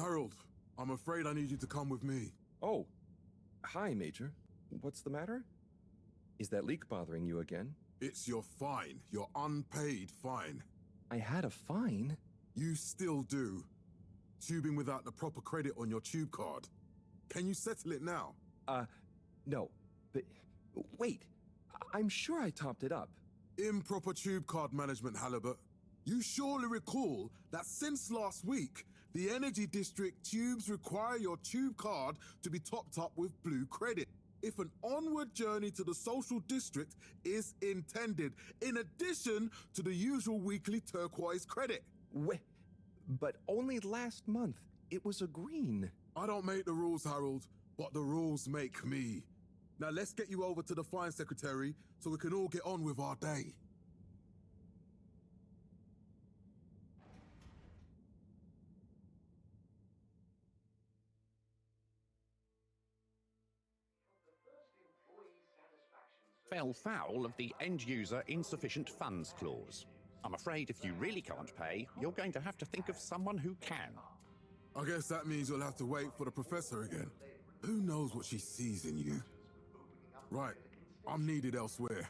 Harold, I'm afraid I need you to come with me. Oh, hi, Major. What's the matter? Is that leak bothering you again? It's your fine, your unpaid fine. I had a fine? You still do. Tubing without the proper credit on your tube card. Can you settle it now? No. But, wait. I'm sure I topped it up. Improper tube card management, Halibut. You surely recall that since last week, the Energy District tubes require your tube card to be topped up with blue credit if an onward journey to the social district is intended, in addition to the usual weekly turquoise credit. But only last month, it was a green. I don't make the rules, Harold, but the rules make me. Now let's get you over to the fine secretary so we can all get on with our day. Fell foul of the end-user insufficient funds clause. I'm afraid if you really can't pay, you're going to have to think of someone who can. I guess that means you'll have to wait for the professor again. Who knows what she sees in you? Right, I'm needed elsewhere.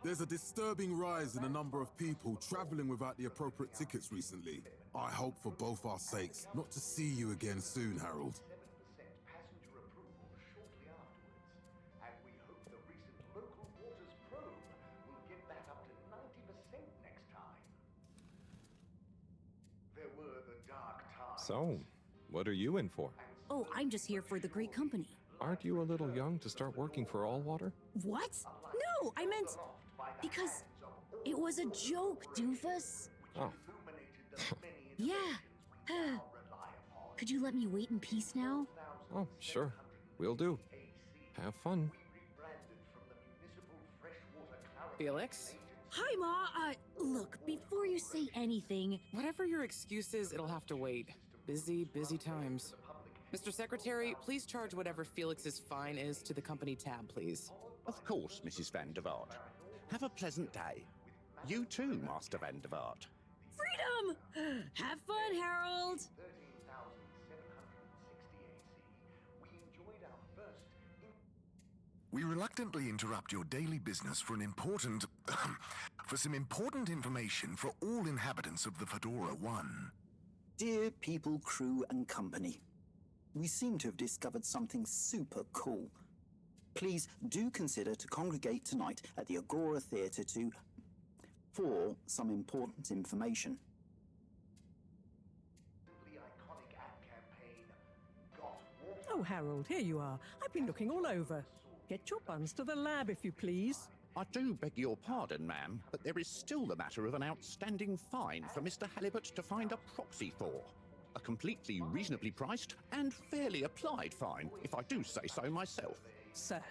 There's a disturbing rise in the number of people traveling without the appropriate tickets recently. I hope for both our sakes not to see you again soon, Harold. So, what are you in for? Oh, I'm just here for the great company. Aren't you a little young to start working for Allwater? What? No, I meant because it was a joke, doofus. Oh. Yeah. Could you let me wait in peace now? Oh, sure. Will do. Have fun. Felix? Hi, Ma. Look, before you say anything... Whatever your excuse is, it'll have to wait. Busy times. Mr. Secretary, please charge whatever Felix's fine is to the company tab, please. Of course, Mrs. Van der Vaart. Have a pleasant day. You too, Master Van der Vaart. Freedom! Have fun, Harold! We reluctantly interrupt your daily business for some important information for all inhabitants of the Fedora 1. Dear people, crew, and company, we seem to have discovered something super cool. Please do consider to congregate tonight at the Agora Theatre for some important information. Oh, Harold, here you are. I've been looking all over. Get your buns to the lab, if you please. I do beg your pardon, ma'am, but there is still the matter of an outstanding fine for Mr. Halibut to find a proxy for. A completely reasonably priced and fairly applied fine, if I do say so myself. Sir,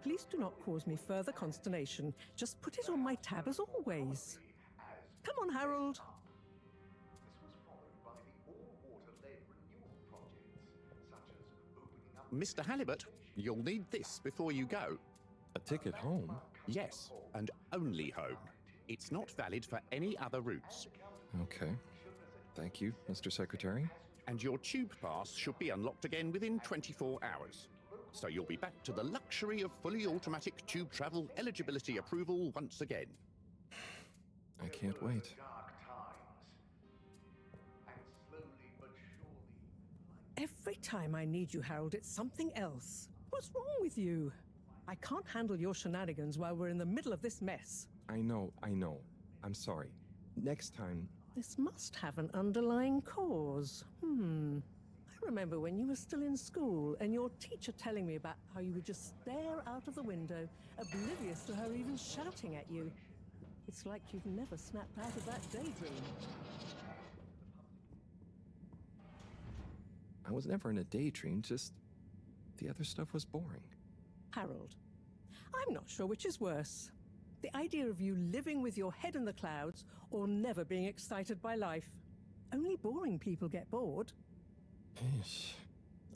please do not cause me further consternation. Just put it on my tab as always. Come on, Harold. Mr. Halibut, you'll need this before you go. A ticket home? Yes, and only home. It's not valid for any other routes. Okay. Thank you, Mr. Secretary. And your tube pass should be unlocked again within 24 hours. So you'll be back to the luxury of fully automatic tube travel eligibility approval once again. I can't wait. Every time I need you, Harold, it's something else. What's wrong with you? I can't handle your shenanigans while we're in the middle of this mess. I know. I'm sorry. Next time... This must have an underlying cause. I remember when you were still in school and your teacher telling me about how you would just stare out of the window, oblivious to her even shouting at you. It's like you've never snapped out of that daydream. I was never in a daydream, just... the other stuff was boring. Harold, I'm not sure which is worse. The idea of you living with your head in the clouds or never being excited by life. Only boring people get bored. Yeesh.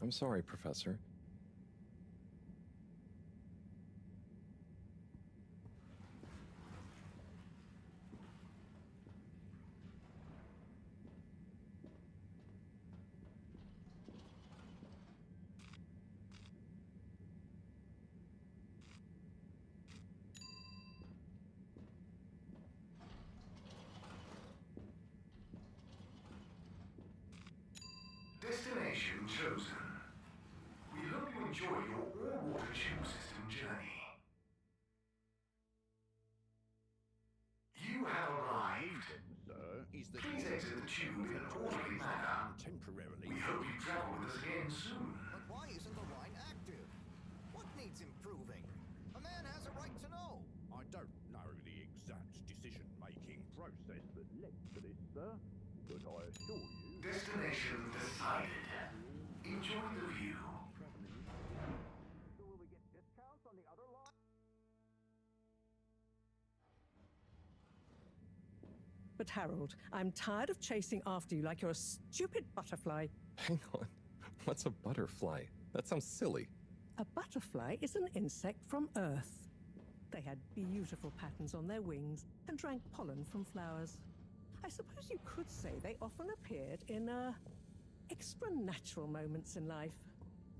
I'm sorry, Professor. Destination chosen. We hope you enjoy your all-water tube system journey. You have arrived. Sir, is the Please exit the tube in an orderly manner. temporarily. We hope you travel with us again soon. But why isn't the line active? What needs improving? A man has a right to know. I don't know the exact decision-making process that led to this, sir, but I assure you... Destination decided. Enjoy the view. So will we get discounts on the other line? But Harold, I'm tired of chasing after you like you're a stupid butterfly. Hang on. What's a butterfly? That sounds silly. A butterfly is an insect from Earth. They had beautiful patterns on their wings and drank pollen from flowers. I suppose you could say they often appeared in extra natural moments in life.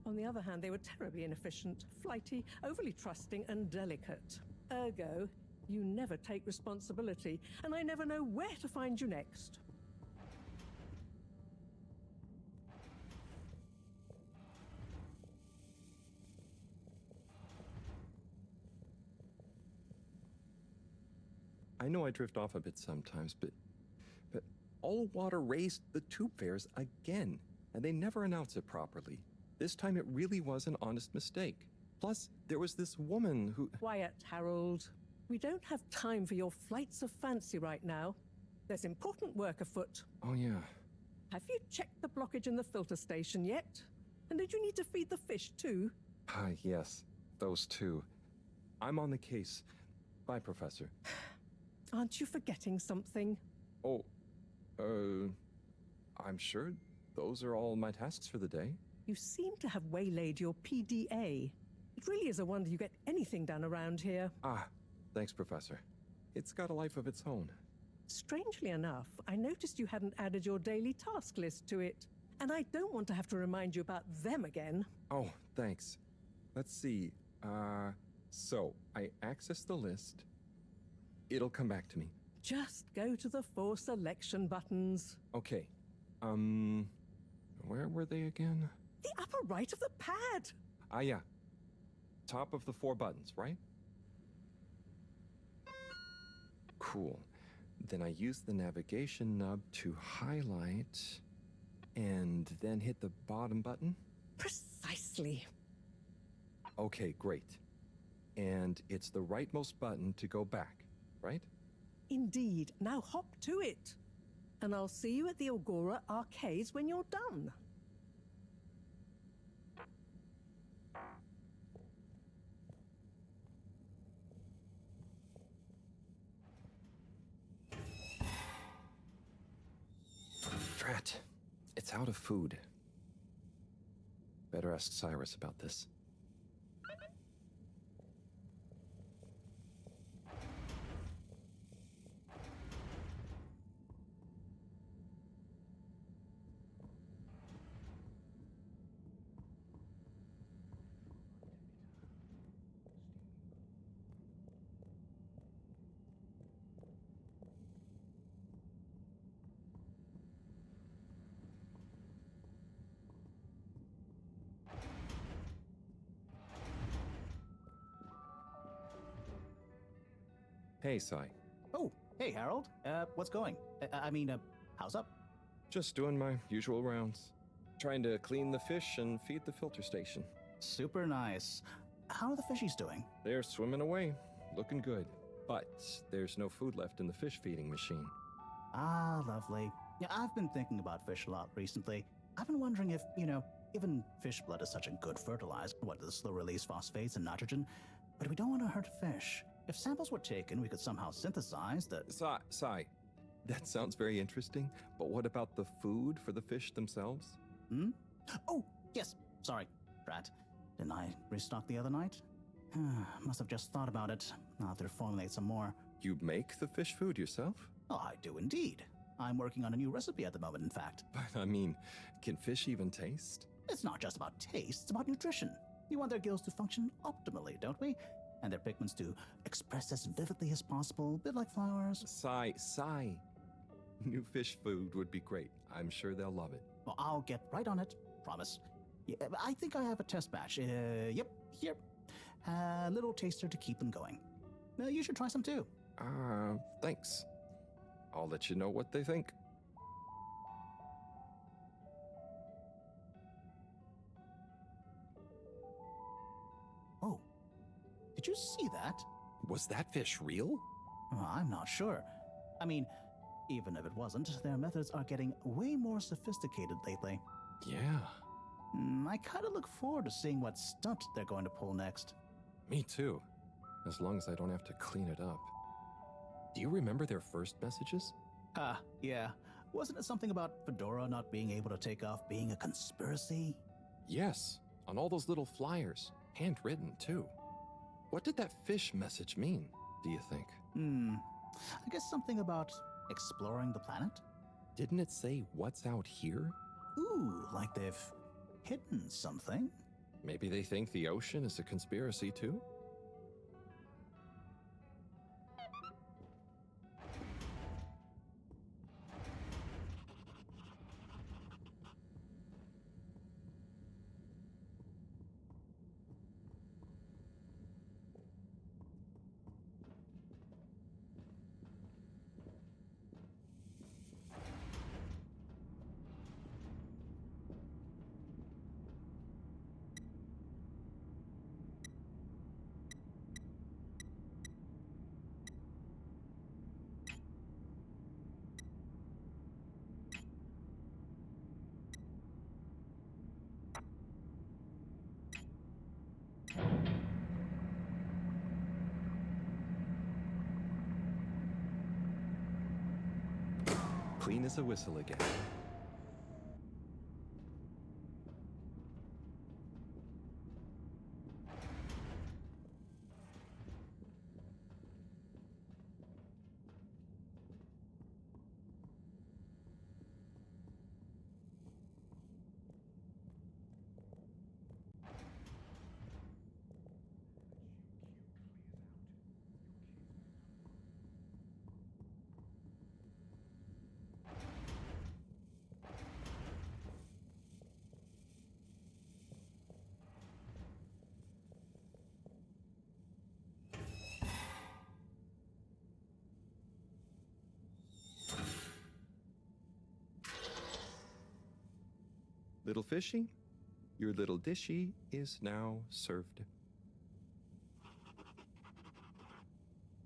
On the other hand, they were terribly inefficient, flighty, overly trusting, and delicate. Ergo, you never take responsibility, and I never know where to find you next. I know I drift off a bit sometimes, but all water raised the tube fares again, and they never announced it properly. This time it really was an honest mistake. Plus, there was this woman who... Quiet, Harold. We don't have time for your flights of fancy right now. There's important work afoot. Oh, yeah. Have you checked the blockage in the filter station yet? And did you need to feed the fish too? Ah, yes. Those two. I'm on the case. Bye, Professor. Aren't you forgetting something? Oh, I'm sure those are all my tasks for the day. You seem to have waylaid your PDA. It really is a wonder you get anything done around here. Ah, thanks, Professor. It's got a life of its own. Strangely enough, I noticed you hadn't added your daily task list to it. And I don't want to have to remind you about them again. Oh, thanks. Let's see. So I access the list. It'll come back to me. Just go to the 4 selection buttons. Okay. Where were they again? The upper right of the pad. Ah, yeah. Top of the 4 buttons, right? Cool. Then I use the navigation nub to highlight, and then hit the bottom button? Precisely. Okay, great. And it's the rightmost button to go back, right? Indeed. Now hop to it. And I'll see you at the Agora arcades when you're done. Drat. It's out of food. Better ask Cyrus about this. Hey, Sai. Oh, hey, Harold. What's going? How's up? Just doing my usual rounds. Trying to clean the fish and feed the filter station. Super nice. How are the fishies doing? They're swimming away, looking good. But there's no food left in the fish feeding machine. Ah, lovely. Yeah, I've been thinking about fish a lot recently. I've been wondering if, given fish blood is such a good fertilizer, what the slow release phosphates and nitrogen, but we don't want to hurt fish. If samples were taken, we could somehow synthesize the... Sai, that sounds very interesting, but what about the food for the fish themselves? Oh, yes, sorry, Brad. Didn't I restock the other night? Must have just thought about it. I'll have to formulate some more. You make the fish food yourself? Oh, I do indeed. I'm working on a new recipe at the moment, in fact. But I mean, can fish even taste? It's not just about taste, it's about nutrition. We want their gills to function optimally, don't we? And their pigments to express as vividly as possible, a bit like flowers. Sai, New fish food would be great. I'm sure they'll love it. Well, I'll get right on it. Promise. Yeah, I think I have a test batch. Yep, here. A little taster to keep them going. You should try some too. Thanks. I'll let you know what they think. Oh, did you see that? Was that fish real? I'm not sure. I mean, even if it wasn't, their methods are getting way more sophisticated lately. Yeah. I kind of look forward to seeing what stunt they're going to pull next. Me too. As long as I don't have to clean it up. Do you remember their first messages? Yeah. Wasn't it something about Fedora not being able to take off being a conspiracy? Yes, on all those little flyers. Handwritten, too. What did that fish message mean, do you think? I guess something about exploring the planet? Didn't it say what's out here? Ooh, like they've hidden something? Maybe they think the ocean is a conspiracy, too? Clean as a whistle again. Little fishy, your little dishy is now served.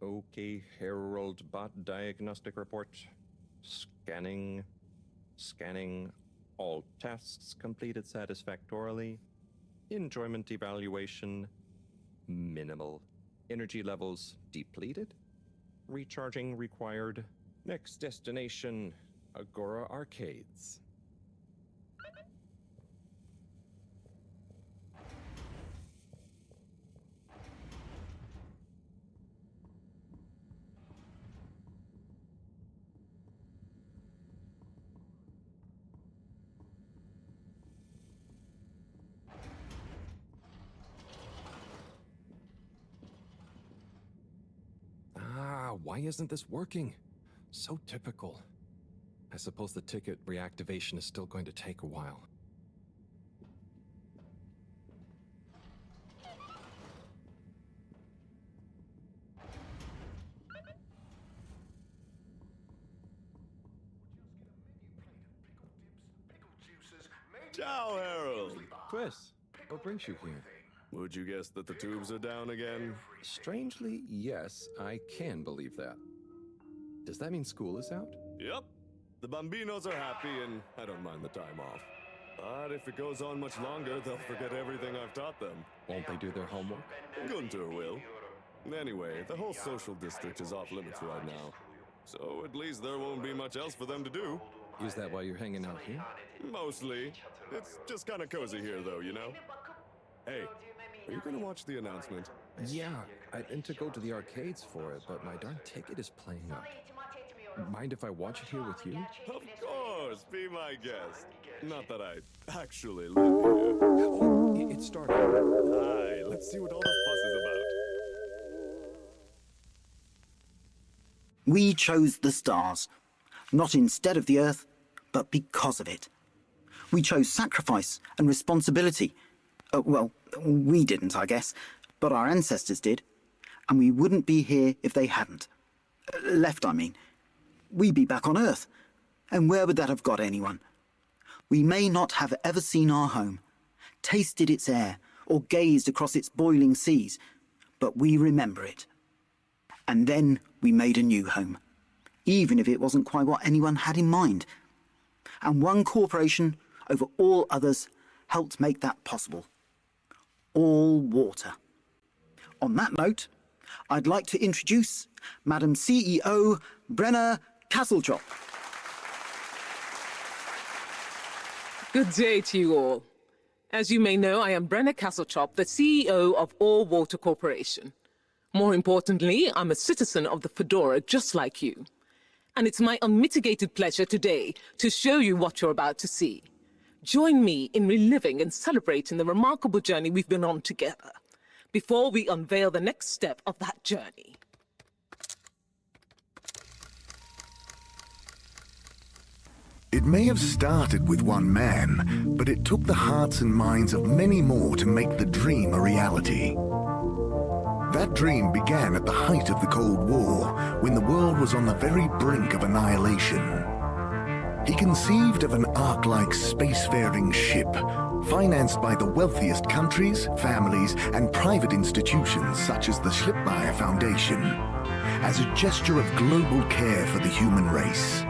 Okay, Herald Bot Diagnostic Report. Scanning. All tests completed satisfactorily. Enjoyment evaluation minimal. Energy levels depleted. Recharging required. Next destination, Agora Arcades. Why isn't this working? So typical. I suppose the ticket reactivation is still going to take a while. Ciao, Harold. Chris, what brings you here? Would you guess that the tubes are down again? Strangely, yes, I can believe that. Does that mean school is out? Yep. The Bambinos are happy, and I don't mind the time off. But if it goes on much longer, they'll forget everything I've taught them. Won't they do their homework? Gunter will. Anyway, the whole social district is off limits right now. So at least there won't be much else for them to do. Is that why you're hanging out here? Mostly. It's just kind of cozy here, though, you know? Hey, are you gonna watch the announcement? Yeah, I meant to go to the arcades for it, but my darn ticket is playing up. Mind if I watch it here with you? Of course, be my guest. Not that I actually live here. Oh, it started. Aye, let's see what all the fuss is about. We chose the stars. Not instead of the Earth, but because of it. We chose sacrifice and responsibility. Well, we didn't, I guess, but our ancestors did. And we wouldn't be here if they hadn't. Left, I mean. We'd be back on Earth. And where would that have got anyone? We may not have ever seen our home, tasted its air, or gazed across its boiling seas, but we remember it. And then we made a new home, even if it wasn't quite what anyone had in mind. And one corporation over all others helped make that possible. All water. On that note, I'd like to introduce Madam CEO Brenna Castletop. Good day to you all. As you may know, I am Brenna Castletop, the CEO of All Water Corporation. More importantly, I'm a citizen of the Fedora just like you. And it's my unmitigated pleasure today to show you what you're about to see. Join me in reliving and celebrating the remarkable journey we've been on together, before we unveil the next step of that journey. It may have started with one man, but it took the hearts and minds of many more to make the dream a reality. That dream began at the height of the Cold War, when the world was on the very brink of annihilation. He conceived of an ark-like spacefaring ship, financed by the wealthiest countries, families, and private institutions such as the Schlipmeyer Foundation, as a gesture of global care for the human race.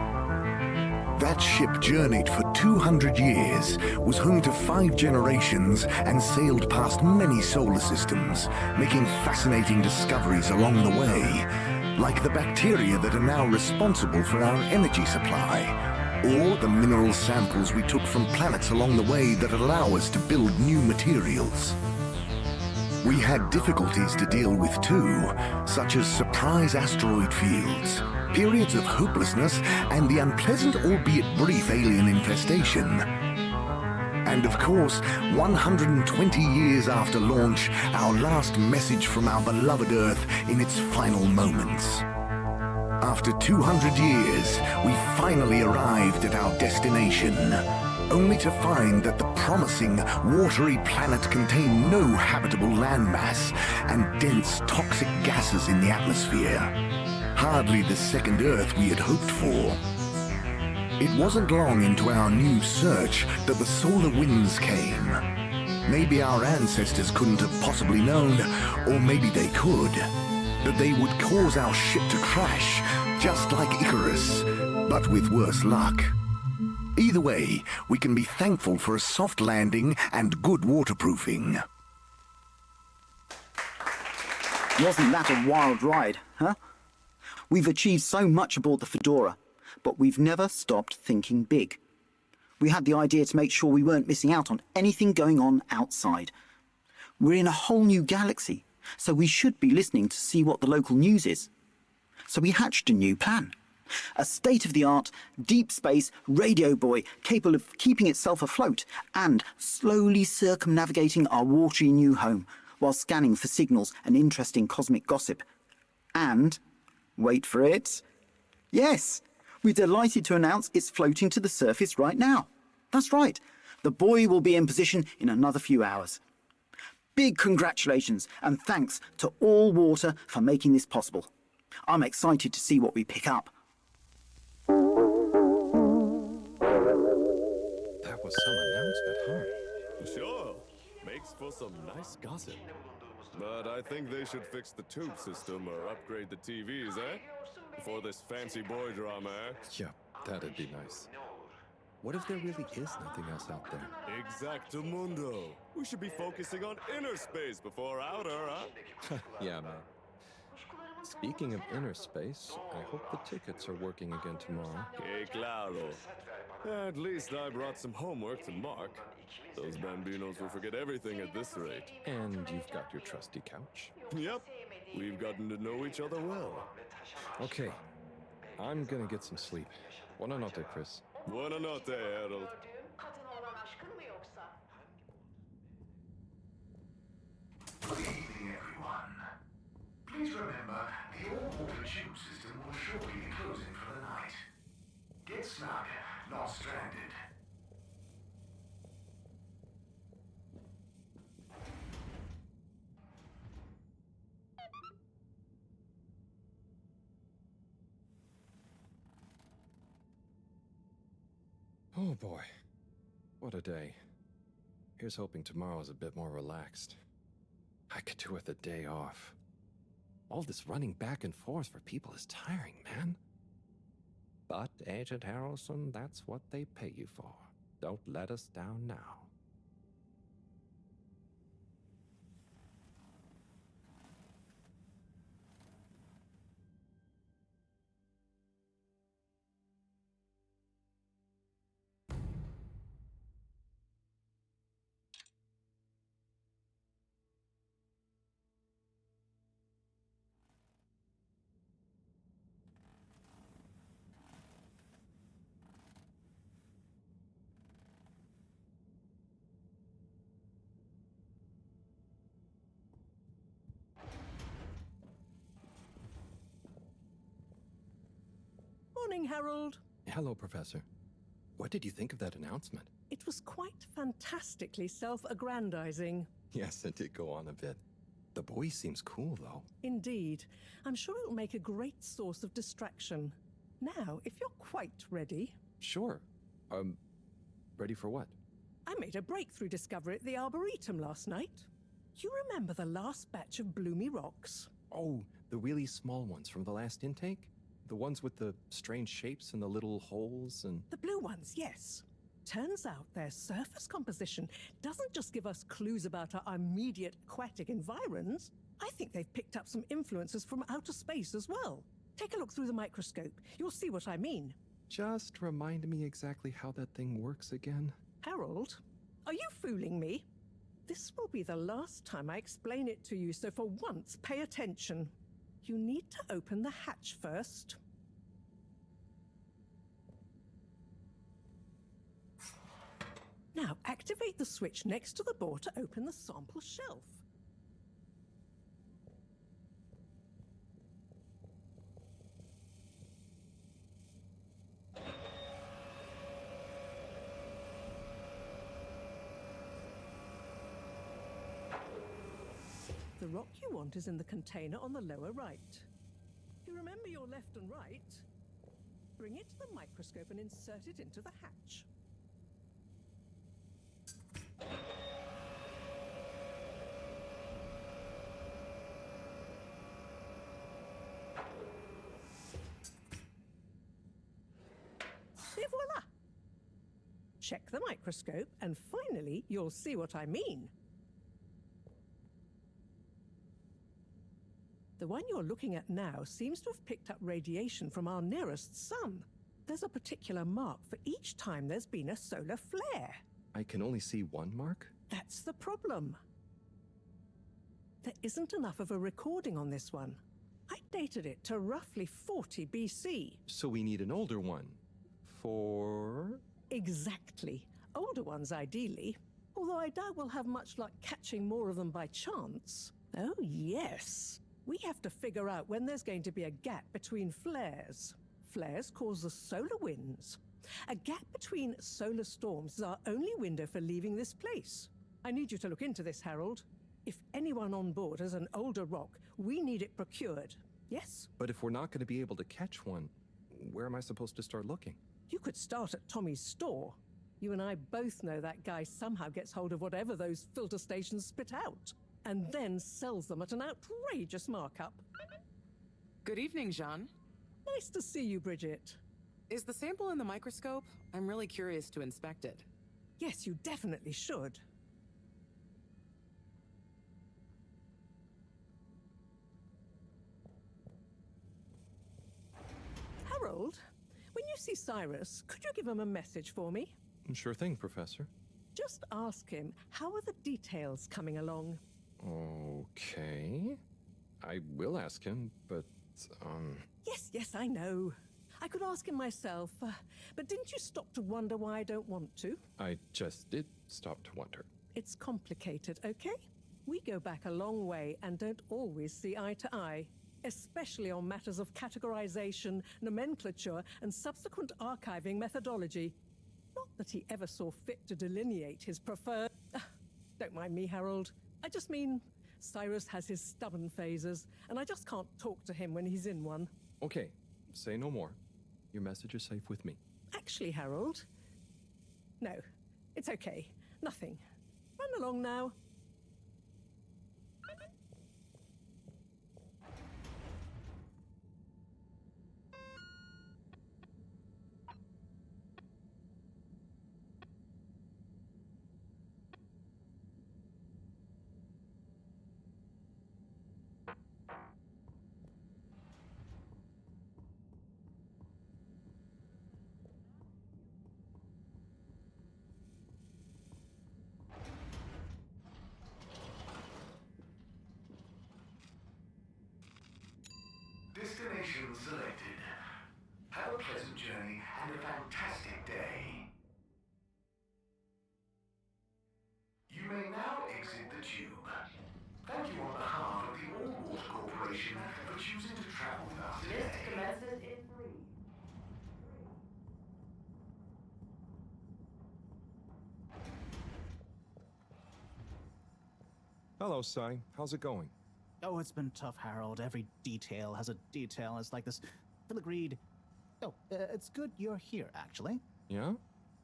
That ship journeyed for 200 years, was home to 5 generations, and sailed past many solar systems, making fascinating discoveries along the way, like the bacteria that are now responsible for our energy supply, or the mineral samples we took from planets along the way that allow us to build new materials. We had difficulties to deal with too, such as surprise asteroid fields, periods of hopelessness, and the unpleasant albeit brief alien infestation. And of course, 120 years after launch, our last message from our beloved Earth in its final moments. After 200 years, we finally arrived at our destination, only to find that the promising, watery planet contained no habitable landmass and dense, toxic gases in the atmosphere. Hardly the second Earth we had hoped for. It wasn't long into our new search that the solar winds came. Maybe our ancestors couldn't have possibly known, or maybe they could, that they would cause our ship to crash, just like Icarus, but with worse luck. Either way, we can be thankful for a soft landing and good waterproofing. Wasn't that a wild ride, huh? We've achieved so much aboard the Fedora, but we've never stopped thinking big. We had the idea to make sure we weren't missing out on anything going on outside. We're in a whole new galaxy, so we should be listening to see what the local news is. So we hatched a new plan. A state-of-the-art, deep space radio buoy capable of keeping itself afloat and slowly circumnavigating our watery new home while scanning for signals and interesting cosmic gossip. And, wait for it, yes, we're delighted to announce it's floating to the surface right now. That's right, the buoy will be in position in another few hours. Big congratulations and thanks to All Water for making this possible. I'm excited to see what we pick up. That was some announcement, huh? Sure. Makes for some nice gossip. But I think they should fix the tube system or upgrade the TVs, eh? Before this fancy boy drama, eh? Yeah, that'd be nice. What if there really is nothing else out there? Exactamundo. We should be focusing on inner space before outer, huh? Yeah, man. Speaking of inner space, I hope the tickets are working again tomorrow. Que claro. At least I brought some homework to mark. Those bambinos will forget everything at this rate. And you've got your trusty couch. Yep. We've gotten to know each other well. Okay. I'm gonna get some sleep. Buona notte, Chris. Buona notte, Harold. Good evening, everyone. Please remember, the all-water tube system will shortly be closing for the night. Oh boy. What a day. Here's hoping tomorrow's a bit more relaxed. I could do with a day off. All this running back and forth for people is tiring, man. But, Agent Harrelson, that's what they pay you for. Don't let us down now. Morning, Harold. Hello, Professor. What did you think of that announcement? It was quite fantastically self-aggrandizing. Yes, it did go on a bit. The boy seems cool, though. Indeed. I'm sure it'll make a great source of distraction. Now, if you're quite ready... Sure. Ready for what? I made a breakthrough discovery at the Arboretum last night. You remember the last batch of bloomy rocks? Oh, the really small ones from the last intake? The ones with the strange shapes and the little holes and... The blue ones, yes. Turns out their surface composition doesn't just give us clues about our immediate aquatic environs. I think they've picked up some influences from outer space as well. Take a look through the microscope. You'll see what I mean. Just remind me exactly how that thing works again. Harold, are you fooling me? This will be the last time I explain it to you, so for once, pay attention. You need to open the hatch first. Now, activate the switch next to the door to open the sample shelf. The rock you want is in the container on the lower right. You remember your left and right? Bring it to the microscope and insert it into the hatch. Et voila! Check the microscope and finally you'll see what I mean. The one you're looking at now seems to have picked up radiation from our nearest sun. There's a particular mark for each time there's been a solar flare. I can only see one mark? That's the problem. There isn't enough of a recording on this one. I dated it to roughly 40 BC. So we need an older one. For... Exactly. Older ones, ideally. Although I doubt we'll have much luck catching more of them by chance. Oh, yes. We have to figure out when there's going to be a gap between flares. Flares cause the solar winds. A gap between solar storms is our only window for leaving this place. I need you to look into this, Harold. If anyone on board has an older rock, we need it procured. Yes? But if we're not going to be able to catch one, where am I supposed to start looking? You could start at Tommy's store. You and I both know that guy somehow gets hold of whatever those filter stations spit out, and then sells them at an outrageous markup. Good evening, Jeanne. Nice to see you, Bridget. Is the sample in the microscope? I'm really curious to inspect it. Yes, you definitely should. Harold, when you see Cyrus, could you give him a message for me? Sure thing, Professor. Just ask him, how are the details coming along? Okay. I will ask him, but, Yes, I know. I could ask him myself, but didn't you stop to wonder why I don't want to? I just did stop to wonder. It's complicated, okay? We go back a long way and don't always see eye to eye, especially on matters of categorization, nomenclature, and subsequent archiving methodology. Not that he ever saw fit to delineate his preferred... Don't mind me, Harold. I just mean, Cyrus has his stubborn phases, and I just can't talk to him when he's in one. Okay, say no more. Your message is safe with me. Actually, Harold, No, it's okay. Nothing. Run along now. Destination selected. Have a pleasant journey and a fantastic day. You may now exit the tube. Thank you on behalf of the All Water Corporation for choosing to travel with us today. Hello, Sai. How's it going? Oh, it's been tough, Harold. Every detail has a detail. It's like this filigreed. Oh, it's good you're here, actually. Yeah?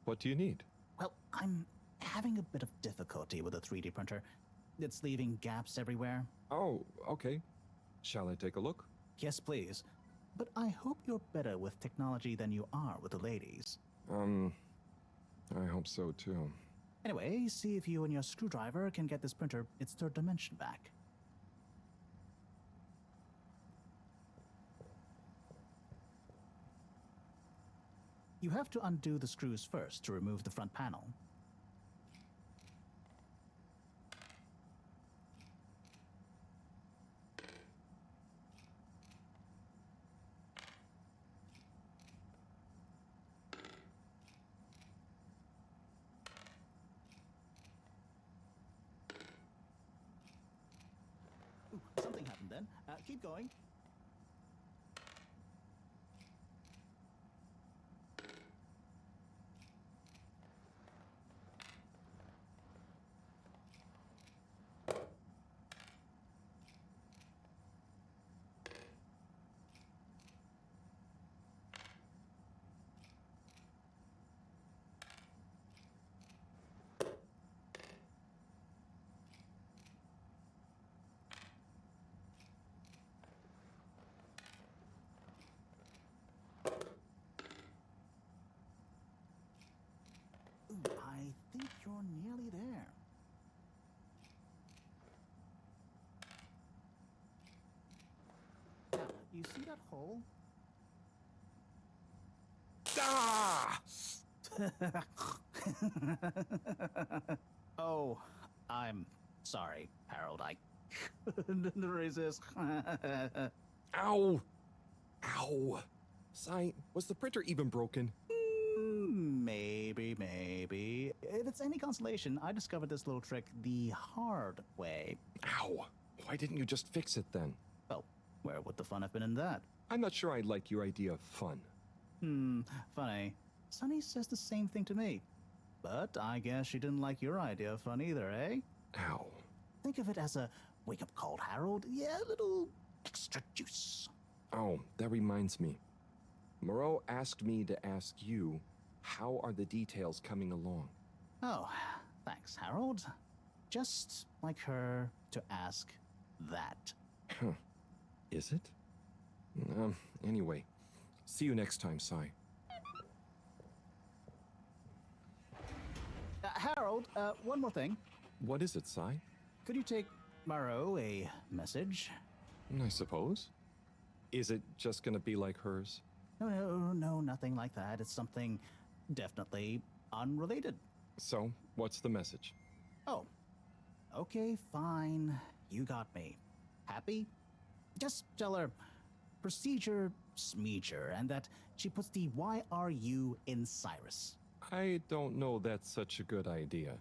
What do you need? Well, I'm having a bit of difficulty with a 3D printer. It's leaving gaps everywhere. Oh, okay. Shall I take a look? Yes, please. But I hope you're better with technology than you are with the ladies. I hope so too. Anyway, see if you and your screwdriver can get this printer its third dimension back. You have to undo the screws first to remove the front panel. Ooh, something happened then. Keep going. I think you're nearly there. Now, you see that hole? Ah! Oh, I'm sorry, Harold. I couldn't resist. Ow! Ow! Sai, was the printer even broken? Maybe. If it's any consolation, I discovered this little trick the hard way. Ow! Why didn't you just fix it then? Well, where would the fun have been in that? I'm not sure I like your idea of fun. Funny. Sunny says the same thing to me. But I guess she didn't like your idea of fun either, eh? Ow. Think of it as a wake-up call, Harold. Yeah, a little extra juice. Oh, that reminds me. Mareaux asked me to ask you, how are the details coming along? Oh, thanks, Harold. Just like her to ask that. Huh. Is it? Anyway, see you next time, Sai. Harold, one more thing. What is it, Sai? Could you take Mareaux a message? I suppose. Is it just gonna be like hers? No, nothing like that. It's something definitely unrelated. So, what's the message? Oh, okay, fine. You got me. Happy? Just tell her procedure smeeger and that she puts the YRU in Cyrus. I don't know that's such a good idea.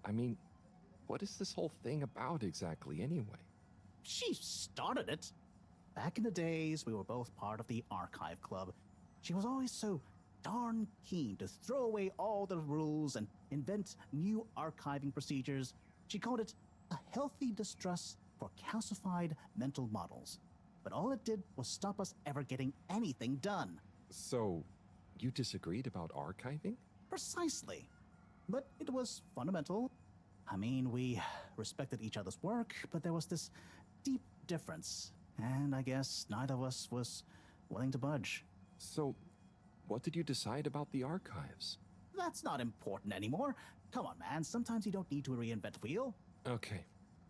I mean, what is this whole thing about exactly anyway? She started it. Back in the days, we were both part of the Archive Club. She was always so darn keen to throw away all the rules and invent new archiving procedures. She called it a healthy distrust for calcified mental models. But all it did was stop us ever getting anything done. So, you disagreed about archiving? Precisely. but it was fundamental. I mean, we respected each other's work, but there was this deep difference, and I guess neither of us was willing to budge. So, what did you decide about the archives? That's not important anymore. Come on, man, sometimes you don't need to reinvent the wheel. Okay,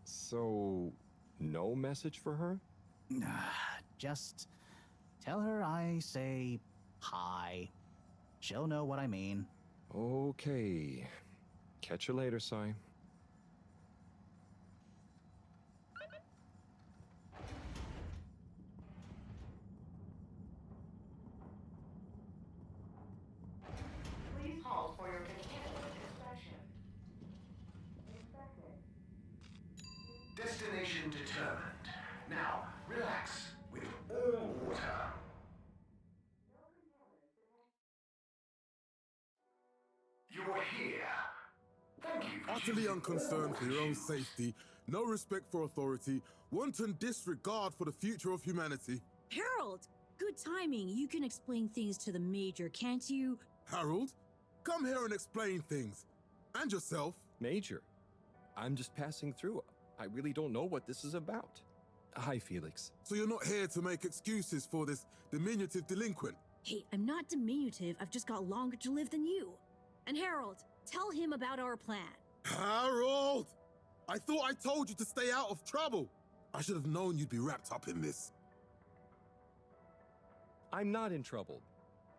so no message for her? Just tell her I say hi. She'll know what I mean. Okay. Catch you later, Sai. Please hold for your continuous inspection. Destination determined. Now, relax with all water. You're here. Thank you. Utterly unconcerned for your own safety, no respect for authority, wanton disregard for the future of humanity. Harold, good timing. You can explain things to the Major, can't you? Harold, come here and explain things. And yourself. Major, I'm just passing through. I really don't know what this is about. Hi, Felix. So you're not here to make excuses for this diminutive delinquent? Hey, I'm not diminutive. I've just got longer to live than you. And Harold, tell him about our plan. Harold! I thought I told you to stay out of trouble. I should have known you'd be wrapped up in this. I'm not in trouble.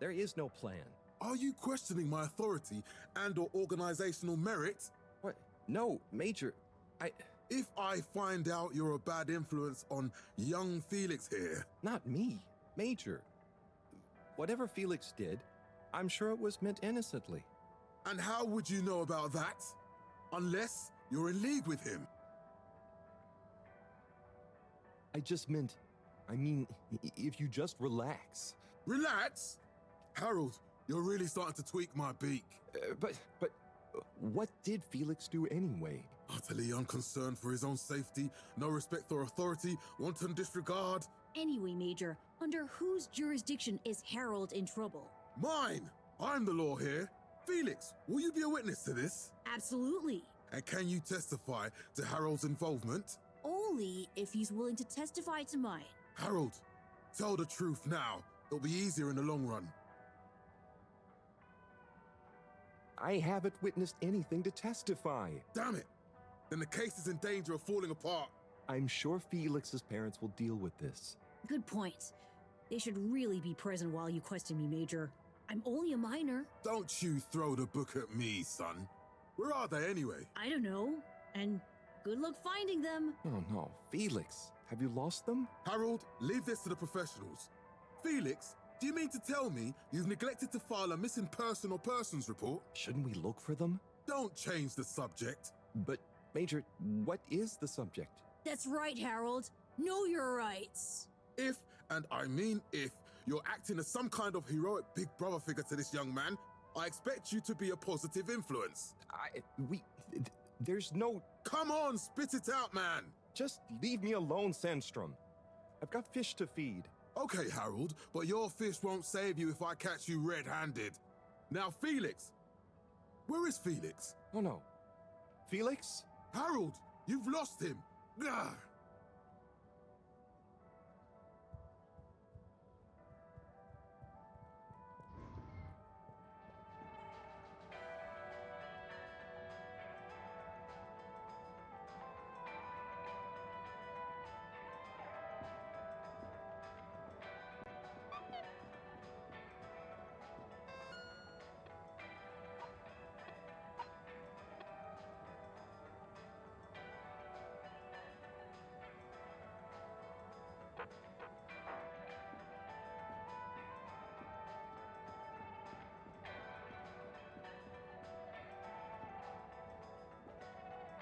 There is no plan. Are you questioning my authority and/or organizational merit? What? No, Major, If I find out you're a bad influence on young Felix here... Not me, Major. Whatever Felix did, I'm sure it was meant innocently. And how would you know about that? Unless you're in league with him. I mean, if you just relax. Relax? Harold, you're really starting to tweak my beak. But what did Felix do anyway? Utterly unconcerned for his own safety, no respect for authority, wanton disregard. Anyway, Major, under whose jurisdiction is Harold in trouble? Mine! I'm the law here. Felix, will you be a witness to this? Absolutely. And can you testify to Harold's involvement? Only if he's willing to testify to mine. Harold, tell the truth now. It'll be easier in the long run. I haven't witnessed anything to testify. Damn it! Then the case is in danger of falling apart. I'm sure Felix's parents will deal with this. Good point. They should really be present while you question me, Major. I'm only a minor. Don't you throw the book at me, son. Where are they anyway? I don't know. And good luck finding them. Oh no, Felix, have you lost them? Harold, leave this to the professionals. Felix, do you mean to tell me you've neglected to file a missing person or persons report? Shouldn't we look for them? Don't change the subject. But, Major, what is the subject? That's right, Harold. Know your rights. If, and I mean if, you're acting as some kind of heroic big brother figure to this young man, I expect you to be a positive influence. There's no... Come on, spit it out, man! Just leave me alone, Sandstrom. I've got fish to feed. Okay, Harold, but your fish won't save you if I catch you red-handed. Now, Felix! Where is Felix? Oh no. Felix? Harold, you've lost him! Gah!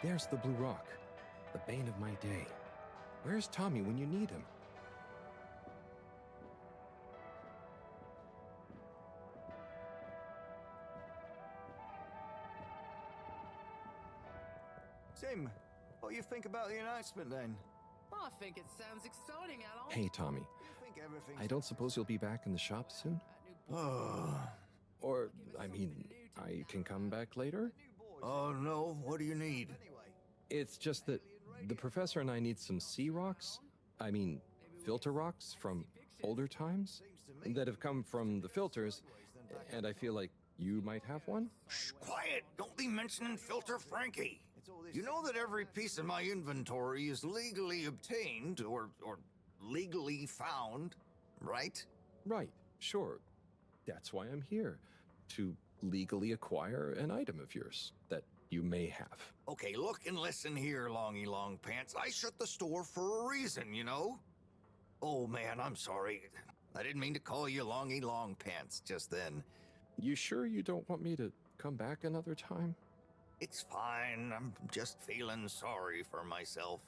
There's the Blue Rock, the bane of my day. Where's Tommy when you need him? Tim, what do you think about the announcement then? I think it sounds exciting, Alan. Hey, Tommy. You think everything's... I don't suppose you'll be back in the shop soon? Oh. Or, I mean, I can come back later? Oh no, what do you need? It's just that the professor and I need some sea rocks. I mean, filter rocks from older times that have come from the filters, and I feel like you might have one? Shh, quiet! Don't be mentioning Filter Frankie! You know that every piece of my inventory is legally obtained, or legally found, right? Right, sure. That's why I'm here, to legally acquire an item of yours that you may have. Okay, look and listen here, Longy Long Pants. I shut the store for a reason, you know? Oh man, I'm sorry. I didn't mean to call you Longy Long Pants just then. You sure you don't want me to come back another time? It's fine. I'm just feeling sorry for myself.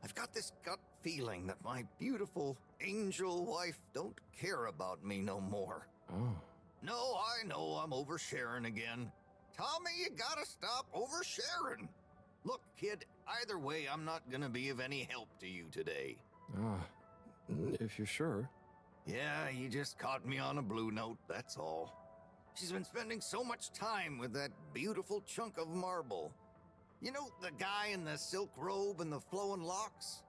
I've got this gut feeling that my beautiful angel wife don't care about me no more. Oh. No, I know I'm oversharing again. Tommy, you gotta stop oversharing. Look, kid, either way, I'm not gonna be of any help to you today. If you're sure. Yeah, you just caught me on a blue note, that's all. She's been spending so much time with that beautiful chunk of marble. You know, the guy in the silk robe and the flowing locks?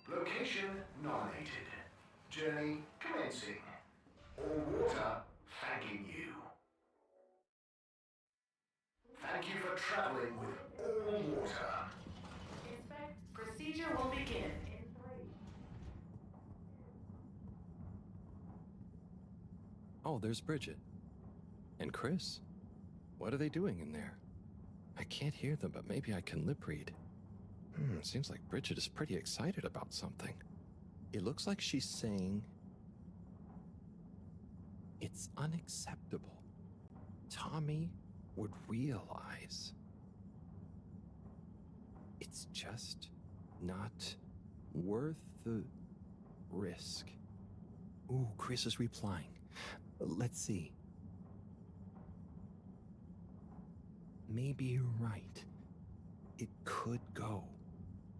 Location nominated. Journey commencing. All water thanking you. Thank you for traveling with all water. Inspect. Procedure will begin in 3. Oh, there's Bridget. And Chris. What are they doing in there? I can't hear them, but maybe I can lip read. Seems like Bridget is pretty excited about something. It looks like she's saying, it's unacceptable. Tommy would realize. It's just not worth the risk. Ooh, Chris is replying. Let's see. Maybe you're right. It could go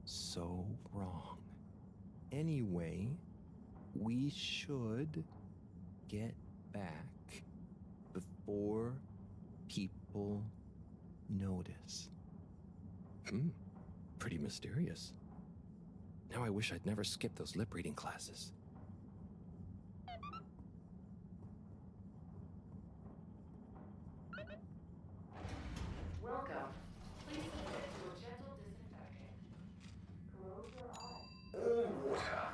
so wrong. Anyway, we should get back before people notice. Pretty mysterious. Now I wish I'd never skipped those lip reading classes. Welcome. Please submit to a gentle disinfectant. Close your eyes. All water.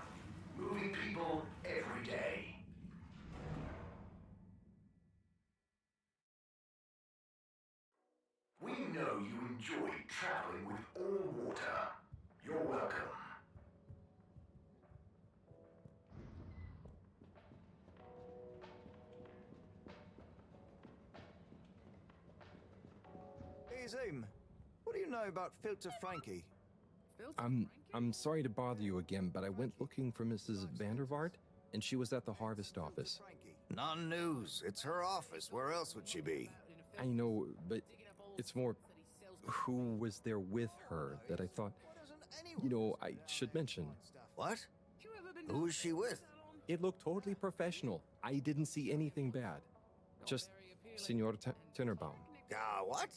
Moving people every day. We know you enjoy traveling with all water. You're welcome. Hey, Zoom. What do you know about Filter Frankie? I'm sorry to bother you again, but I went looking for Mrs. Vandervaart, and she was at the harvest office. Non-news. It's her office. Where else would she be? I know, but it's more who was there with her that I thought, I should mention. What? Who is she with? It looked totally professional. I didn't see anything bad. Just Senor Tinnerbaum. What?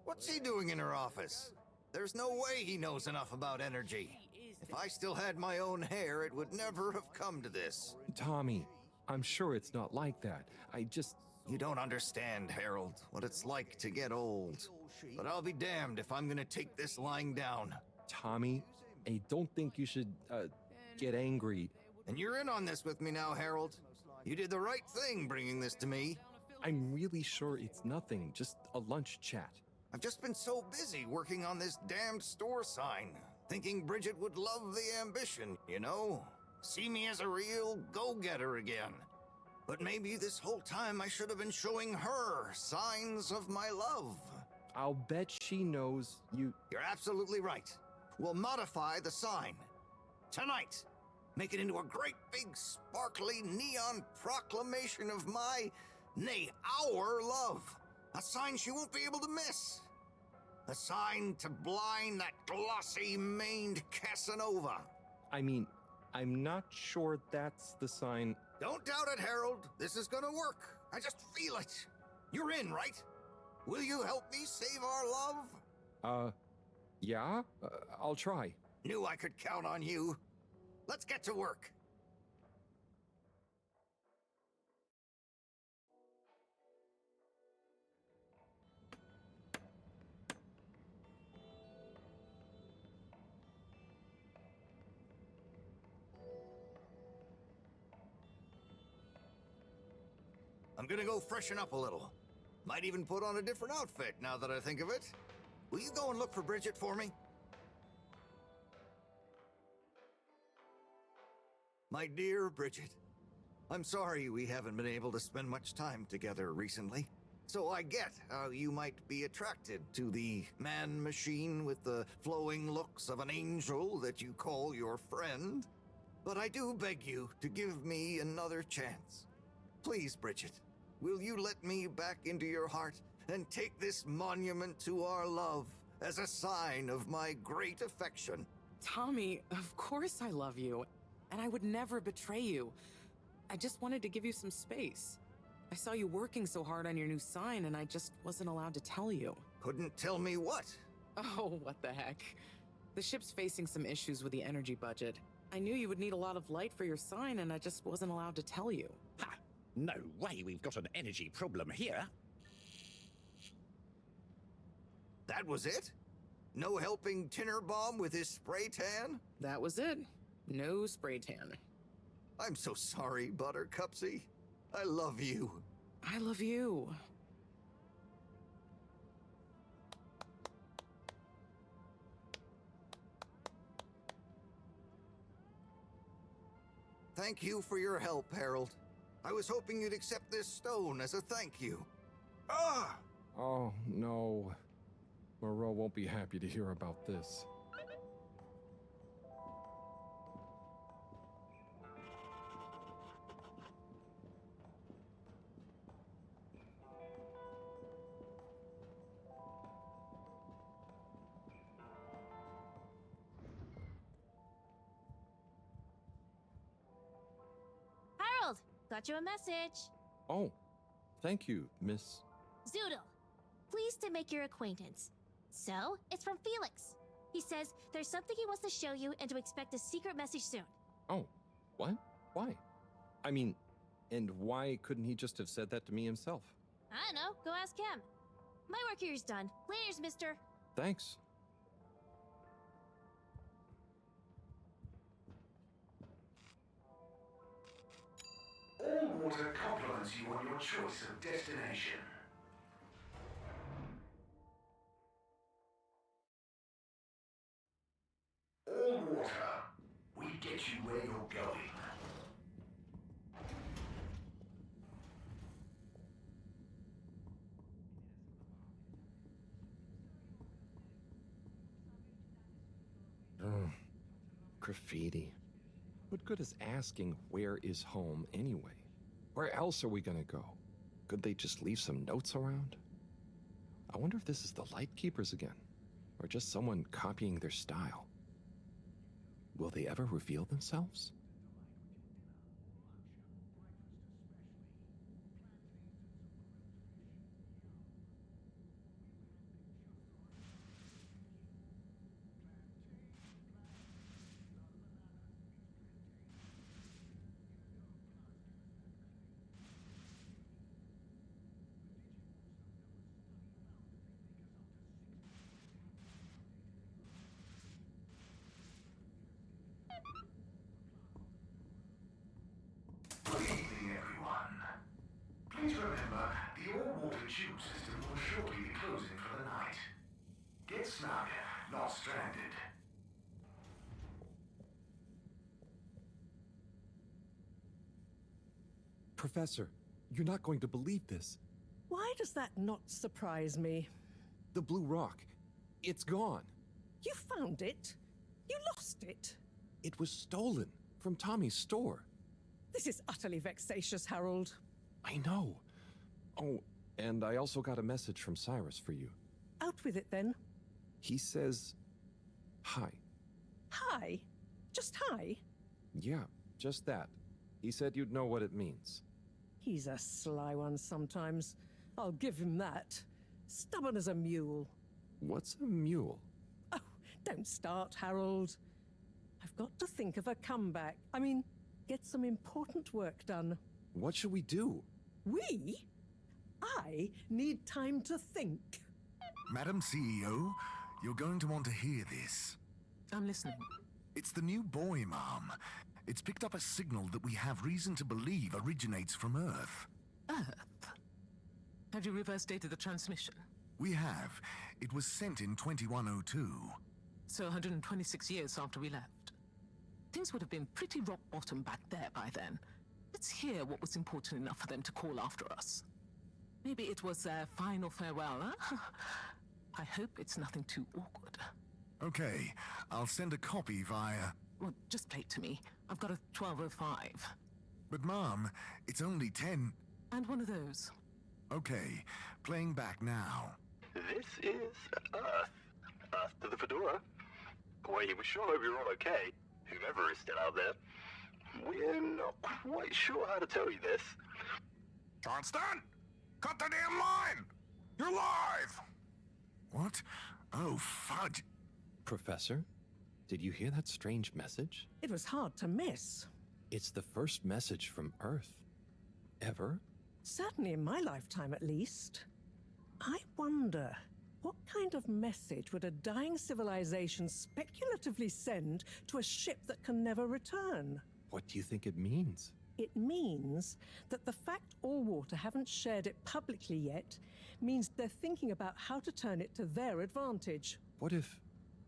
What's he doing in her office? There's no way he knows enough about energy. If I still had my own hair, it would never have come to this. Tommy, I'm sure it's not like that. You don't understand, Harold, what it's like to get old. But I'll be damned if I'm gonna take this lying down. Tommy, I don't think you should, get angry. And you're in on this with me now, Harold. You did the right thing bringing this to me. I'm really sure it's nothing, just a lunch chat. I've just been so busy working on this damned store sign, thinking Bridget would love the ambition, you know? see me as a real go-getter again. But maybe this whole time I should have been showing her signs of my love. I'll bet she knows you... You're absolutely right. We'll modify the sign. Tonight. Make it into a great big sparkly neon proclamation of my, nay, our love. A sign she won't be able to miss. A sign to blind that glossy-maned Casanova. I mean, I'm not sure that's the sign... Don't doubt it, Harold. This is gonna work. I just feel it. You're in, right? Will you help me save our love? Yeah? I'll try. Knew I could count on you. Let's get to work. I'm gonna go freshen up a little. Might even put on a different outfit now that I think of it. Will you go and look for Bridget for me? My dear Bridget, I'm sorry we haven't been able to spend much time together recently. So I get how you might be attracted to the man-machine with the flowing looks of an angel that you call your friend. But I do beg you to give me another chance. Please, Bridget, will you let me back into your heart and take this monument to our love as a sign of my great affection? Tommy, of course I love you, and I would never betray you. I just wanted to give you some space. I saw you working so hard on your new sign, and I just wasn't allowed to tell you. Couldn't tell me what? Oh, what the heck. The ship's facing some issues with the energy budget. I knew you would need a lot of light for your sign, and I just wasn't allowed to tell you. Ha! No way we've got an energy problem here. That was it? No helping Tinnerbomb with his spray tan? That was it. No spray tan. I'm so sorry, Buttercupsy. I love you. I love you. Thank you for your help, Harold. I was hoping you'd accept this stone as a thank you. Ah! Oh, no. Mareaux won't be happy to hear about this. Harold, got you a message. Oh, thank you, Miss... Zoodle, pleased to make your acquaintance. So, it's from Felix. He says there's something he wants to show you and to expect a secret message soon. Oh, what? Why? I mean, and why couldn't he just have said that to me himself? I don't know, go ask him. My work here is done. Laters, mister. Thanks. All water compliments you on your choice of destination. All water, we get you where you're going. Graffiti. What good is asking where is home anyway? Where else are we gonna go? Could they just leave some notes around? I wonder if this is the Lightkeepers again, or just someone copying their style. Will they ever reveal themselves? Good evening, everyone. Please remember, the all-water tube system will shortly be closing for the night. Get snug, not stranded. Professor, you're not going to believe this. Why does that not surprise me? The blue rock. It's gone. You found it? You lost it? It was stolen from Tommy's store. This is utterly vexatious, Harold. I know. Oh, and I also got a message from Cyrus for you. Out with it, then. He says, hi. Hi? Just hi? Yeah, just that. He said you'd know what it means. He's a sly one sometimes. I'll give him that. Stubborn as a mule. What's a mule? Oh, don't start, Harold. I've got to think of a comeback. I mean, get some important work done. What should we do? We? I need time to think. Madam CEO, you're going to want to hear this. I'm listening. It's the new buoy, Mom. It's picked up a signal that we have reason to believe originates from Earth. Earth? Have you reverse dated the transmission? We have. It was sent in 2102. So 126 years after we left. Things would have been pretty rock bottom back there by then. Let's hear what was important enough for them to call after us. Maybe it was their final farewell, huh? I hope it's nothing too awkward. Okay, I'll send a copy via... Well, just play it to me. I've got a 1205. But Mom, it's only 10... And one of those. Okay, playing back now. This is Earth. Earth to the Fedora. We sure hope you're all okay, whomever is still out there. We're not quite sure how to tell you this. Johnston! Cut the damn line! You're live! What? Oh, fudge. Professor, did you hear that strange message? It was hard to miss. It's the first message from Earth. Ever? Certainly in my lifetime, at least. I wonder, what kind of message would a dying civilization speculatively send to a ship that can never return? What do you think it means? It means that the fact Allwater haven't shared it publicly yet means they're thinking about how to turn it to their advantage. What if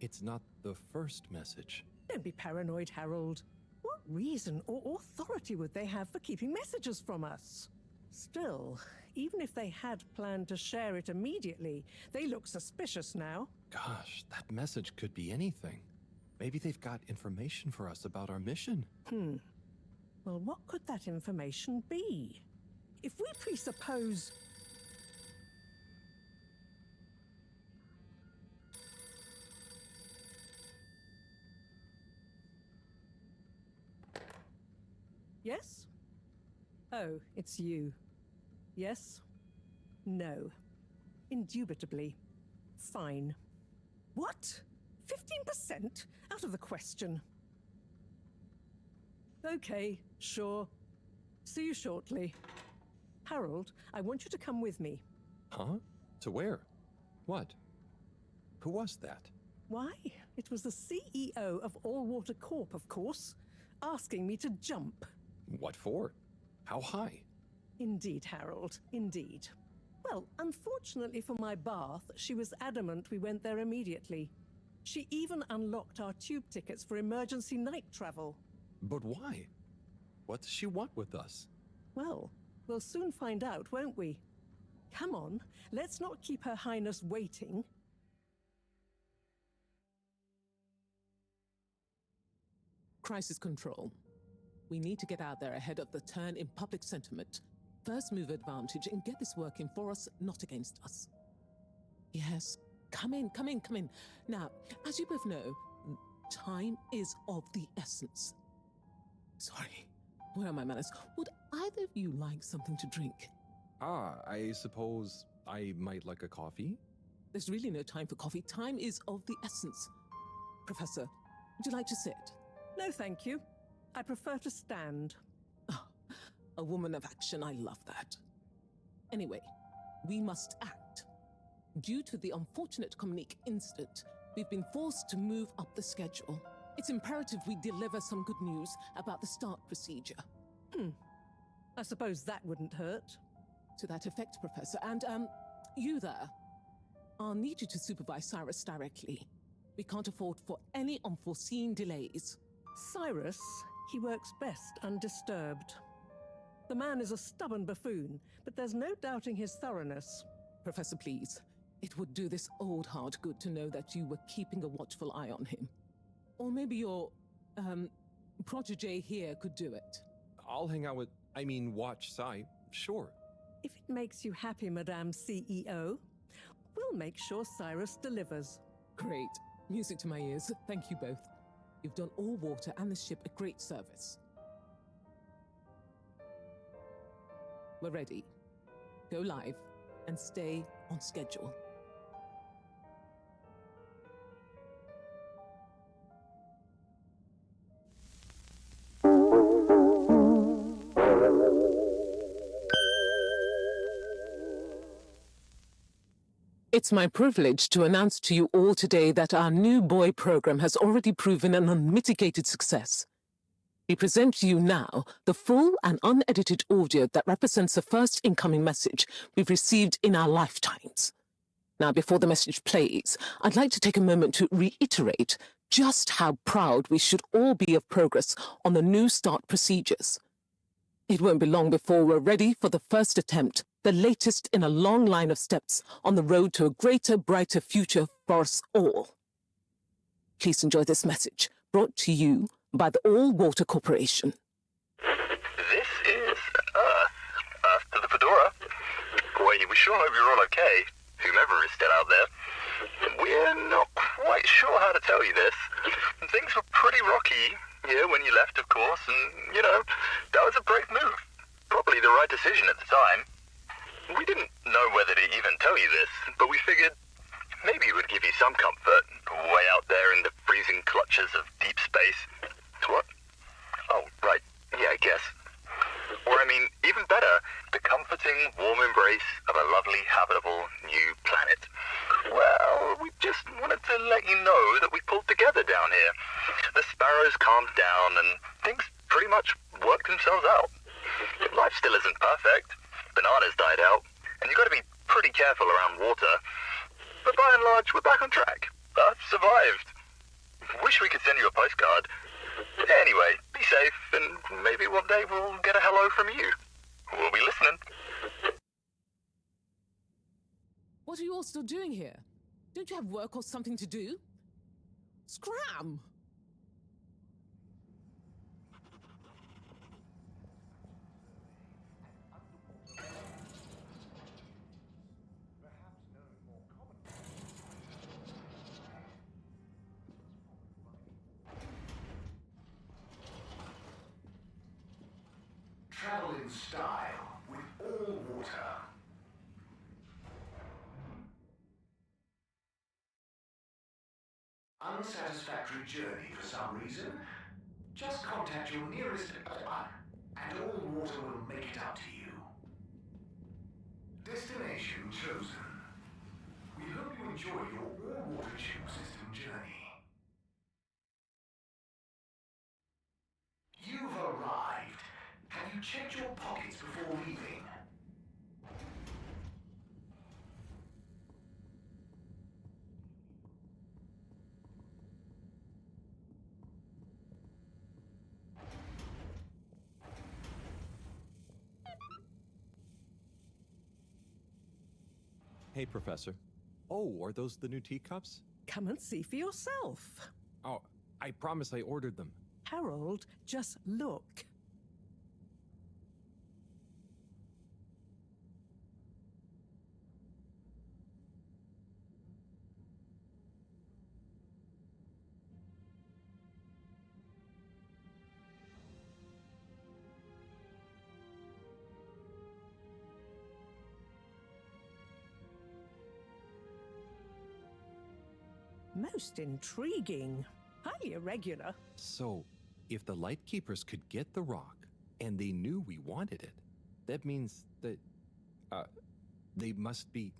it's not the first message? Don't be paranoid, Harold. What reason or authority would they have for keeping messages from us? Still, even if they had planned to share it immediately, they look suspicious now. Gosh, that message could be anything. Maybe they've got information for us about our mission. Well, what could that information be? If we presuppose... Yes? Oh, it's you. Yes? No. Indubitably. Fine. What? 15%? Out of the question. Okay, sure. See you shortly. Harold, I want you to come with me. Huh? To where? What? Who was that? Why, it was the CEO of Allwater Corp, of course, asking me to jump. What for? How high? Indeed, Harold, indeed. Well, unfortunately for my bath, she was adamant we went there immediately. She even unlocked our tube tickets for emergency night travel. But why? What does she want with us? Well, we'll soon find out, won't we? Come on, let's not keep Her Highness waiting. Crisis control. We need to get out there ahead of the turn in public sentiment. First move advantage and get this working for us, not against us. Yes, come in, come in, come in. Now, as you both know, time is of the essence. Sorry, where are my manners? Would either of you like something to drink? I suppose I might like a coffee? There's really no time for coffee. Time is of the essence. Professor, would you like to sit? No, thank you. I prefer to stand. Oh, a woman of action, I love that. Anyway, we must act. Due to the unfortunate Communique incident, we've been forced to move up the schedule. It's imperative we deliver some good news about the start procedure. I suppose that wouldn't hurt. To that effect, Professor. And, you there. I'll need you to supervise Cyrus directly. We can't afford for any unforeseen delays. Cyrus, he works best undisturbed. The man is a stubborn buffoon, but there's no doubting his thoroughness. Professor, please. It would do this old heart good to know that you were keeping a watchful eye on him. Or maybe your, protege here could do it. I'll hang out with, watch Sai, sure. If it makes you happy, Madame CEO, we'll make sure Cyrus delivers. Great. Music to my ears. Thank you both. You've done all water and the ship a great service. We're ready. Go live and stay on schedule. It's my privilege to announce to you all today that our new boy program has already proven an unmitigated success. We present to you now the full and unedited audio that represents the first incoming message we've received in our lifetimes. Now, before the message plays, I'd like to take a moment to reiterate just how proud we should all be of progress on the new start procedures. It won't be long before we're ready for the first attempt, the latest in a long line of steps on the road to a greater, brighter future for us all. Please enjoy this message, brought to you by the All Water Corporation. This is Earth to the Fedora. We sure hope you're all okay, whomever is still out there. We're not quite sure how to tell you this. Things were pretty rocky here when you left, of course, and, that was a brave move. Probably the right decision at the time. We didn't know whether to even tell you this, but we figured maybe it would give you some comfort, way out there in the freezing clutches of deep space. What? Oh, right. Yeah, I guess. Or, even better, the comforting, warm embrace of a lovely, habitable, new planet. Well, we just wanted to let you know that we pulled together down here. The sparrows calmed down and things pretty much worked themselves out. Life still isn't perfect. Bananas died out, and you've got to be pretty careful around water. But by and large, we're back on track. I've survived. Wish we could send you a postcard. Anyway, be safe, and maybe one day we'll get a hello from you. We'll be listening. What are you all still doing here? Don't you have work or something to do? Scram! Travel in style with all water. Unsatisfactory journey for some reason? Just contact your nearest and all water will make it up to you. Destination chosen. We hope you enjoy your all-water tube system journey. You've arrived. Have you checked your pockets before leaving? Hey, Professor. Oh, are those the new teacups? Come and see for yourself. Oh, I promise I ordered them. Harold, just look. Most intriguing. Highly irregular. So, if the Lightkeepers could get the rock, and they knew we wanted it, that means that, they must be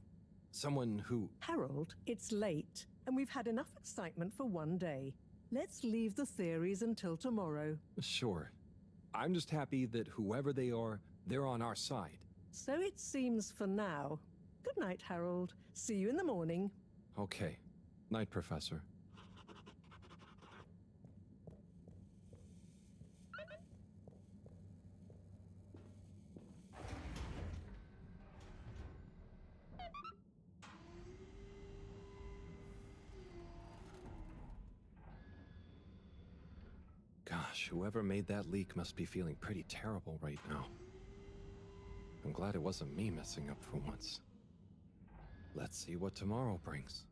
someone who... Harold, it's late, and we've had enough excitement for one day. Let's leave the theories until tomorrow. Sure. I'm just happy that whoever they are, they're on our side. So it seems for now. Good night, Harold. See you in the morning. Okay. Night, Professor. Gosh, whoever made that leak must be feeling pretty terrible right now. I'm glad it wasn't me messing up for once. Let's see what tomorrow brings.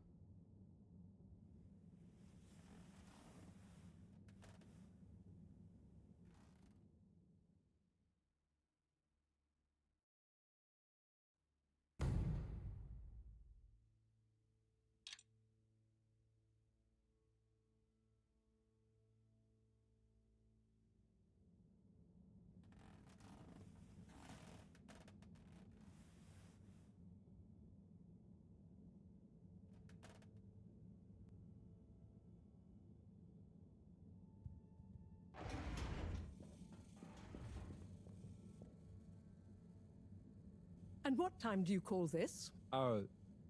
And what time do you call this?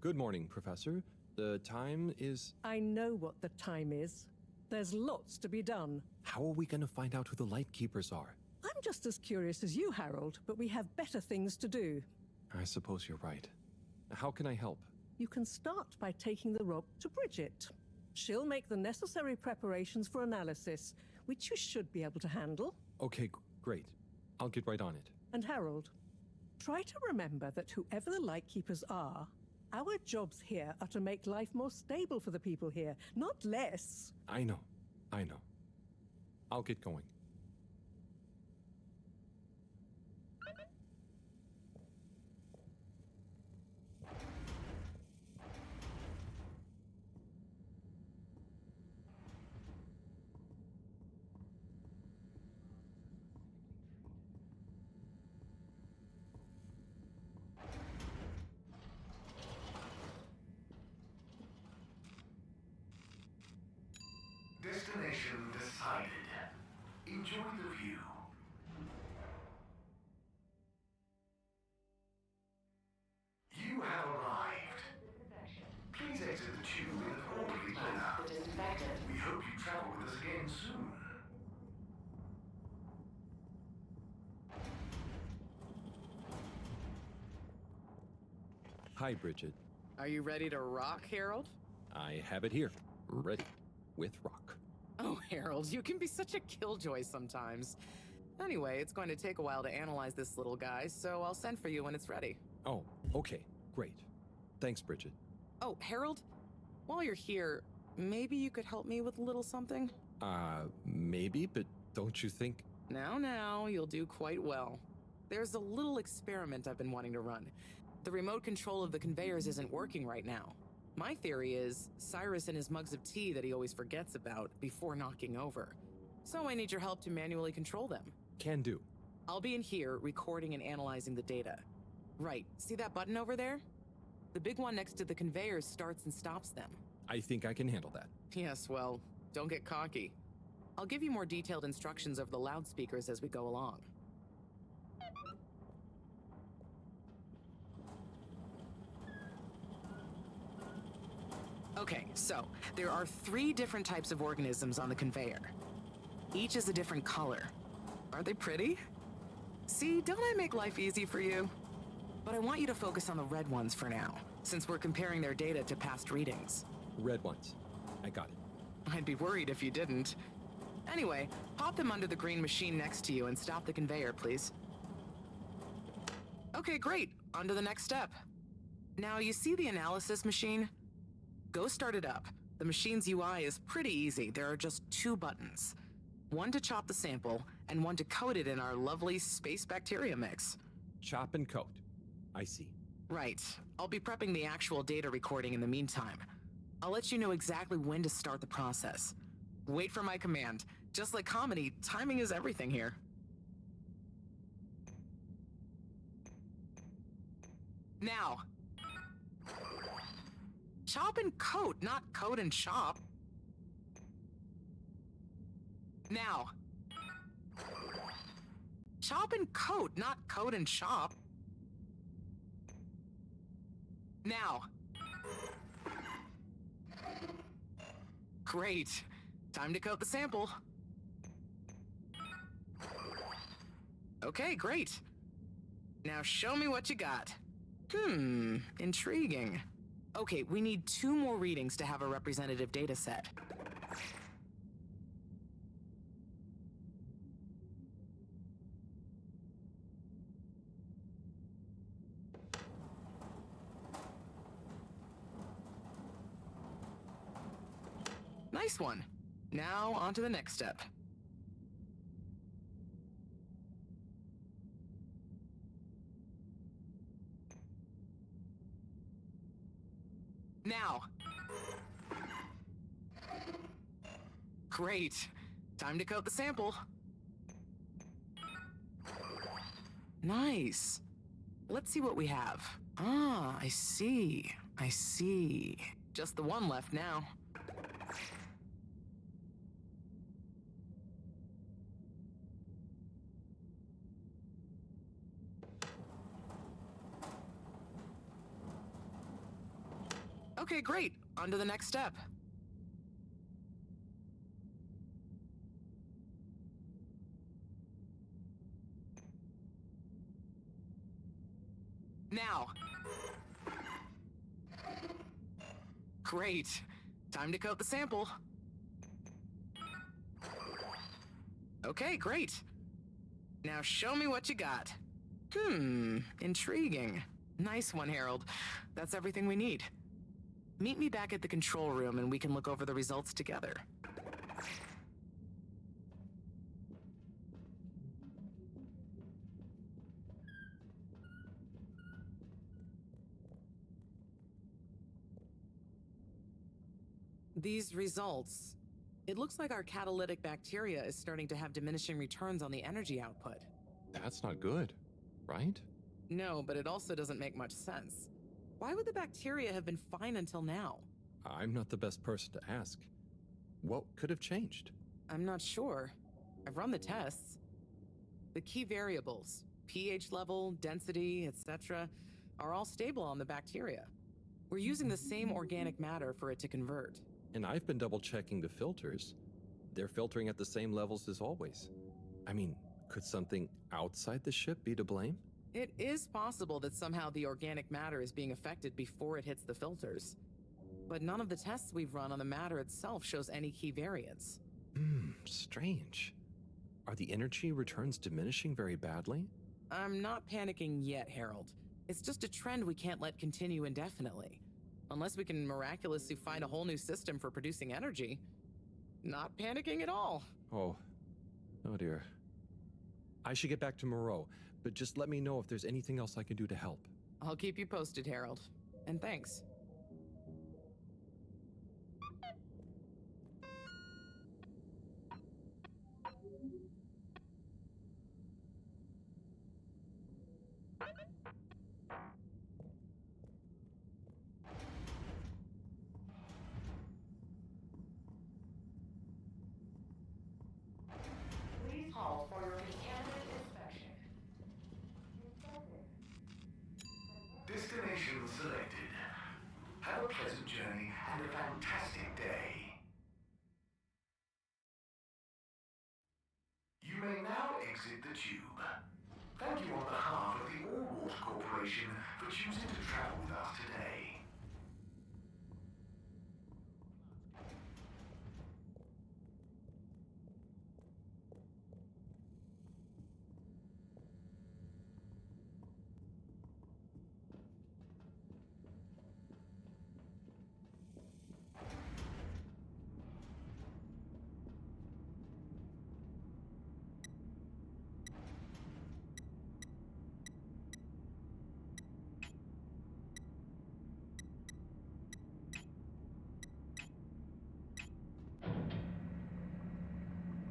Good morning, Professor. The time is... I know what the time is. There's lots to be done. How are we gonna find out who the Lightkeepers are? I'm just as curious as you, Harold, but we have better things to do. I suppose you're right. How can I help? You can start by taking the rope to Bridget. She'll make the necessary preparations for analysis, which you should be able to handle. Okay, great. I'll get right on it. And Harold, try to remember that whoever the Lightkeepers are, our jobs here are to make life more stable for the people here, not less. I know. I'll get going. Destination decided. Enjoy the view. You have arrived. Please exit the tube in an orderly manner. We hope you travel with us again soon. Hi, Bridget. Are you ready to rock, Harold? I have it here. Ready. With rock. Oh, Harold, you can be such a killjoy sometimes. Anyway, it's going to take a while to analyze this little guy, so I'll send for you when it's ready. Oh, okay. Great. Thanks, Bridget. Oh, Harold, while you're here, maybe you could help me with a little something? Maybe, but don't you think... Now, you'll do quite well. There's a little experiment I've been wanting to run. The remote control of the conveyors isn't working right now. My theory is Cyrus and his mugs of tea that he always forgets about before knocking over. So I need your help to manually control them. Can do. I'll be in here recording and analyzing the data. Right, see that button over there? The big one next to the conveyors starts and stops them. I think I can handle that. Yes, well, don't get cocky. I'll give you more detailed instructions over the loudspeakers as we go along. Okay, so there are 3 different types of organisms on the conveyor. Each is a different color. Are they pretty? See, don't I make life easy for you? But I want you to focus on the red ones for now, since we're comparing their data to past readings. Red ones. I got it. I'd be worried if you didn't. Anyway, pop them under the green machine next to you and stop the conveyor, please. Okay, great. On to the next step. Now, you see the analysis machine? Go start it up. The machine's UI is pretty easy. There are just 2 buttons. One to chop the sample, and one to coat it in our lovely space bacteria mix. Chop and coat. I see. Right. I'll be prepping the actual data recording in the meantime. I'll let you know exactly when to start the process. Wait for my command. Just like comedy, timing is everything here. Now. Chop and coat, not coat and chop. Now. Chop and coat, not coat and chop. Now. Great. Time to coat the sample. Okay, great. Now show me what you got. Intriguing. Okay, we need 2 more readings to have a representative data set. Nice one. Now, on to the next step. Now. Great. Time to coat the sample. Nice. Let's see what we have. Ah, I see. I see. Just the one left now. Okay, great. On to the next step. Now. Great. Time to coat the sample. Okay, great. Now show me what you got. Intriguing. Nice one, Harold. That's everything we need. Meet me back at the control room and we can look over the results together. These results... It looks like our catalytic bacteria is starting to have diminishing returns on the energy output. That's not good, right? No, but it also doesn't make much sense. Why would the bacteria have been fine until now? I'm not the best person to ask. What could have changed? I'm not sure. I've run the tests. The key variables, pH level, density, etc., are all stable on the bacteria. We're using the same organic matter for it to convert. And I've been double-checking the filters. They're filtering at the same levels as always. I mean, could something outside the ship be to blame? It is possible that somehow the organic matter is being affected before it hits the filters. But none of the tests we've run on the matter itself shows any key variants. Strange. Are the energy returns diminishing very badly? I'm not panicking yet, Harold. It's just a trend we can't let continue indefinitely. Unless we can miraculously find a whole new system for producing energy. Not panicking at all. Oh dear. I should get back to Mareaux, but just let me know if there's anything else I can do to help. I'll keep you posted, Harold. And thanks. Please halt for your candidate inspection. Destination selected. Have a pleasant journey and a fantastic day. You may now exit the tube. Thank you on behalf of the All-Water Corporation for choosing to travel with us today.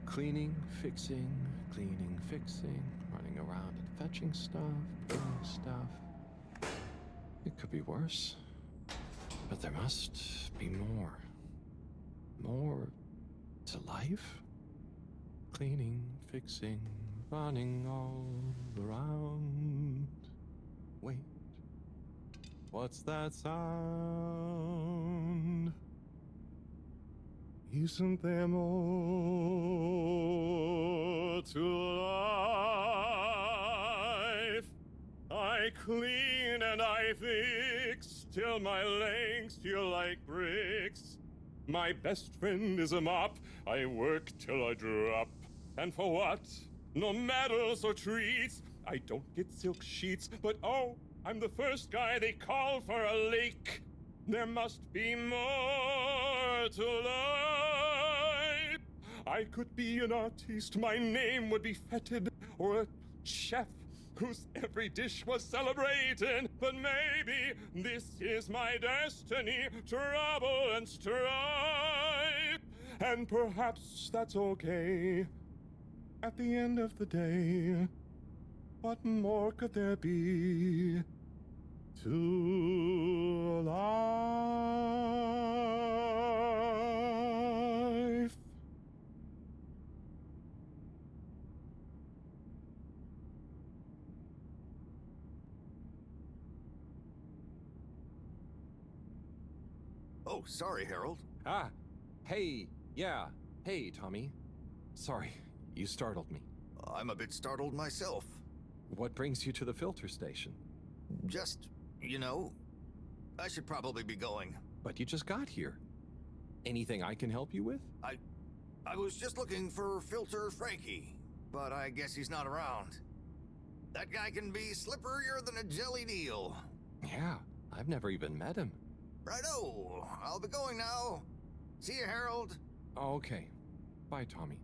Cleaning, fixing, running around and fetching stuff, doing stuff. It could be worse. But there must be more. More to life? Cleaning, fixing, running all around. Wait. What's that sound? Isn't there more to life? I clean and I fix till my legs feel like bricks. My best friend is a mop. I work till I drop. And for what? No medals or treats. I don't get silk sheets, but oh, I'm the first guy they call for a leak. There must be more to life. I could be an artiste, my name would be feted, or a chef whose every dish was celebrated. But maybe this is my destiny, trouble and strife, and perhaps that's okay. At the end of the day, what more could there be to life? Oh, sorry, Harold. Ah, hey, yeah, hey, Tommy. Sorry, you startled me. I'm a bit startled myself. What brings you to the filter station? Just, you know, I should probably be going. But you just got here. Anything I can help you with? I was just looking for Filter Frankie, but I guess he's not around. That guy can be slipperier than a jellied eel. Yeah, I've never even met him. Righto, I'll be going now. See you, Harold. Okay. Bye, Tommy.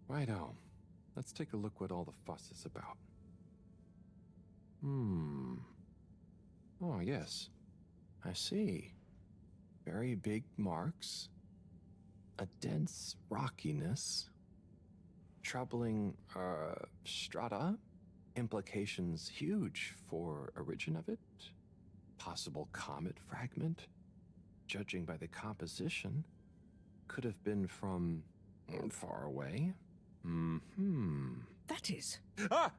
Righto. Let's take a look what all the fuss is about. Oh, yes. I see. Very big marks. A dense rockiness. Troubling, strata. Implications huge for origin of it. Possible comet fragment. Judging by the composition, could have been from far away. That is. Ah!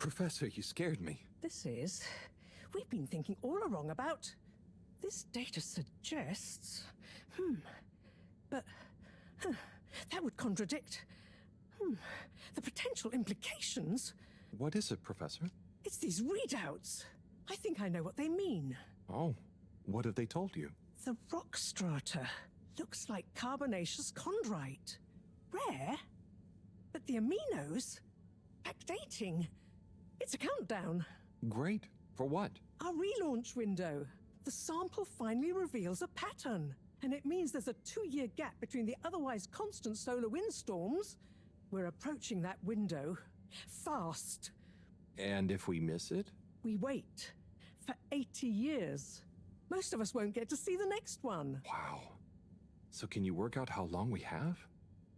Professor, you scared me. This is. We've been thinking all along about. This data suggests. But. That would contradict. The potential implications. What is it, Professor? It's these readouts. I think I know what they mean. Oh, what have they told you? The rock strata looks like carbonaceous chondrite. Rare, but the aminos backdating. It's a countdown. Great. For what? Our relaunch window. The sample finally reveals a pattern, and it means there's a 2-year gap between the otherwise constant solar windstorms. We're approaching that window fast. And if we miss it? We wait for 80 years. Most of us won't get to see the next one. Wow. So can you work out how long we have?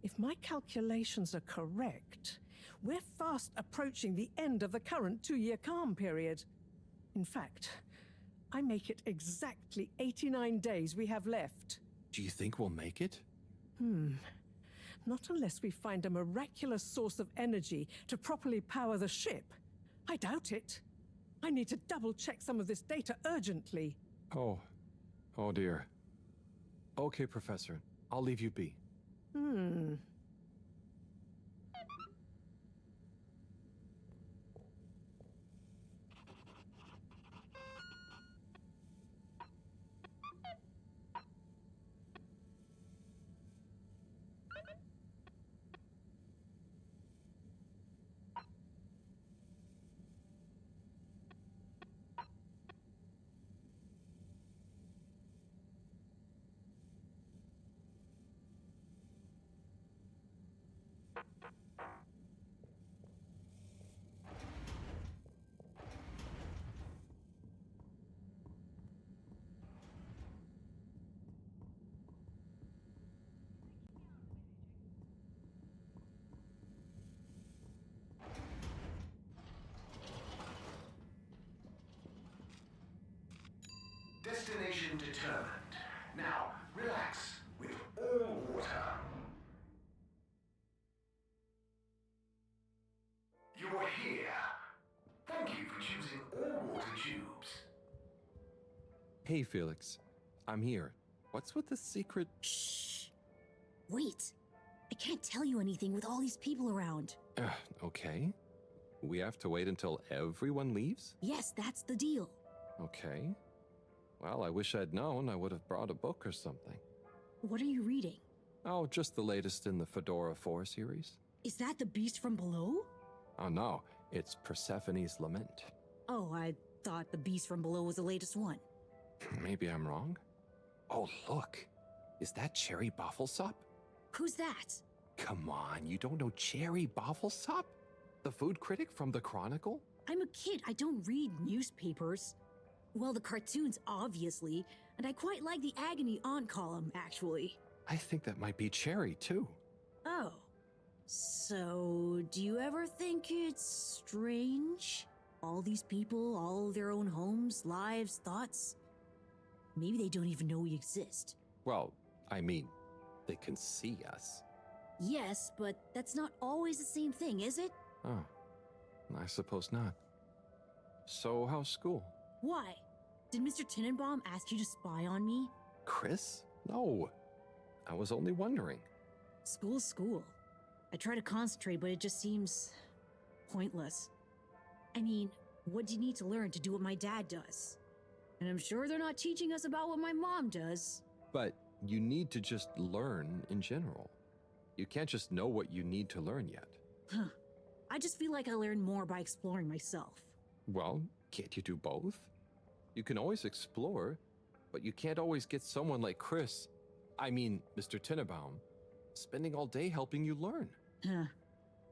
If my calculations are correct, we're fast approaching the end of the current 2-year calm period. In fact, I make it exactly 89 days we have left. Do you think we'll make it? Not unless we find a miraculous source of energy to properly power the ship. I doubt it. I need to double-check some of this data urgently. Oh dear. Okay, Professor. I'll leave you be. Destination determined. Now, relax with all water. You're here. Thank you for choosing all water tubes. Hey, Felix. I'm here. What's with the secret? Shh. Wait. I can't tell you anything with all these people around. Okay. We have to wait until everyone leaves? Yes, that's the deal. Okay. Well, I wish I'd known. I would have brought a book or something. What are you reading? Oh, just the latest in the Fedora 4 series. Is that the beast from below? Oh no, it's Persephone's Lament. Oh, I thought the beast from below was the latest one. Maybe I'm wrong? Oh, look. Is that Cherry Bofflesop? Who's that? Come on, you don't know Cherry Bofflesop? The food critic from the Chronicle? I'm a kid. I don't read newspapers. Well, the cartoons, obviously, and I quite like the Agony Aunt column, actually. I think that might be Cherry, too. Oh. So, do you ever think it's strange? All these people, all their own homes, lives, thoughts? Maybe they don't even know we exist. Well, I mean, they can see us. Yes, but that's not always the same thing, is it? Oh, I suppose not. So, how's school? Why? Did Mr. Tenenbaum ask you to spy on me? Chris? No. I was only wondering. School's school. I try to concentrate, but it just seems pointless. I mean, what do you need to learn to do what my dad does? And I'm sure they're not teaching us about what my mom does. But you need to just learn in general. You can't just know what you need to learn yet. Huh. I just feel like I learn more by exploring myself. Well, can't you do both? You can always explore, but you can't always get someone like Chris, Mr. Tenenbaum, spending all day helping you learn. Huh.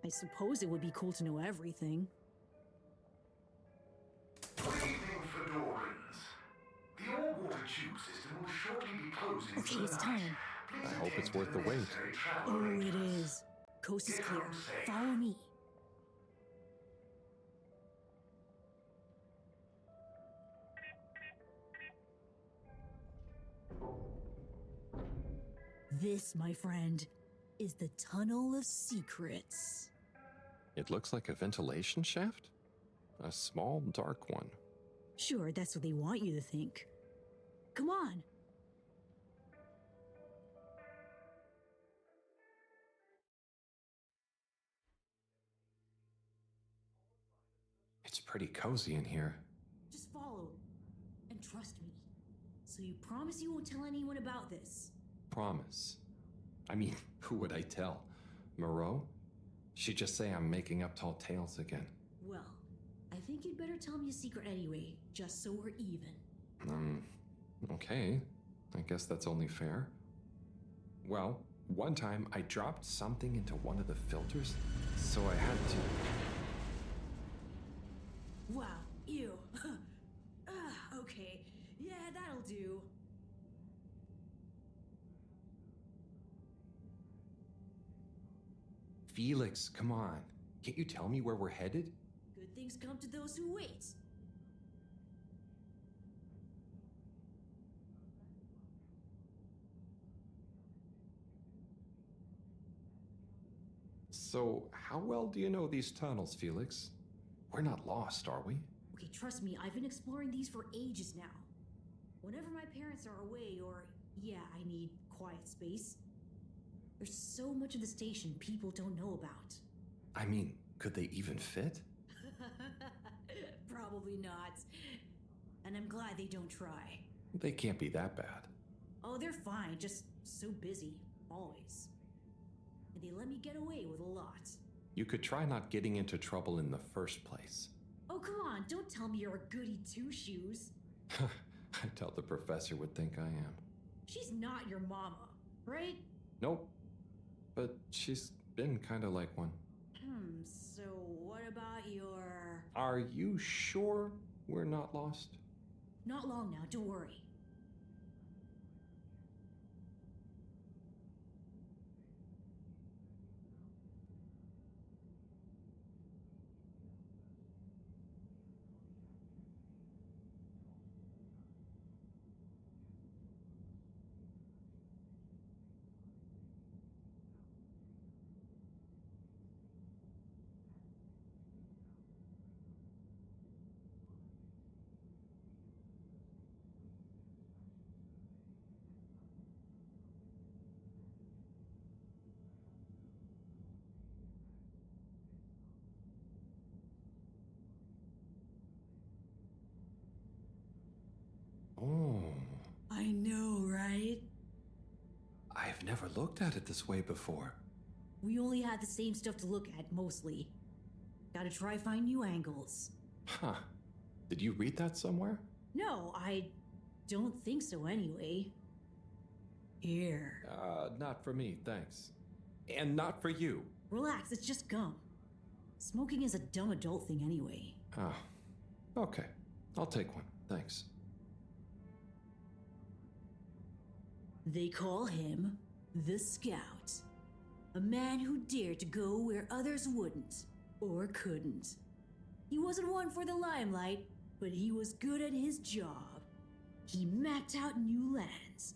I suppose it would be cool to know everything. Good evening, Fedorans. The all-water tube system will shortly be closing. Okay, it's time. I hope it's worth the wait. Oh, it is. Coast is clear. Follow me. This, my friend, is the Tunnel of Secrets. It looks like a ventilation shaft? A small, dark one. Sure, that's what they want you to think. Come on. It's pretty cozy in here. Just follow. And trust me. So you promise you won't tell anyone about this? Promise. Who would I tell? Mareaux? She'd just say I'm making up tall tales again. Well, I think you'd better tell me a secret anyway, just so we're even. Okay. I guess that's only fair. Well, one time I dropped something into one of the filters, so I had to... Wow, ew. Okay, yeah, that'll do. Felix, come on. Can't you tell me where we're headed? Good things come to those who wait. So, how well do you know these tunnels, Felix? We're not lost, are we? Okay, trust me, I've been exploring these for ages now. Whenever my parents are away, or, yeah, I need quiet space, there's so much of the station people don't know about. Could they even fit? Probably not. And I'm glad they don't try. They can't be that bad. Oh, they're fine, just so busy, always. And they let me get away with a lot. You could try not getting into trouble in the first place. Oh, come on, don't tell me you're a goody two-shoes. I doubt the professor would think I am. She's not your mama, right? Nope. But she's been kind of like one. So what about your... Are you sure we're not lost? Not long now, don't worry. never looked at it this way before. We only had the same stuff to look at, mostly. Gotta try find new angles. Huh. Did you read that somewhere? No, I don't think so anyway. Here. Not for me, thanks. And not for you. Relax, it's just gum. Smoking is a dumb adult thing anyway. Oh, okay. I'll take one, thanks. They call him the Scout. A man who dared to go where others wouldn't, or couldn't. He wasn't one for the limelight, but he was good at his job. He mapped out new lands.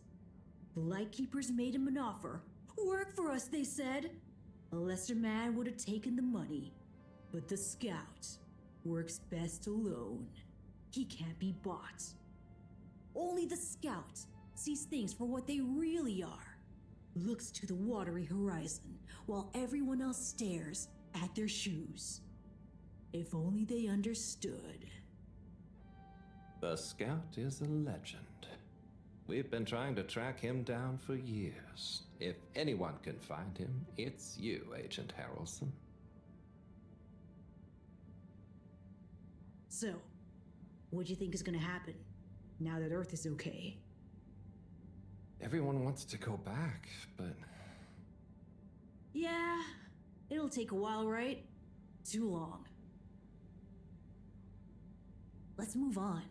The Lightkeepers made him an offer. Work for us, they said. A lesser man would have taken the money. But the Scout works best alone. He can't be bought. Only the Scout sees things for what they really are. Looks to the watery horizon while everyone else stares at their shoes. If only they understood. The Scout is a legend. We've been trying to track him down for years. If anyone can find him, it's you, Agent Harrelson. So, what do you think is gonna happen now that Earth is okay? Everyone wants to go back, but... Yeah, it'll take a while, right? Too long. Let's move on.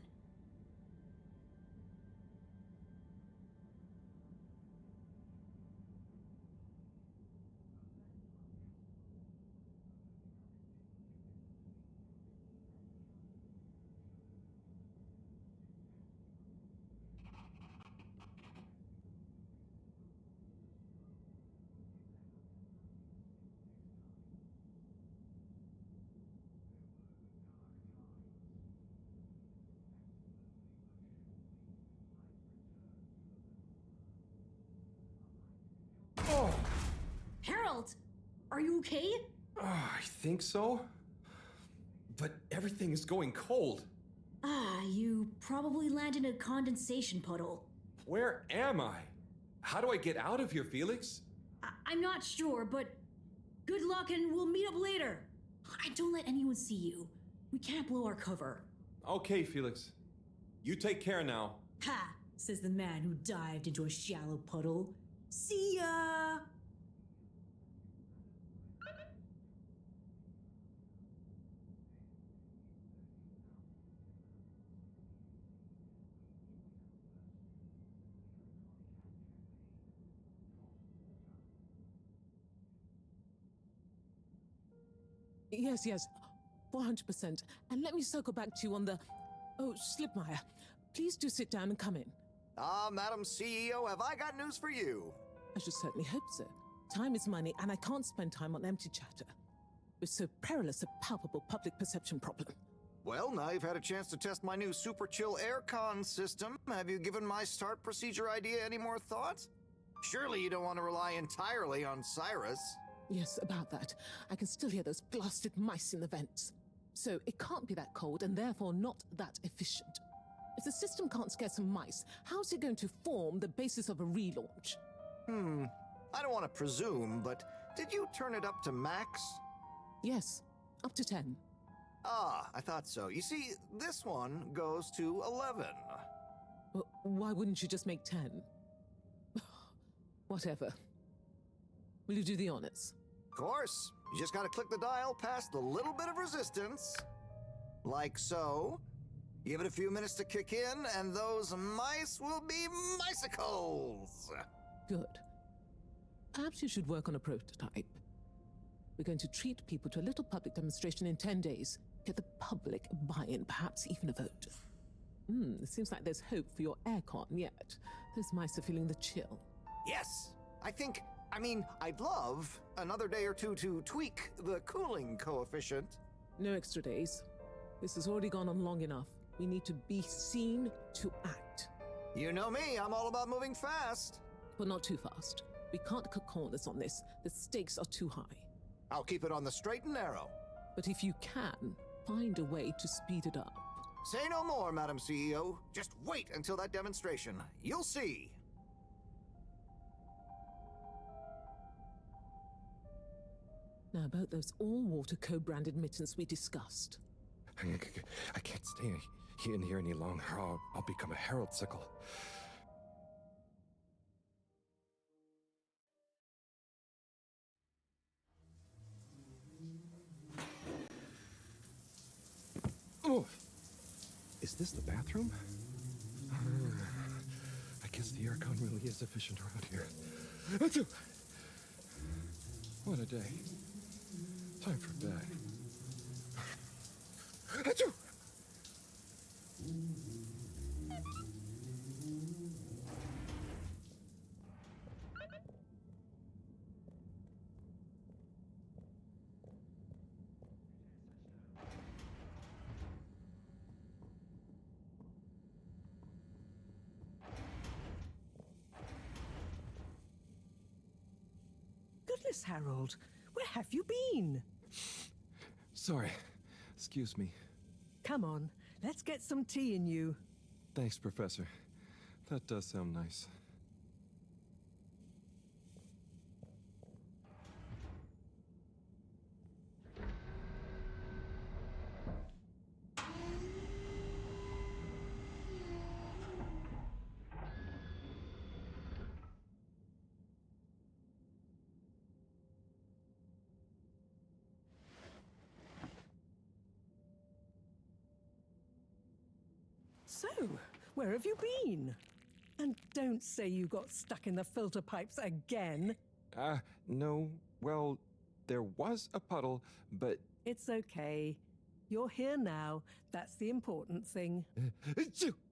Harold, are you okay? I think so. But everything is going cold. You probably landed in a condensation puddle. Where am I? How do I get out of here, Felix? I'm not sure, but good luck and we'll meet up later. And don't let anyone see you. We can't blow our cover. Okay, Felix. You take care now. Ha! Says the man who dived into a shallow puddle. See ya! Yes, 400%. And let me circle back to you on the... Oh, Slipmeyer, please do sit down and come in. Madam CEO, have I got news for you? I should certainly hope so. Time is money, and I can't spend time on empty chatter. With so perilous a palpable public perception problem. Well, now you've had a chance to test my new super chill aircon system. Have you given my start procedure idea any more thought? Surely you don't want to rely entirely on Cyrus. Yes, about that. I can still hear those blasted mice in the vents. So it can't be that cold and therefore not that efficient. If the system can't scare some mice, how's it going to form the basis of a relaunch? I don't want to presume, but did you turn it up to max? Yes, up to 10. I thought so. You see, this one goes to 11. Well, why wouldn't you just make 10? Whatever. Will you do the honors? Of course. You just gotta click the dial past the little bit of resistance. Like so. Give it a few minutes to kick in, and those mice will be micicles! Good. Perhaps you should work on a prototype. We're going to treat people to a little public demonstration in 10 days. Get the public buy-in, perhaps even a vote. It seems like there's hope for your aircon yet. Those mice are feeling the chill. Yes! I'd love another day or two to tweak the cooling coefficient. No extra days. This has already gone on long enough. We need to be seen to act. You know me, I'm all about moving fast. But not too fast. We can't cut corners on this. The stakes are too high. I'll keep it on the straight and narrow. But if you can, find a way to speed it up. Say no more, Madam CEO. Just wait until that demonstration. You'll see. Now, about those all-water co-branded mittens we discussed. I can't stay in here any longer. I'll become a herald sickle. Oh! Is this the bathroom? I guess the aircon really is efficient around here. Achoo! What a day. Time for bed. Achoo! Goodness, Harold, where have you been? Sorry. Excuse me. Come on, let's get some tea in you. Thanks, Professor. That does sound nice. So, where have you been? And don't say you got stuck in the filter pipes again. No. Well, there was a puddle, but... It's okay. You're here now. That's the important thing.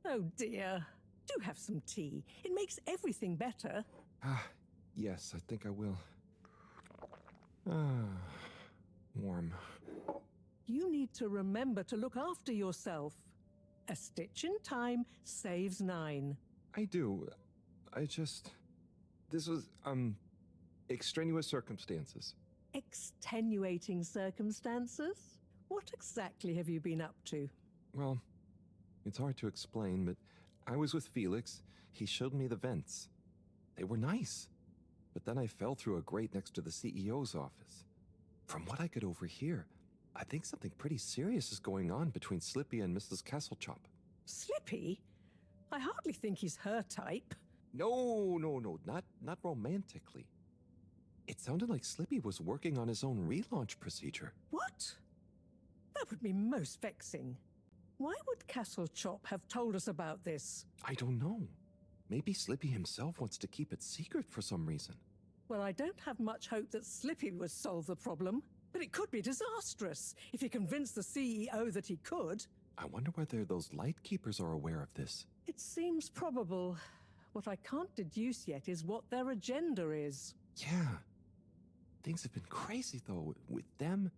Oh dear. Do have some tea. It makes everything better. Yes, I think I will. Warm. You need to remember to look after yourself. A stitch in time saves 9. I do. This was, extraneous circumstances. Extenuating circumstances? What exactly have you been up to? Well, it's hard to explain, but I was with Felix. He showed me the vents. They were nice. But then I fell through a grate next to the CEO's office. From what I could overhear, I think something pretty serious is going on between Slippy and Mrs. Castlechop. Slippy? I hardly think he's her type. No, not romantically. It sounded like Slippy was working on his own relaunch procedure. What? That would be most vexing. Why would Castlechop have told us about this? I don't know. Maybe Slippy himself wants to keep it secret for some reason. Well, I don't have much hope that Slippy would solve the problem. But it could be disastrous if he convinced the CEO that he could. I wonder whether those Lightkeepers are aware of this. It seems probable. What I can't deduce yet is what their agenda is. Yeah. Things have been crazy, though, with them,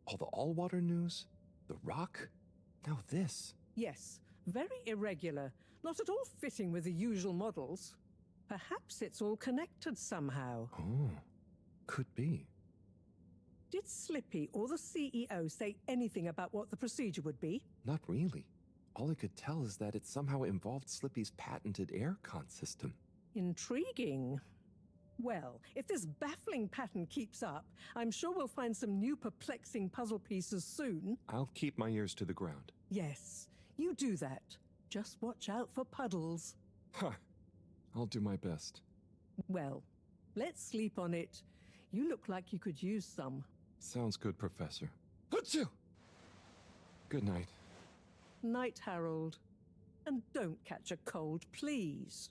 all the all-water news, the rock, now this. Yes, very irregular, not at all fitting with the usual models. Perhaps it's all connected somehow. Oh, could be. Did Slippy or the CEO say anything about what the procedure would be? Not really. All I could tell is that it somehow involved Slippy's patented aircon system. Intriguing. Well, if this baffling pattern keeps up, I'm sure we'll find some new perplexing puzzle pieces soon. I'll keep my ears to the ground. Yes, you do that. Just watch out for puddles. I'll do my best. Well, let's sleep on it. You look like you could use some. Sounds good, Professor. Achoo! Good night. Night, Harold. And don't catch a cold, please.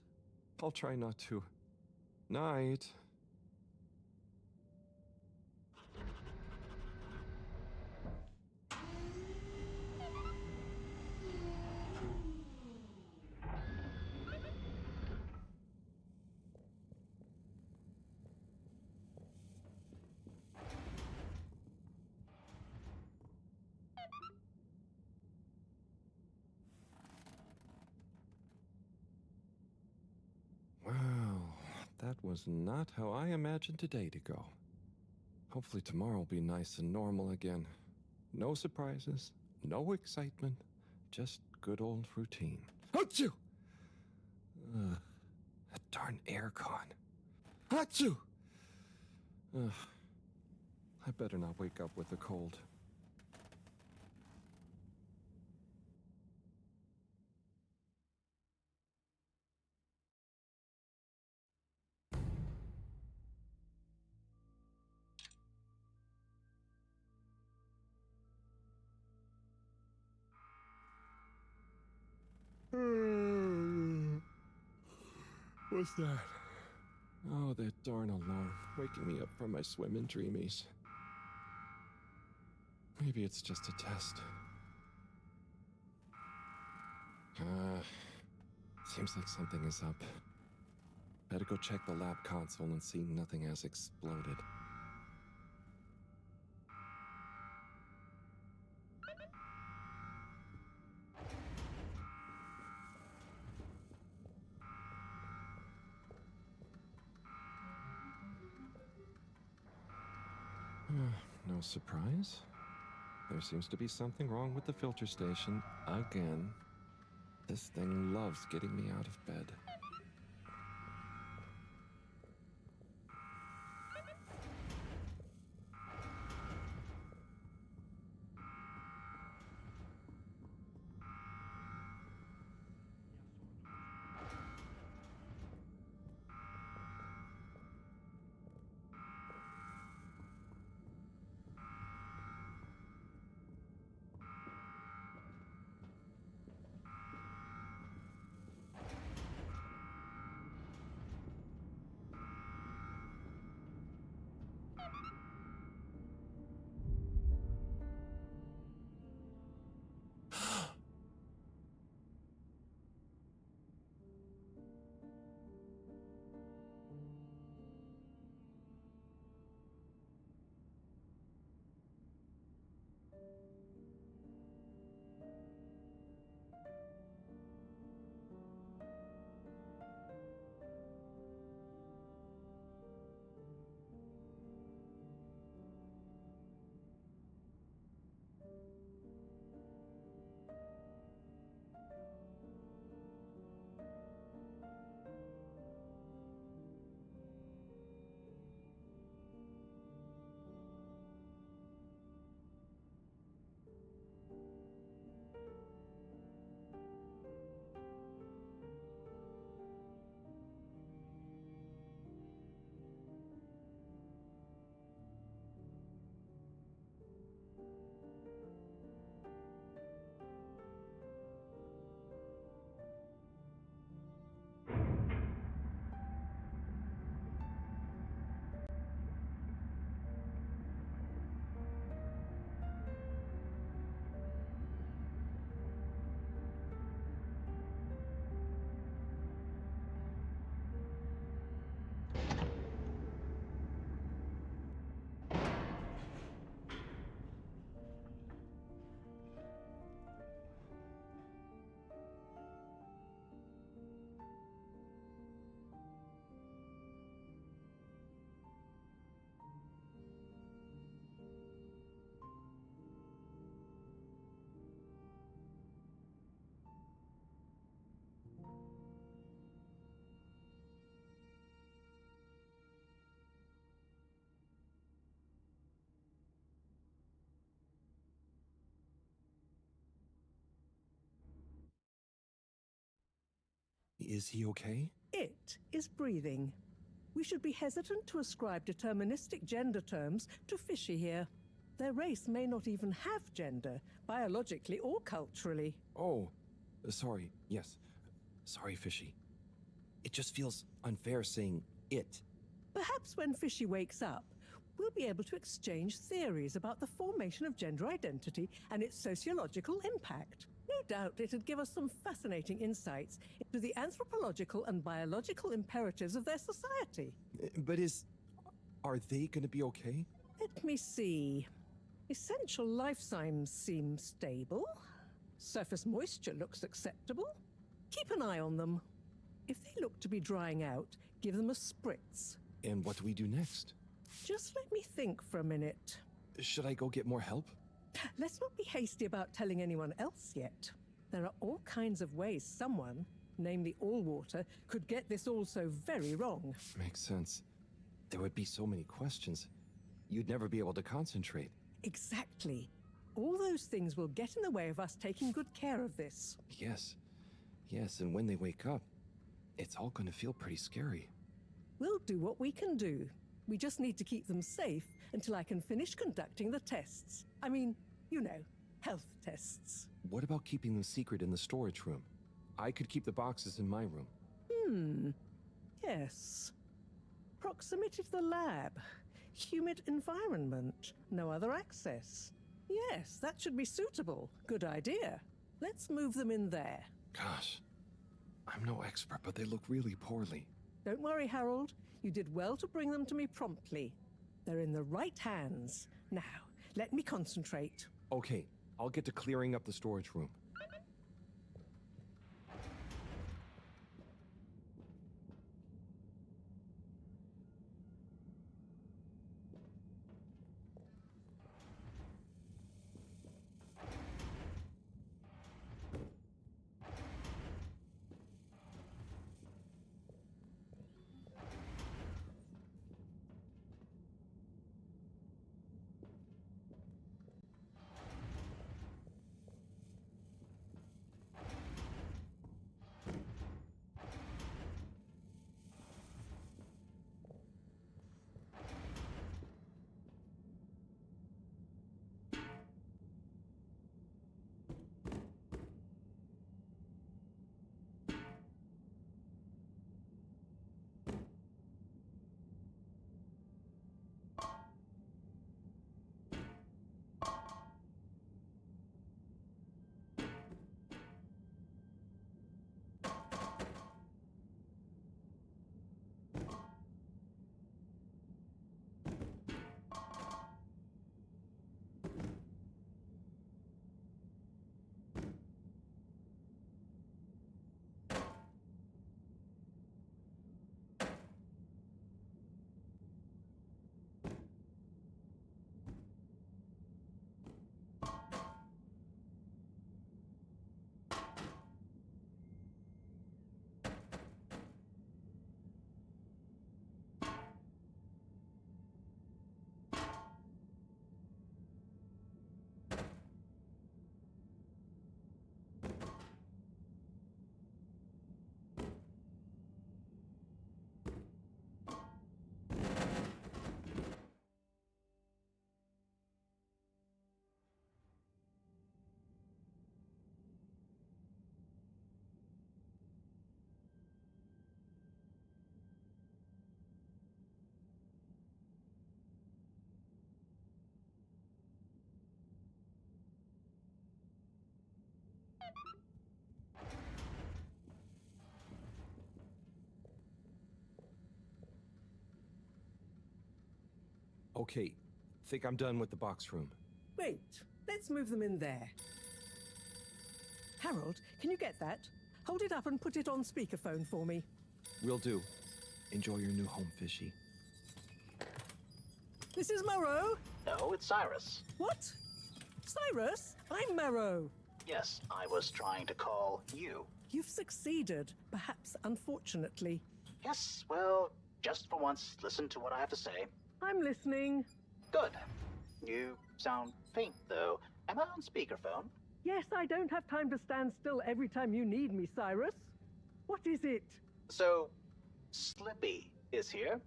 I'll try not to. Night. That was not how I imagined today to go. Hopefully tomorrow will be nice and normal again. No surprises, no excitement, just good old routine. Achoo! That darn aircon. Achoo! I better not wake up with a cold. What's that? Oh, that darn alarm, waking me up from my swimming dreamies. Maybe it's just a test. Seems like something is up. Better go check the lab console and see nothing has exploded. No surprise. There seems to be something wrong with the filter station again. This thing loves getting me out of bed. Is he okay? It is breathing. We should be hesitant to ascribe deterministic gender terms to Fishy here. Their race may not even have gender, biologically or culturally. Oh, sorry, yes. Sorry, Fishy. It just feels unfair saying it. Perhaps when Fishy wakes up, we'll be able to exchange theories about the formation of gender identity and its sociological impact. No doubt it'd give us some fascinating insights into the anthropological and biological imperatives of their society. But are they gonna be okay? Let me see. Essential life signs seem stable. Surface moisture looks acceptable. Keep an eye on them. If they look to be drying out, give them a spritz. And what do we do next? Just let me think for a minute. Should I go get more help? Let's not be hasty about telling anyone else yet. There are all kinds of ways someone, namely Allwater, could get this all so very wrong. Makes sense. There would be so many questions. you'd never be able to concentrate. Exactly. All those things will get in the way of us taking good care of this. Yes. Yes, and when they wake up, it's all gonna feel pretty scary. We'll do what we can do. We just need to keep them safe until I can finish conducting the tests. I mean, you know, health tests. What about keeping them secret in the storage room? I could keep the boxes in my room. Yes. Proximity to the lab. Humid environment. No other access. Yes, that should be suitable. Good idea. Let's move them in there. Gosh, I'm no expert, but they look really poorly. Don't worry, Harold. You did well to bring them to me promptly. They're in the right hands. Now, let me concentrate. Okay, I'll get to clearing up the storage room. Okay, think I'm done with the box room. Wait, let's move them in there. Harold, can you get that? Hold it up and put it on speakerphone for me. Will do. Enjoy your new home, Fishy. Mrs. Mareaux? No, it's Cyrus. What? Cyrus? I'm Mareaux. Yes, I was trying to call you. You've succeeded, perhaps unfortunately. Yes, well, just for once, listen to what I have to say. I'm listening. Good. You sound faint, though. Am I on speakerphone? Yes, I don't have time to stand still every time you need me, Cyrus. What is it? So, Slippy is here.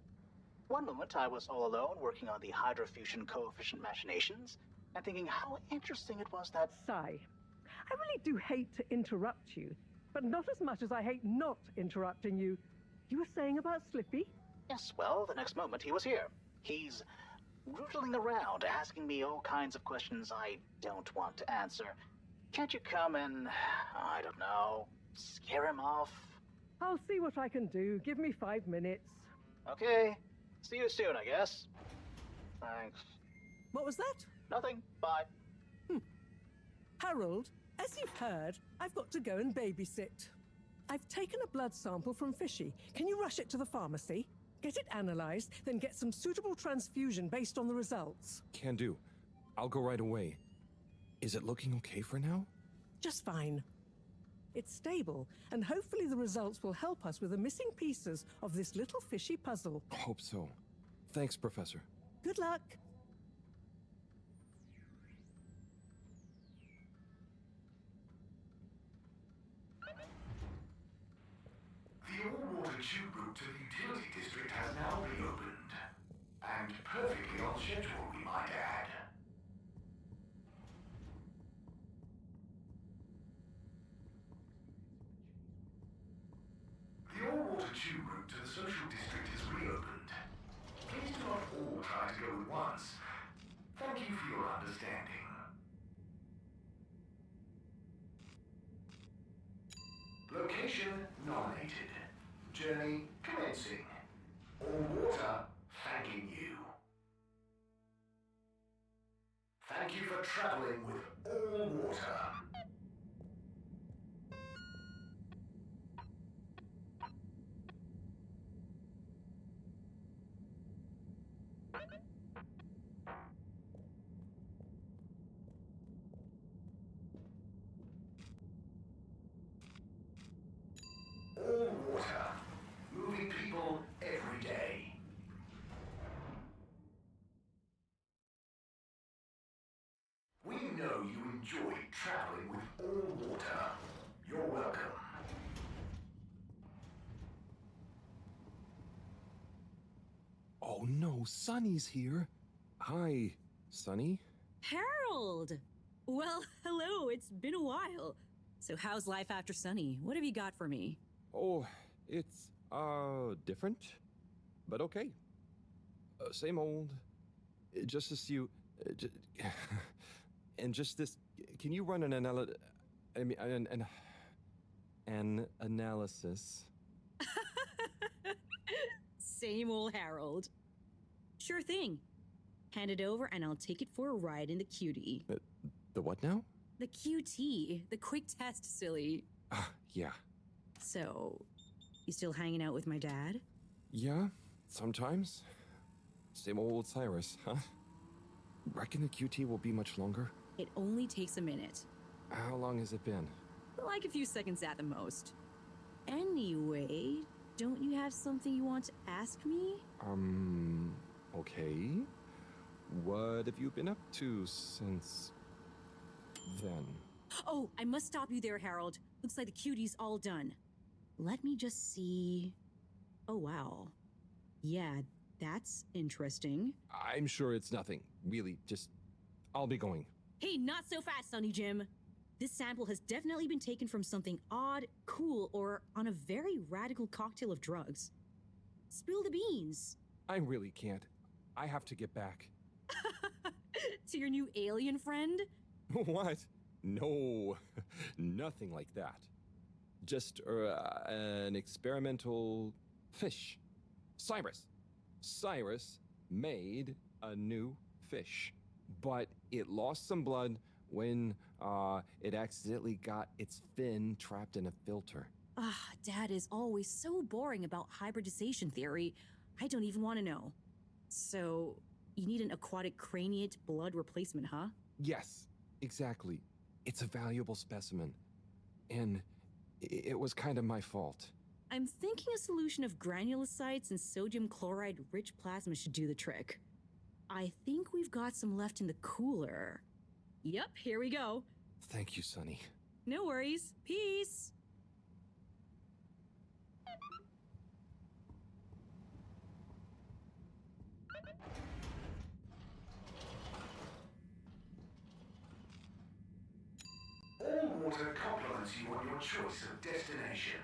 One moment I was all alone working on the hydrofusion coefficient machinations and thinking how interesting it was that... Sigh. I really do hate to interrupt you, but not as much as I hate not interrupting you. You were saying about Slippy? Yes, well, the next moment he was here. He's rootling around, asking me all kinds of questions I don't want to answer. Can't you come and, I don't know, scare him off? I'll see what I can do. Give me 5 minutes. Okay. See you soon, I guess. Thanks. What was that? Nothing. Bye. Harold, as you've heard, I've got to go and babysit. I've taken a blood sample from Fishy. Can you rush it to the pharmacy? Get it analyzed, then get some suitable transfusion based on the results. Can do. I'll go right away. Is it looking okay for now? Just fine. It's stable, and hopefully the results will help us with the missing pieces of this little fishy puzzle. Hope so. Thanks, Professor. Good luck. tube route to the utility district has now reopened. And perfectly on schedule, we might add. The all-water tube route to the social district is reopened. Please do not all try to go at once. Thank you for your understanding. Location nominated. Journey commencing. All water thanking you. Thank you for traveling with all water. All water, moving people every day. We know you enjoy traveling with all water. You're welcome. Oh no, Sunny's here. Hi, Sunny. Harold! Well, hello, it's been a while. So how's life after Sunny? What have you got for me? Oh, it's, different, but okay. Same old. Just as you, and just this, can you run an analysis? Same old Harold. Sure thing. Hand it over and I'll take it for a ride in the QT. The what now? The QT, the quick test, silly. Yeah. So, you still hanging out with my dad? Yeah, sometimes. Same old Cyrus, huh? Reckon the QT will be much longer? It only takes a minute. How long has it been? Like a few seconds at the most. Anyway, don't you have something you want to ask me? Okay. What have you been up to since then? Oh, I must stop you there, Harold. Looks like the QT's all done. Let me just see. Oh, wow. Yeah, that's interesting. I'm sure it's nothing. Really, just... I'll be going. Hey, not so fast, Sonny Jim. This sample has definitely been taken from something odd, cool, or on a very radical cocktail of drugs. Spill the beans. I really can't. I have to get back. To your new alien friend? What? No, nothing like that. Just an experimental fish. Cyrus made a new fish, but it lost some blood when it accidentally got its fin trapped in a filter. Dad is always so boring about hybridization theory. I don't even want to know. So, you need an aquatic craniate blood replacement, huh? Yes, exactly. It's a valuable specimen. And it was kind of my fault. I'm thinking a solution of granulocytes and sodium chloride-rich plasma should do the trick. I think we've got some left in the cooler. Yep, here we go. Thank you, Sonny. No worries. Peace! All water compliments you on your choice of destination.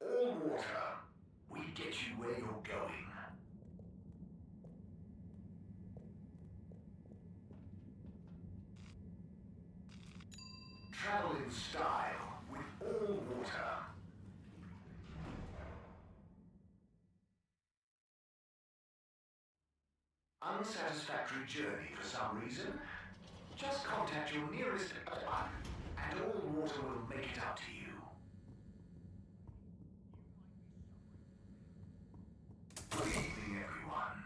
All water, we get you where you're going. Travel in style with all water. Unsatisfactory journey for some reason? Just contact your nearest and all water will make it up to you. Good evening, everyone.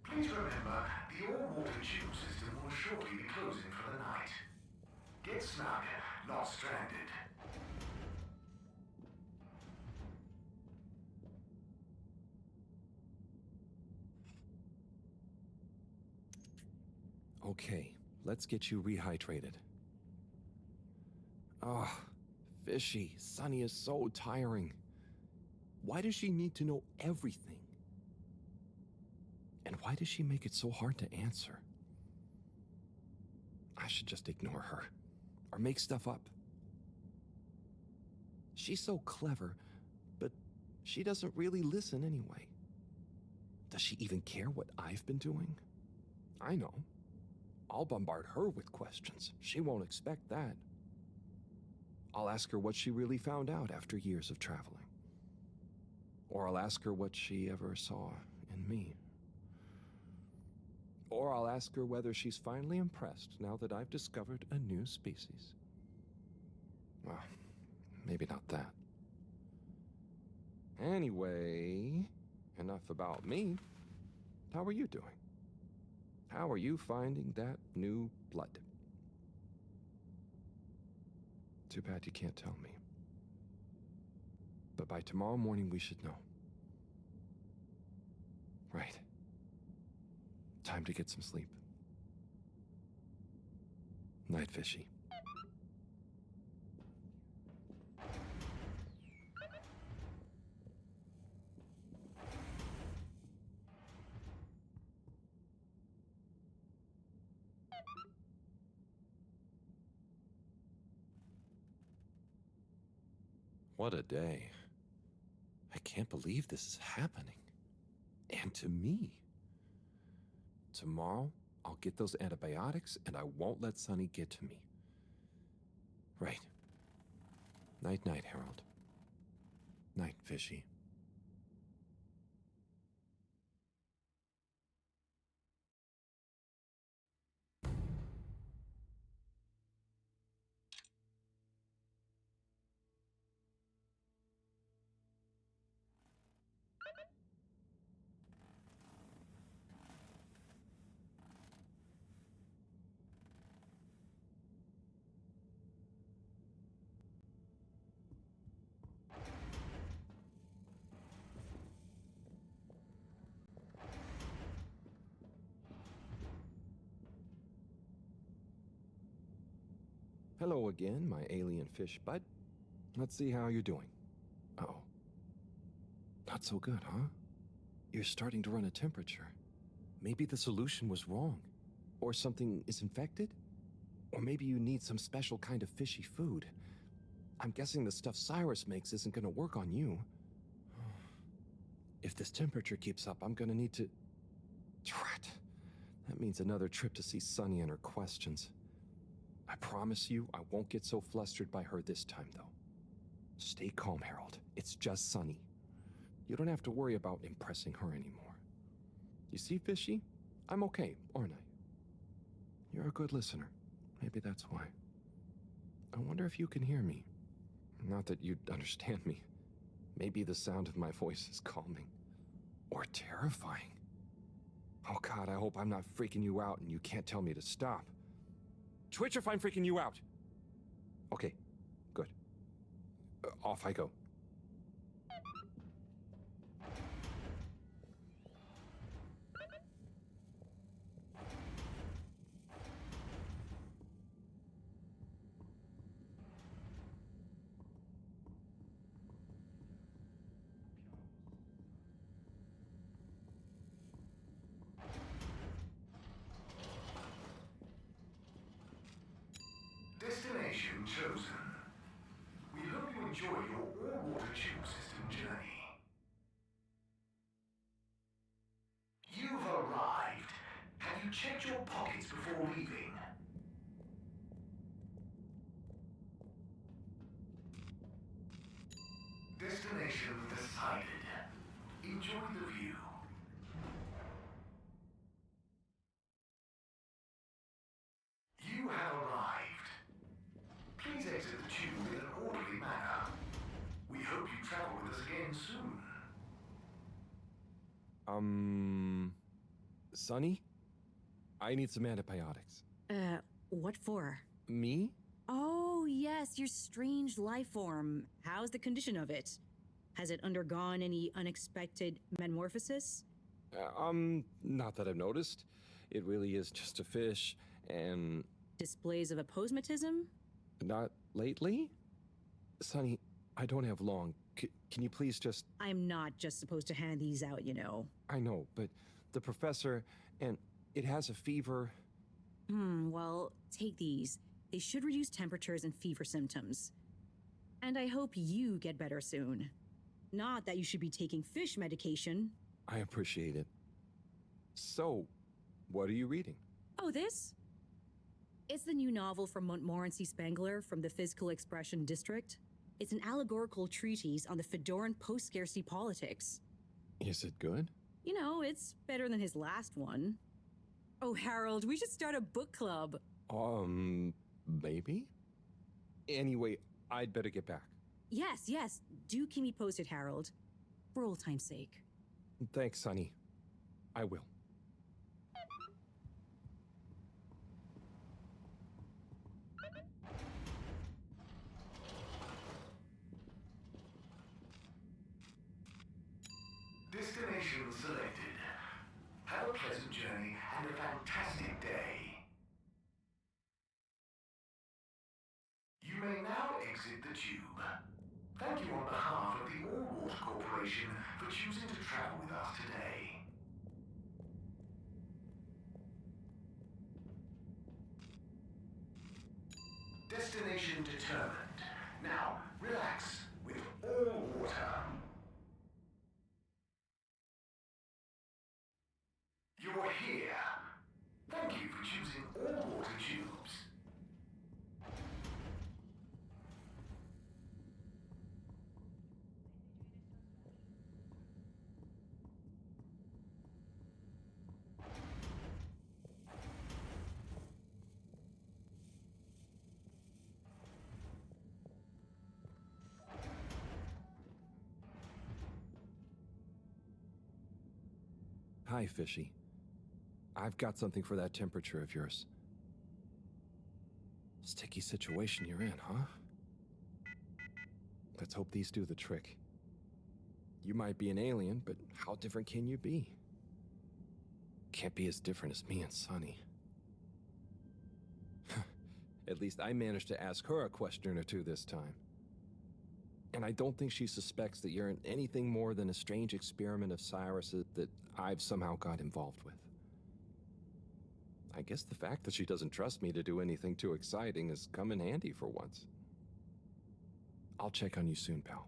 Please remember, the all-water tube system will shortly be closing for the night. Get snug, not stranded. Okay, let's get you rehydrated. Oh, Fishy, Sunny is so tiring. Why does she need to know everything? And why does she make it so hard to answer? I should just ignore her, or make stuff up. She's so clever, but she doesn't really listen anyway. Does she even care what I've been doing? I know. I'll bombard her with questions. She won't expect that. I'll ask her what she really found out after years of traveling. Or I'll ask her what she ever saw in me. Or I'll ask her whether she's finally impressed now that I've discovered a new species. Well, maybe not that. Anyway, enough about me. How are you doing? How are you finding that new blood? Too bad you can't tell me. But by tomorrow morning, we should know. Right. Time to get some sleep. Night, Fishy. What a day. I can't believe this is happening. And to me. Tomorrow, I'll get those antibiotics and I won't let Sunny get to me. Right. Night-night, Harold. Night, Fishy. Hello again, my alien fish bud. Let's see how you're doing. Uh-oh. Not so good, huh? You're starting to run a temperature. Maybe the solution was wrong. Or something is infected? Or maybe you need some special kind of fishy food. I'm guessing the stuff Cyrus makes isn't gonna work on you. If this temperature keeps up, I'm gonna need to... Drat. That means another trip to see Sunny and her questions. I promise you, I won't get so flustered by her this time, though. Stay calm, Harold. It's just Sunny. You don't have to worry about impressing her anymore. You see, Fishy? I'm okay, aren't I? You're a good listener. Maybe that's why. I wonder if you can hear me. Not that you'd understand me. Maybe the sound of my voice is calming. Or terrifying. Oh God, I hope I'm not freaking you out and you can't tell me to stop. Twitch if I'm freaking you out. Okay, good. Off I go. Destination chosen. We hope you enjoy your all-water tube system journey. You've arrived. Have you checked your pockets before leaving? Destination decided. Enjoy the view. You have arrived. Please exit the tube in an orderly manner. We hope you travel with us again soon. Sunny? I need some antibiotics. What for? Me? Oh, yes, your strange life form. How's the condition of it? Has it undergone any unexpected metamorphosis? Not that I've noticed. It really is just a fish, and... Displays of aposematism? Not lately? Sonny, I don't have long. Can you please just... I'm not just supposed to hand these out, you know. I know, but the professor, and it has a fever. Well, take these. They should reduce temperatures and fever symptoms. And I hope you get better soon. Not that you should be taking fish medication. I appreciate it. So, what are you reading? Oh, this? It's the new novel from Montmorency Spengler from the Physical Expression District. It's an allegorical treatise on the Fedoran post-scarcity politics. Is it good? You know, it's better than his last one. Oh, Harold, we should start a book club. Maybe? Anyway, I'd better get back. Yes. Do keep me posted, Harold. For old time's sake. Thanks, Sonny. I will. Destination selected. Have a pleasant journey and a fantastic day. You may now exit the tube. Thank you on behalf of the All Water Corporation for choosing to travel with us today. Destination determined. Now, relax with all water. You're here. Thank you for choosing all water tubes. Hi, Fishy. I've got something for that temperature of yours. Sticky situation you're in, huh? Let's hope these do the trick. You might be an alien, but how different can you be? Can't be as different as me and Sonny. At least I managed to ask her a question or two this time. And I don't think she suspects that you're anything more than a strange experiment of Cyrus's that I've somehow got involved with. I guess the fact that she doesn't trust me to do anything too exciting has come in handy for once. I'll check on you soon, pal.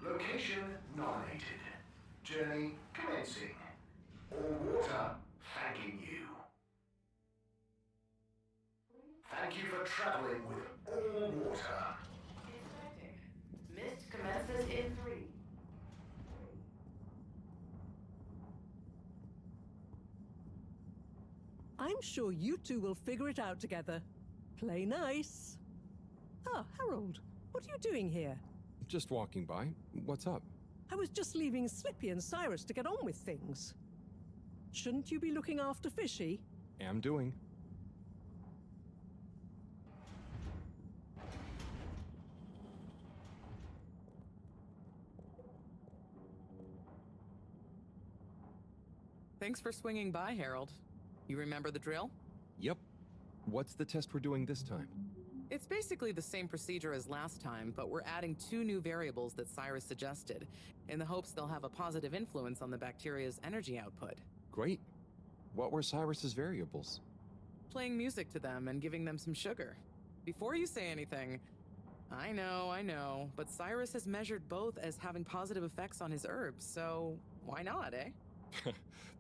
Location nominated. Journey commencing. All water thanking you. Thank you for traveling with all water. Expecting. Mist commences in 3. I'm sure you two will figure it out together. Play nice. Ah, Harold, what are you doing here? Just walking by. What's up? I was just leaving Slippy and Cyrus to get on with things. Shouldn't you be looking after Fishy? Am doing. Thanks for swinging by, Harold. You remember the drill? Yep. What's the test we're doing this time? It's basically the same procedure as last time, but we're adding 2 new variables that Cyrus suggested, in the hopes they'll have a positive influence on the bacteria's energy output. Great. What were Cyrus's variables? Playing music to them and giving them some sugar. Before you say anything, I know, but Cyrus has measured both as having positive effects on his herbs, so why not, eh?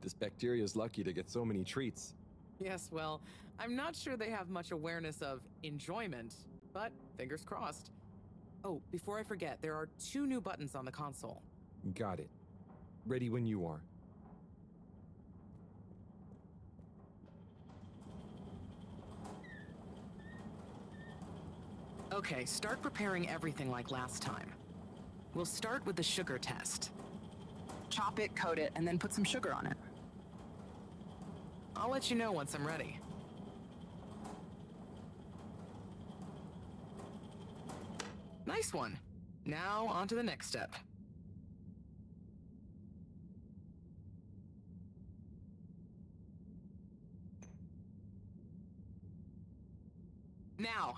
This bacteria's lucky to get so many treats. Yes, well, I'm not sure they have much awareness of enjoyment, but fingers crossed. Oh, before I forget, there are 2 new buttons on the console. Got it. Ready when you are. Okay, start preparing everything like last time. We'll start with the sugar test. Chop it, coat it, and then put some sugar on it. I'll let you know once I'm ready. Nice one. Now, on to the next step. Now.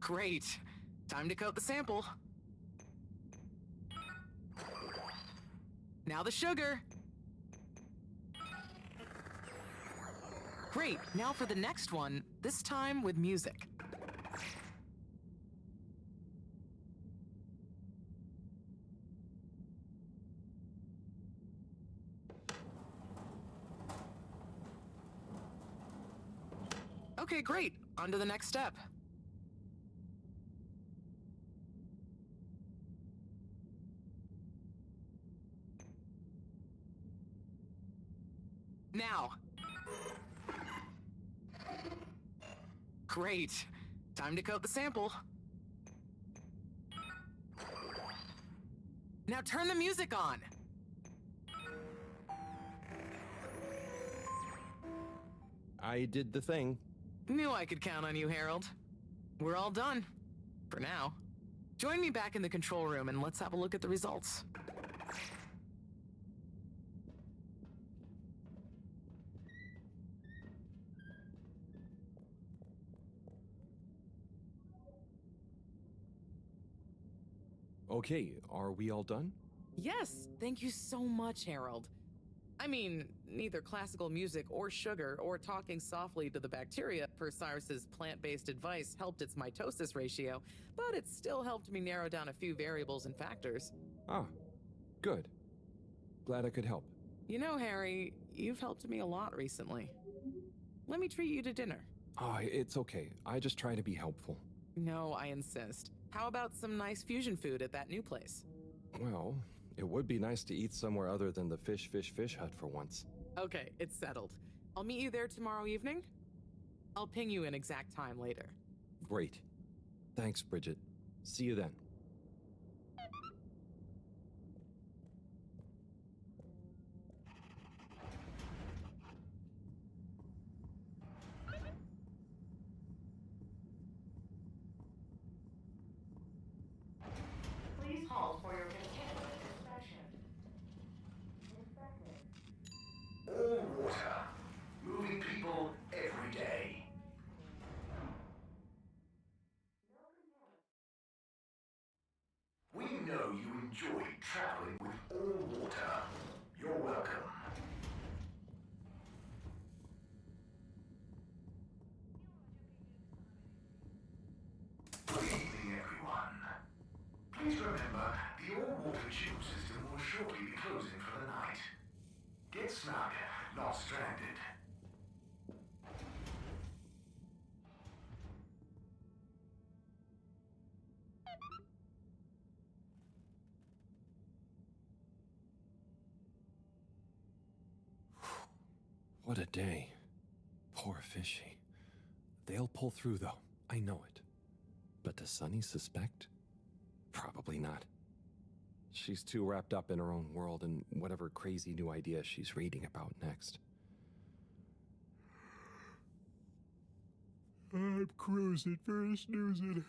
Great. Time to coat the sample. Now the sugar. Great. Now for the next one, this time with music. Okay, great. On to the next step. Now. Great. Time to coat the sample. Now turn the music on. I did the thing. Knew I could count on you, Harold. We're all done. For now. Join me back in the control room and let's have a look at the results. Okay, are we all done? Yes, thank you so much, Harold. I mean, neither classical music or sugar or talking softly to the bacteria per Cyrus's plant-based advice helped its mitosis ratio, but it still helped me narrow down a few variables and factors. Ah, good. Glad I could help. You know, Harry, you've helped me a lot recently. Let me treat you to dinner. Ah, it's okay. I just try to be helpful. No, I insist. How about some nice fusion food at that new place? Well, it would be nice to eat somewhere other than the fish hut for once. Okay, it's settled. I'll meet you there tomorrow evening. I'll ping you an exact time later. Great. Thanks, Bridget. See you then. Please hold for your continuous inspection. All water, moving people every day. We know you enjoy traveling with all water. You're welcome. Good evening, everyone. Please remember, the all-water tube system will shortly be closing for the night. Get snug, not stranded. What a day. Poor Fishy. They'll pull through, though. I know it. But does Sunny suspect? Probably not. She's too wrapped up in her own world and whatever crazy new idea she's reading about next. I'm cruising for a snoozing.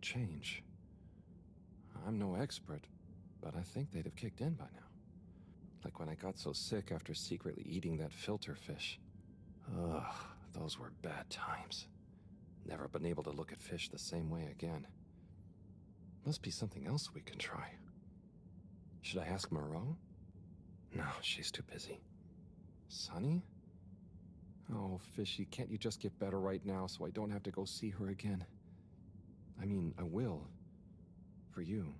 change. I'm no expert, but I think they'd have kicked in by now. Like when I got so sick after secretly eating that filter fish. Ugh, those were bad times. Never been able to look at fish the same way again. Must be something else we can try. Should I ask Mareaux? No, she's too busy. Sunny? Oh, Fishy, can't you just get better right now so I don't have to go see her again? I mean, I will. For you.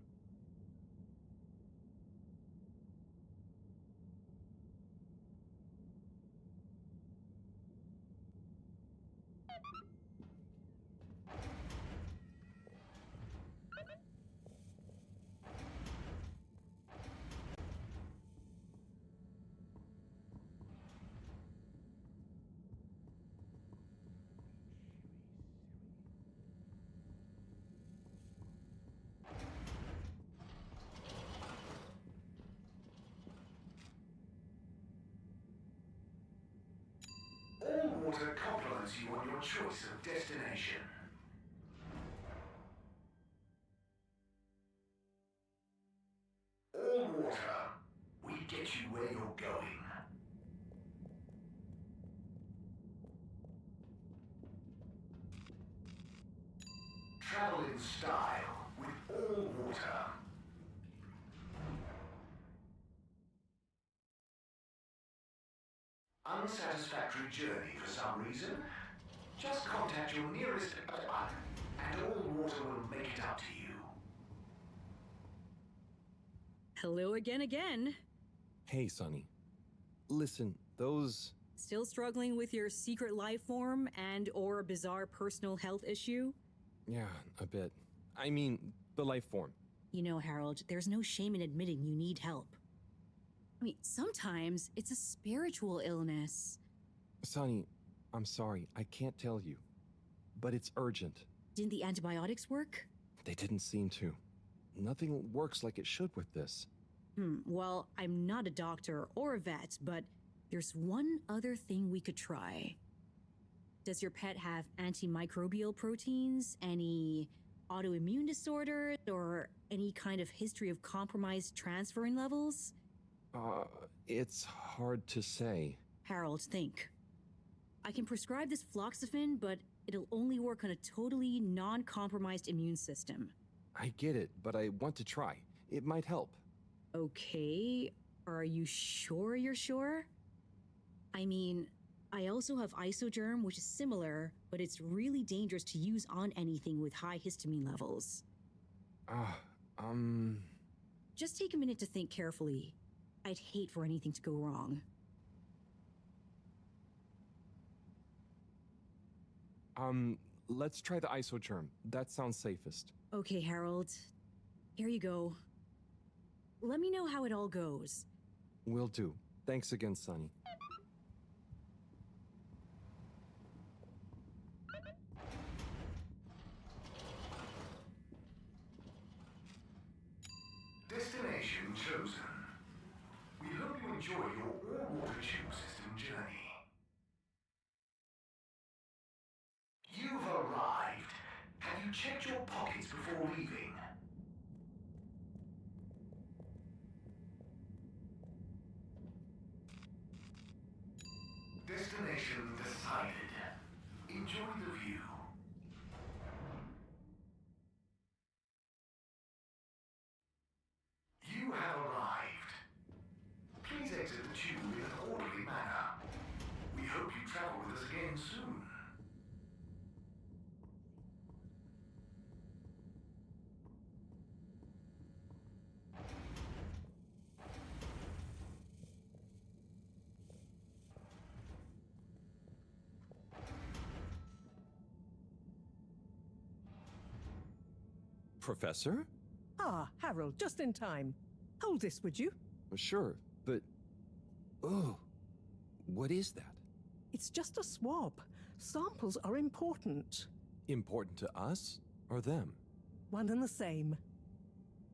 All water compliments you on your choice of destination. All water, we get you where you're going. Travel in style with all water. Unsatisfactory journey for some reason? Just contact your nearest and all water will make it up to you. Hello again. Hey, Sunny. Listen, those... Still struggling with your secret life form and or a bizarre personal health issue? Yeah, a bit. I mean, the life form. You know, Harold, there's no shame in admitting you need help. I mean, sometimes it's a spiritual illness. Sunny, I'm sorry, I can't tell you. But it's urgent. Didn't the antibiotics work? They didn't seem to. Nothing works like it should with this. Well, I'm not a doctor or a vet, but there's one other thing we could try. Does your pet have antimicrobial proteins, any autoimmune disorders, or any kind of history of compromised transferrin levels? It's hard to say. Harold, think. I can prescribe this floxifene, but it'll only work on a totally non-compromised immune system. I get it, but I want to try. It might help. Okay, are you sure you're sure? I mean, I also have isogerm, which is similar, but it's really dangerous to use on anything with high histamine levels. Just take a minute to think carefully. I'd hate for anything to go wrong. Let's try the isogerm. That sounds safest. Okay, Harold. Here you go. Let me know how it all goes. Will do. Thanks again, Sunny. Destination chosen. We hope you enjoy your all-water tube system journey. You've arrived. Have you checked your pockets before leaving? Destination decided. Enjoy the view. You have arrived. Please exit the tube in an orderly manner. We hope you travel with us again soon. Professor? Ah, Harold, just in time. Hold this, would you? Sure, but... Oh, what is that? It's just a swab. Samples are important. Important to us or them? One and the same.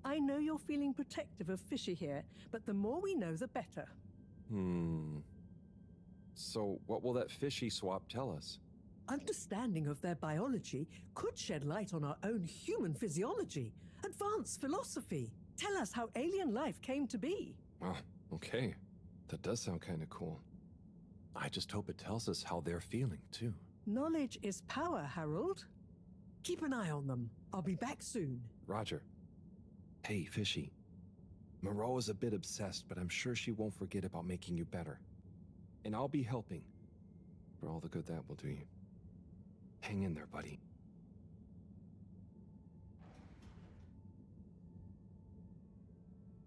I know you're feeling protective of Fishy here, but the more we know, the better. So what will that fishy swap tell us? Understanding of their biology could shed light on our own human physiology, advance philosophy, tell us how alien life came to be. Oh, okay. That does sound kind of cool. I just hope it tells us how they're feeling, too. Knowledge is power, Harold. Keep an eye on them. I'll be back soon. Roger. Hey, Fishy. Mareaux is a bit obsessed, but I'm sure she won't forget about making you better. And I'll be helping. For all the good that will do you. Hang in there, buddy.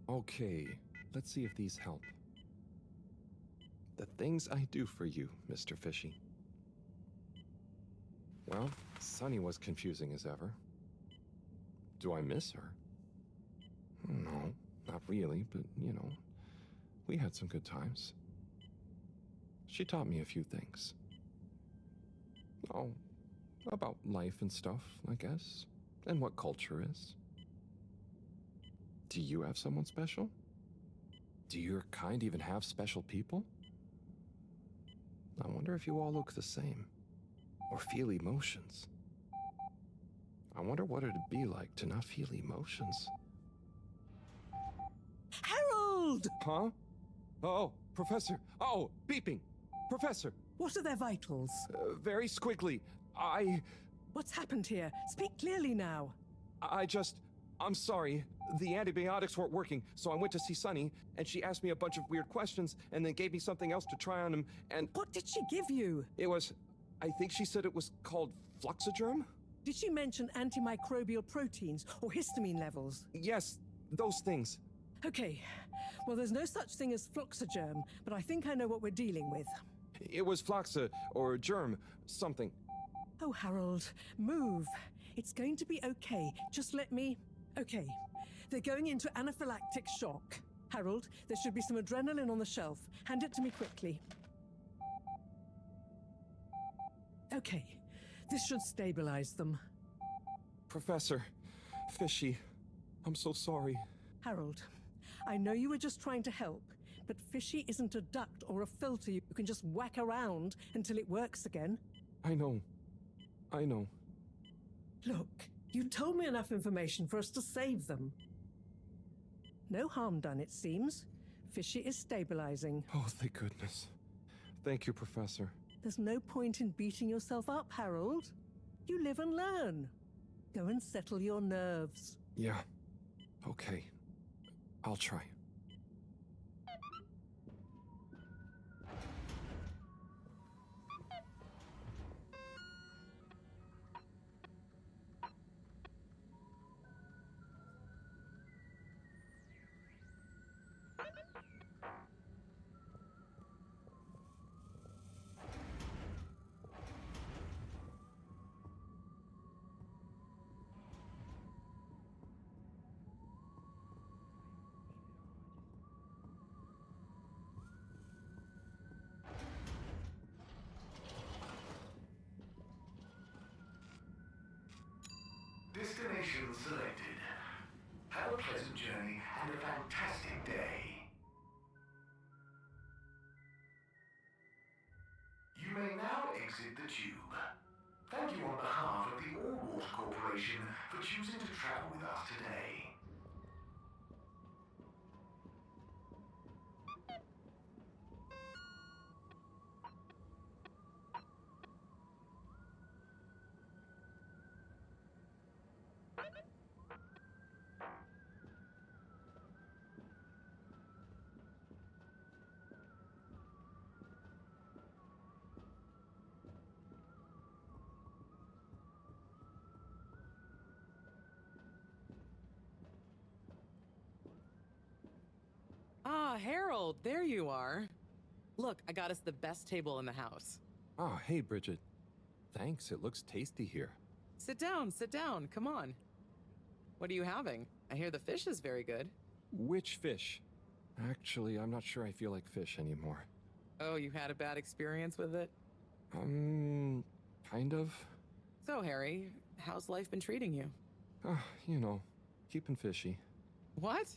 Okay, let's see if these help. The things I do for you, Mr. Fishy. Well, Sunny was confusing as ever. Do I miss her? No, not really, but, you know, we had some good times. She taught me a few things. Oh, about life and stuff, I guess, and what culture is. Do you have someone special? Do your kind even have special people? I wonder if you all look the same, or feel emotions. I wonder what it'd be like to not feel emotions. Harold! Huh? Oh, Professor. Oh, beeping. Professor. What are their vitals? Very squiggly. What's happened here? Speak clearly now. I'm sorry. The antibiotics weren't working, so I went to see Sunny, and she asked me a bunch of weird questions, and then gave me something else to try on him, and... What did she give you? It was... I think she said it was called Fluxogerm? Did she mention antimicrobial proteins or histamine levels? Yes, those things. Okay. Well, there's no such thing as Fluxogerm, but I think I know what we're dealing with. It was Floxa, or germ, something. Oh, Harold, move. It's going to be okay. Just let me... Okay. They're going into anaphylactic shock. Harold, there should be some adrenaline on the shelf. Hand it to me quickly. Okay. This should stabilize them. Professor, Fishy, I'm so sorry. Harold, I know you were just trying to help, but Fishy isn't a duct or a filter you can just whack around until it works again. I know. Look, you told me enough information for us to save them. No harm done, it seems. Fishy is stabilizing. Oh, thank goodness. Thank you, Professor. There's no point in beating yourself up, Harold. You live and learn. Go and settle your nerves. Yeah. Okay. I'll try. Destination selected. Have a pleasant journey and a fantastic day. You may now exit the tube. Thank you on behalf of the All Water Corporation for choosing to travel with us today. Ah, Harold, there you are. Look, I got us the best table in the house. Oh, hey, Bridget. Thanks, it looks tasty here. Sit down, come on. What are you having? I hear the fish is very good. Which fish? Actually, I'm not sure I feel like fish anymore. Oh, you had a bad experience with it? Kind of. So, Harry, how's life been treating you? You know, keeping fishy. What?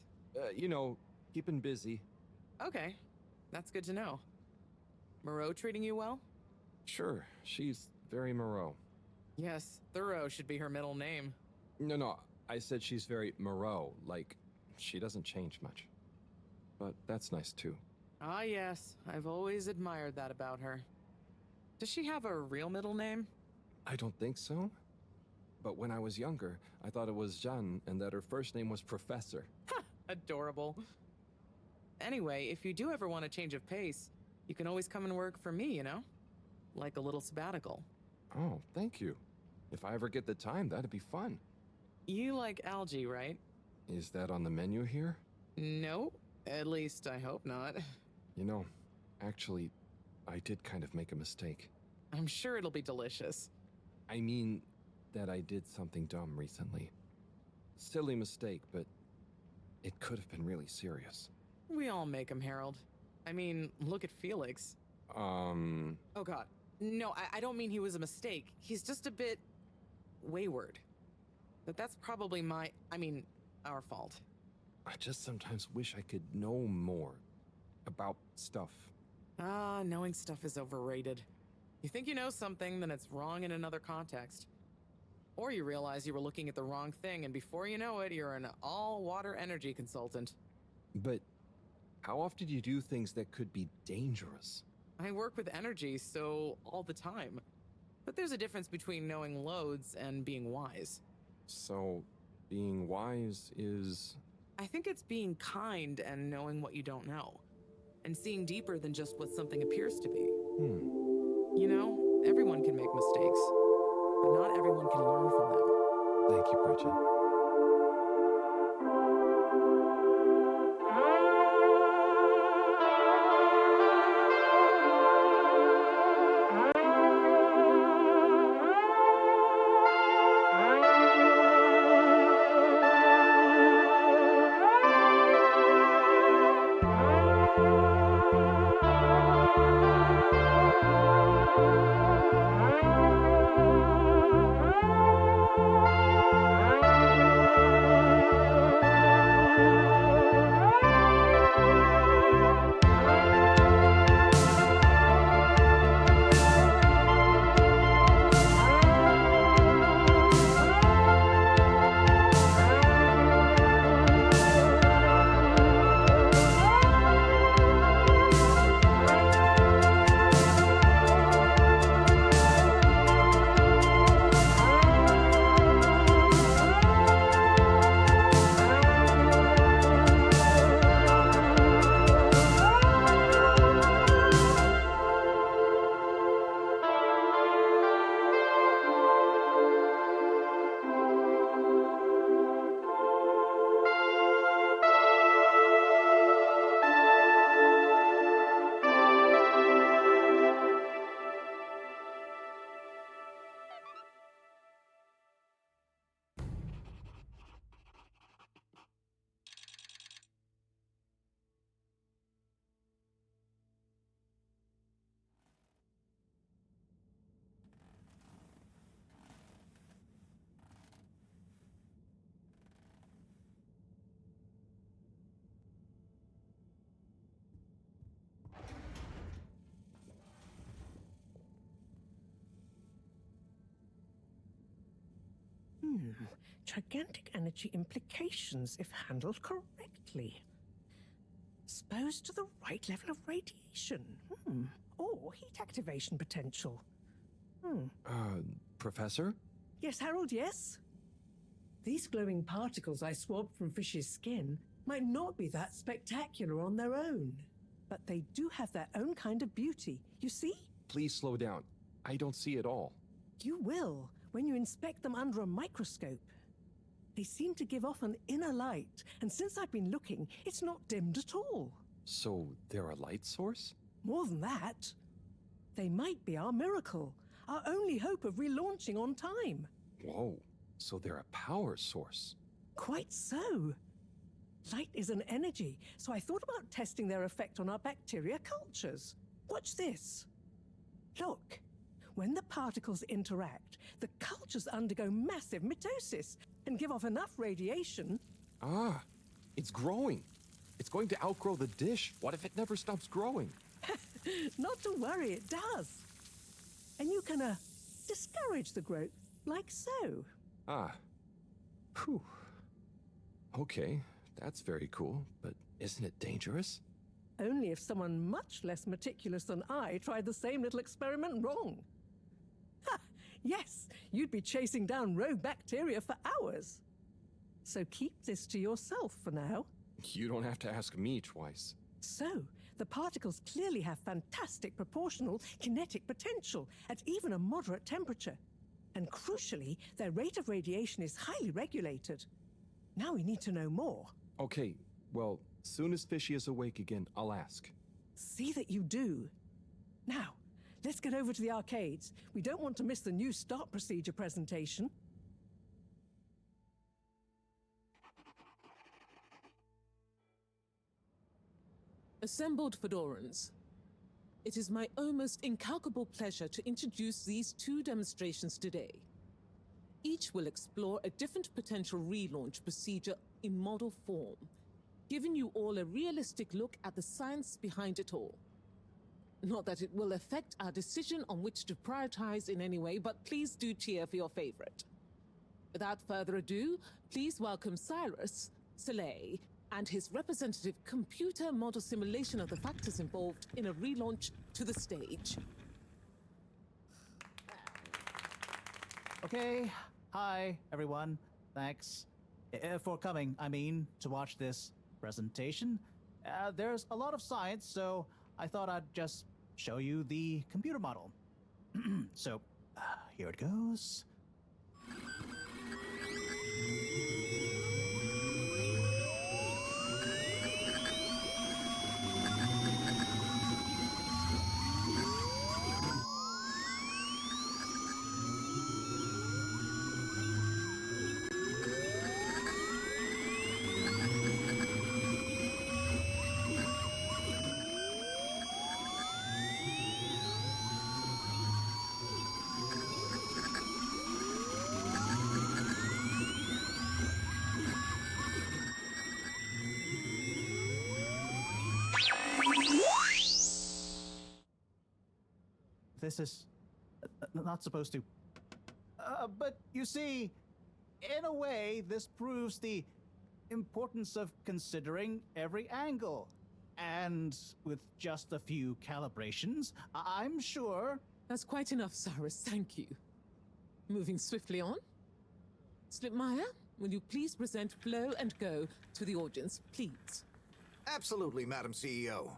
Keeping busy. Okay, that's good to know. Mareaux treating you well? Sure, she's very Mareaux. Yes, Thorough should be her middle name. No, I said she's very Mareaux, like she doesn't change much. But that's nice too. Ah, yes, I've always admired that about her. Does she have a real middle name? I don't think so. But when I was younger, I thought it was Jeanne and that her first name was Professor. Ha! Adorable. Anyway, if you do ever want a change of pace, you can always come and work for me, you know? Like a little sabbatical. Oh, thank you. If I ever get the time, that'd be fun. You like algae, right? Is that on the menu here? No, at least I hope not. You know, actually, I did kind of make a mistake. I'm sure it'll be delicious. I mean, that I did something dumb recently. Silly mistake, but it could have been really serious. We all make them, Harold. I mean, look at Felix. Oh god. No, I don't mean he was a mistake. He's just a bit wayward. But that's probably our fault. I just sometimes wish I could know more about stuff. Ah, knowing stuff is overrated. You think you know something, then it's wrong in another context. Or you realize you were looking at the wrong thing, and before you know it, you're an all-water energy consultant. But how often do you do things that could be dangerous? I work with energy, so all the time. But there's a difference between knowing loads and being wise. So, being wise is... I think it's being kind and knowing what you don't know. And seeing deeper than just what something appears to be. You know, everyone can make mistakes, but not everyone can learn from them. Thank you, Bridget. Gigantic energy implications if handled correctly. Exposed to the right level of radiation. Or heat activation potential. Professor? Yes, Harold, yes? These glowing particles I swabbed from fish's skin might not be that spectacular on their own. But they do have their own kind of beauty, you see? Please slow down. I don't see it all. You will when you inspect them under a microscope. They seem to give off an inner light, and since I've been looking, it's not dimmed at all. So they're a light source? More than that, they might be our miracle, our only hope of relaunching on time. Whoa, so they're a power source. Quite so. Light is an energy, so I thought about testing their effect on our bacteria cultures. Watch this. Look, when the particles interact, the cultures undergo massive mitosis and give off enough radiation. Ah, it's growing. It's going to outgrow the dish. What if it never stops growing? Not to worry, it does. And you can discourage the growth, like so. Ah. Whew. Okay, that's very cool, but isn't it dangerous? Only if someone much less meticulous than I tried the same little experiment wrong. Ha! Yes, you'd be chasing down rogue bacteria for hours. So keep this to yourself for now. You don't have to ask me twice. So, the particles clearly have fantastic proportional kinetic potential at even a moderate temperature. And crucially, their rate of radiation is highly regulated. Now we need to know more. Okay, well, soon as Fishy is awake again, I'll ask. See that you do. Now, let's get over to the arcades. We don't want to miss the new start procedure presentation. Assembled Fedorans, it is my almost incalculable pleasure to introduce these two demonstrations today. Each will explore a different potential relaunch procedure in model form, giving you all a realistic look at the science behind it all. Not that it will affect our decision on which to prioritize in any way, but please do cheer for your favorite. Without further ado, please welcome Cyrus, Soleil, and his representative computer model simulation of the factors involved in a relaunch to the stage. Okay, hi everyone. Thanks for coming, to watch this presentation. There's a lot of science, so I thought I'd just show you the computer model. So, here it goes. This is not supposed to. But you see, in a way, this proves the importance of considering every angle. And with just a few calibrations, I'm sure... That's quite enough, Cyrus, thank you. Moving swiftly on. Slipmeyer, will you please present Flow and Go to the audience, please? Absolutely, Madam CEO.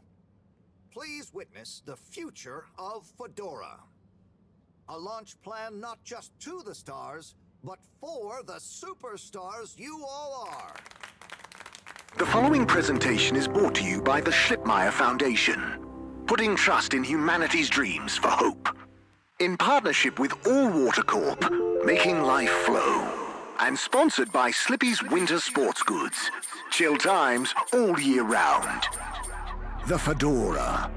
Please witness the future of Fedora. A launch plan not just to the stars, but for the superstars you all are. The following presentation is brought to you by the Schlipmeyer Foundation, putting trust in humanity's dreams for hope. In partnership with All Water Corp, making life flow. And sponsored by Slippy's Winter Sports Goods. Chill times all year round. The Fedora.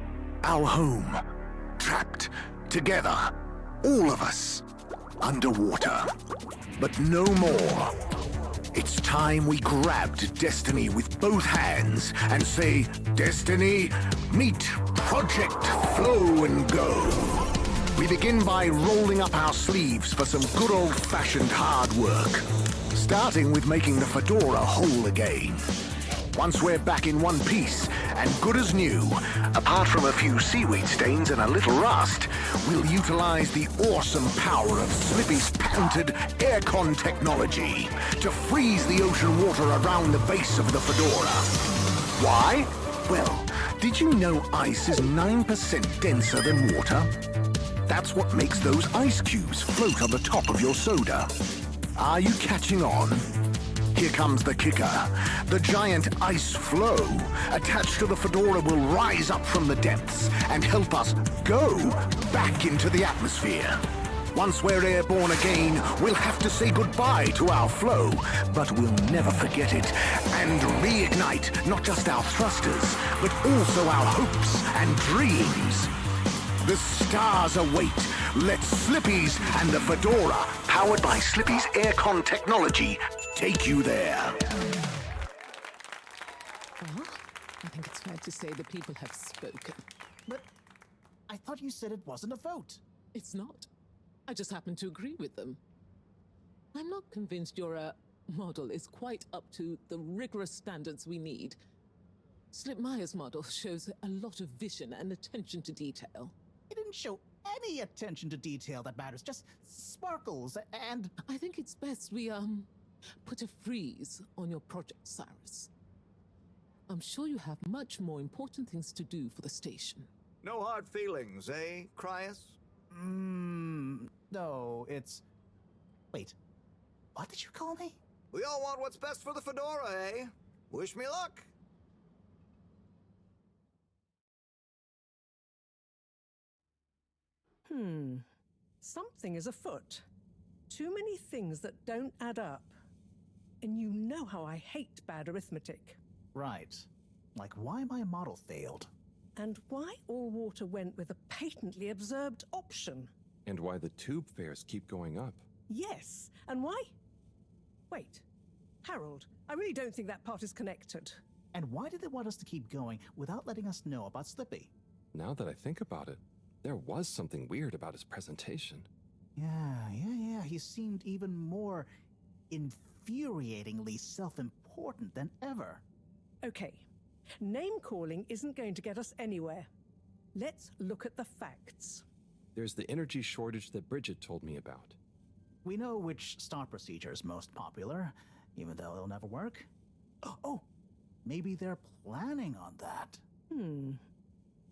Our home. Trapped. Together. All of us. Underwater. But no more. It's time we grabbed Destiny with both hands and say, Destiny, meet Project Flow and Go. We begin by rolling up our sleeves for some good old-fashioned hard work. Starting with making the Fedora whole again. Once we're back in one piece, and good as new, apart from a few seaweed stains and a little rust, we'll utilize the awesome power of Slippy's patented aircon technology to freeze the ocean water around the base of the Fedora. Why? Well, did you know ice is 9% denser than water? That's what makes those ice cubes float on the top of your soda. Are you catching on? Here comes the kicker. The giant ice flow attached to the Fedora will rise up from the depths and help us go back into the atmosphere. Once we're airborne again, we'll have to say goodbye to our flow, but we'll never forget it and reignite not just our thrusters, but also our hopes and dreams. The stars await. Let Slippy's and the Fedora, powered by Slippy's aircon technology, take you there. Well, I think it's fair to say the people have spoken. But I thought you said it wasn't a vote. It's not. I just happen to agree with them. I'm not convinced your model is quite up to the rigorous standards we need. Slipmeyer's model shows a lot of vision and attention to detail. It didn't show any attention to detail that matters, just sparkles and... I think it's best we, put a freeze on your project, Cyrus. I'm sure you have much more important things to do for the station. No hard feelings, eh, Cryus? No, it's... Wait, what did you call me? We all want what's best for the Fedora, eh? Wish me luck. Something is afoot. Too many things that don't add up. And you know how I hate bad arithmetic. Right. Like why my model failed. And why all water went with a patently absurd option. And why the tube fares keep going up. Yes, and why? Wait, Harold, I really don't think that part is connected. And why did they want us to keep going without letting us know about Slippy? Now that I think about it, there was something weird about his presentation. Yeah. He seemed even more infuriatingly self-important than ever. Okay, name-calling isn't going to get us anywhere. Let's look at the facts. There's the energy shortage that Bridget told me about. We know which start procedure is most popular, even though it'll never work. Oh, maybe they're planning on that.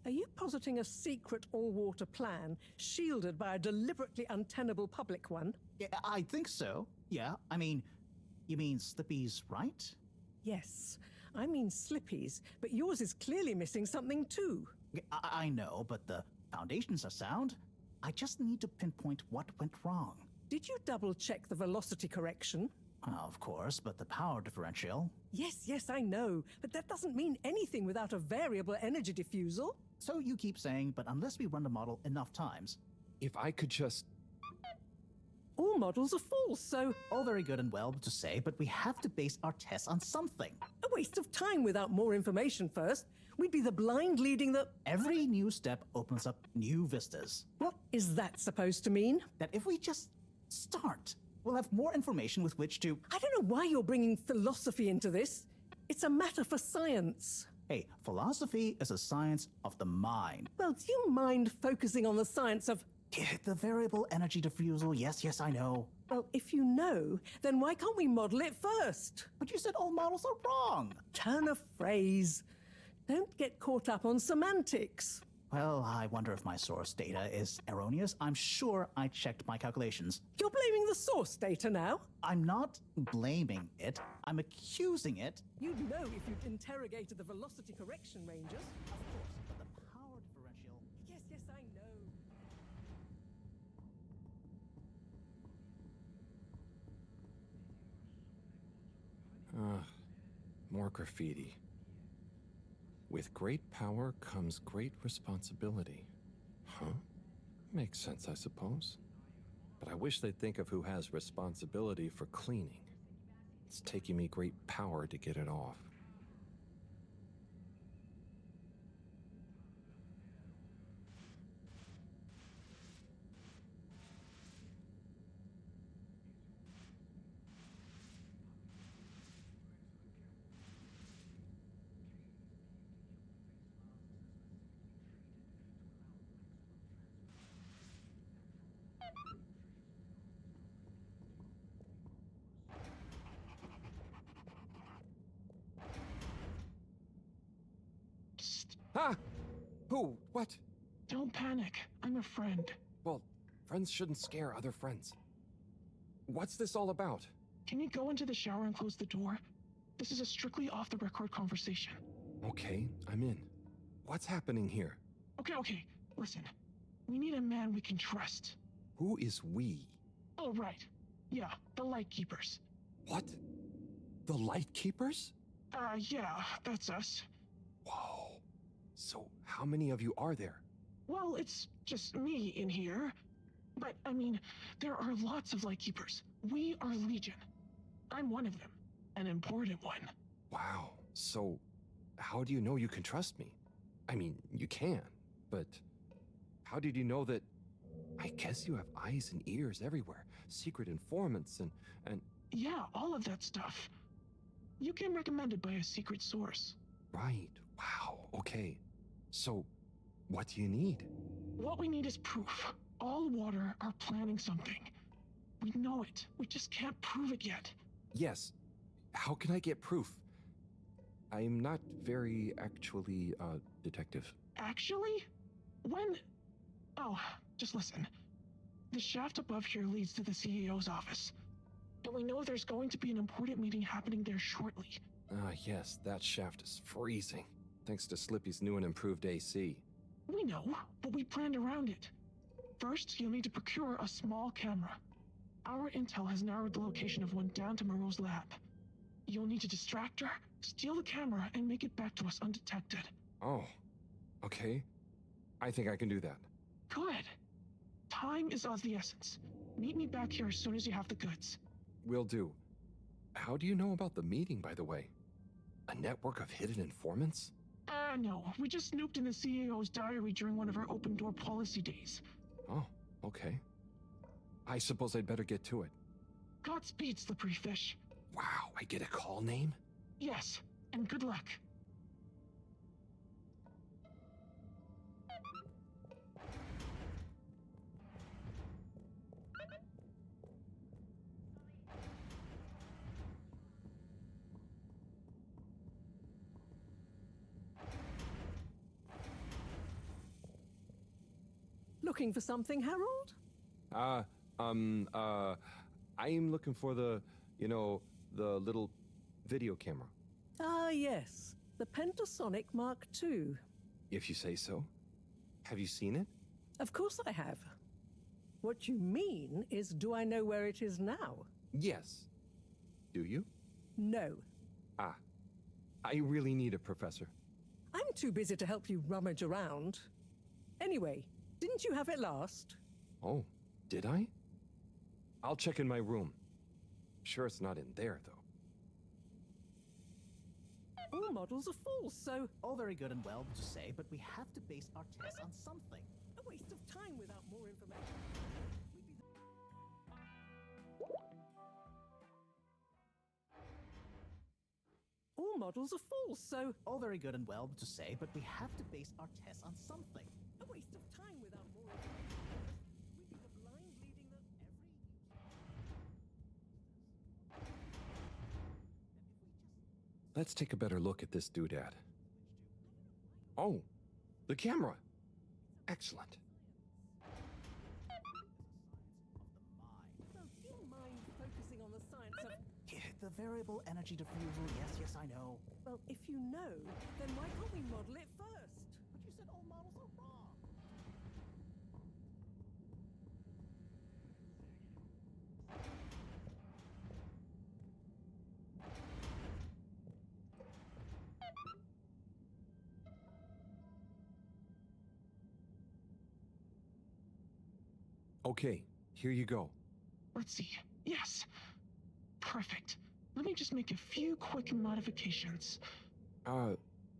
Are you positing a secret all-water plan, shielded by a deliberately untenable public one? Yeah, I think so. Yeah, I mean, you mean Slippy's right? Yes, I mean Slippy's, but yours is clearly missing something too. I know, but the foundations are sound. I just need to pinpoint what went wrong. Did you double-check the velocity correction? Of course, but the power differential... Yes, I know, but that doesn't mean anything without a variable energy diffusal. So you keep saying, but unless we run the model enough times... If I could just... All models are false, so... All very good and well to say, but we have to base our tests on something. A waste of time without more information first. We'd be the blind leading the... Every new step opens up new vistas. What is that supposed to mean? That if we just start, we'll have more information with which to... I don't know why you're bringing philosophy into this. It's a matter for science. Hey, philosophy is a science of the mind. Well, do you mind focusing on the science of... The variable energy diffusal, yes, I know. Well, if you know, then why can't we model it first? But you said all models are wrong. Turn a phrase. Don't get caught up on semantics. Well, I wonder if my source data is erroneous. I'm sure I checked my calculations. You're blaming the source data now? I'm not blaming it. I'm accusing it. You'd know if you'd interrogated the velocity correction ranges. Of course, but the power differential... Yes, I know. More graffiti. With great power comes great responsibility. Huh? Makes sense, I suppose. But I wish they'd think of who has responsibility for cleaning. It's taking me great power to get it off. Ah! Who? What? Don't panic. I'm a friend. Well, friends shouldn't scare other friends. What's this all about? Can you go into the shower and close the door? This is a strictly off-the-record conversation. Okay, I'm in. What's happening here? Okay. Listen. We need a man we can trust. Who is we? Oh, right. Yeah, the Lightkeepers. What? The Lightkeepers? Yeah, that's us. Whoa. So, how many of you are there? Well, it's just me in here. But, I mean, there are lots of Lightkeepers. We are Legion. I'm one of them. An important one. Wow. So, how do you know you can trust me? I mean, you can, but how did you know that... I guess you have eyes and ears everywhere, secret informants and... Yeah, all of that stuff. You came recommended by a secret source. Right, wow, okay. So, what do you need? What we need is proof. All water are planning something. We know it. We just can't prove it yet. Yes. How can I get proof? I'm not very, actually, detective. Actually? When... Oh, just listen. The shaft above here leads to the CEO's office. And we know there's going to be an important meeting happening there shortly. Yes, that shaft is freezing. Thanks to Slippy's new and improved AC. We know, but we planned around it. First, you'll need to procure a small camera. Our intel has narrowed the location of one down to Mareaux's lab. You'll need to distract her, steal the camera, and make it back to us undetected. Oh, okay. I think I can do that. Good. Time is of the essence. Meet me back here as soon as you have the goods. Will do. How do you know about the meeting, by the way? A network of hidden informants? No. We just snooped in the CEO's diary during one of our open-door policy days. Oh, okay. I suppose I'd better get to it. Godspeed, Slippery Fish. Wow, I get a call name? Yes, and good luck. Looking for something, Harold? I'm looking for the little video camera. Ah, yes. The Pentasonic Mark II. If you say so. Have you seen it? Of course I have. What you mean is, do I know where it is now? Yes. Do you? No. Ah. I really need it, Professor. I'm too busy to help you rummage around. Anyway, didn't you have it last? Oh, did I? I'll check in my room. Sure it's not in there, though. All models are full, so... All very good and well to say, but we have to base our tests on something. A waste of time without more information. All models are full, so... All very good and well to say, but we have to base our tests on something. A waste of time without more information. We'd be the blind leading the... Let's take a better look at this doodad. Oh, the camera. Excellent. Well, do you mind focusing on the science of... The variable energy diffusal, yes, I know. Well, if you know, then why can't we model it first? But you said all models are wrong. Okay, here you go. Let's see. Yes. Perfect. Let me just make a few quick modifications.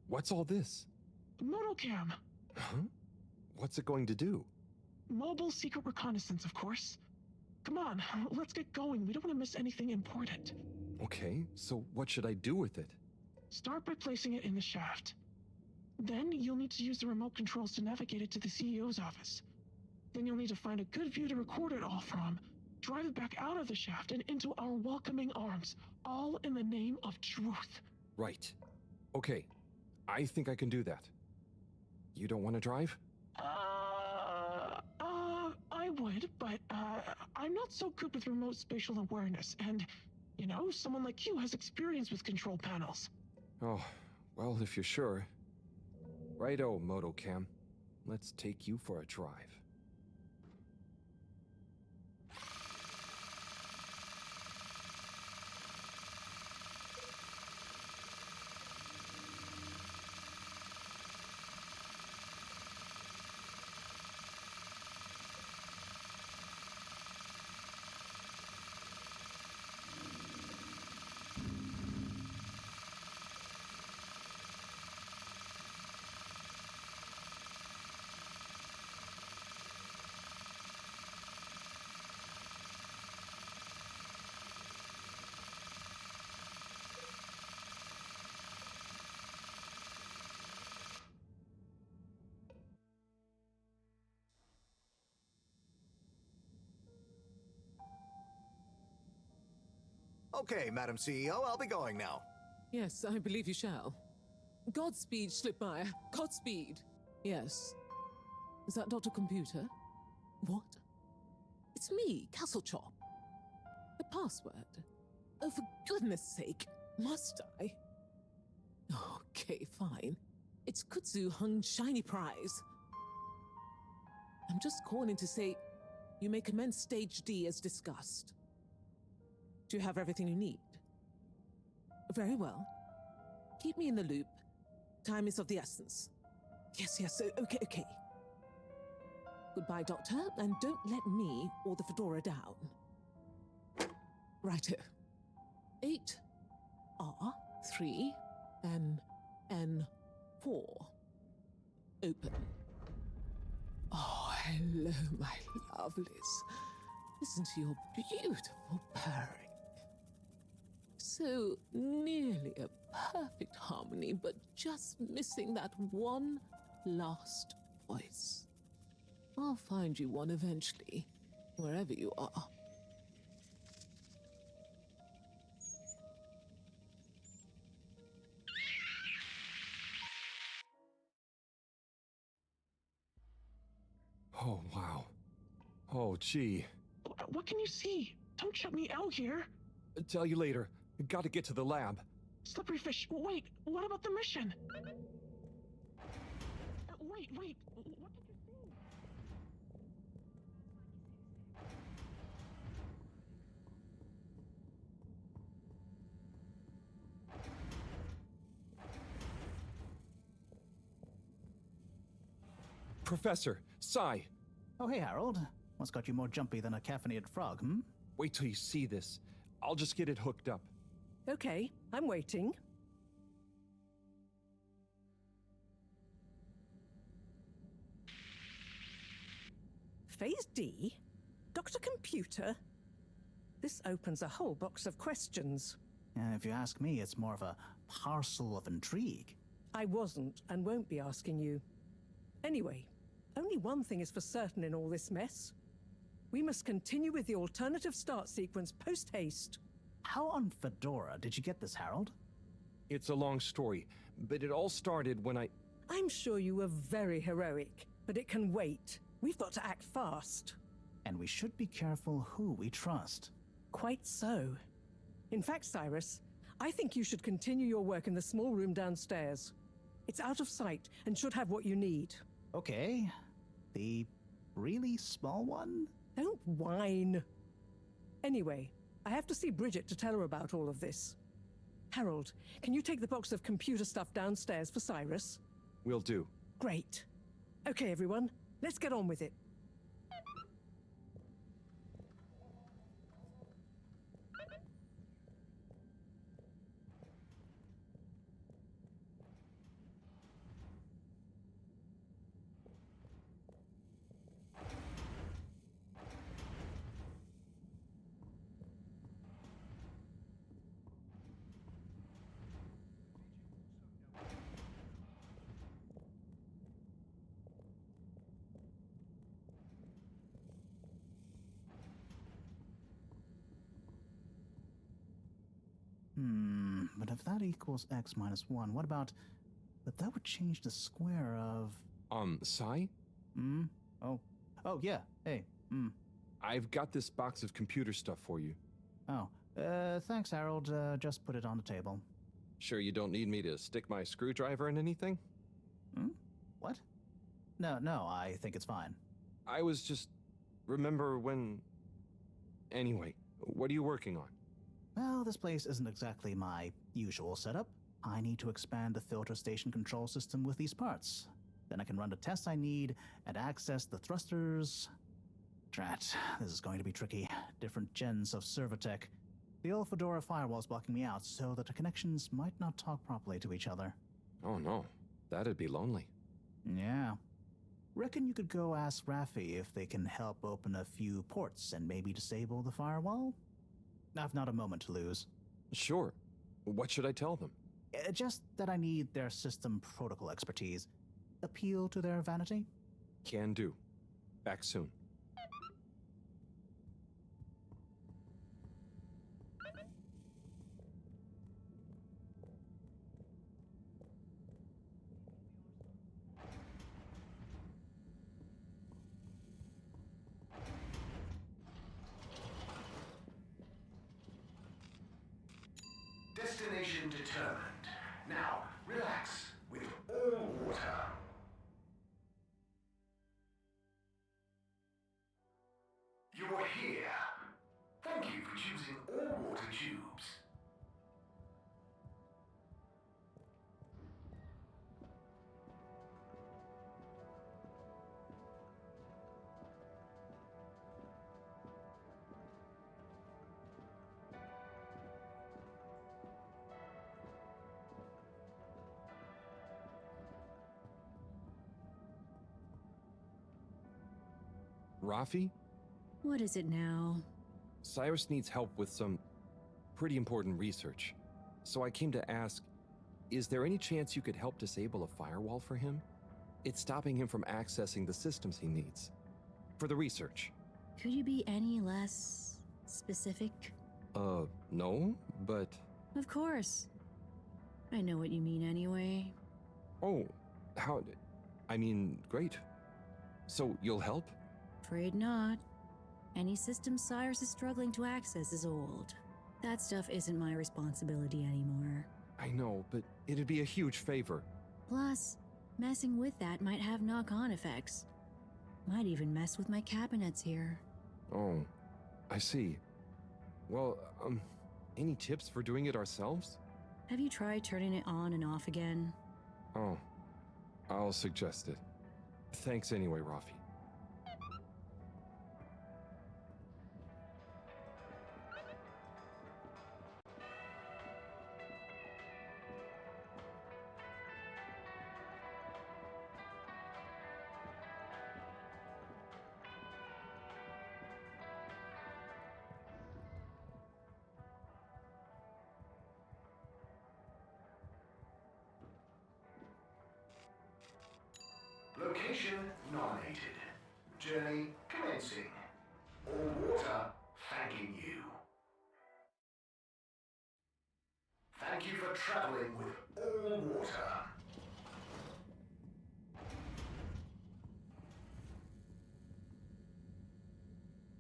What's all this? Motocam. Huh? What's it going to do? Mobile secret reconnaissance, of course. Come on, let's get going. We don't want to miss anything important. Okay, so what should I do with it? Start by placing it in the shaft. Then you'll need to use the remote controls to navigate it to the CEO's office. Then you'll need to find a good view to record it all from. Drive it back out of the shaft and into our welcoming arms, all in the name of truth. Right. Okay, I think I can do that. You don't want to drive? I would, but, I'm not so good with remote spatial awareness, and, you know, someone like you has experience with control panels. Oh, well, if you're sure. Righto, Motocam. Let's take you for a drive. Okay, Madam CEO, I'll be going now. Yes, I believe you shall. Godspeed, Schlipmeyer. Godspeed. Yes. Is that Dr. Computer? What? It's me, Castlechop. The password. Oh, for goodness sake. Must I? Okay, fine. It's Kutsu Hung Shiny Prize. I'm just calling to say you may commence Stage D as discussed. Do you have everything you need? Very well. Keep me in the loop. Time is of the essence. Yes, okay. Goodbye, Doctor, and don't let me or the Fedora down. Righto. 8 R 3 N 4. Open. Oh, hello, my lovelies. Listen to your beautiful purring. So nearly a perfect harmony, but just missing that one last voice. I'll find you one eventually, wherever you are. Oh, wow. Oh, gee. What can you see? Don't shut me out here. Tell you later. Gotta get to the lab. Slippery fish, wait, what about the mission? Wait, what did you see? Professor, Sai. Oh, hey, Harold. What's got you more jumpy than a caffeinated frog, hmm? Wait till you see this. I'll just get it hooked up. Okay, I'm waiting. Phase D? Dr. Computer? This opens a whole box of questions. If you ask me, it's more of a parcel of intrigue. I wasn't and won't be asking you. Anyway, only one thing is for certain in all this mess. We must continue with the alternative start sequence post-haste. How on Fedora did you get this, Harold? It's a long story, but it all started when I'm sure you were very heroic, but it can wait. We've got to act fast. And we should be careful who we trust. Quite so. In fact, Cyrus, I think you should continue your work in the small room downstairs. It's out of sight and should have what you need. Okay. The really small one? Don't whine. Anyway, I have to see Bridget to tell her about all of this. Harold, can you take the box of computer stuff downstairs for Cyrus? Will do. Great. Okay, everyone, let's get on with it. But if that equals x minus 1, what about... But that would change the square of... Sai? Oh, yeah, hey, I've got this box of computer stuff for you. Oh, thanks, Harold. Just put it on the table. Sure you don't need me to stick my screwdriver in anything? What? No, I think it's fine. I was just... Remember when... Anyway, what are you working on? Well, this place isn't exactly my usual setup. I need to expand the filter station control system with these parts. Then I can run the tests I need and access the thrusters. Drat, this is going to be tricky. Different gens of server tech. The old Fedora firewall's blocking me out so that the connections might not talk properly to each other. Oh no, that'd be lonely. Yeah. Reckon you could go ask Raffi if they can help open a few ports and maybe disable the firewall? I've not a moment to lose. Sure. What should I tell them? Just that I need their system protocol expertise. Appeal to their vanity? Can do. Back soon. Destination determined. Now, relax with all water. You're here. Thank you for choosing all water tubes. Rafi? What is it now? Cyrus needs help with some pretty important research. So I came to ask, is there any chance you could help disable a firewall for him? It's stopping him from accessing the systems he needs. For the research. Could you be any less specific? No, but... Of course. I know what you mean anyway. Oh, how... I mean, great. So you'll help? Afraid not. Any system Cyrus is struggling to access is old. That stuff isn't my responsibility anymore. I know, but it'd be a huge favor. Plus, messing with that might have knock-on effects. Might even mess with my cabinets here. Oh, I see. Well, any tips for doing it ourselves? Have you tried turning it on and off again? Oh, I'll suggest it. Thanks anyway, Rafi. Location nominated. Journey commencing. All water thanking you. Thank you for traveling with all water.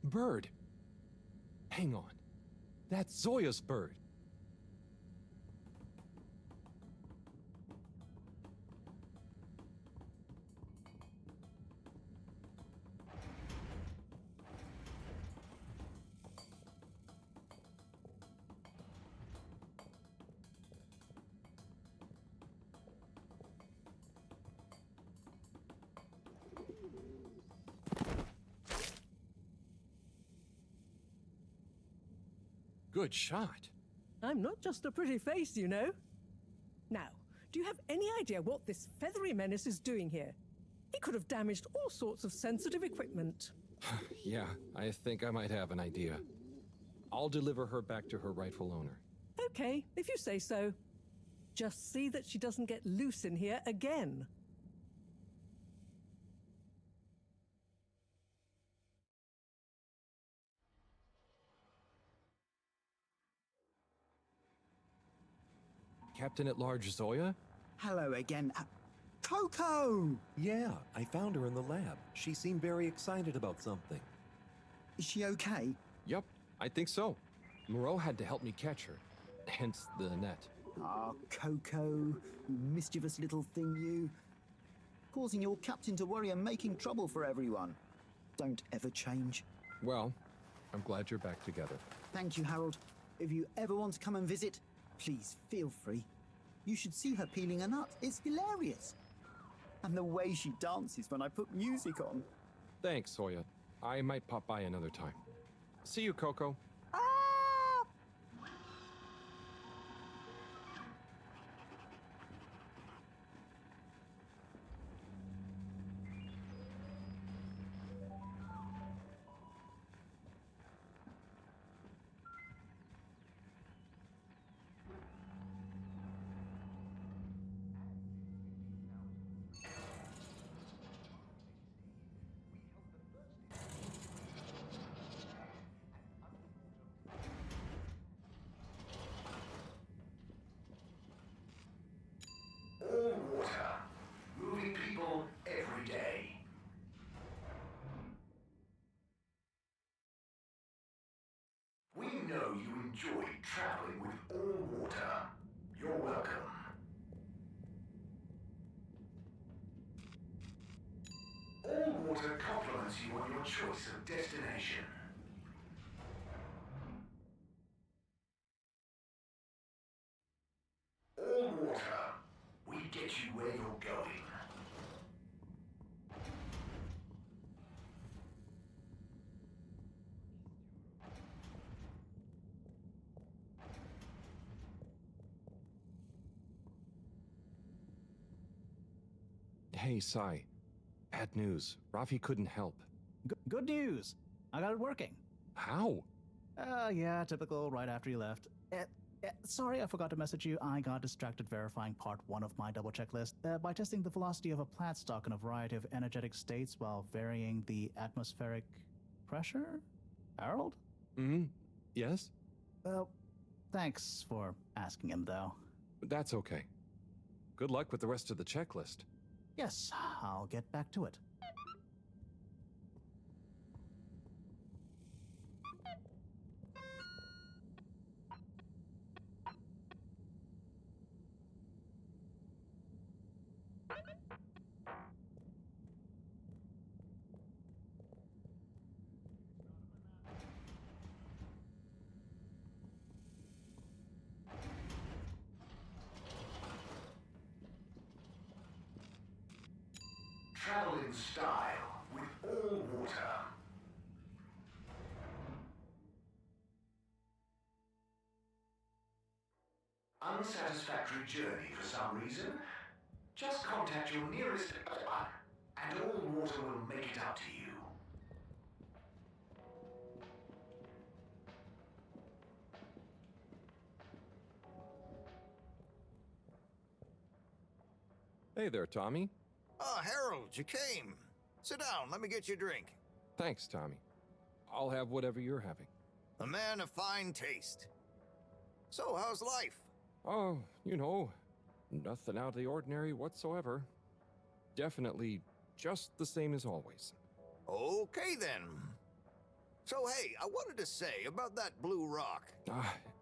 Bird! Hang on. That's Zoya's bird. Good shot. I'm not just a pretty face, you know. Now, do you have any idea what this feathery menace is doing here? He could have damaged all sorts of sensitive equipment. Yeah, I think I might have an idea. I'll deliver her back to her rightful owner. Okay, if you say so. Just see that she doesn't get loose in here again. Captain-at-Large Zoya? Hello again. Coco! Yeah, I found her in the lab. She seemed very excited about something. Is she okay? Yep, I think so. Mareaux had to help me catch her, hence the net. Ah, Coco, you mischievous little thing, you. Causing your captain to worry and making trouble for everyone. Don't ever change. Well, I'm glad you're back together. Thank you, Harold. If you ever want to come and visit, please feel free. You should see her peeling a nut. It's hilarious. And the way she dances when I put music on. Thanks, Zoya. I might pop by another time. See you, Coco. know you enjoyed traveling with all water. You're welcome. All water compliments you on your choice of destination. All water. We get you where you're going. Hey, Sai. Bad news. Rafi couldn't help. Good news. I got it working. How? Yeah, typical right after you left. Sorry, I forgot to message you. I got distracted verifying part 1 of my double checklist by testing the velocity of a plant stock in a variety of energetic states while varying the atmospheric pressure? Harold? Yes? Well, thanks for asking him, though. That's okay. Good luck with the rest of the checklist. Yes, I'll get back to it. Travel in style with all water. Unsatisfactory journey for some reason? Just contact your nearest and all water will make it up to you. Hey there, Tommy. Oh, Harold, you came. Sit down, let me get you a drink. Thanks, Tommy. I'll have whatever you're having. A man of fine taste. So, how's life? Oh, you know, nothing out of the ordinary whatsoever. Definitely just the same as always. Okay, then. So, hey, I wanted to say about that blue rock.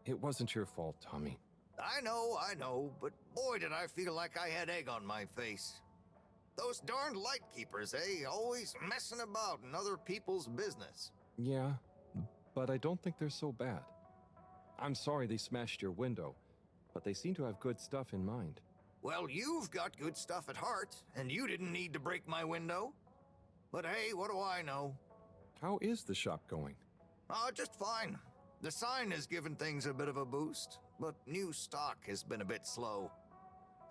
It wasn't your fault, Tommy. I know, but boy did I feel like I had egg on my face. Those darned lightkeepers, eh? Always messing about in other people's business. Yeah, but I don't think they're so bad. I'm sorry they smashed your window, but they seem to have good stuff in mind. Well, you've got good stuff at heart, and you didn't need to break my window. But hey, what do I know? How is the shop going? Just fine. The sign has given things a bit of a boost, but new stock has been a bit slow.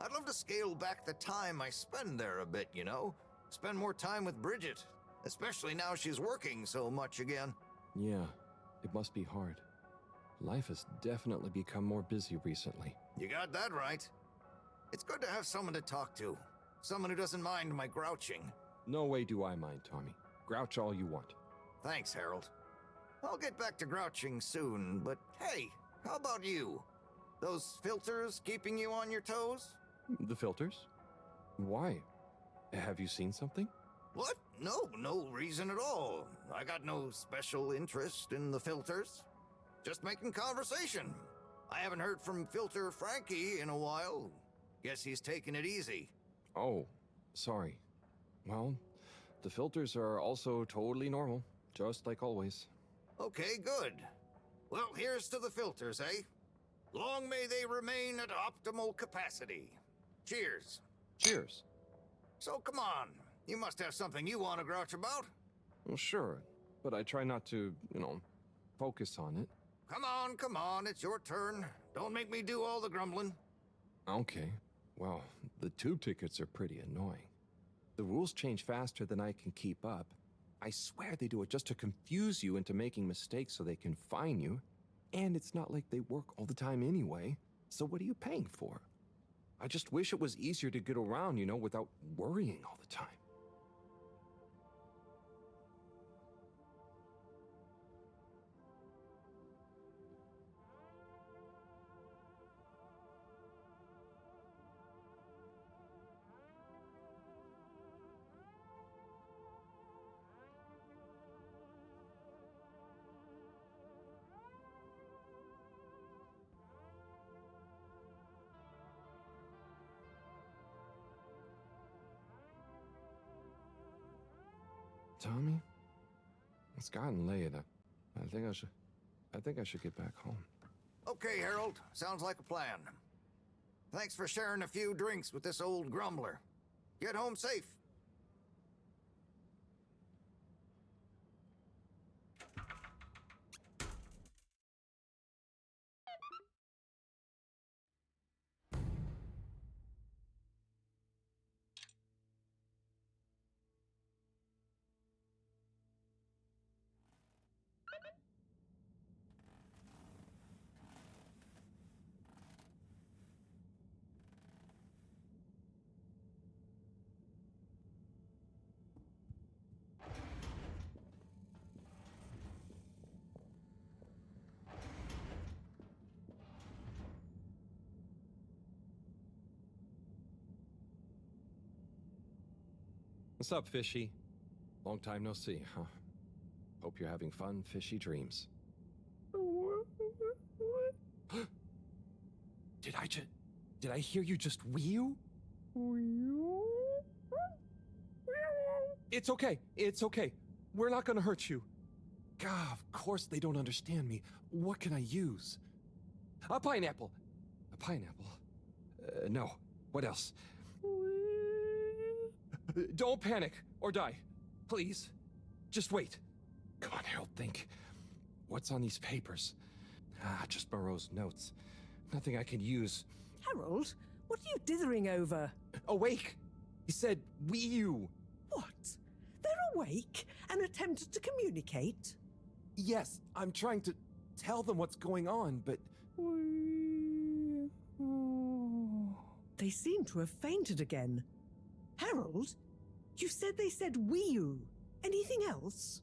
I'd love to scale back the time I spend there a bit, you know? Spend more time with Bridget, especially now she's working so much again. Yeah, it must be hard. Life has definitely become more busy recently. You got that right. It's good to have someone to talk to. Someone who doesn't mind my grouching. No way do I mind, Tommy. Grouch all you want. Thanks, Harold. I'll get back to grouching soon, but hey, how about you? Those filters keeping you on your toes? The filters? Why? Have you seen something? What? No reason at all. I got no special interest in the filters. Just making conversation. I haven't heard from Filter Frankie in a while. Guess he's taking it easy. Oh, sorry. Well, the filters are also totally normal, just like always. Okay, good. Well, here's to the filters, eh? Long may they remain at optimal capacity. Cheers. Cheers. So come on, you must have something you want to grouch about. Well, sure, but I try not to, focus on it. Come on, it's your turn. Don't make me do all the grumbling. Okay. Well, the tube tickets are pretty annoying. The rules change faster than I can keep up. I swear they do it just to confuse you into making mistakes so they can fine you. And it's not like they work all the time anyway. So what are you paying for? I just wish it was easier to get around, without worrying all the time. Tommy? It's gotten late. I think I should get back home. Okay, Harold. Sounds like a plan. Thanks for sharing a few drinks with this old grumbler. Get home safe. What's up, Fishy? Long time no see, huh? Hope you're having fun, fishy dreams. Did I hear you just whew? It's okay. It's okay. We're not gonna hurt you. God, of course they don't understand me. What can I use? A pineapple. A pineapple. No. What else? Don't panic or die. Please. Just wait. Come on, Harold, think. What's on these papers? Just Mareaux's notes. Nothing I can use. Harold, what are you dithering over? Awake! He said, you. What? They're awake and attempted to communicate? Yes, I'm trying to tell them what's going on, but... They seem to have fainted again. Harold, you said they said Wii-U. Anything else?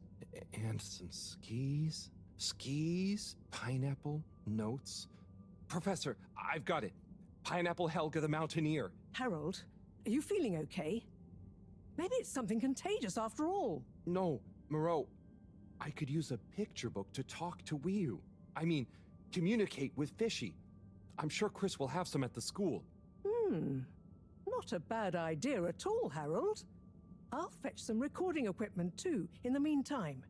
And some skis? Skis, pineapple, notes. Professor, I've got it. Pineapple Helga the Mountaineer. Harold, are you feeling okay? Maybe it's something contagious after all. No, Mareaux. I could use a picture book to talk to Wii-U. I mean, communicate with Fishy. I'm sure Chris will have some at the school. Not a bad idea at all, Harold. I'll fetch some recording equipment too, in the meantime.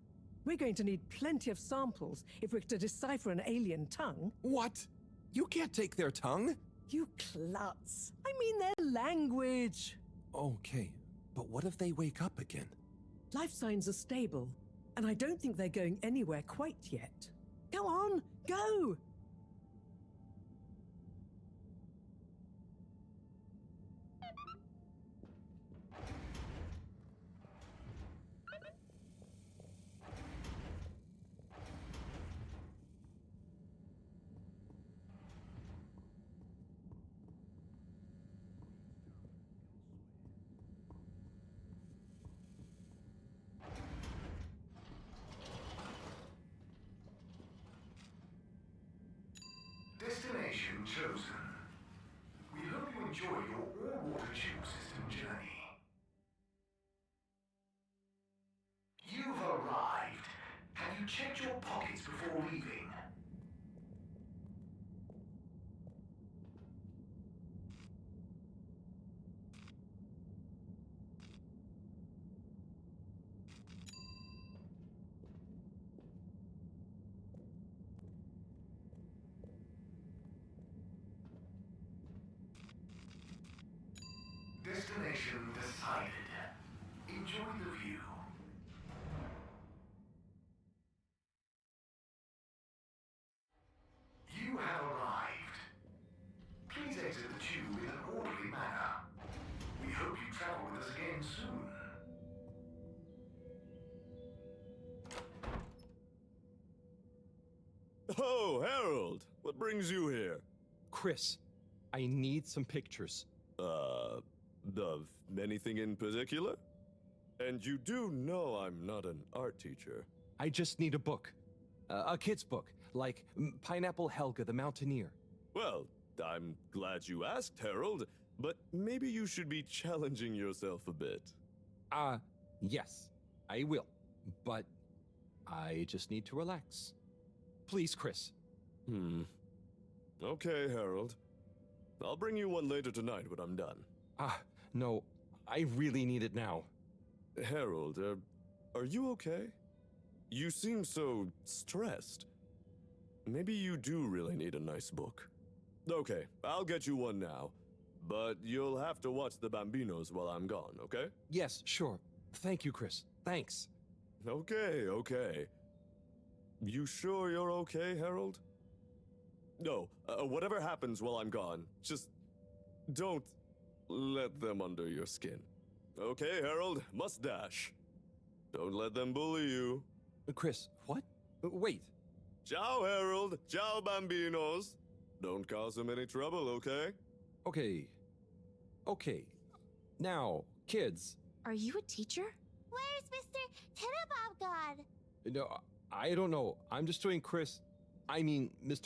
We're going to need plenty of samples if we're to decipher an alien tongue. What? You can't take their tongue? You klutz. I mean their language. Okay, but what if they wake up again? Life signs are stable, and I don't think they're going anywhere quite yet. Go on, go! Destination chosen. We hope you enjoy your all-water tube system journey. You've arrived. Have you checked your pockets before leaving? Destination decided. Enjoy the view. You have arrived. Please exit the tube in an orderly manner. We hope you travel with us again soon. Oh, Harold! What brings you here? Chris, I need some pictures. Of anything in particular? And you do know I'm not an art teacher. I just need a book. A kid's book, like Pineapple Helga the Mountaineer. Well, I'm glad you asked, Harold, but maybe you should be challenging yourself a bit. Yes, I will. But I just need to relax. Please, Chris. Okay, Harold. I'll bring you one later tonight when I'm done. No, I really need it now. Harold, Are you okay? You seem so stressed. Maybe you do really need a nice book. Okay, I'll get you one now. But you'll have to watch the Bambinos while I'm gone, okay? Yes, sure. Thank you, Chris. Thanks. Okay. You sure you're okay, Harold? No, whatever happens while I'm gone, just don't let them under your skin. Okay, Harold, must dash. Don't let them bully you. Chris, what? Wait. Ciao, Harold. Ciao, Bambinos. Don't cause them any trouble, okay? Okay. Now, kids. Are you a teacher? Where's Mr. Tinnabaum gone? No, I don't know. I'm just doing Mr.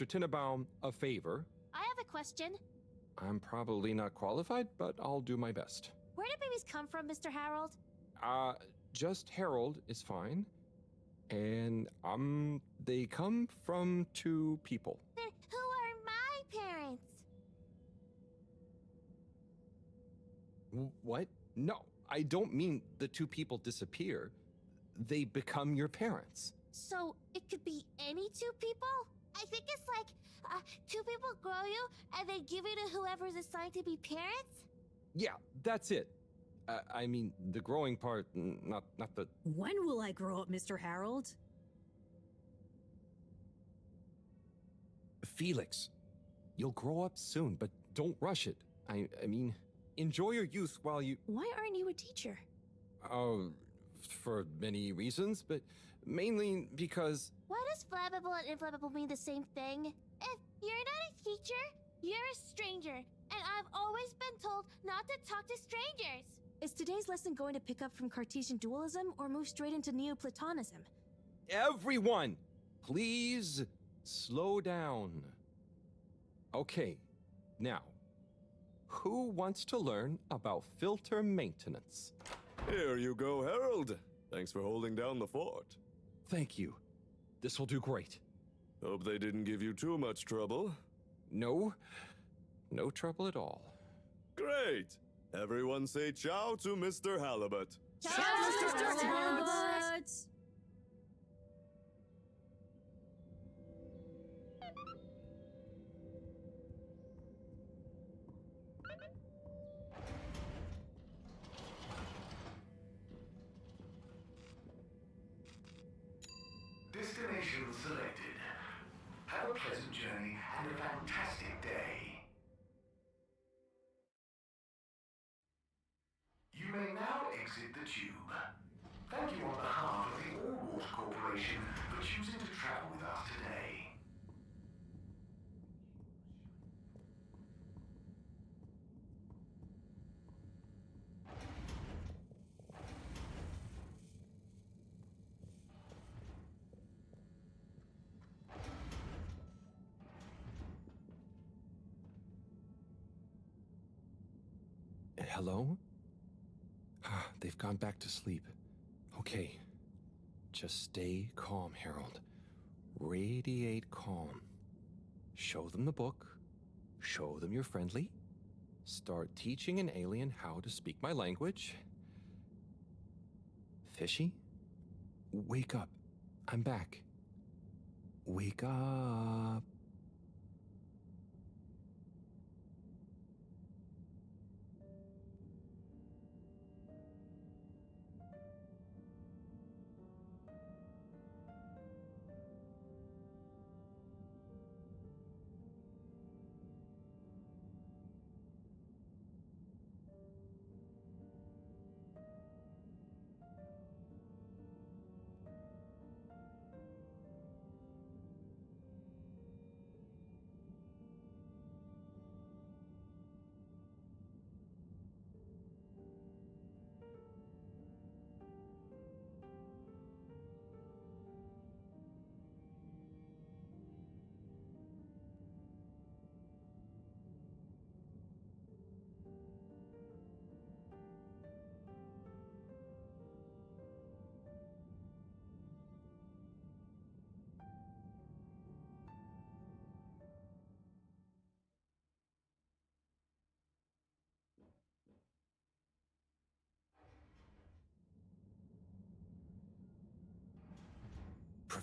Tinnabaum a favor. I have a question. I'm probably not qualified, but I'll do my best. Where do babies come from, Mr. Harold? Just Harold is fine. And, they come from 2 people. Then who are my parents? What? No, I don't mean the 2 people disappear. They become your parents. So it could be any 2 people? I think it's like 2 people grow you and they give you to whoever's assigned to be parents? Yeah, that's it. I mean, the growing part, not the... When will I grow up, Mr. Harold? Felix, you'll grow up soon, but don't rush it. I mean, enjoy your youth while you... Why aren't you a teacher? For many reasons, but mainly because... Why does flammable and inflammable mean the same thing? If you're not a teacher, you're a stranger, and I've always been told not to talk to strangers. Is today's lesson going to pick up from Cartesian dualism or move straight into Neoplatonism? Everyone, please slow down. Okay, now, who wants to learn about filter maintenance? Here you go, Harold. Thanks for holding down the fort. Thank you. This will do great. Hope they didn't give you too much trouble. No trouble at all. Great! Everyone say ciao to Mr. Halibut. Ciao, Mr. Halibut! Destination selected. Have a pleasant journey and a fantastic day. You may now exit the tube. Thank you on behalf of the All Water Corporation for choosing to travel with us today. Hello? They've gone back to sleep. Okay. Just stay calm, Harold. Radiate calm. Show them the book. Show them you're friendly. Start teaching an alien how to speak my language. Fishy? Wake up. I'm back. Wake up.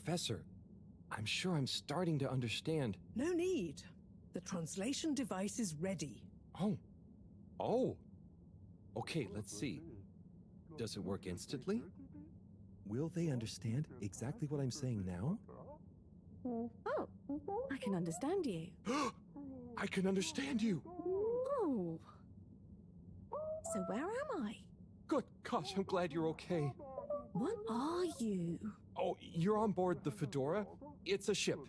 Professor, I'm sure I'm starting to understand. No need. The translation device is ready. Oh. Oh. Okay, let's see. Does it work instantly? Will they understand exactly what I'm saying now? Oh, I can understand you. I can understand you. Oh. So where am I? Good gosh, I'm glad you're okay. What are you? Oh, you're on board the Fedora? It's a ship.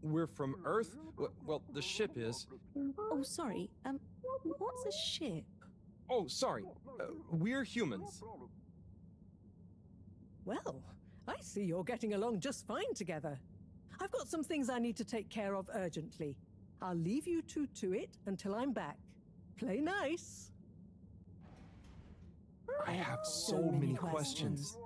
We're from Earth. Well, the ship is. Oh, sorry. What's a ship? Oh, sorry. We're humans. Well, I see you're getting along just fine together. I've got some things I need to take care of urgently. I'll leave you two to it until I'm back. Play nice. I have so many questions.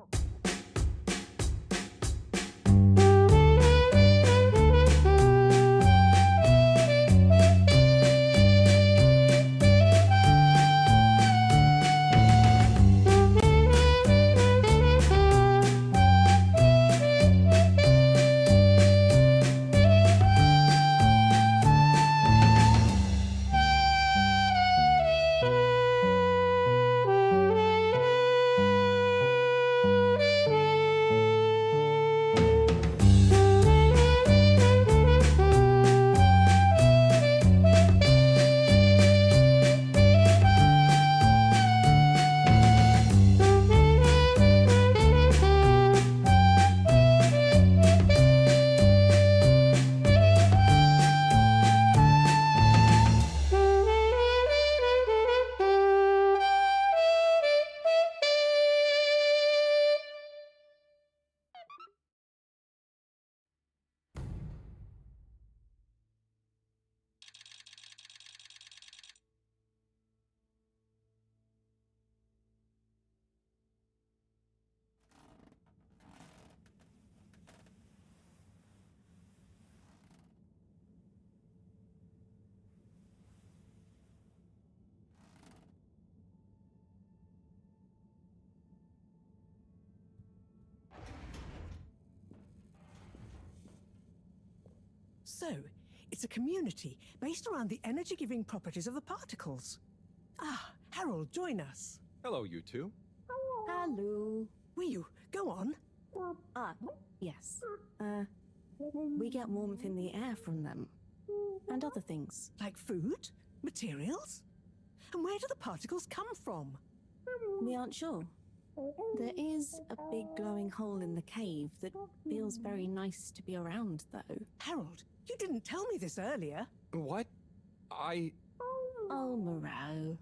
So, it's a community based around the energy-giving properties of the particles. Ah, Harold, join us. Hello, you two. Hello. Will you go on? Yes. We get warmth in the air from them. And other things. Like food? Materials? And where do the particles come from? We aren't sure. There is a big glowing hole in the cave that feels very nice to be around, though. Harold, you didn't tell me this earlier. What? Oh, Mareaux.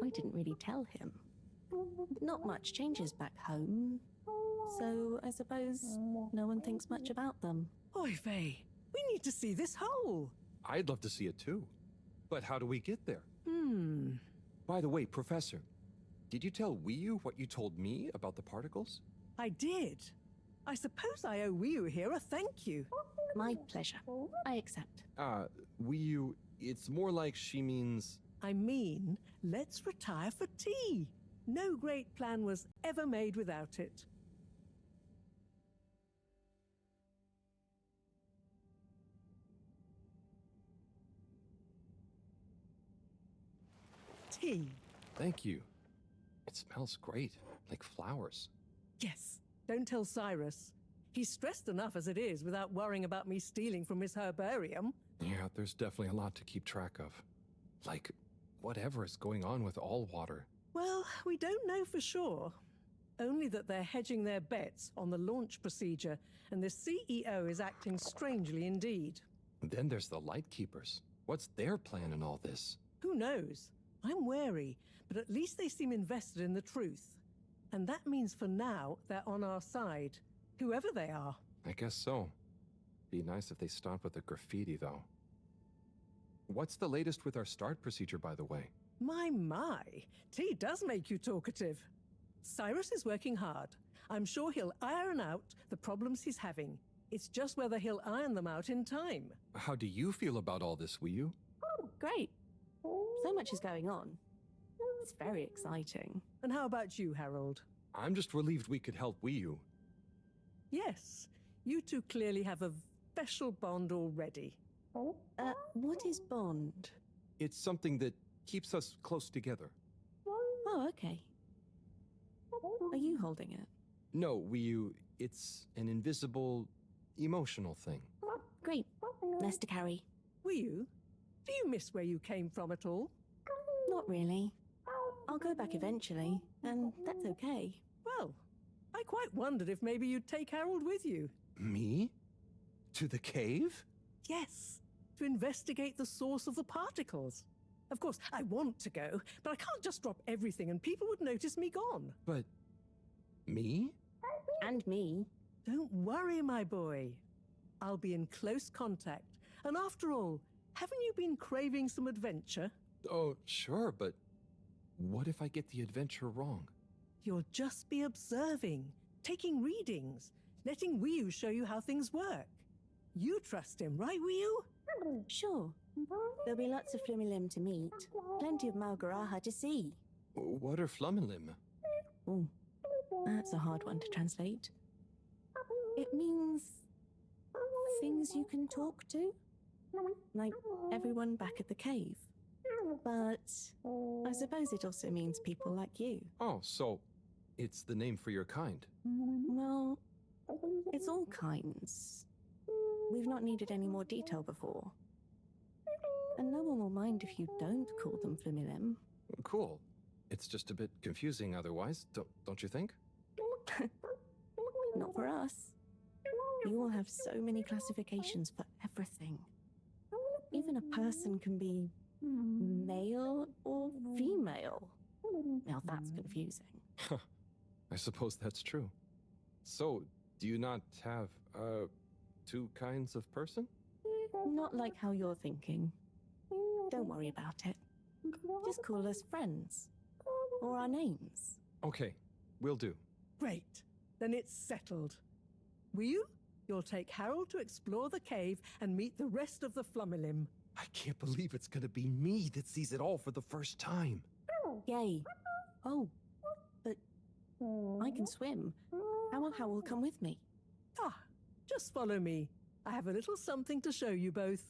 I didn't really tell him. Not much changes back home. So I suppose no one thinks much about them. Oy vey, we need to see this hole. I'd love to see it too. But how do we get there? By the way, Professor, did you tell Wiyu what you told me about the particles? I did. I suppose I owe Wiyu here a thank you. My pleasure. I accept. Wiyu, it's more like she means... I mean, let's retire for tea. No great plan was ever made without it. Tea. Thank you. It smells great, like flowers. Yes, don't tell Cyrus. He's stressed enough as it is without worrying about me stealing from his herbarium. Yeah, there's definitely a lot to keep track of. Like, whatever is going on with all water. Well, we don't know for sure. Only that they're hedging their bets on the launch procedure, and the CEO is acting strangely indeed. Then there's the Lightkeepers. What's their plan in all this? Who knows? I'm wary, but at least they seem invested in the truth. And that means for now, they're on our side, whoever they are. I guess so. Be nice if they stopped with the graffiti, though. What's the latest with our start procedure, by the way? My, tea does make you talkative. Cyrus is working hard. I'm sure he'll iron out the problems he's having. It's just whether he'll iron them out in time. How do you feel about all this, Wiyu? Great. So much is going on. It's very exciting. And how about you, Harold? I'm just relieved we could help Wiyu. Yes, You two clearly have a special bond already. What is bond? It's something that keeps us close together. Oh, okay. Are you holding it? No, it's an invisible, emotional thing. Great. Less to carry. Wiyu, do you miss where you came from at all? Not really. I'll go back eventually, and that's okay. Well, I quite wondered if maybe you'd take Harold with you. Me? To the cave? Yes, to investigate the source of the particles. Of course, I want to go, but I can't just drop everything and people would notice me gone. But... me? And me. Don't worry, my boy. I'll be in close contact. And after all, haven't you been craving some adventure? Oh, sure, but what if I get the adventure wrong? You'll just be observing, taking readings, letting Wiyu show you how things work. You trust him, right, Wiyu? Sure. There'll be lots of Flumilim to meet. Plenty of Malgaraha to see. What are Flumilim? Oh, that's a hard one to translate. It means things you can talk to. Like everyone back at the cave. But I suppose it also means people like you. Oh, so it's the name for your kind. Well, it's all kinds. We've not needed any more detail before. And no one will mind if you don't call them Flumilim. Cool. It's just a bit confusing otherwise, don't you think? Not for us. You will have so many classifications for everything. Even a person can be male or female. Now that's confusing. I suppose that's true. So, do you not have, two kinds of person? Not like how you're thinking. Don't worry about it. Just call us friends. Or our names. Okay, will do. Great. Then it's settled. Wiyu, you'll take Harold to explore the cave and meet the rest of the Flumilim. I can't believe it's gonna be me that sees it all for the first time. Yay. Oh, but I can swim. How will Howell come with me? Ah, just follow me. I have a little something to show you both.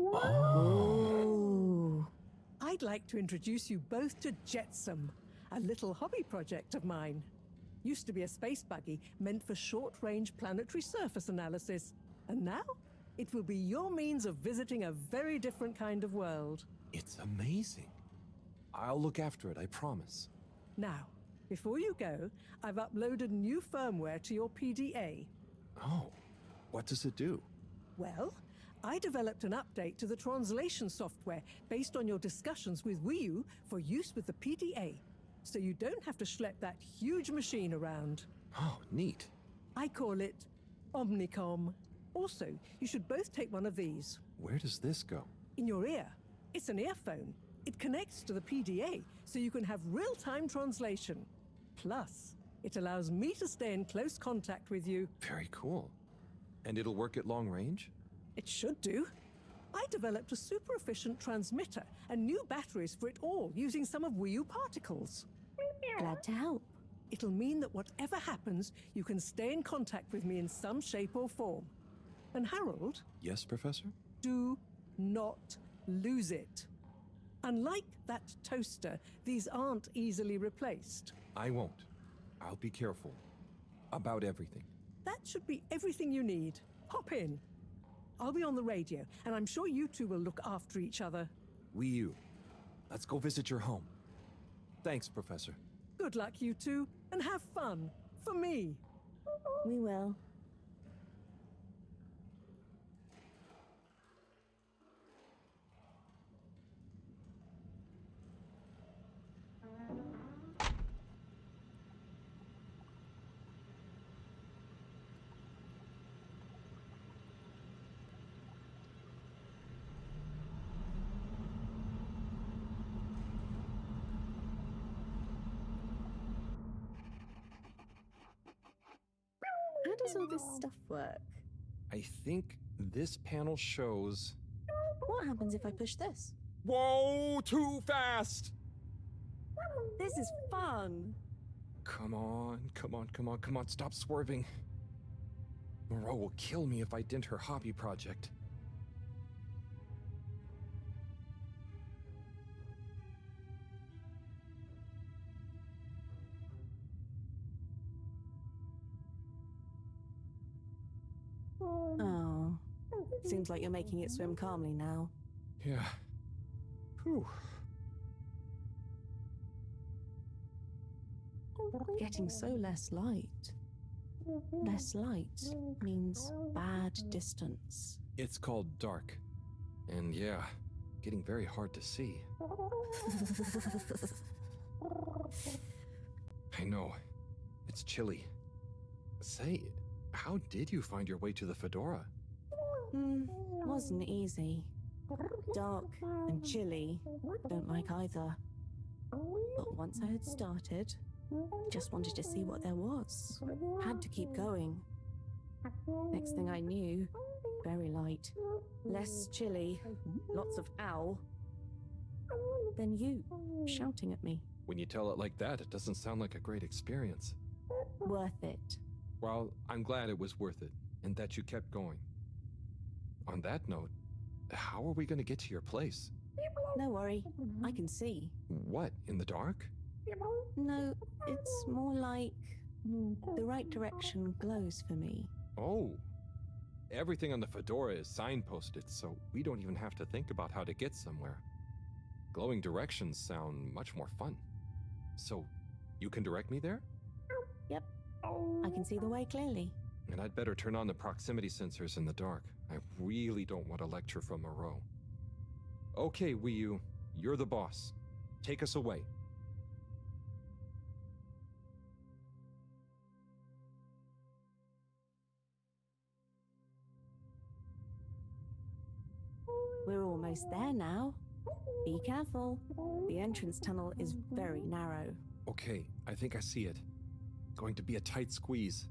Oh. I'd like to introduce you both to Jetsam, a little hobby project of mine. Used to be a space buggy meant for short-range planetary surface analysis. And now, it will be your means of visiting a very different kind of world. It's amazing. I'll look after it, I promise. Now, before you go, I've uploaded new firmware to your PDA. Oh, what does it do? Well, I developed an update to the translation software based on your discussions with Wiyu for use with the PDA, so you don't have to schlep that huge machine around. Oh, neat. I call it Omnicom. Also, you should both take one of these. Where does this go? In your ear. It's an earphone. It connects to the PDA, so you can have real-time translation. Plus, it allows me to stay in close contact with you. Very cool. And it'll work at long range? It should do. I developed a super efficient transmitter and new batteries for it all using some of Wii U particles. Glad to help. It'll mean that whatever happens, you can stay in contact with me in some shape or form. And Harold? Yes, Professor? Do not lose it. Unlike that toaster, these aren't easily replaced. I won't. I'll be careful. About everything. That should be everything you need. Hop in. I'll be on the radio, and I'm sure you two will look after each other. Wii U. Let's go visit your home. Thanks, Professor. Good luck, you two, and have fun. For me. We will. How does all this stuff work? I think this panel shows... What happens if I push this? Whoa! Too fast! This is fun! Come on, come on, come on, come on, stop swerving. Mareaux will kill me if I dent her hobby project. Oh. Seems like you're making it swim calmly now. Yeah. Whew. Getting so less light. Less light means bad distance. It's called dark. And yeah, getting very hard to see. I know. It's chilly. Say, how did you find your way to the Fedora? Wasn't easy. Dark and chilly. Don't like either. But once I had started, just wanted to see what there was. Had to keep going. Next thing I knew, very light. Less chilly. Lots of owl. Then you, shouting at me. When you tell it like that, it doesn't sound like a great experience. Worth it. Well, I'm glad it was worth it, and that you kept going. On that note, how are we going to get to your place? No worry, I can see. What, in the dark? No, it's more like the right direction glows for me. Oh. Everything on the Fedora is signposted, so we don't even have to think about how to get somewhere. Glowing directions sound much more fun. So, you can direct me there? Yep. I can see the way clearly. And I'd better turn on the proximity sensors in the dark. I really don't want a lecture from Mareaux. Okay, Wii U, you're the boss. Take us away. We're almost there now. Be careful. The entrance tunnel is very narrow. Okay, I think I see it. Going to be a tight squeeze.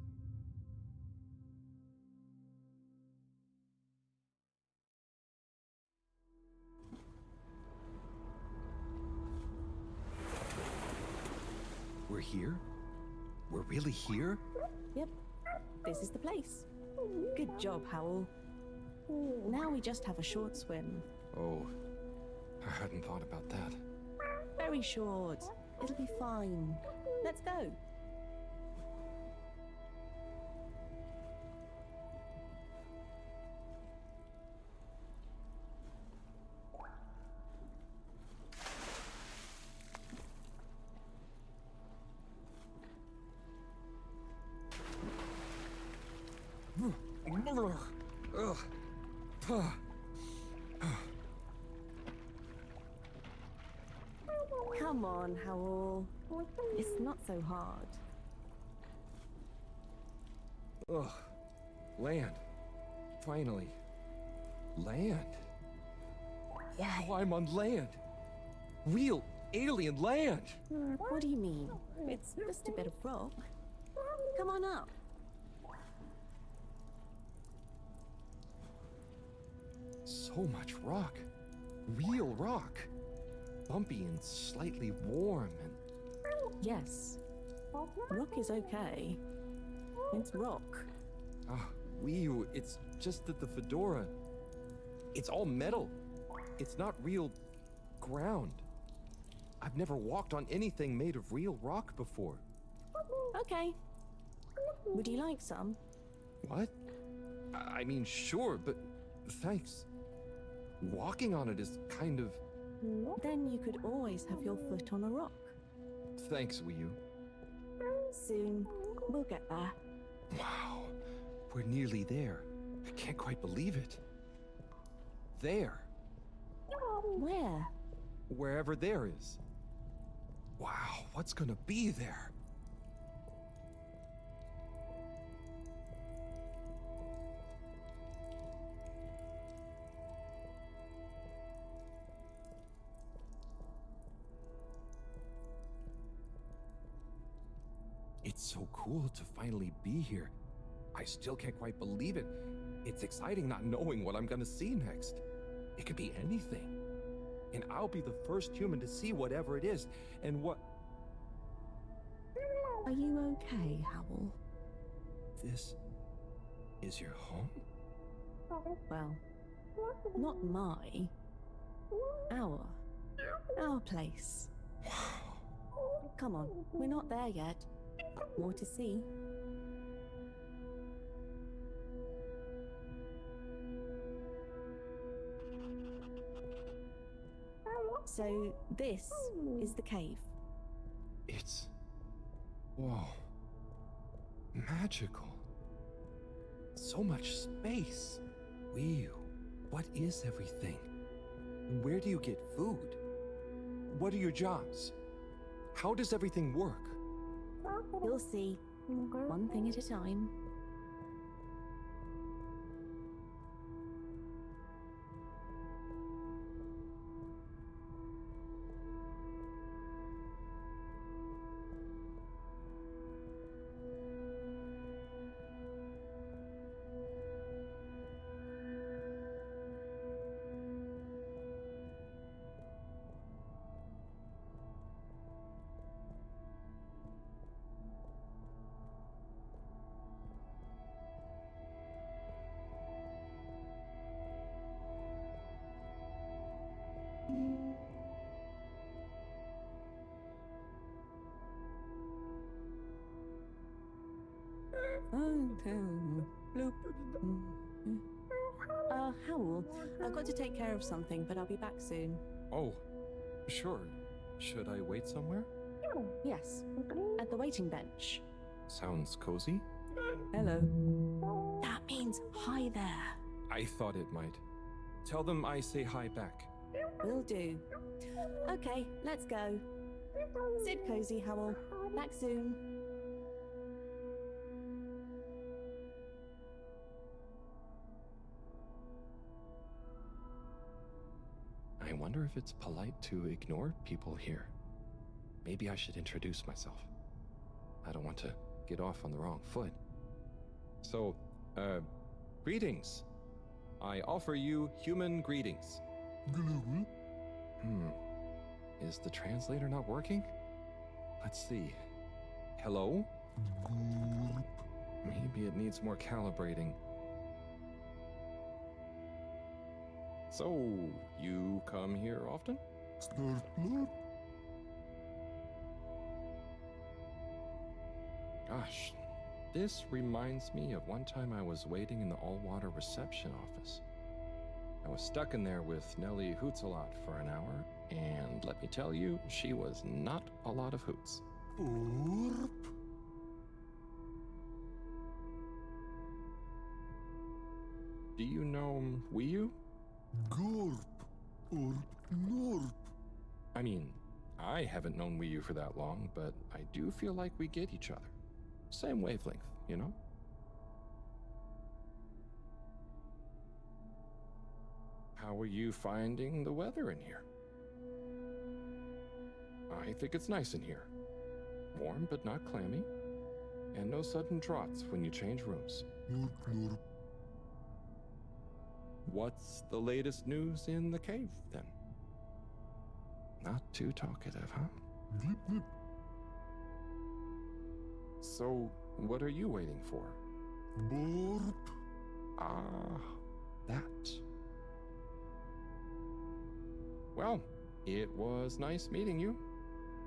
We're here? We're really here? Yep. This is the place. Good job, Howl. Now we just have a short swim. Oh, I hadn't thought about that. Very short. It'll be fine. Let's go. Come on, Howl. It's not so hard. Ugh. Land. Finally. Land. Wow, I'm on land. Real alien land. What do you mean? It's just a bit of rock. Come on up. So much rock. Real rock. Bumpy and slightly warm and... Yes. Rock is okay. It's rock. Ah, Wii, it's just that the fedora... It's all metal. It's not real ground. I've never walked on anything made of real rock before. Okay. Would you like some? What? I mean, sure, but thanks. Walking on it is kind of... Then you could always have your foot on a rock. Thanks, Wii. Soon. We'll get there. Wow. We're nearly there. I can't quite believe it. There. Where? Wherever there is. Wow, what's gonna be there? It's so cool to finally be here. I still can't quite believe it. It's exciting not knowing what I'm gonna see next. It could be anything. And I'll be the first human to see whatever it is, and what... Are you okay, Howl? This is your home? Well, not my. Our place. Come on, we're not there yet. More to see. So, this is the cave. It's... whoa. Magical. So much space. Whew. What is everything? Where do you get food? What are your jobs? How does everything work? You'll see. One thing at a time. Howl, I've got to take care of something, but I'll be back soon. Oh, sure. Should I wait somewhere? Yes, at the waiting bench. Sounds cozy. Hello. That means hi there. I thought it might. Tell them I say hi back. Will do. Okay, let's go. Sit cozy, Howl. Back soon. I wonder if it's polite to ignore people here. Maybe I should introduce myself. I don't want to get off on the wrong foot. So, greetings. I offer you human greetings. Is the translator not working? Let's see. Hello? Maybe it needs more calibrating. So, you come here often? Gosh, this reminds me of one time I was waiting in the all-water reception office. I was stuck in there with Nellie Hootsalot for an hour, and let me tell you, she was not a lot of hoots. Do you know Wii U? Gorp or Norp. I mean, I haven't known Wii U for that long, but I do feel like we get each other. Same wavelength, you know? How are you finding the weather in here? I think it's nice in here. Warm but not clammy. And no sudden draughts when you change rooms. Norp, Norp. What's the latest news in the cave, then? Not too talkative, huh? So, what are you waiting for? Ah, that. Well, it was nice meeting you.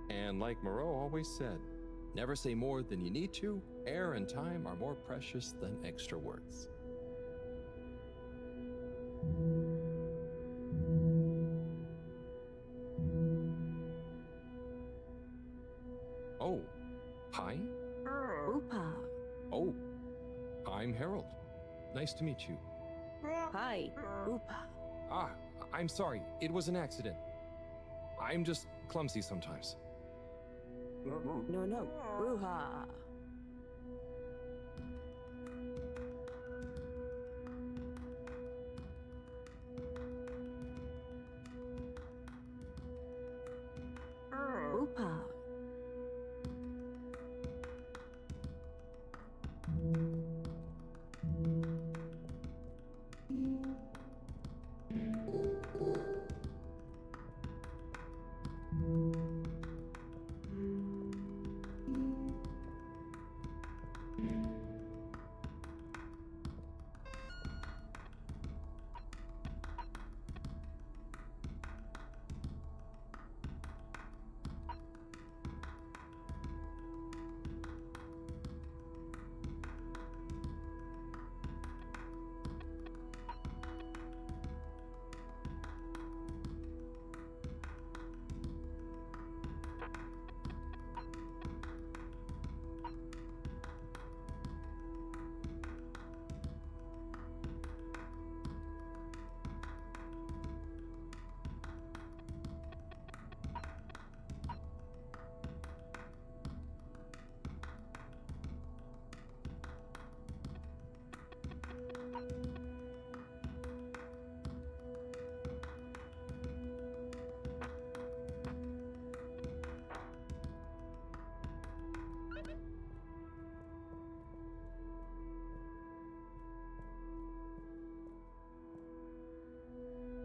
And like Mareaux always said, never say more than you need to. Air and time are more precious than extra words. Oh, hi? Oopa. Oh, I'm Harold. Nice to meet you. Hi, Oopa. Ah, I'm sorry. It was an accident. I'm just clumsy sometimes. No. Ruha. Oopa.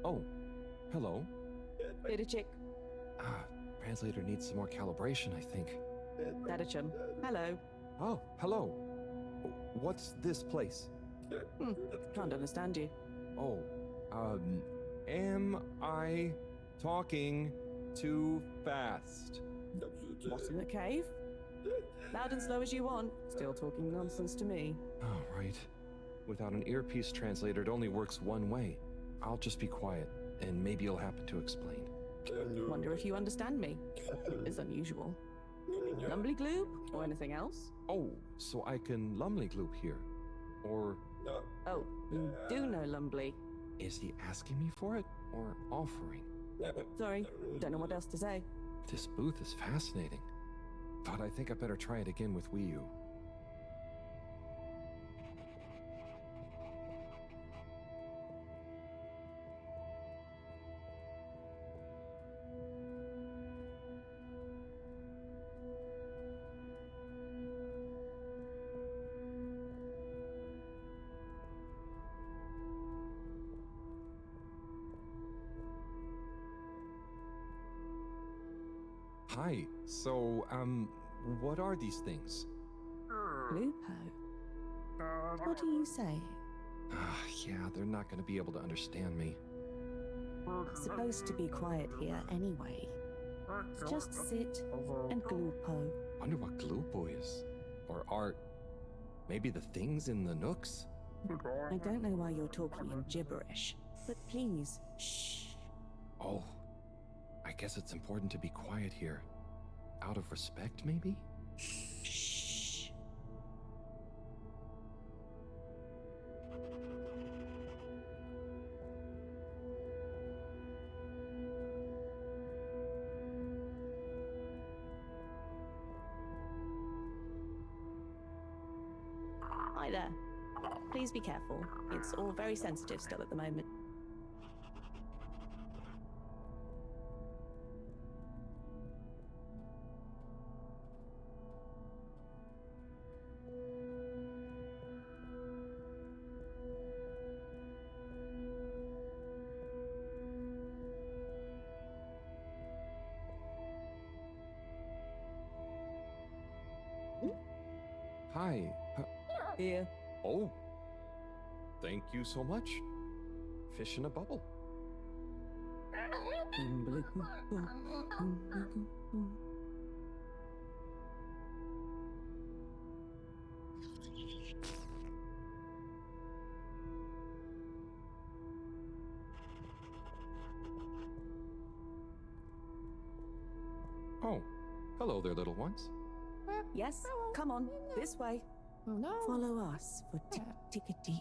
Oh, hello. Bidachik. Ah, translator needs some more calibration, I think. Dadachum. Hello. Oh, hello. What's this place? Can't understand you. Oh, am I talking too fast? What's in the cave? Loud and slow as you want. Still talking nonsense to me. Oh, right. Without an earpiece translator, it only works one way. I'll just be quiet, and maybe you'll happen to explain. Wonder if you understand me. It's unusual. Lumbly gloob or anything else? Oh, so I can Lumley Gloop here. Or... Oh, you do know Lumbly. Is he asking me for it, or offering? Sorry, don't know what else to say. This booth is fascinating. But I think I better try it again with Wii U. Hi, so, what are these things? Lupo. What do you say? Yeah, they're not gonna be able to understand me. Supposed to be quiet here anyway. Just sit and glupo. Wonder what Glupo is. Or art. Maybe the things in the nooks? I don't know why you're talking in gibberish, but please, shh. Oh, I guess it's important to be quiet here. Out of respect, maybe? Shh. Hi there. Please be careful. It's all very sensitive still at the moment. Oh, thank you so much. Fish in a bubble. Oh, hello there, little ones. Yes, come on, this way. Follow us for tick-tickety.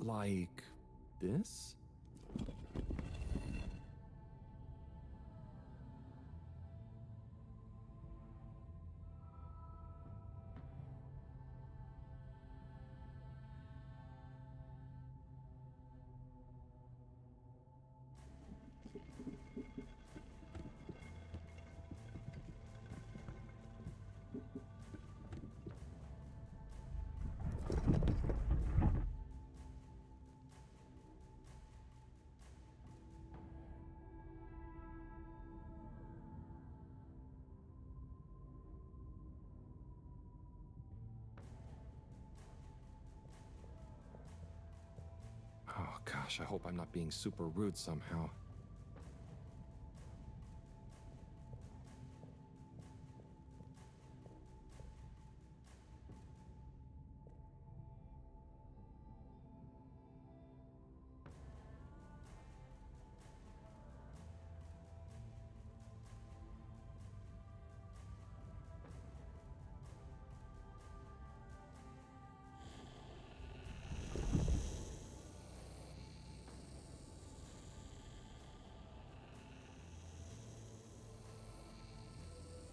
Like this? Oh gosh, I hope I'm not being super rude somehow.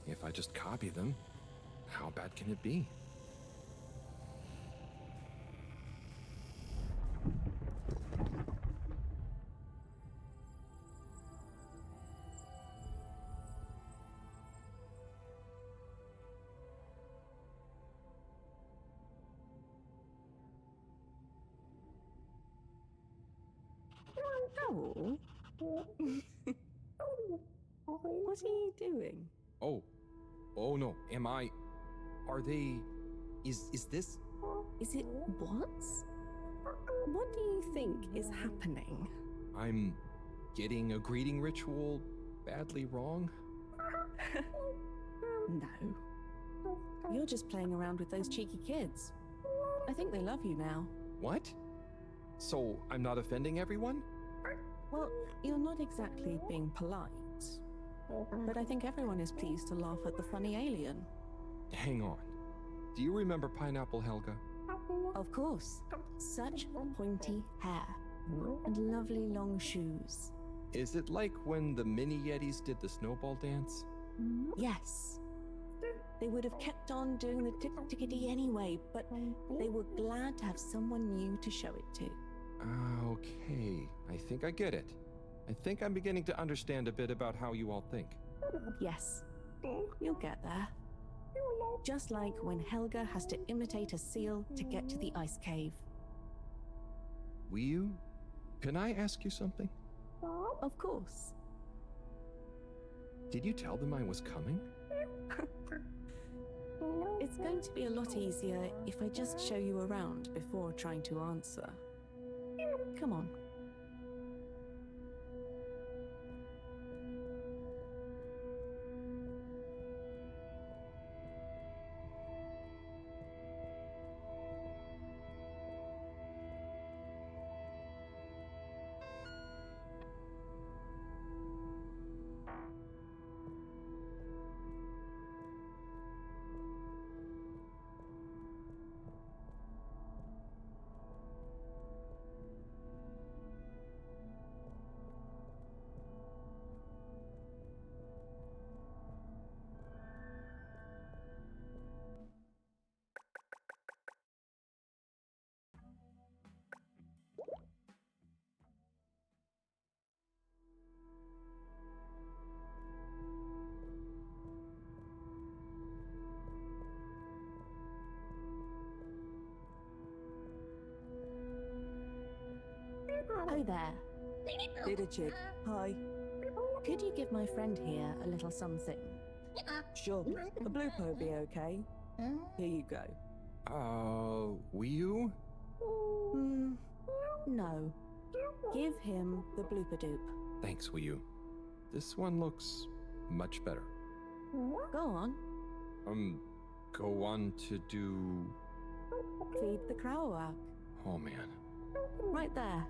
If I just copy them, how bad can it be? Oh. What are you doing? Oh. Oh no, am I... Are they... Is this... Is it what? What do you think is happening? I'm getting a greeting ritual badly wrong? No. You're just playing around with those cheeky kids. I think they love you now. What? So I'm not offending everyone? Well, you're not exactly being polite. But I think everyone is pleased to laugh at the funny alien. Hang on. Do you remember Pineapple Helga? Of course. Such pointy hair. And lovely long shoes. Is it like when the mini Yetis did the snowball dance? Yes. They would have kept on doing the tick-tickety anyway, but they were glad to have someone new to show it to. Okay, I think I get it. I think I'm beginning to understand a bit about how you all think. Yes, you'll get there. Just like when Helga has to imitate a seal to get to the ice cave. Can I ask you something? Of course. Did you tell them I was coming? It's going to be a lot easier if I just show you around before trying to answer. Come on. Oh there. Did chick. Hi. Could you give my friend here a little something? Sure. A blue po be okay. Here you go. Will you? No. Give him the blooper doop. Thanks, will you? This one looks much better. Go on. Go on to do... Feed the crowak. Oh, man. Right there.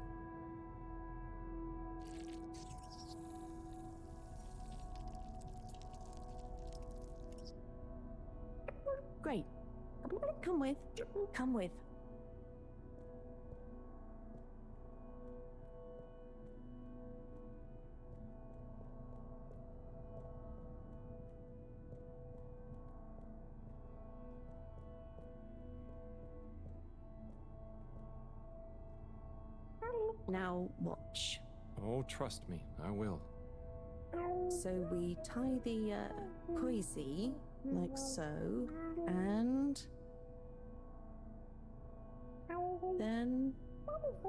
Great. Come with. Come with. Now watch. Oh, trust me, I will. So we tie the koizi like so, and then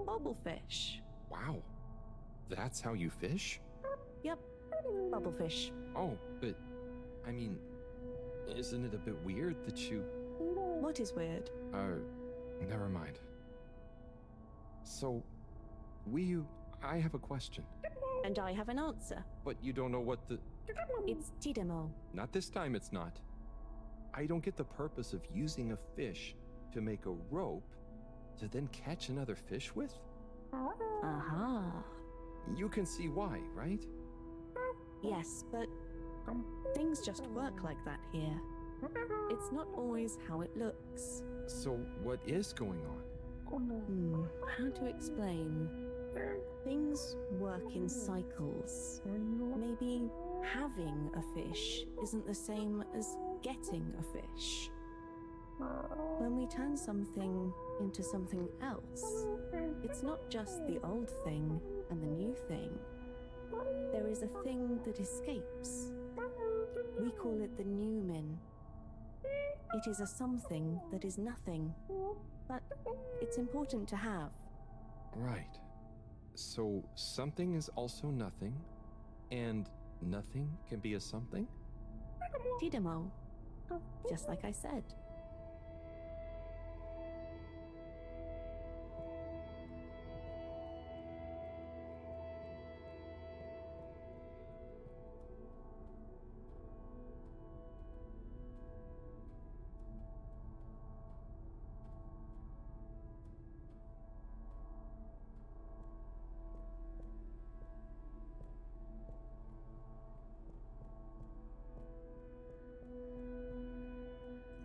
bubblefish. Wow. That's how you fish? Yep, bubblefish. Oh, but, I mean, isn't it a bit weird that you... What is weird? Never mind. So, I have a question. And I have an answer. But you don't know what the... It's tidemo. Not this time, it's not. I don't get the purpose of using a fish to make a rope to then catch another fish with? Aha. You can see why, right? Yes, but things just work like that here. It's not always how it looks. So what is going on? How to explain? Things work in cycles. Maybe having a fish isn't the same as getting a fish. When we turn something into something else, it's not just the old thing and the new thing. There is a thing that escapes. We call it the Newman. It is a something that is nothing, but it's important to have. Right. So something is also nothing, and nothing can be a something? Tidemo. Just like I said.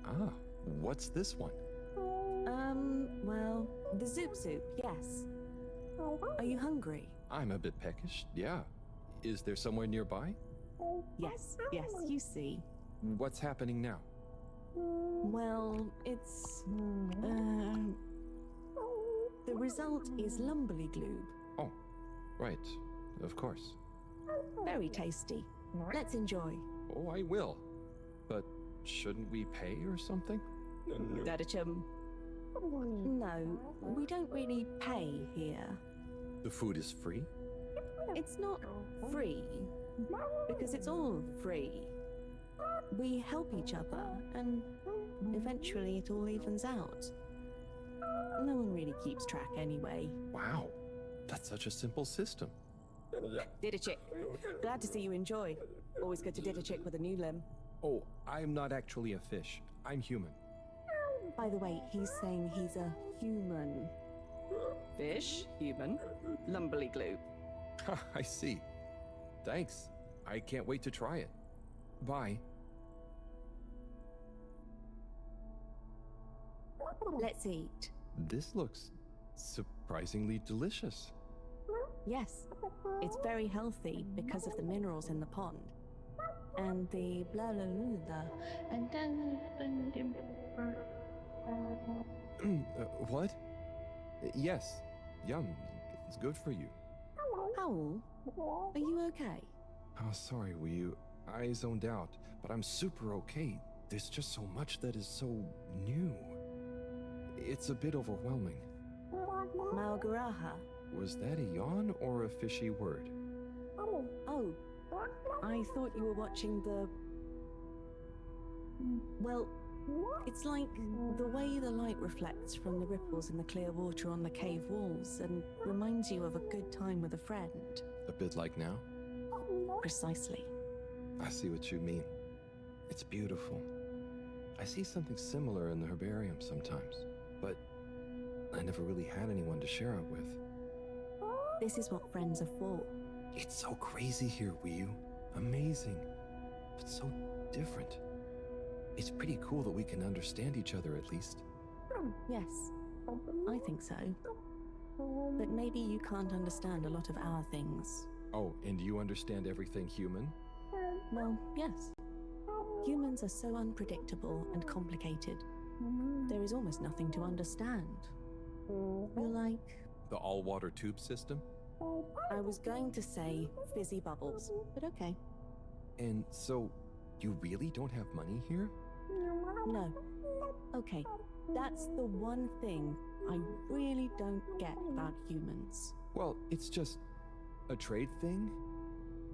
Ah, what's this one? Well, the Zoop Soup, yes. Are you hungry? I'm a bit peckish, yeah. Is there somewhere nearby? Yes, you see. What's happening now? Well, it's... the result is lumberly glue. Oh, right. Of course. Very tasty. Let's enjoy. Oh, I will. But shouldn't we pay or something? Dadachum. No, we don't really pay here. The food is free? It's not free, because it's all free. We help each other, and eventually it all evens out. No one really keeps track anyway. Wow, that's such a simple system. Didachick, glad to see you enjoy. Always good to Didachick with a new limb. Oh, I'm not actually a fish. I'm human. By the way, he's saying he's a human. Fish, human, lumberly glue. I see. Thanks. I can't wait to try it. Bye. Let's eat. This looks surprisingly delicious. Yes, it's very healthy because of the minerals in the pond. And the blah blah blah blah. And then... What? Yes. Yum. It's good for you. Howl, are you okay? Oh, sorry, I zoned out, but I'm super okay. There's just so much that is so new. It's a bit overwhelming. Maugaraha, Was that a yawn or a fishy word? Oh, I thought you were watching the... Well, it's like the way the light reflects from the ripples in the clear water on the cave walls and reminds you of a good time with a friend. A bit like now? Precisely. I see what you mean. It's beautiful. I see something similar in the herbarium sometimes, but I never really had anyone to share it with. This is what friends are for. It's so crazy here, Wiyu. Amazing, but so different. It's pretty cool that we can understand each other at least. Yes, I think so. But maybe you can't understand a lot of our things. Oh, and you understand everything human? Well, yes. Humans are so unpredictable and complicated. There is almost nothing to understand. You're like... The all-water tube system? I was going to say fizzy bubbles, but okay. And so, you really don't have money here? No. Okay, that's the one thing I really don't get about humans. Well, it's just a trade thing,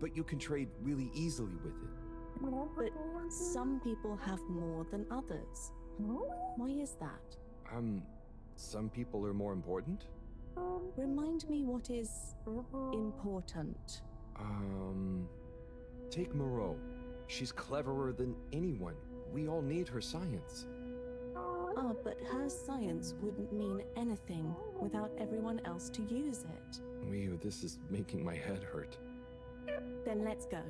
but you can trade really easily with it. But some people have more than others. Why is that? Some people are more important? Remind me what is important. Take Mareaux. She's cleverer than anyone. We all need her science. Ah, but her science wouldn't mean anything without everyone else to use it. Wiyu, this is making my head hurt. Then let's go.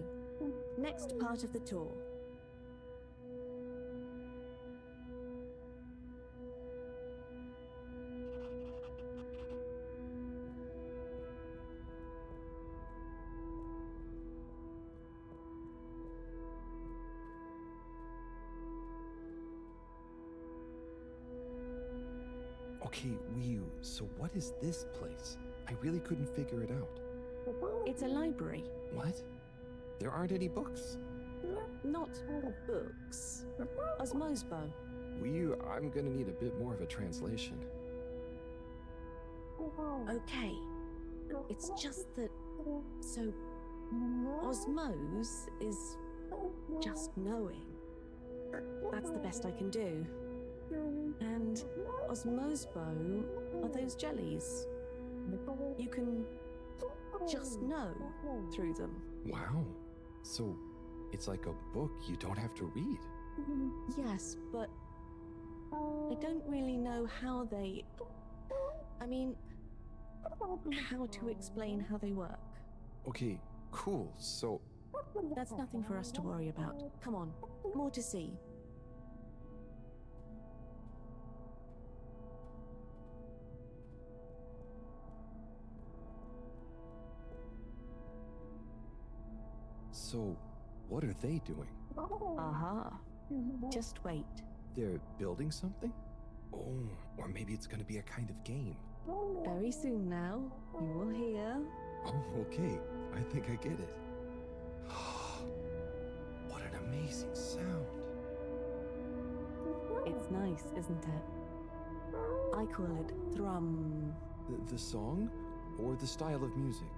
Next part of the tour. Okay, Wiyu, so what is this place? I really couldn't figure it out. It's a library. What? There aren't any books. Not books. Osmosbo. Wiyu, I'm gonna need a bit more of a translation. Okay. It's just that... So... Osmose is... just knowing. That's the best I can do. And Osmosbo are those jellies. You can just know through them. Wow. So, it's like a book you don't have to read. Yes, but I don't really know how they... I mean, how to explain how they work. Okay, cool, so... That's nothing for us to worry about. Come on, more to see. So, what are they doing? Aha. Just wait. They're building something? Oh, or maybe it's gonna be a kind of game. Very soon now, you will hear. Oh, okay. I think I get it. What an amazing sound. It's nice, isn't it? I call it thrum. The song? Or the style of music?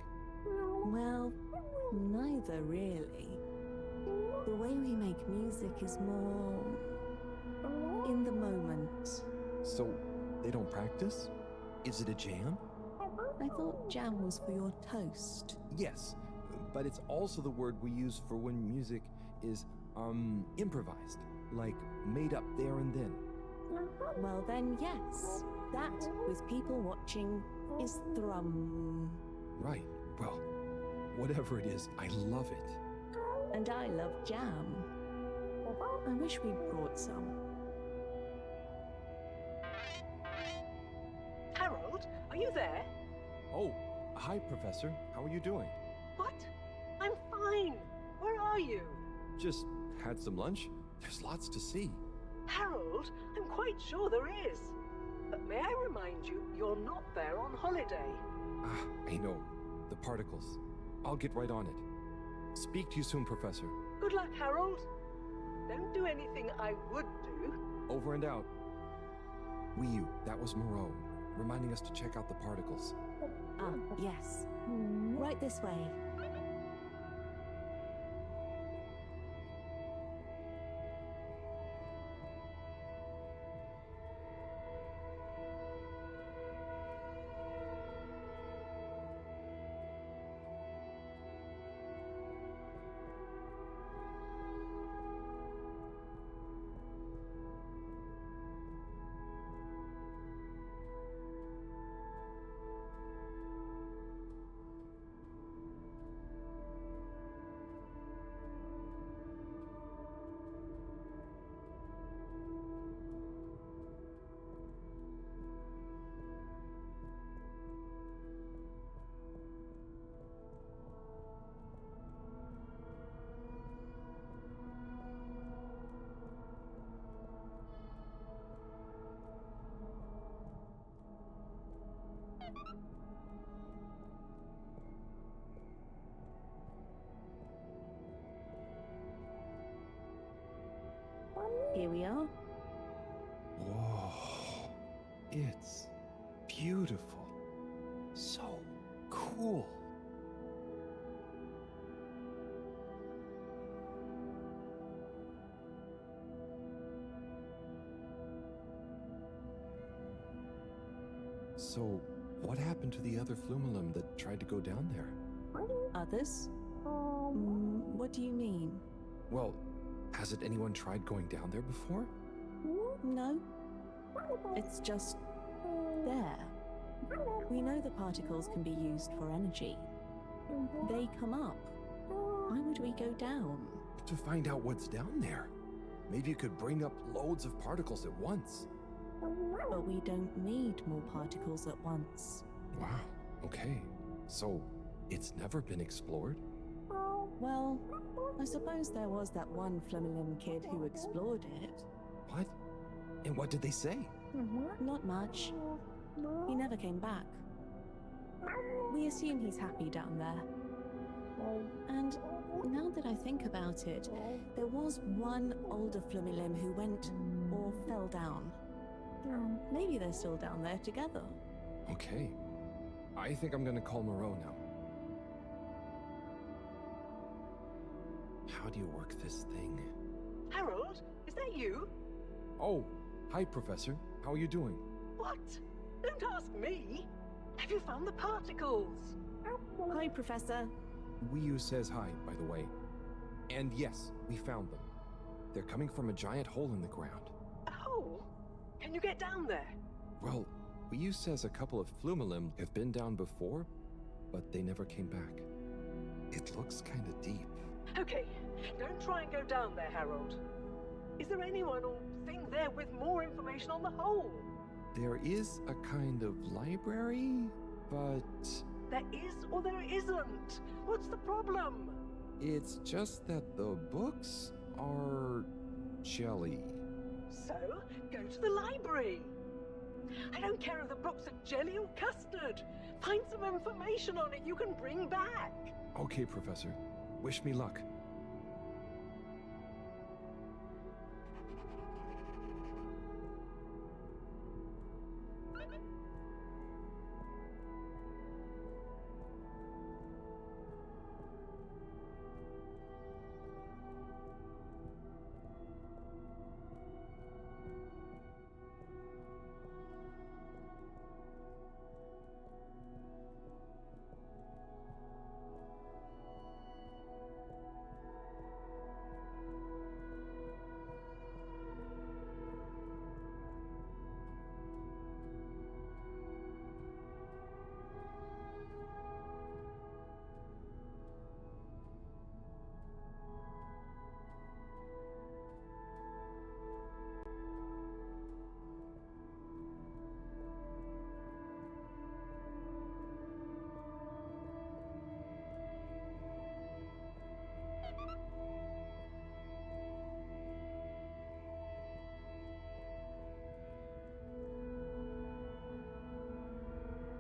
Well, neither really. The way we make music is more... in the moment. So, they don't practice? Is it a jam? I thought jam was for your toast. Yes, but it's also the word we use for when music is, improvised. Like, made up there and then. Well then, yes. That, with people watching, is thrum. Right, well, whatever it is, I love it. And I love jam. I wish we'd brought some. Harold, are you there? Oh, hi, Professor. How are you doing? What? I'm fine. Where are you? Just had some lunch. There's lots to see. Harold, I'm quite sure there is. But may I remind you, you're not there on holiday. I know. The particles. I'll get right on it. Speak to you soon, Professor. Good luck, Harold. Don't do anything I would do. Over and out. Wiyu, that was Mareaux. reminding us to check out the particles. Ah, yes. Right this way. Here we are. Whoa. It's beautiful. So cool. So, what happened to the other Flumelum that tried to go down there? Others? What do you mean? Well, hasn't anyone tried going down there before? No. It's just there. We know the particles can be used for energy. They come up. Why would we go down? To find out what's down there. Maybe you could bring up loads of particles at once. But we don't need more particles at once. Wow, okay. So, it's never been explored? Well, I suppose there was that one Flumelum kid who explored it. What? And what did they say? Not much. He never came back. We assume he's happy down there. And now that I think about it, there was one older Flumelum who went or fell down. Maybe they're still down there together. Okay. I think I'm gonna call Mareaux now. How do you work this thing? Harold, is that you? Oh, hi, Professor. How are you doing? What? Don't ask me. Have you found the particles? Hi, Professor. Wiyu says hi, by the way. And yes, we found them. They're coming from a giant hole in the ground. Oh, can you get down there? Well, Wiyu says a couple of Flumelum have been down before, but they never came back. It looks kind of deep. Okay, don't try and go down there, Harold. Is there anyone or thing there with more information on the hole? There is a kind of library, but There is or there isn't. What's the problem? it's just that the books are jelly. So, go to the library. I don't care if the books are jelly or custard. Find some information on it you can bring back. Okay, Professor. Wish me luck.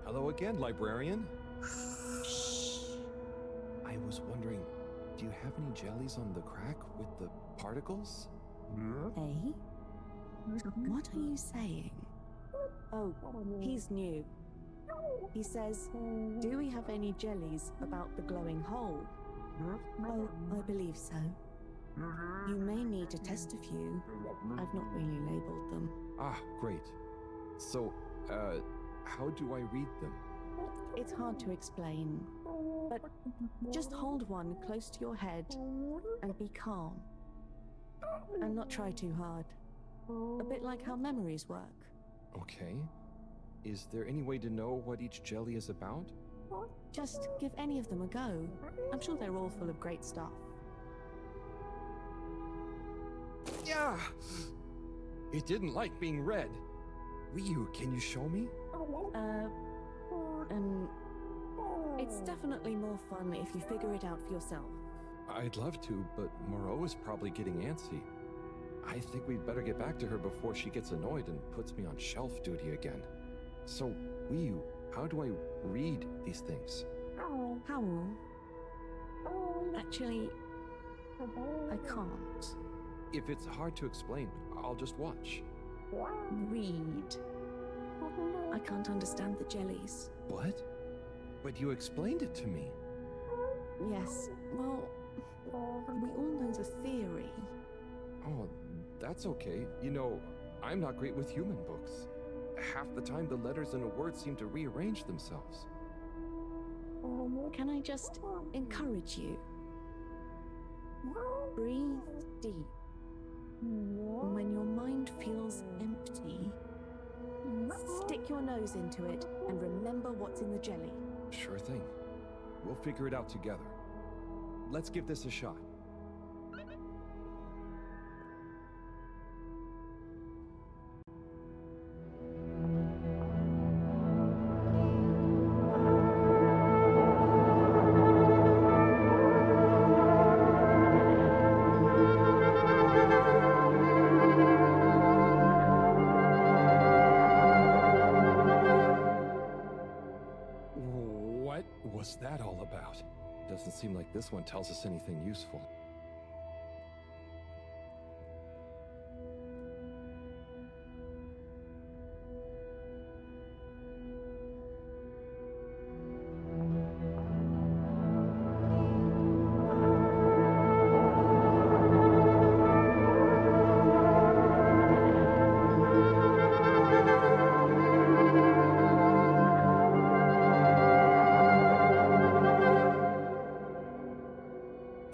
Hello again, librarian. Shh. I was wondering, do you have any jellies on the crack with the particles? Eh? What are you saying? Oh, he's new. He says, do we have any jellies about the glowing hole? Oh, I believe so. You may need to test a few. I've not really labeled them. Ah, great. So, how do I read them? It's hard to explain, but just hold one close to your head and be calm. And not try too hard. A bit like how memories work. Okay. Is there any way to know what each jelly is about? Just give any of them a go. I'm sure they're all full of great stuff. Yeah! It didn't like being read. Ryu, can you show me? It's definitely more fun if you figure it out for yourself. I'd love to, but Mareaux is probably getting antsy. I think we'd better get back to her before she gets annoyed and puts me on shelf duty again. So, Ryu, how do I read these things? Howl? Actually, I can't. If it's hard to explain, I'll just watch. Read. I can't understand the jellies. What? But you explained it to me. Yes, well, we all know the theory. Oh, that's okay. You know, I'm not great with human books. Half the time the letters in a word seem to rearrange themselves. Can I just encourage you? Breathe deep. When your mind feels empty, stick your nose into it and remember what's in the jelly. Sure thing. We'll figure it out together. Let's give this a shot. What was that all about? Doesn't seem like this one tells us anything useful.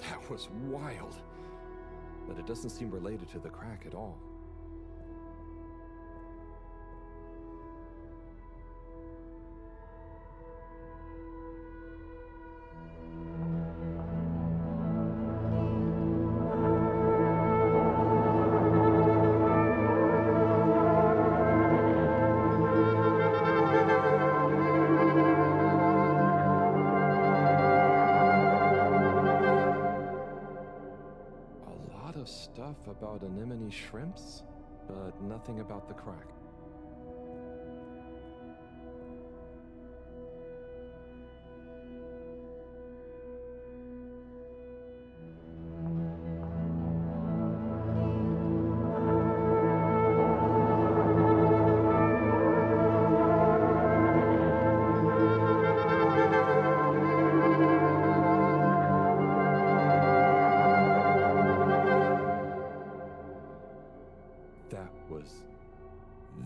That was wild. But it doesn't seem related to the crack at all. Stuff about anemone shrimps, but nothing about the crack.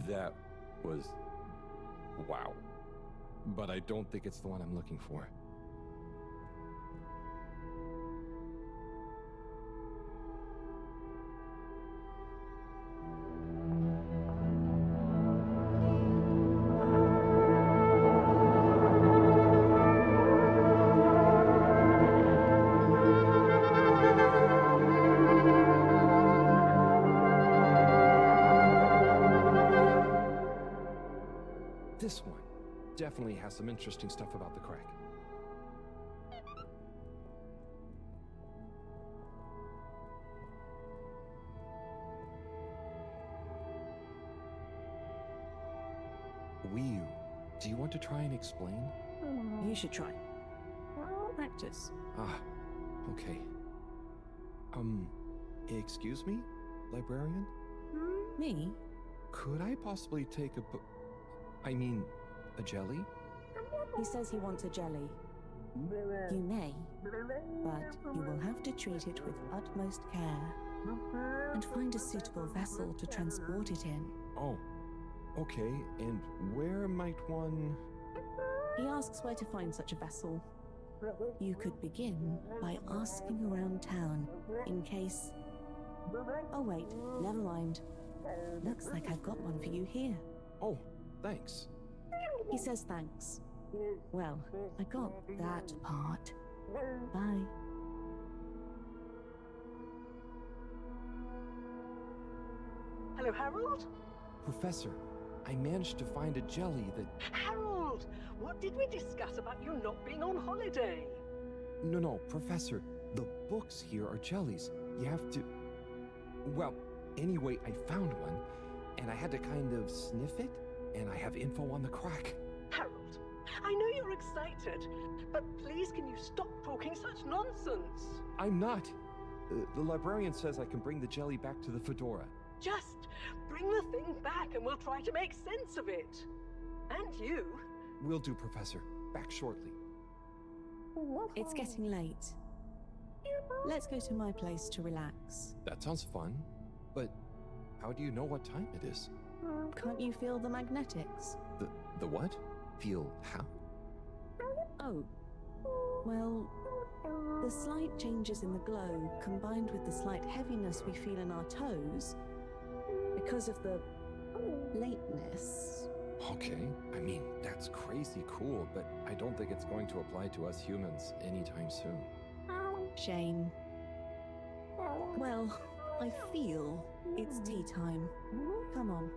That was wow. But I don't think it's the one I'm looking for. This one definitely has some interesting stuff about the crack. Ryu, do you want to try and explain? You should try. Practice. Ah, okay. Excuse me, librarian? Me? Could I possibly take a I mean, a jelly? He says he wants a jelly. You may, but you will have to treat it with utmost care and find a suitable vessel to transport it in. Oh, okay. And where might one... He asks where to find such a vessel. You could begin by asking around town in case... Oh wait, never mind. Looks like I've got one for you here. Oh, thanks. He says thanks. Well, I got that part. Bye. Hello, Harold? Professor, I managed to find a jelly that... Harold! What did we discuss about you not being on holiday? No, Professor. The books here are jellies. You have to... Well, anyway, I found one, and I had to kind of sniff it, and I have info on the crack. Harold, I know you're excited, but please can you stop talking such nonsense? I'm not. The librarian says I can bring the jelly back to the fedora. Just bring the thing back and we'll try to make sense of it. And you. Will do, Professor. Back shortly. It's getting late. Let's go to my place to relax. That sounds fun, but how do you know what time it is? Can't you feel the magnetics? The what? Feel how? Oh. Well, the slight changes in the glow combined with the slight heaviness we feel in our toes because of the lateness. Okay, I mean, that's crazy cool, but I don't think it's going to apply to us humans anytime soon. Shame. Well, I feel it's tea time. Come on.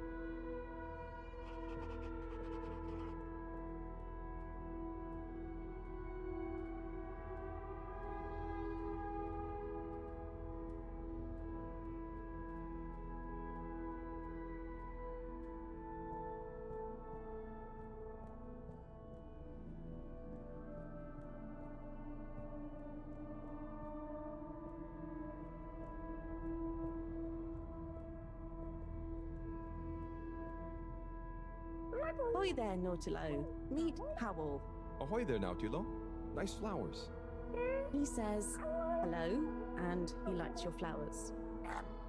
Ahoy there, Nautilo. Meet Howell. Ahoy there, Nautilo. Nice flowers. He says hello, and he likes your flowers.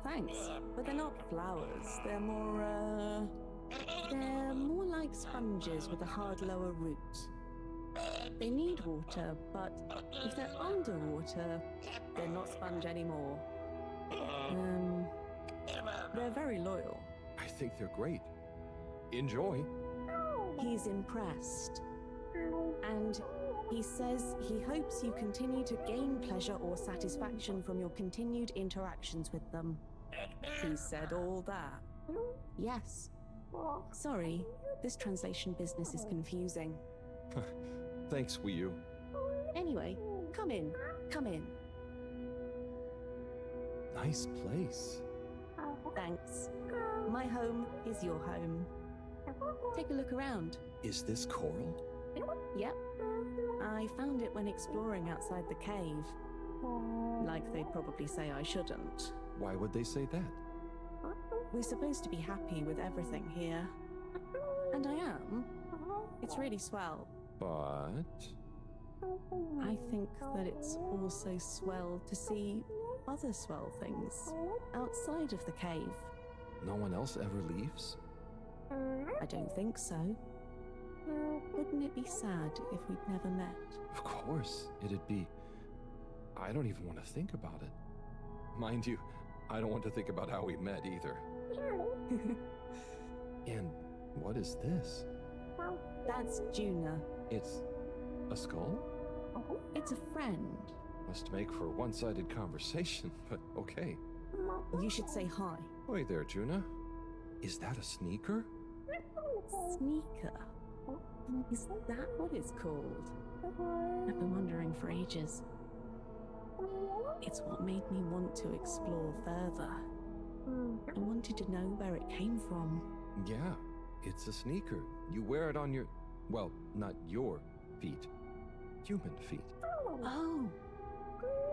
Thanks, but they're not flowers. They're more like sponges with a hard lower root. They need water, but if they're underwater, they're not sponge anymore. They're very loyal. I think they're great. Enjoy. He's impressed. And he says he hopes you continue to gain pleasure or satisfaction from your continued interactions with them. He said all that. Yes. Sorry, this translation business is confusing. Thanks, Wii U. Anyway, come in. Come in. Nice place. Thanks. My home is your home. Take a look around. Is this coral? Yep. I found it when exploring outside the cave. Like they'd probably say I shouldn't. Why would they say that? We're supposed to be happy with everything here. And I am. It's really swell. But... I think that it's also swell to see other swell things outside of the cave. No one else ever leaves? I don't think so. Wouldn't it be sad if we'd never met? Of course, it'd be... I don't even want to think about it. Mind you, I don't want to think about how we met either. And what is this? That's Juna. It's a skull? It's a friend. Must make for a one-sided conversation, but okay. You should say hi. Hi there, Juna. Is that a sneaker? Sneaker? Is that what it's called? I've been wondering for ages. It's what made me want to explore further. I wanted to know where it came from. Yeah, it's a sneaker. You wear it on your... well, not your feet. Human feet. Oh.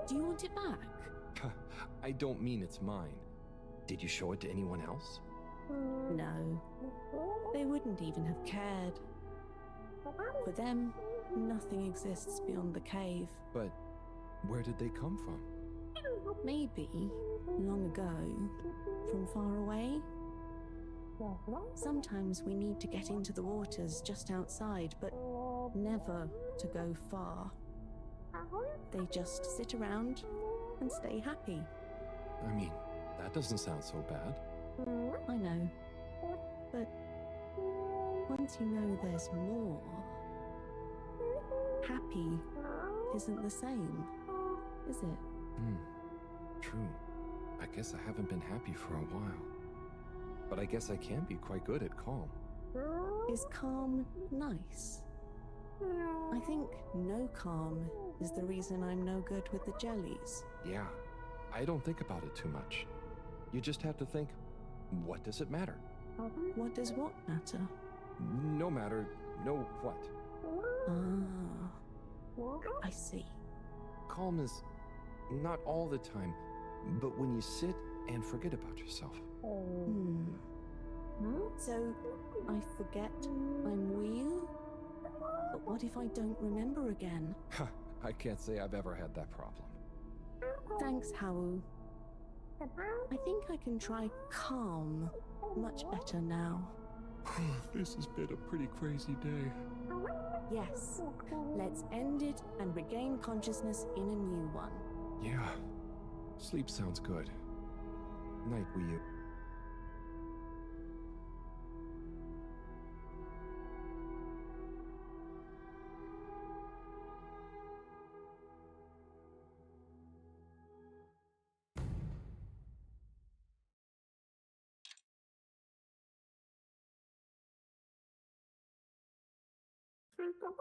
Do you want it back? I don't mean it's mine. Did you show it to anyone else? No, they wouldn't even have cared. For them, nothing exists beyond the cave. But where did they come from? Maybe, long ago, from far away. Sometimes we need to get into the waters just outside, but never to go far. They just sit around and stay happy. I mean, that doesn't sound so bad. I know, but once you know there's more, happy isn't the same, is it? True. I guess I haven't been happy for a while. But I guess I can be quite good at calm. Is calm nice? I think no calm is the reason I'm no good with the jellies. Yeah, I don't think about it too much. You just have to think, what does it matter? What does what matter? No matter, no what. I see. Calm is not all the time, but when you sit and forget about yourself. So, I forget I'm real? But what if I don't remember again? I can't say I've ever had that problem. Thanks, Hau. I think I can try calm much better now. This has been a pretty crazy day. Yes, let's end it and regain consciousness in a new one. Yeah, sleep sounds good. Night, Wii U.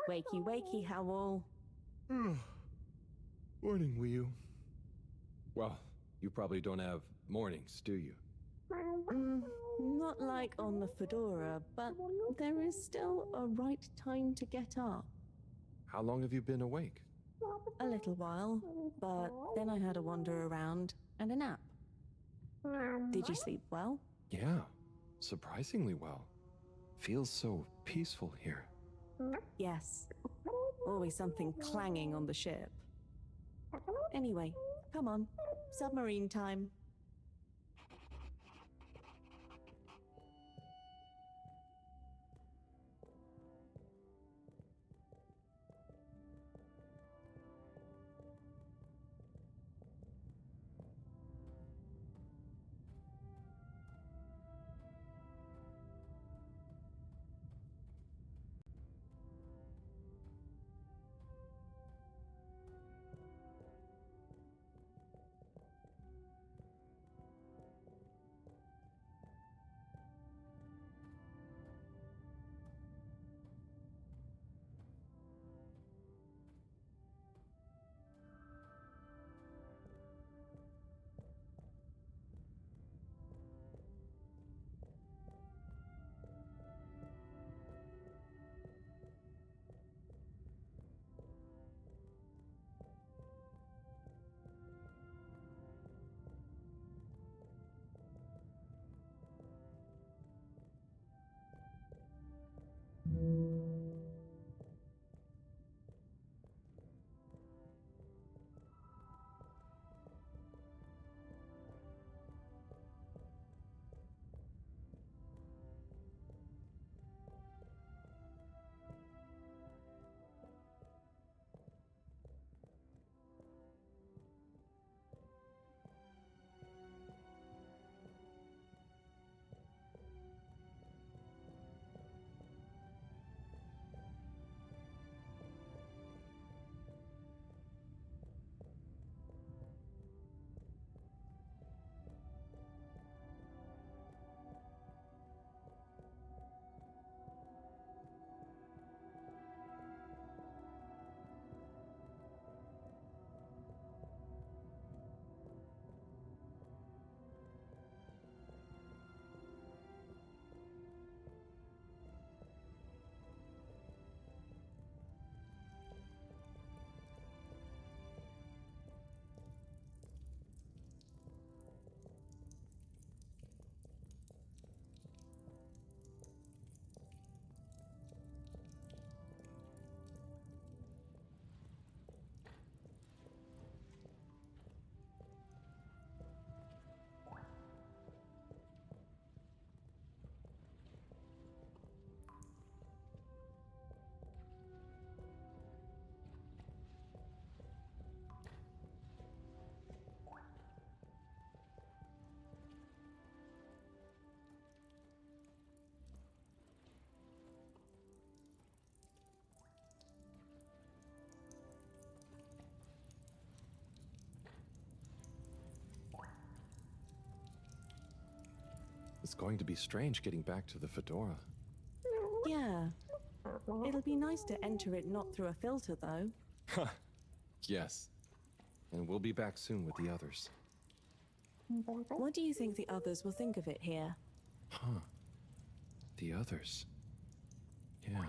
Wakey, wakey, Howl. Morning, Wii U. Well, you probably don't have mornings, do you? Not like on the Fedora, but there is still a right time to get up. How long have you been awake? A little while, but then I had a wander around and a nap. Did you sleep well? Yeah, surprisingly well. Feels so peaceful here. Yes. Always something clanging on the ship. Anyway, come on. Submarine time. It's going to be strange getting back to the Fedora. Yeah. It'll be nice to enter it not through a filter, though. Yes. And we'll be back soon with the others. What do you think the others will think of it here? Huh. The others. Yeah.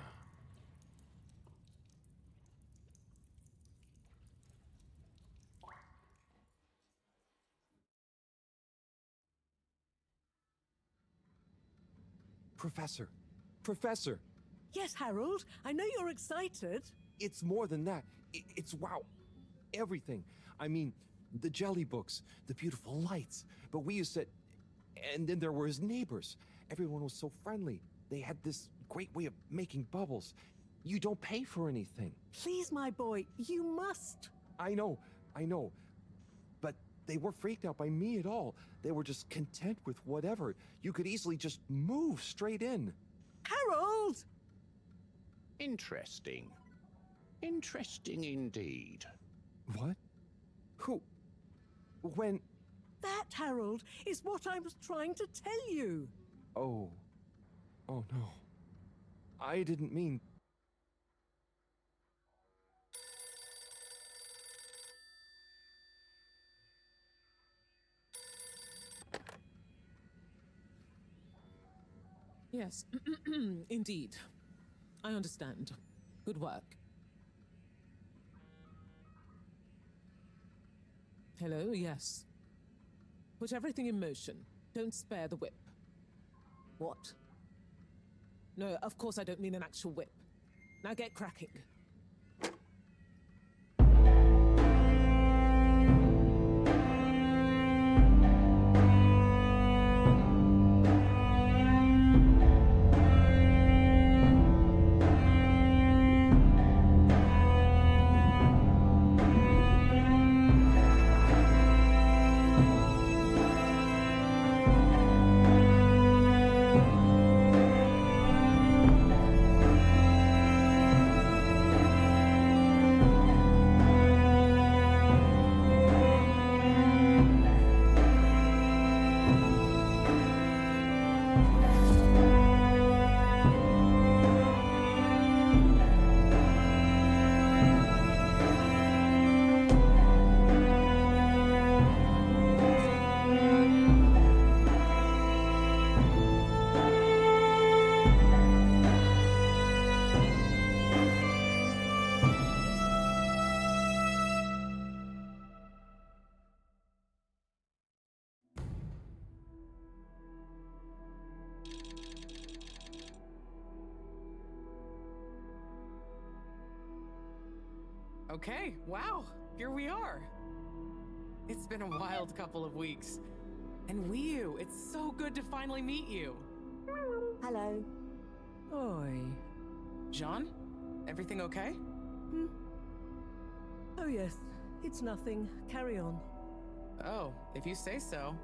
Professor! Professor! Yes, Harold, I know you're excited. It's more than that. It's wow. Everything. I mean, the jelly books, the beautiful lights. But we used to... And then there were his neighbors. Everyone was so friendly. They had this great way of making bubbles. You don't pay for anything. Please, my boy, you must. I know. But they weren't freaked out by me at all. They were just content with whatever. You could easily just move straight in. Harold! Interesting. Interesting indeed. What? Who? When? That, Harold, is what I was trying to tell you. Oh. Oh no. I didn't mean... Yes, indeed. I understand. Good work. Hello, yes. Put everything in motion. Don't spare the whip. What? No, of course I don't mean an actual whip. Now get cracking. Okay, wow, here we are. It's been a wild couple of weeks. And Wiu, it's so good to finally meet you. Hello. Oi. Jeanne, everything okay? Oh, yes. It's nothing. Carry on. Oh, if you say so.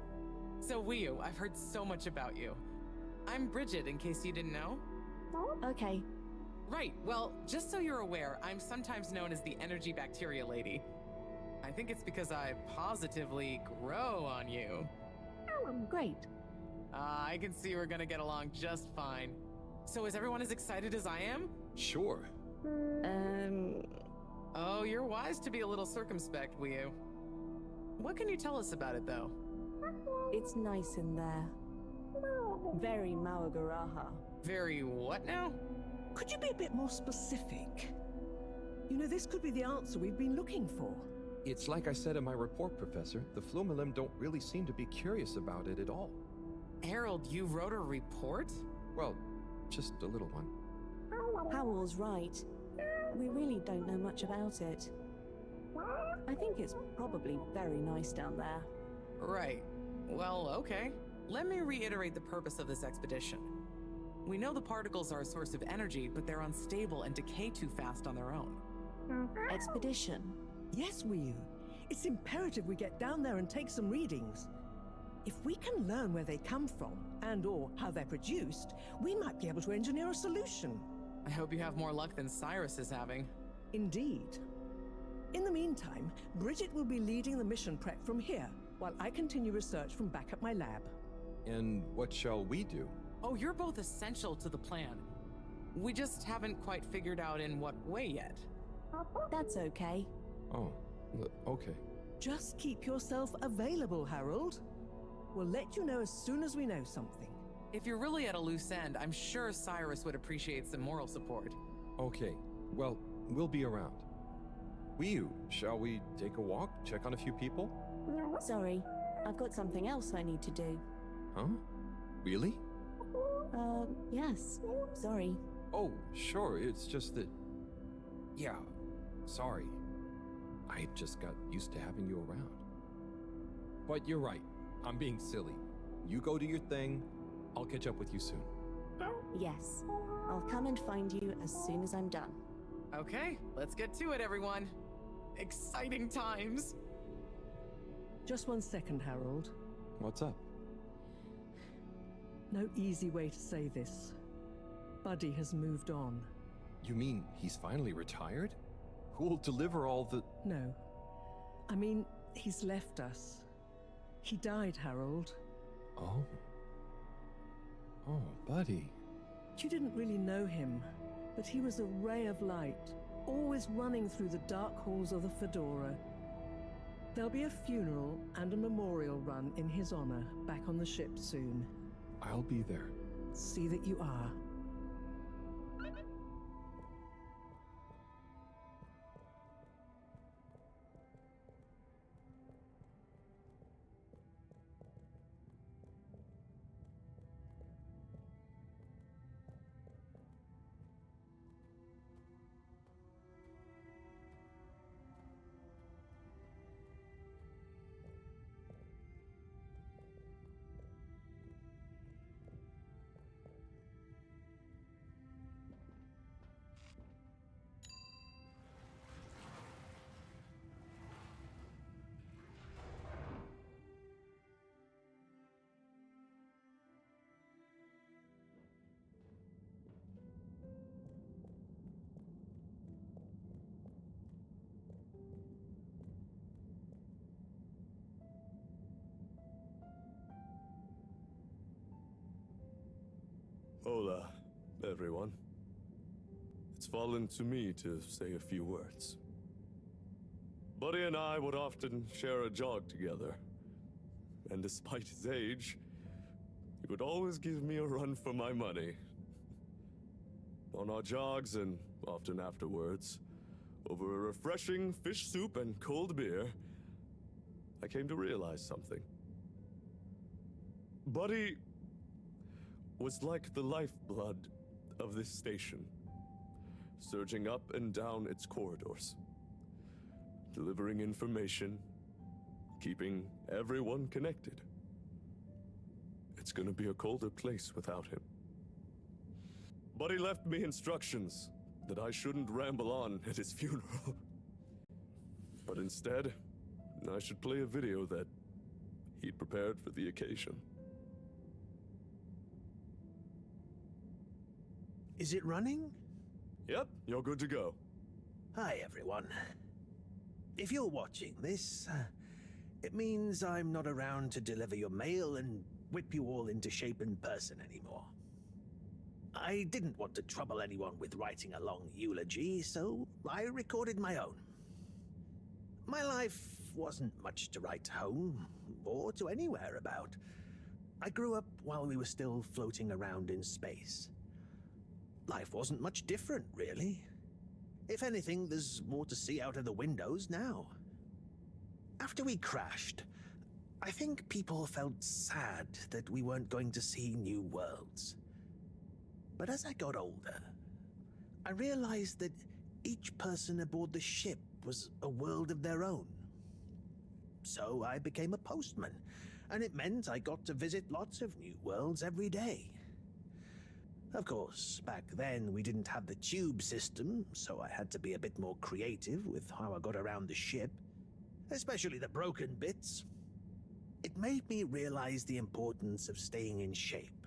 So Wiu, I've heard so much about you. I'm Bridget, in case you didn't know. Okay. Right, well, just so you're aware, I'm sometimes known as the energy bacteria lady. I think it's because I positively grow on you. Great. I can see we're gonna get along just fine. So is everyone as excited as I am? Sure. Oh, you're wise to be a little circumspect, Wiu. What can you tell us about it, though? It's nice in there. Very Mawagaraha. Very what now? Could you be a bit more specific? You know, this could be the answer we've been looking for. It's like I said in my report, Professor. The Flumilim don't really seem to be curious about it at all. Harold, you wrote a report? Well, just a little one. Howell's right. We really don't know much about it. I think it's probably very nice down there. Right. Well, okay. Let me reiterate the purpose of this expedition. We know the particles are a source of energy, but they're unstable and decay too fast on their own. Expedition? Yes, Wiu. It's imperative we get down there and take some readings. If we can learn where they come from, and/or how they're produced, we might be able to engineer a solution. I hope you have more luck than Cyrus is having. Indeed. In the meantime, Bridget will be leading the mission prep from here, while I continue research from back at my lab. And what shall we do? Oh, you're both essential to the plan. We just haven't quite figured out in what way yet. That's okay. Oh, okay. Just keep yourself available, Harold. We'll let you know as soon as we know something. If you're really at a loose end, I'm sure Cyrus would appreciate some moral support. Okay, well, we'll be around. Shall we take a walk, check on a few people? Sorry, I've got something else I need to do. Huh? Really? Yes. Sorry. Oh, sure, it's just that... Yeah, sorry. I just got used to having you around. But you're right, I'm being silly. You go do your thing, I'll catch up with you soon. Yes. I'll come and find you as soon as I'm done. Okay, let's get to it, everyone. Exciting times. Just 1 second, Harold. What's up? No easy way to say this. Buddy has moved on. You mean he's finally retired? Who'll deliver all the... No. I mean, he's left us. He died, Harold. Oh. Oh, Buddy. You didn't really know him, but he was a ray of light, always running through the dark halls of the Fedora. There'll be a funeral and a memorial run in his honor back on the ship soon. I'll be there. See that you are. Hola, everyone. It's fallen to me to say a few words. Buddy and I would often share a jog together. And despite his age, he would always give me a run for my money. On our jogs and often afterwards, over a refreshing fish soup and cold beer, I came to realize something. Buddy was like the lifeblood of this station, surging up and down its corridors, delivering information, keeping everyone connected. It's gonna be a colder place without him. Buddy left me instructions that I shouldn't ramble on at his funeral. But instead, I should play a video that he'd prepared for the occasion. Is it running? Yep, you're good to go. Hi, everyone. If you're watching this, it means I'm not around to deliver your mail and whip you all into shape in person anymore. I didn't want to trouble anyone with writing a long eulogy, so I recorded my own. My life wasn't much to write home, or to anywhere about. I grew up while we were still floating around in space. Life wasn't much different, really. If anything, there's more to see out of the windows now. After we crashed, I think people felt sad that we weren't going to see new worlds. But as I got older, I realized that each person aboard the ship was a world of their own. So I became a postman, and it meant I got to visit lots of new worlds every day. Of course, back then we didn't have the tube system, so I had to be a bit more creative with how I got around the ship, especially the broken bits. It made me realize the importance of staying in shape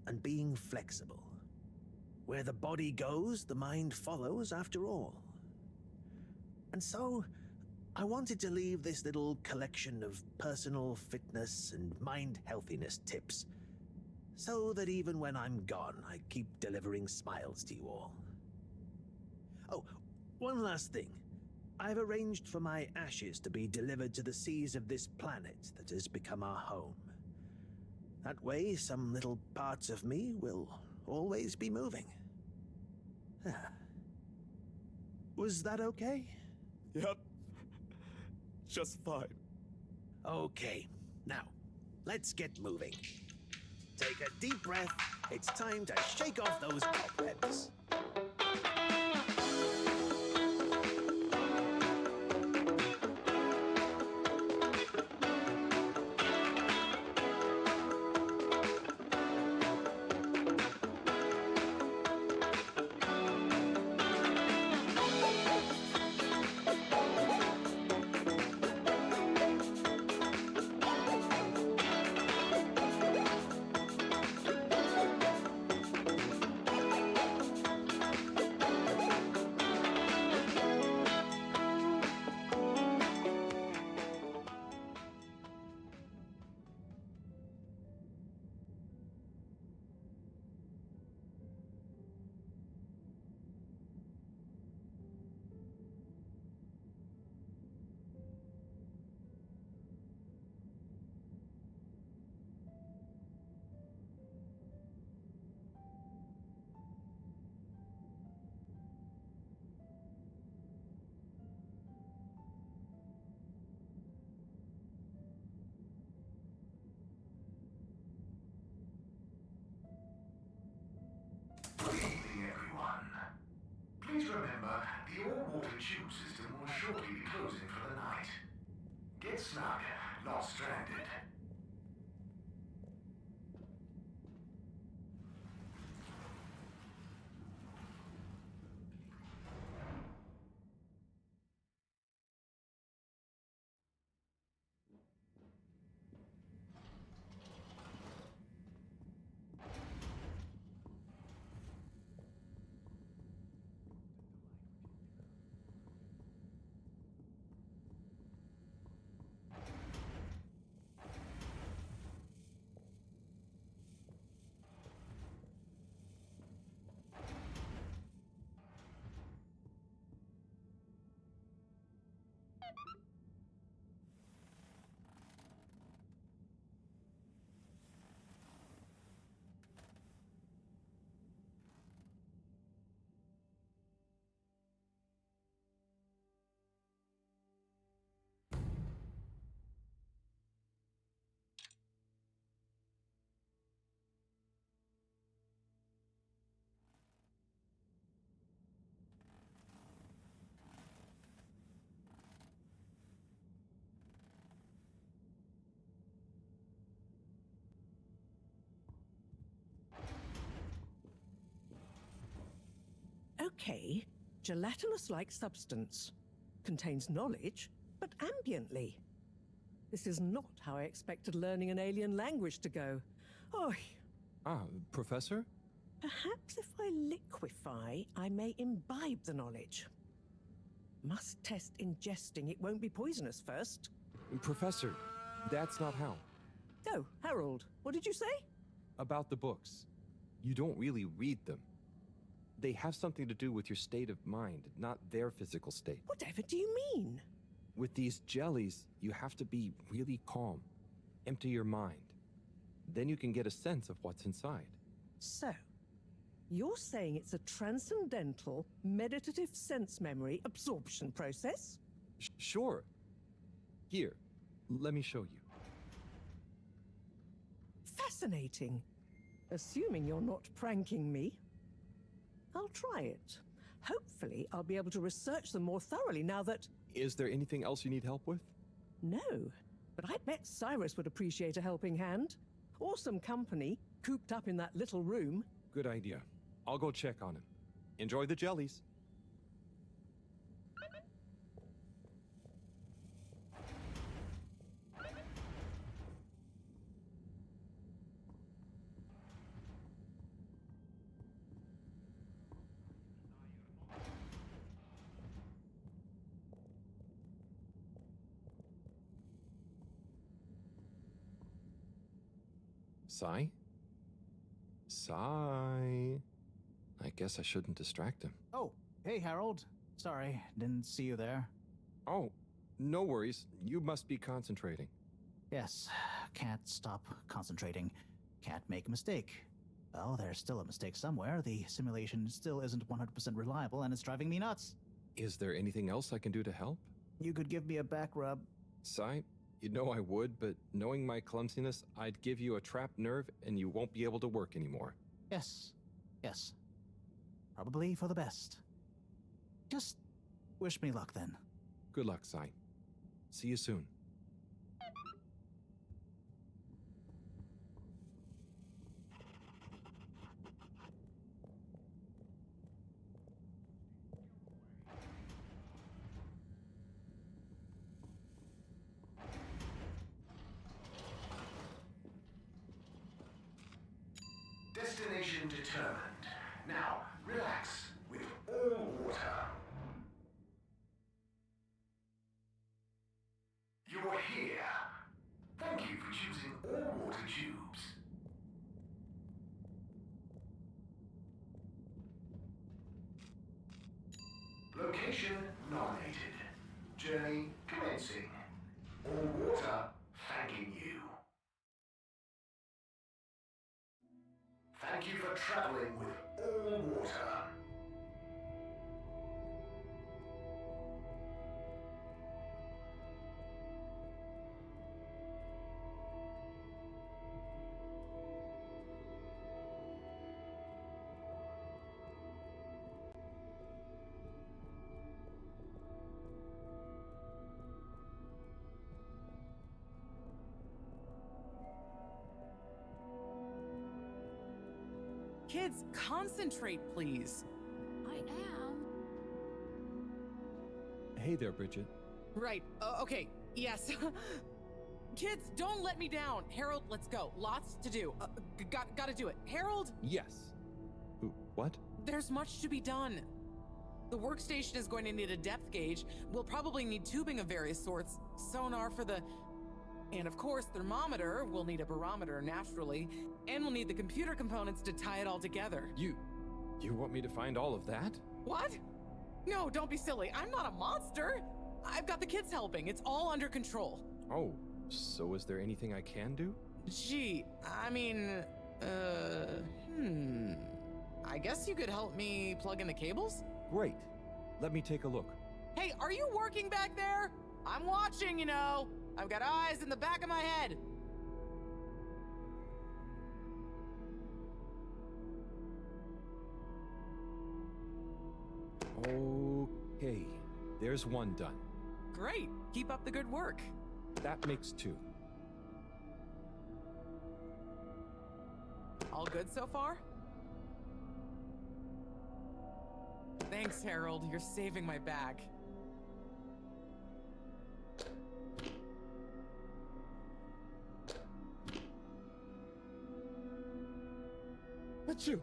and being flexible. Where the body goes, the mind follows after all. And so, I wanted to leave this little collection of personal fitness and mind healthiness tips, so that even when I'm gone, I keep delivering smiles to you all. Oh, one last thing. I've arranged for my ashes to be delivered to the seas of this planet that has become our home. That way, some little parts of me will always be moving. Was that okay? Yep. Just fine. Okay, now, let's get moving. Take a deep breath. It's time to shake off those cobwebs. Good evening, everyone. Please remember, the all-water tube system will shortly be closing for the night. Get snug, not stranded. Okay, gelatinous-like substance. Contains knowledge, but ambiently. This is not how I expected learning an alien language to go. Oh, Professor? perhaps if I liquefy, I may imbibe the knowledge. Must test ingesting. It won't be poisonous first. Professor, that's not how. Oh, Harold, what did you say? About the books. You don't really read them. They have something to do with your state of mind, not their physical state. Whatever do you mean? With these jellies, you have to be really calm. Empty your mind. Then you can get a sense of what's inside. So, you're saying it's a transcendental, meditative sense memory absorption process? Sure. Here, let me show you. Fascinating. Assuming you're not pranking me. I'll try it. Hopefully, I'll be able to research them more thoroughly now that... Is there anything else you need help with? No, but I bet Cyrus would appreciate a helping hand. Or some company, cooped up in that little room. Good idea. I'll go check on him. Enjoy the jellies. Sai? Sai? I guess I shouldn't distract him. Oh, hey, Harold. Sorry, didn't see you there. Oh, no worries. You must be concentrating. Yes, can't stop concentrating. Can't make a mistake. Well, there's still a mistake somewhere. The simulation still isn't 100% reliable, and it's driving me nuts. Is there anything else I can do to help? You could give me a back rub. Sai, you know I would, but knowing my clumsiness, I'd give you a trapped nerve and you won't be able to work anymore. Yes, yes. Probably for the best. Just wish me luck then. Good luck, Sai. See you soon. Destination determined. Now, relax with all water. You're here. Thank you for choosing all water tubes. Location nominated. Journey commencing. All water thanking you. Thank you for traveling with all water. Kids, concentrate, please. I am. Hey there, Bridget. Right, okay, yes. Kids, don't let me down. Harold, let's go. Lots to do. Gotta do it. Harold? Yes. Ooh, what? There's much to be done. The workstation is going to need a depth gauge. We'll probably need tubing of various sorts. Sonar for the... And of course, thermometer. We'll need a barometer, naturally. And we'll need the computer components to tie it all together. You want me to find all of that? What? No, don't be silly. I'm not a monster. I've got the kids helping. It's all under control. Oh, so is there anything I can do? Gee, I mean, I guess you could help me plug in the cables? Great. Let me take a look. Hey, are you working back there? I'm watching, you know. I've got eyes in the back of my head. Okay, there's one done. Great. Keep up the good work. That makes two. All good so far? Thanks, Harold. You're saving my back. Achoo!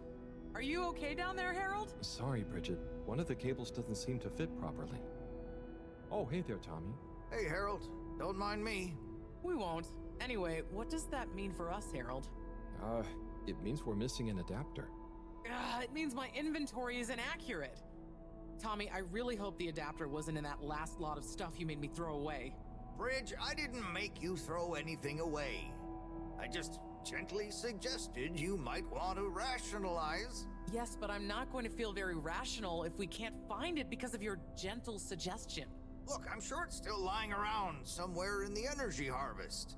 Are you okay down there, Harold? Sorry, Bridget. One of the cables doesn't seem to fit properly. Oh, hey there, Tommy. Hey, Harold. Don't mind me. We won't. Anyway, what does that mean for us, Harold? It means we're missing an adapter. It means my inventory is inaccurate. Tommy, I really hope the adapter wasn't in that last lot of stuff you made me throw away. Bridge, I didn't make you throw anything away. I just gently suggested you might want to rationalize. Yes, but I'm not going to feel very rational if we can't find it because of your gentle suggestion. Look, I'm sure it's still lying around somewhere in the energy harvest.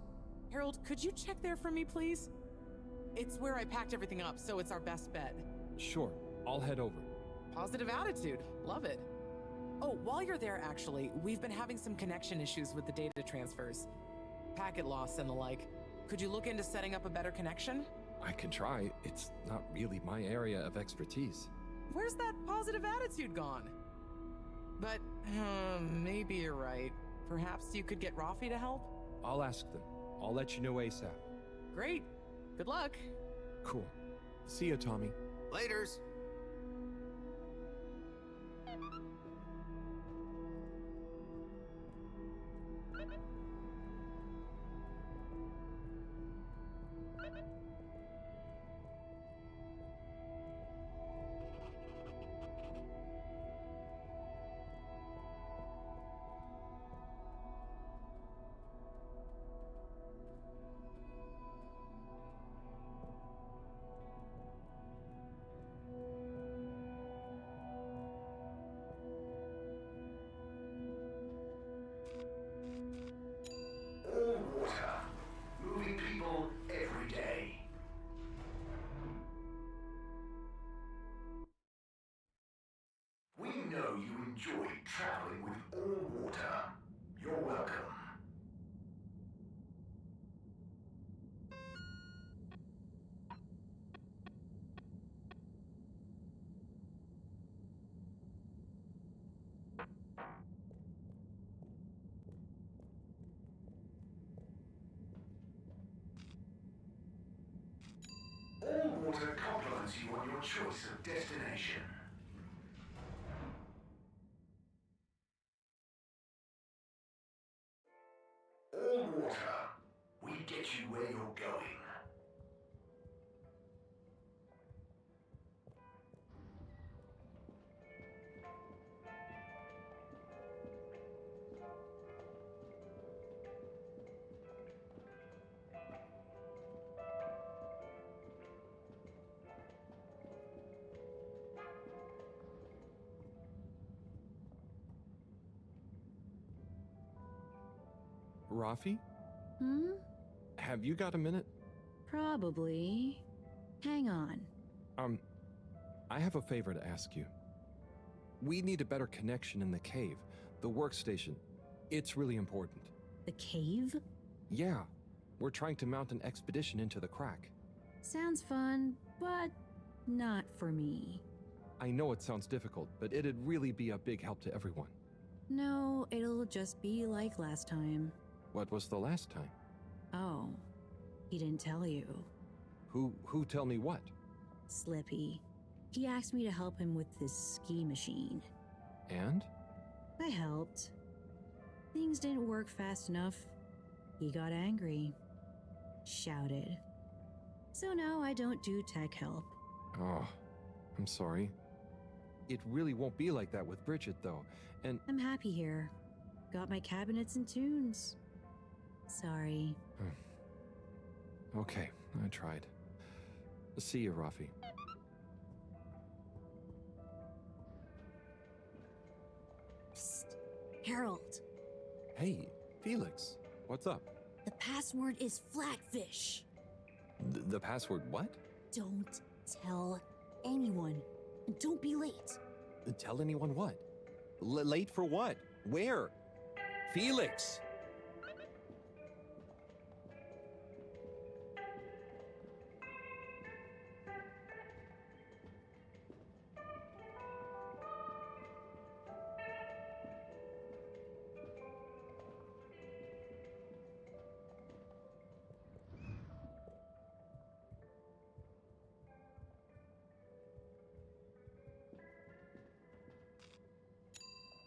Harold, could you check there for me, please? It's where I packed everything up, so it's our best bet. Sure, I'll head over. Positive attitude. Love it. Oh, while you're there, actually, we've been having some connection issues with the data transfers. Packet loss and the like. Could you look into setting up a better connection? I can try. It's not really my area of expertise. Where's that positive attitude gone? But, maybe you're right. Perhaps you could get Rafi to help? I'll ask them. I'll let you know ASAP. Great. Good luck. Cool. See ya, Tommy. Laters. traveling with all water. You're welcome. All water compliments you on your choice of destination. All water, we get you where you're going. Rafi, Hmm? have you got a minute? Probably. Hang on. I have a favor to ask you. We need a better connection in the cave, the workstation. It's really important. The cave? Yeah, we're trying to mount an expedition into the crack. Sounds fun, but not for me. I know it sounds difficult, but it'd really be a big help to everyone. No, it'll just be like last time. What was the last time? Oh, he didn't tell you. Who tell me what? Slippy. He asked me to help him with this ski machine. And? I helped. Things didn't work fast enough. He got angry. Shouted. So now I don't do tech help. Oh, I'm sorry. It really won't be like that with Bridget, though, and... I'm happy here. Got my cabinets and tunes. Sorry. Okay, I tried. See you, Rafi. Psst. Harold. Hey, Felix. What's up? The password is flatfish. The password what? Don't tell anyone. And don't be late. Tell anyone what? Late for what? Where? Felix!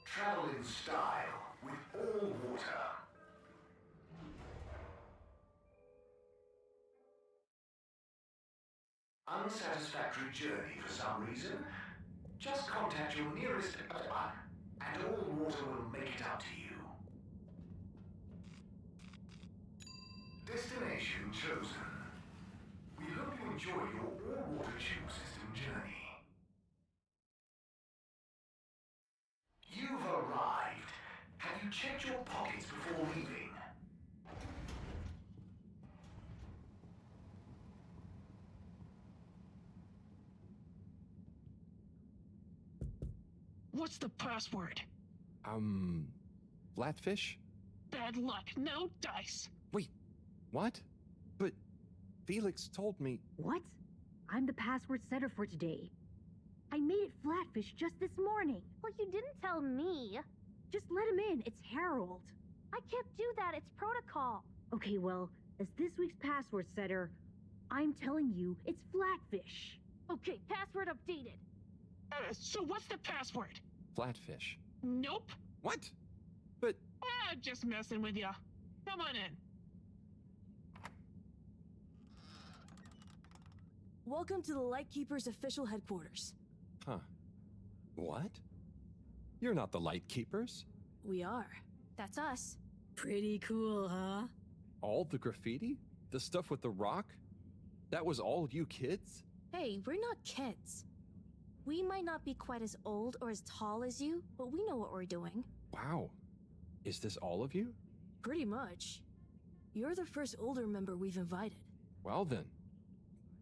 Travel in style with all water. Unsatisfactory journey for some reason? Just contact your nearest and all water will make it up to you. Destination chosen. We hope you enjoy your all-water tube system journey. You've arrived. Have you checked your pockets before leaving? What's the password? Flatfish? Bad luck, no dice. Wait, what? But Felix told me... What? I'm the password setter for today. I made it flatfish just this morning. Well, you didn't tell me. Just let him in, it's Harold. I can't do that, it's protocol. Okay, well, as this week's password setter, I'm telling you, it's flatfish. Okay, password updated. So what's the password? Flatfish. Nope. What? But... just messing with ya. Come on in. Welcome to the Lightkeeper's official headquarters. Huh. What? You're not the Lightkeepers? We are. That's us. Pretty cool, huh? All the graffiti? The stuff with the rock? That was all you kids? Hey, we're not kids. We might not be quite as old or as tall as you, but we know what we're doing. Wow. Is this all of you? Pretty much. You're the first older member we've invited. Well then,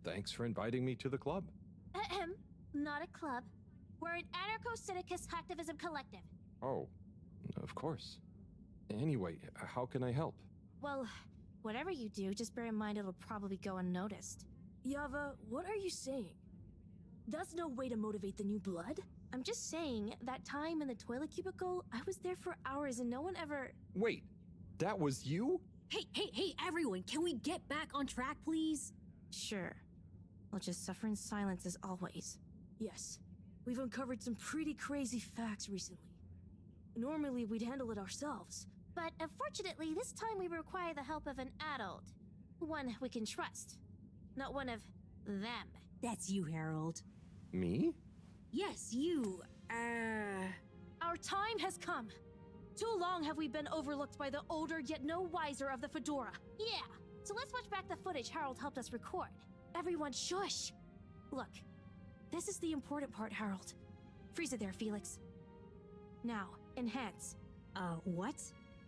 thanks for inviting me to the club. Ahem. Not a club. We're an anarcho-syndicist hacktivism collective. Oh, Of course. Anyway, how can I help? Well, whatever you do, just bear in mind it'll probably go unnoticed. Yava, what are you saying? That's no way to motivate the new blood? I'm just saying, that time in the toilet cubicle, I was there for hours and no one ever... Wait, that was you? Hey, everyone, can we get back on track, please? Sure. I'll just suffer in silence as always. Yes, we've uncovered some pretty crazy facts recently. Normally, we'd handle it ourselves. But unfortunately, this time we require the help of an adult. One we can trust. Not one of them. That's you, Harold. Me? Yes, you. Our time has come. Too long have we been overlooked by the older yet no wiser of the Fedora. Yeah, so let's watch back the footage Harold helped us record. Everyone, shush! Look, this is the important part, Harold. Freeze it there, Felix. Now, enhance. What?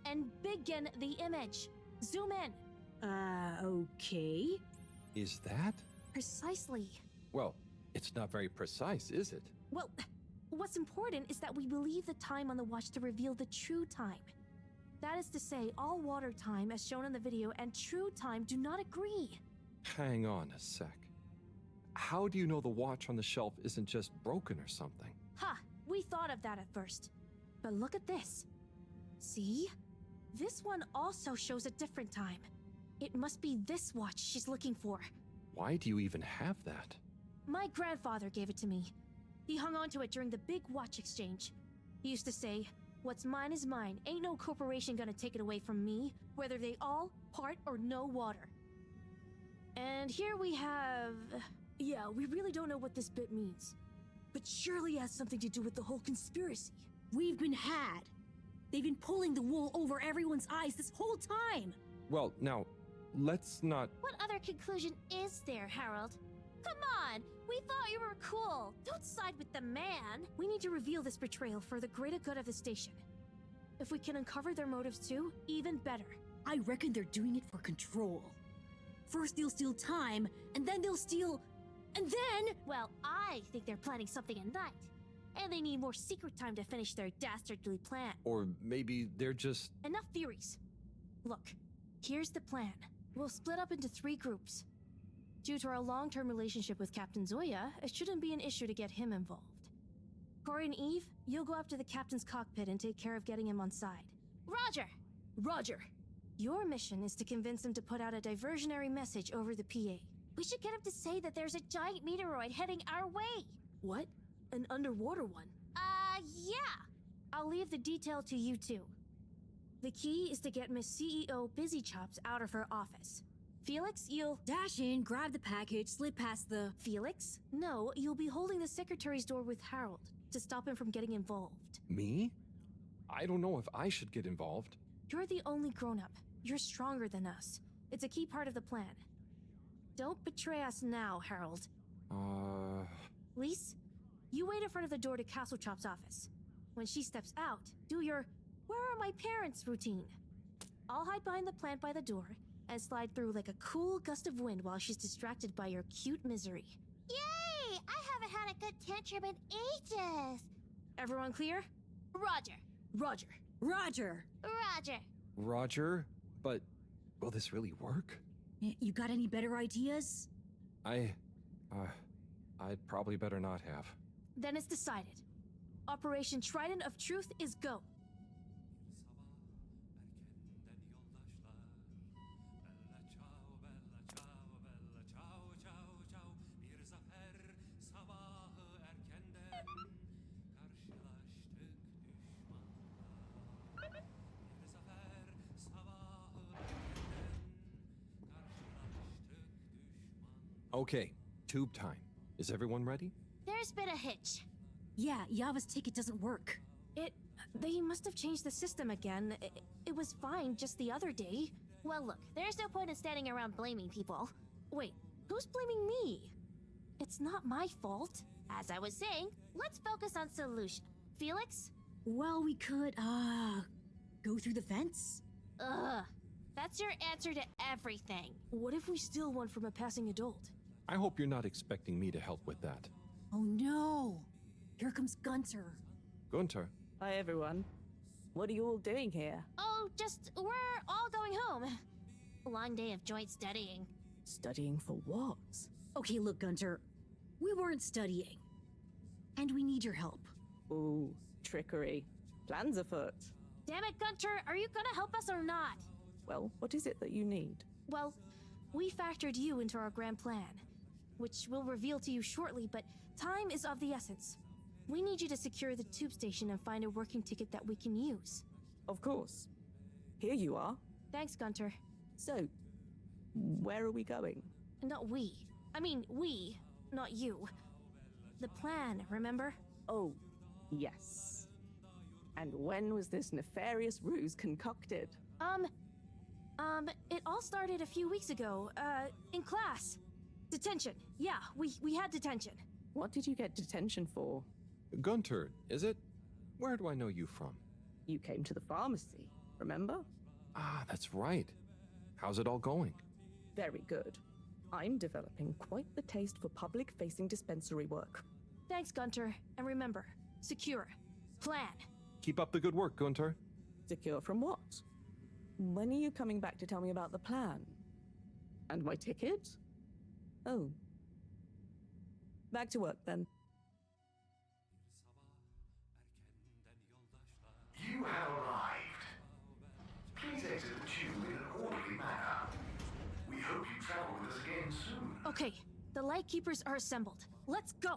And begin the image. Zoom in. Okay. Is that? Precisely. Well, it's not very precise, is it? Well, what's important is that we believe the time on the watch to reveal the true time. That is to say, all water time, as shown in the video, and true time do not agree. Hang on a sec. How do you know the watch on the shelf isn't just broken or something? Ha! We thought of that at first. But look at this. See? This one also shows a different time. It must be this watch she's looking for. Why do you even have that? My grandfather gave it to me. He hung on to it during the big watch exchange. He used to say, "What's mine is mine. Ain't no corporation gonna take it away from me, whether they all, part, or no water." And here we have... Yeah, we really don't know what this bit means. But surely it has something to do with the whole conspiracy. We've been had. They've been pulling the wool over everyone's eyes this whole time. Well, now, let's not... What other conclusion is there, Harold? Come on! We thought you were cool! Don't side with the man! We need to reveal this betrayal for the greater good of the station. If we can uncover their motives too, even better. I reckon they're doing it for control. First they'll steal time, and then they'll steal... And then... Well, I think they're planning something at night. And they need more secret time to finish their dastardly plan. Or maybe they're just... Enough theories. Look, here's the plan. We'll split up into 3 groups. Due to our long-term relationship with Captain Zoya, it shouldn't be an issue to get him involved. Corey and Eve, you'll go up to the captain's cockpit and take care of getting him on side. Roger! Roger! Your mission is to convince him to put out a diversionary message over the PA. We should get him to say that there's a giant meteoroid heading our way. What? An underwater one? Yeah. I'll leave the detail to you two. The key is to get Miss CEO Busy Chops out of her office. Felix, you'll... Dash in, grab the package, slip past the... Felix? No, you'll be holding the secretary's door with Harold to stop him from getting involved. Me? I don't know if I should get involved. You're the only grown-up. You're stronger than us. It's a key part of the plan. Don't betray us now, Harold. Lise, you wait in front of the door to Castle Chop's office. When she steps out, do your "where are my parents" routine. I'll hide behind the plant by the door and slide through like a cool gust of wind while she's distracted by your cute misery. Yay! I haven't had a good tantrum in ages. Everyone clear? Roger. Roger. Roger. Roger. Roger? But will this really work? You got any better ideas? I'd probably better not have. Then it's decided. Operation Trident of Truth is go. Okay, tube time. Is everyone ready? There's been a hitch. Yeah, Yava's ticket doesn't work. They must have changed the system again. It was fine just the other day. Well, look, there's no point in standing around blaming people. Wait, who's blaming me? It's not my fault. As I was saying, let's focus on solution. Felix? Well, we could, go through the fence? Ugh. That's your answer to everything. What if we steal one from a passing adult? I hope you're not expecting me to help with that. Oh no! Here comes Gunter. Gunter? Hi, everyone. What are you all doing here? Oh, we're all going home. A long day of joint studying. Studying for what? Okay, look, Gunter. We weren't studying. And we need your help. Ooh, trickery. Plans afoot. Damn it, Gunter, are you gonna help us or not? Well, what is it that you need? Well, we factored you into our grand plan, which we'll reveal to you shortly, but time is of the essence. We need you to secure the tube station and find a working ticket that we can use. Of course. Here you are. Thanks, Gunter. So, where are we going? Not we. I mean, we, not you. The plan, remember? Oh, yes. And when was this nefarious ruse concocted? It all started a few weeks ago, in class. Detention. Yeah, we had detention. What did you get detention for? Gunter, is it? Where do I know you from? You came to the pharmacy, remember? Ah, that's right. How's it all going? Very good. I'm developing quite the taste for public-facing dispensary work. Thanks, Gunter. And remember, secure. Plan. Keep up the good work, Gunter. Secure from what? When are you coming back to tell me about the plan? And my ticket? Oh. Back to work, then. You have arrived. Please exit the tube in an orderly manner. We hope you travel with us again soon. Okay, the Lightkeepers are assembled. Let's go!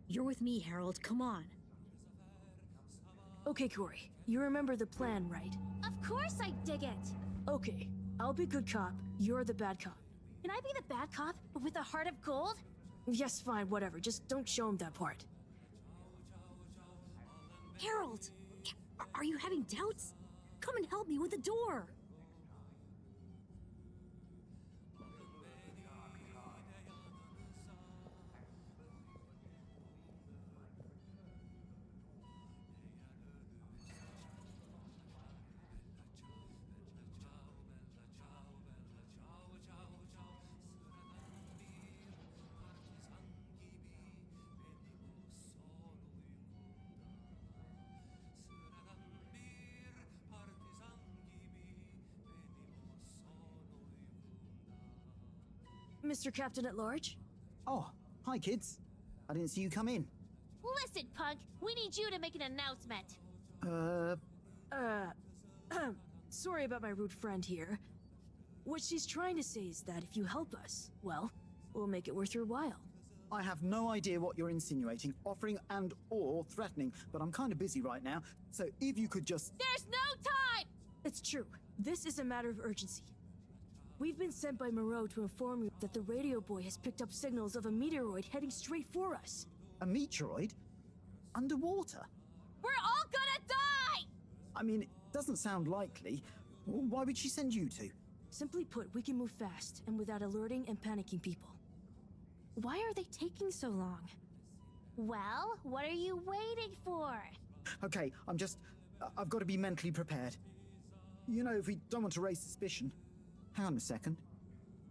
You're with me, Harold. Come on. Okay, Corey. You remember the plan, right? Of course I dig it! Okay, I'll be good cop. You're the bad cop. Can I be the bad cop, but with a heart of gold? Yes, fine, whatever. Just don't show him that part. Harold! Are you having doubts? Come and help me with the door! Mr. Captain at Large? Oh, hi, kids. I didn't see you come in. Listen, punk, we need you to make an announcement. Sorry about my rude friend here. What she's trying to say is that if you help us, well, we'll make it worth your while. I have no idea what you're insinuating, offering and/or threatening, but I'm kind of busy right now, so if you could just... There's no time! It's true. This is a matter of urgency. We've been sent by Mareaux to inform you that the radio boy has picked up signals of a meteoroid heading straight for us. A meteoroid? Underwater? We're all gonna die! I mean, it doesn't sound likely. Why would she send you two? Simply put, we can move fast and without alerting and panicking people. Why are they taking so long? Well, what are you waiting for? Okay, I've got to be mentally prepared. You know, if we don't want to raise suspicion... Hang on a second.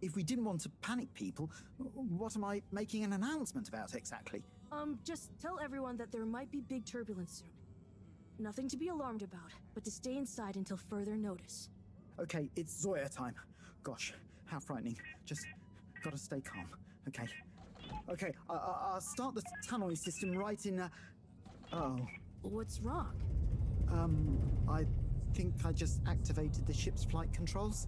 If we didn't want to panic people, what am I making an announcement about exactly? Just tell everyone that there might be big turbulence soon. Nothing to be alarmed about, but to stay inside until further notice. Okay, it's Zoya time. Gosh, how frightening. Just gotta stay calm. Okay. Okay, I'll start the tunneling system right in, Oh. What's wrong? I think I just activated the ship's flight controls.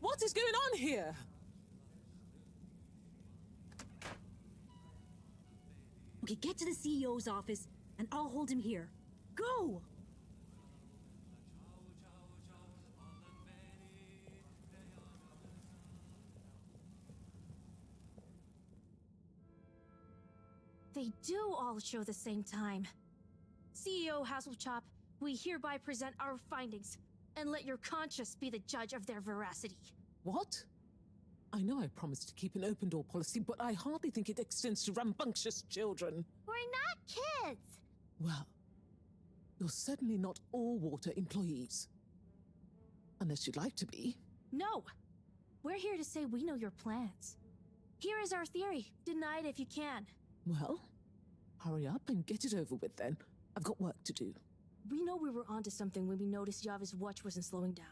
What is going on here? Okay, get to the CEO's office, and I'll hold him here. Go! They do all show the same time. CEO Hasselchop, we hereby present our findings, and let your conscience be the judge of their veracity. What? I know I promised to keep an open door policy, but I hardly think it extends to rambunctious children. We're not kids! Well, you're certainly not all water employees. Unless you'd like to be. No! We're here to say we know your plans. Here is our theory. Deny it if you can. Well, hurry up and get it over with then. I've got work to do. We know we were onto something when we noticed Yava's watch wasn't slowing down,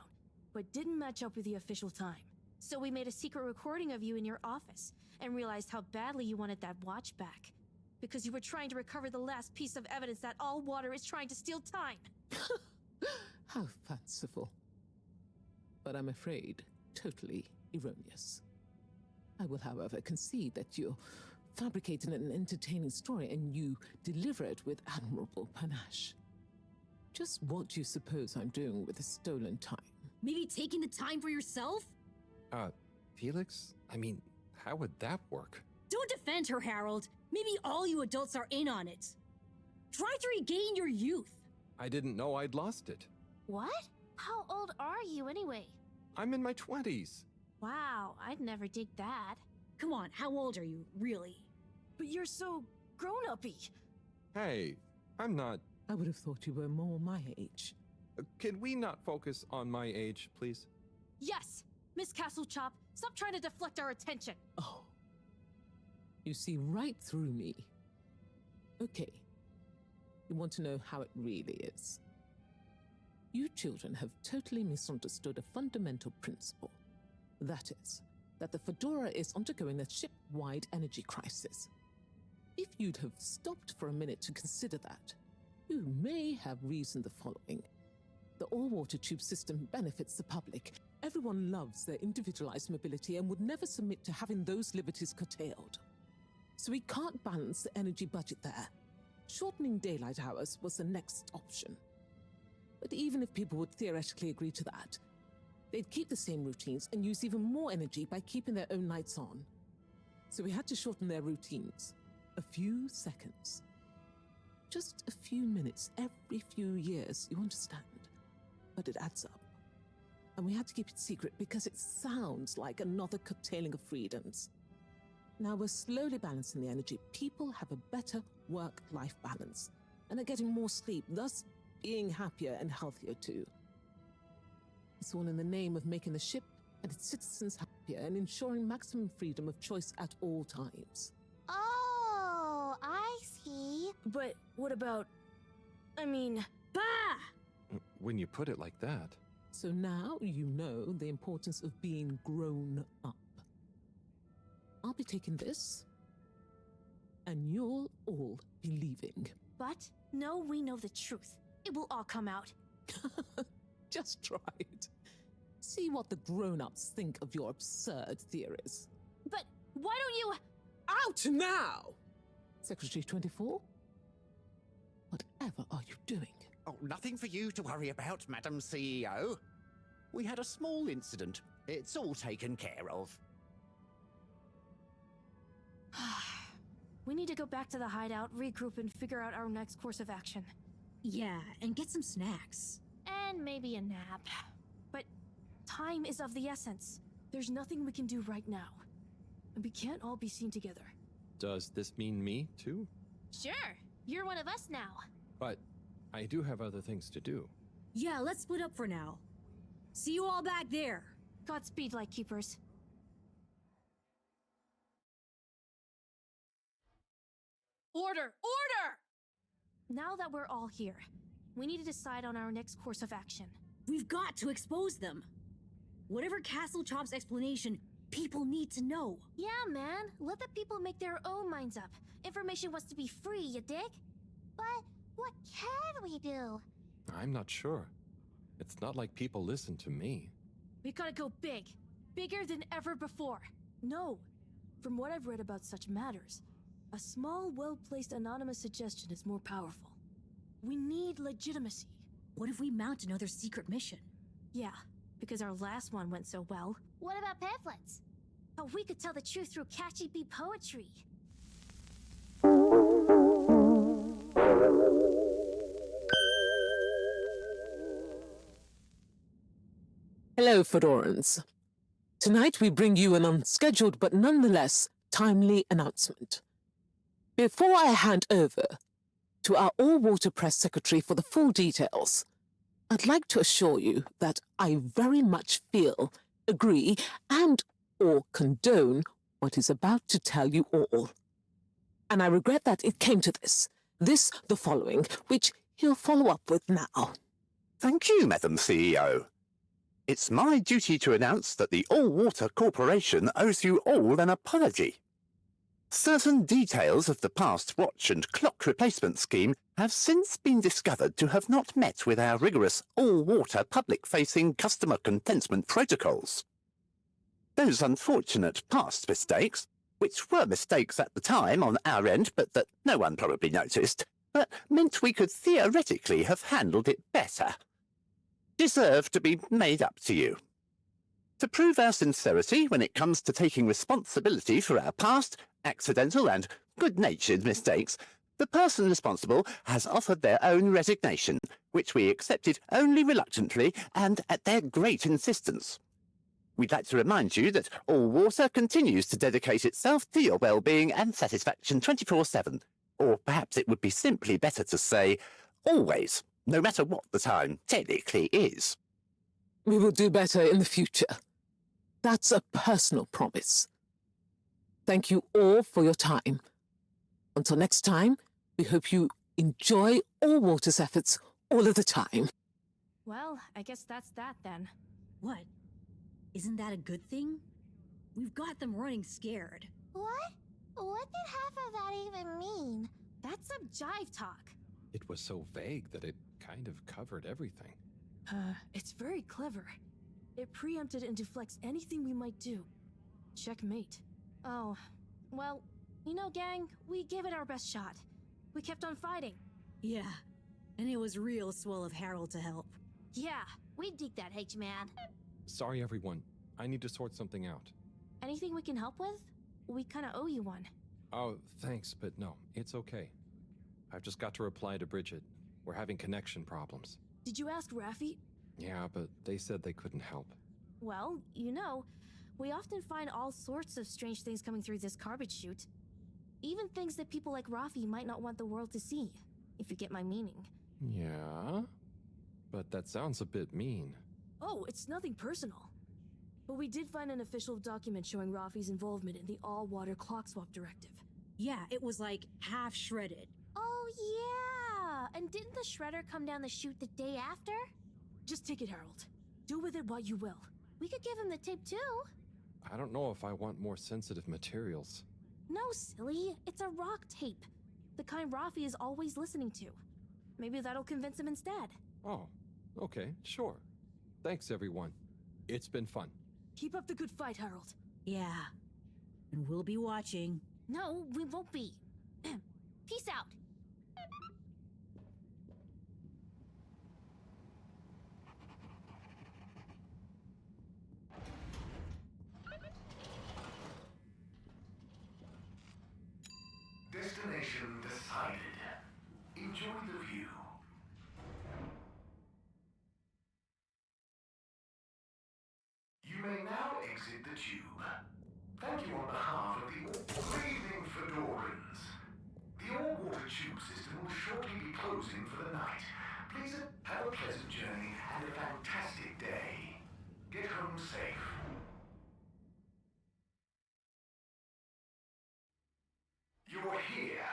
but didn't match up with the official time. So we made a secret recording of you in your office and realized how badly you wanted that watch back. Because you were trying to recover the last piece of evidence that all water is trying to steal time. How fanciful. But I'm afraid totally erroneous. I will, however, concede that you're fabricating an entertaining story and you deliver it with admirable panache. Just what do you suppose I'm doing with the stolen time? Maybe taking the time for yourself? Felix? I mean, how would that work? Don't defend her, Harold. Maybe all you adults are in on it. Try to regain your youth. I didn't know I'd lost it. What? How old are you anyway? I'm in my 20s. Wow, I'd never dig that. Come on, how old are you, really? But you're so grown-uppy. Hey, I'm not... I would have thought you were more my age. Can we not focus on my age, please? Yes! Miss Castlechop, stop trying to deflect our attention. Oh. You see right through me. Okay. You want to know how it really is. You children have totally misunderstood a fundamental principle. That is, that the Fedora is undergoing a ship-wide energy crisis. If you'd have stopped for a minute to consider that, you may have reasoned the following. The all-water tube system benefits the public. Everyone loves their individualized mobility and would never submit to having those liberties curtailed. So we can't balance the energy budget there. Shortening daylight hours was the next option. But even if people would theoretically agree to that, they'd keep the same routines and use even more energy by keeping their own lights on. So we had to shorten their routines. A few seconds. Just a few minutes every few years, you understand? But it adds up. And we had to keep it secret because it sounds like another curtailing of freedoms. Now we're slowly balancing the energy. People have a better work-life balance and are getting more sleep, thus being happier and healthier too. It's all in the name of making the ship and its citizens happier and ensuring maximum freedom of choice at all times. Oh, I see. But what about... Bah! When you put it like that. So now you know the importance of being grown up. I'll be taking this, and you'll all be leaving. But no, we know the truth. It will all come out. Just try it. See what the grown-ups think of your absurd theories. But why don't you... Out now! Secretary 24? Whatever are you doing? Oh, nothing for you to worry about, Madam CEO. We had a small incident. It's all taken care of. We need to go back to the hideout, regroup, and figure out our next course of action. Yeah, and get some snacks. And maybe a nap. But time is of the essence. There's nothing we can do right now. And we can't all be seen together. Does this mean me, too? Sure, you're one of us now. But I do have other things to do. Yeah, let's split up for now. See you all back there. Godspeed, Lightkeepers. Order! Order! Now that we're all here, we need to decide on our next course of action. We've got to expose them. Whatever Castlechop's explanation, people need to know. Yeah, man. Let the people make their own minds up. Information wants to be free, you dig? But what can we do? I'm not sure. It's not like people listen to me. We gotta go big. Bigger than ever before. No. From what I've read about such matters, a small, well-placed anonymous suggestion is more powerful. We need legitimacy. What if we mount another secret mission? Yeah, because our last one went so well. What about pamphlets? Oh, we could tell the truth through catchy bee poetry. Hello, Fedorans. Tonight we bring you an unscheduled but nonetheless timely announcement. Before I hand over to our all-water press secretary for the full details, I'd like to assure you that I very much feel, agree, and/or condone what he's about to tell you all. And I regret that it came to this. This, the following, which he'll follow up with now. Thank you, Madam CEO. It's my duty to announce that the All-Water Corporation owes you all an apology. Certain details of the past watch and clock replacement scheme have since been discovered to have not met with our rigorous all-water public-facing customer contentment protocols. Those unfortunate past mistakes, which were mistakes at the time on our end but that no one probably noticed, but meant we could theoretically have handled it better, deserve to be made up to you. To prove our sincerity when it comes to taking responsibility for our past, accidental and good-natured mistakes, the person responsible has offered their own resignation, which we accepted only reluctantly and at their great insistence. We'd like to remind you that All Water continues to dedicate itself to your well-being and satisfaction 24/7, or perhaps it would be simply better to say, always, no matter what the time technically is. We will do better in the future. That's a personal promise. Thank you all for your time. Until next time, we hope you enjoy All Water's efforts all of the time. Well, I guess that's that then. What? Isn't that a good thing? We've got them running scared. What? What did half of that even mean? That's some jive talk. It was so vague that it kind of covered everything. It's very clever. It preempted and deflects anything we might do. Checkmate. Oh, well, you know, gang, we gave it our best shot. We kept on fighting. Yeah, and it was real swell of Harold to help. Yeah, we dig that, H-Man. Sorry, everyone. I need to sort something out. Anything we can help with? We kinda owe you one. Oh, thanks, but no, it's okay. I've just got to reply to Bridget. We're having connection problems. Did you ask Raffi? Yeah, but they said they couldn't help. Well, you know, we often find all sorts of strange things coming through this garbage chute. Even things that people like Raffi might not want the world to see, if you get my meaning. Yeah? But that sounds a bit mean. Oh, it's nothing personal. But we did find an official document showing Raffi's involvement in the all-water clock swap directive. Yeah, it was like half shredded. Oh, yeah! And didn't the shredder come down the chute the day after? Just take it, Harold. Do with it what you will. We could give him the tape, too. I don't know if I want more sensitive materials. No, silly. It's a rock tape. The kind Raffi is always listening to. Maybe that'll convince him instead. Oh, okay, sure. Thanks, everyone. It's been fun. Keep up the good fight, Harold. Yeah. And we'll be watching. No, we won't be. Peace out. Destination decided. Enjoy the view. You may now exit the tube. Thank you on behalf of the Good evening, Fedorans. The all-water tube system will shortly be closing for the night. Please have a pleasant journey and a fantastic day. Get home safe. You're here.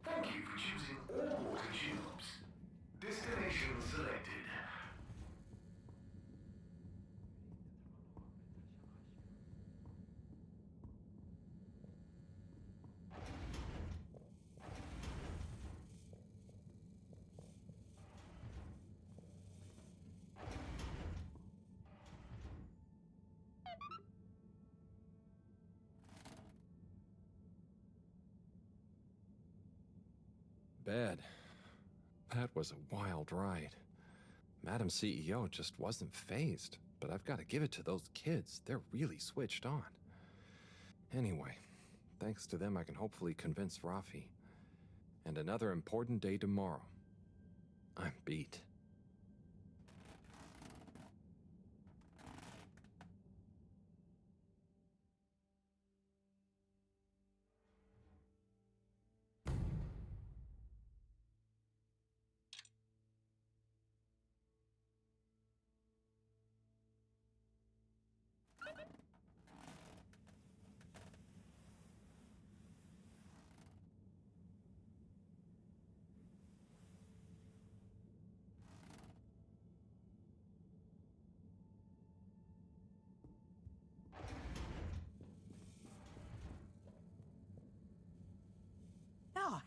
Thank you for choosing all-water tubes. Destination selected. Bad. That was a wild ride. Madam CEO just wasn't fazed, but I've got to give it to those kids. They're really switched on. Anyway, thanks to them I can hopefully convince Raffi. And another important day tomorrow. I'm beat.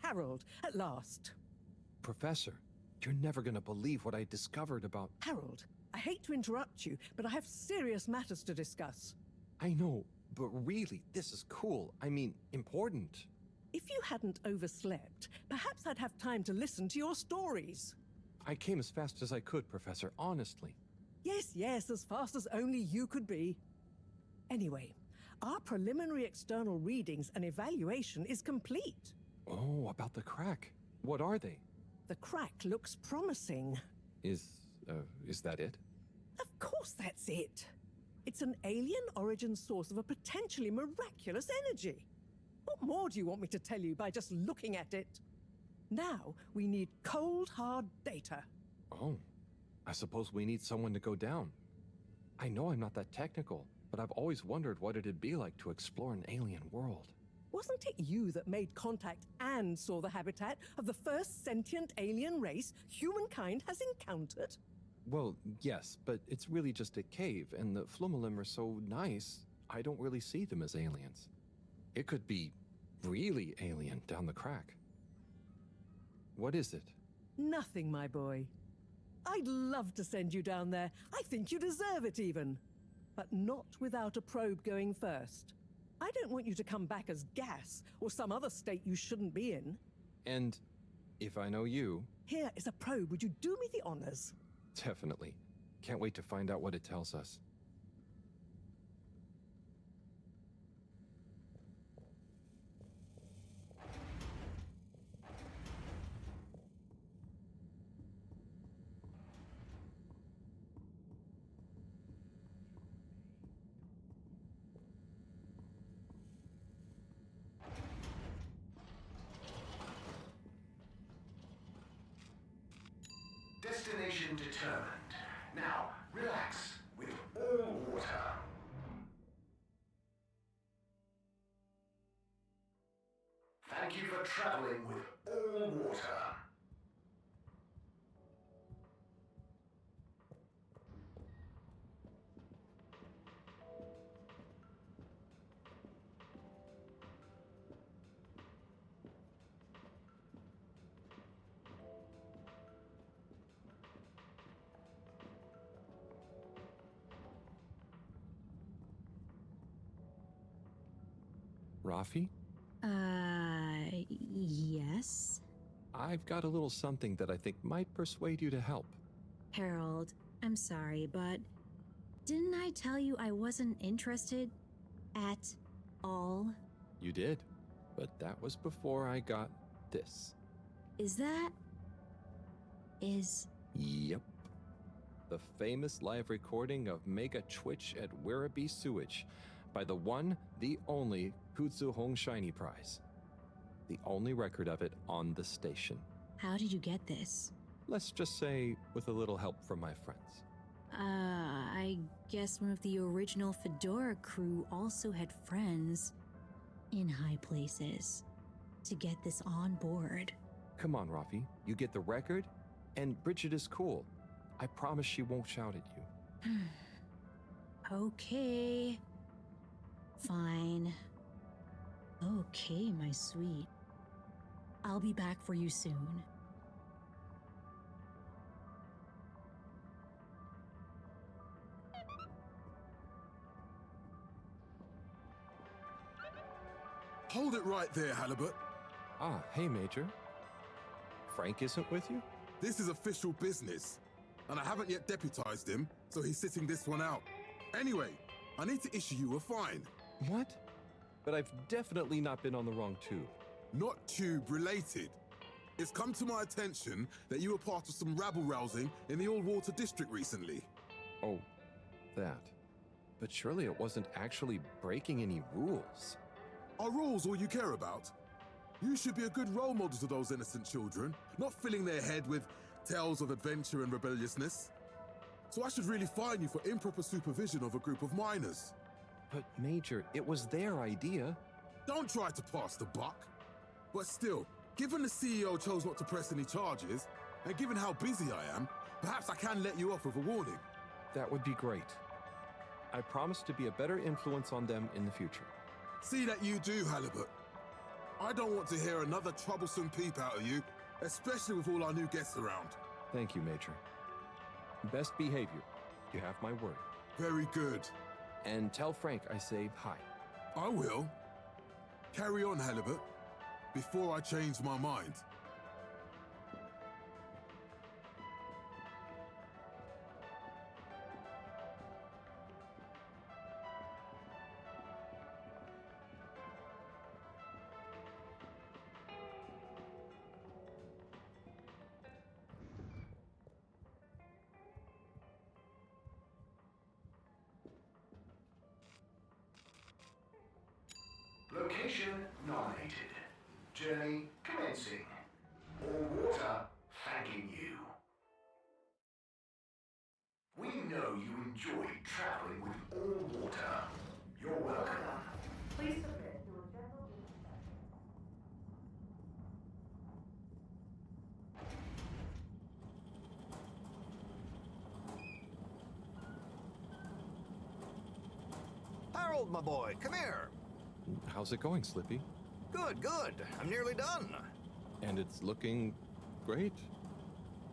Harold, at last. Professor, you're never gonna believe what I discovered about... Harold, I hate to interrupt you, but I have serious matters to discuss. I know, but really, this is cool. I mean, important. If you hadn't overslept, perhaps I'd have time to listen to your stories. I came as fast as I could, Professor, honestly. Yes, as fast as only you could be. Anyway, our preliminary external readings and evaluation is complete. Oh, about the crack. What are they? The crack looks promising. Is that it? Of course that's it. It's an alien origin source of a potentially miraculous energy. What more do you want me to tell you by just looking at it? Now, we need cold, hard data. Oh, I suppose we need someone to go down. I know I'm not that technical, but I've always wondered what it'd be like to explore an alien world. Wasn't it you that made contact and saw the habitat of the first sentient alien race humankind has encountered? Well, yes, but it's really just a cave, and the Flumalim are so nice, I don't really see them as aliens. It could be really alien down the crack. What is it? Nothing, my boy. I'd love to send you down there. I think you deserve it even. But not without a probe going first. I don't want you to come back as gas or some other state you shouldn't be in. And if I know you... Here is a probe. Would you do me the honors? Definitely. Can't wait to find out what it tells us. Destination determined. Now, relax with all water. Thank you for traveling with all water. Rafi? Yes? I've got a little something that I think might persuade you to help. Harold, I'm sorry, but didn't I tell you I wasn't interested at all? You did, but that was before I got this. Yep. The famous live recording of Mega Twitch at Werribee Sewage by the one, the only Kutsu Hong Shiny Prize. The only record of it on the station. How did you get this? Let's just say with a little help from my friends. I guess one of the original Fedora crew also had friends in high places to get this on board. Come on, Rafi. You get the record, and Bridget is cool. I promise she won't shout at you. Okay. Fine. Okay, my sweet. I'll be back for you soon. Hold it right there, Halibut. Ah, hey, Major. Frank isn't with you? This is official business, and I haven't yet deputized him, so he's sitting this one out. Anyway, I need to issue you a fine. What? But I've definitely not been on the wrong tube. Not tube-related. It's come to my attention that you were part of some rabble-rousing in the All-Water District recently. Oh, that. But surely it wasn't actually breaking any rules. Are rules all you care about? You should be a good role model to those innocent children, not filling their head with tales of adventure and rebelliousness. So I should really fine you for improper supervision of a group of minors. But Major, it was their idea. Don't try to pass the buck. But still, given the CEO chose not to press any charges, and given how busy I am, perhaps I can let you off with a warning. That would be great. I promise to be a better influence on them in the future. See that you do, Halibut. I don't want to hear another troublesome peep out of you, especially with all our new guests around. Thank you, Major. Best behavior. You have my word. Very good. And tell Frank I say hi. I will. Carry on, Halibut, before I change my mind. Location nominated. Journey commencing. All water thanking you. We know you enjoy traveling with all water. You're welcome. Please submit to a general Harold, my boy, come here. How's it going, Slippy? Good, good. I'm nearly done. And it's looking great.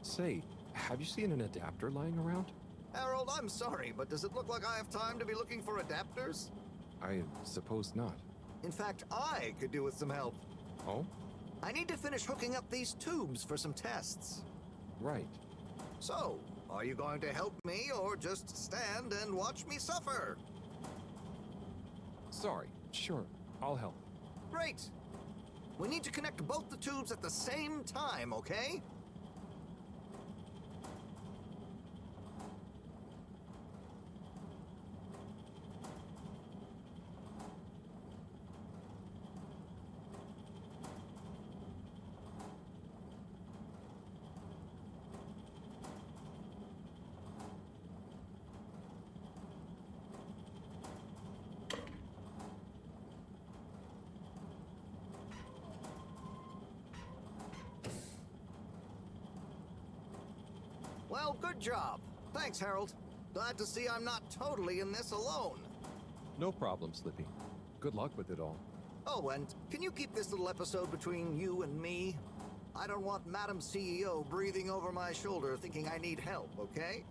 Say, have you seen an adapter lying around? Harold, I'm sorry, but does it look like I have time to be looking for adapters? I suppose not. In fact, I could do with some help. Oh? I need to finish hooking up these tubes for some tests. Right. So, are you going to help me or just stand and watch me suffer? Sorry. Sure, I'll help. Great. We need to connect both the tubes at the same time, okay? Well, good job. Thanks, Harold. Glad to see I'm not totally in this alone. No problem, Slippy. Good luck with it all. Oh, and can you keep this little episode between you and me? I don't want Madam CEO breathing over my shoulder thinking I need help, okay?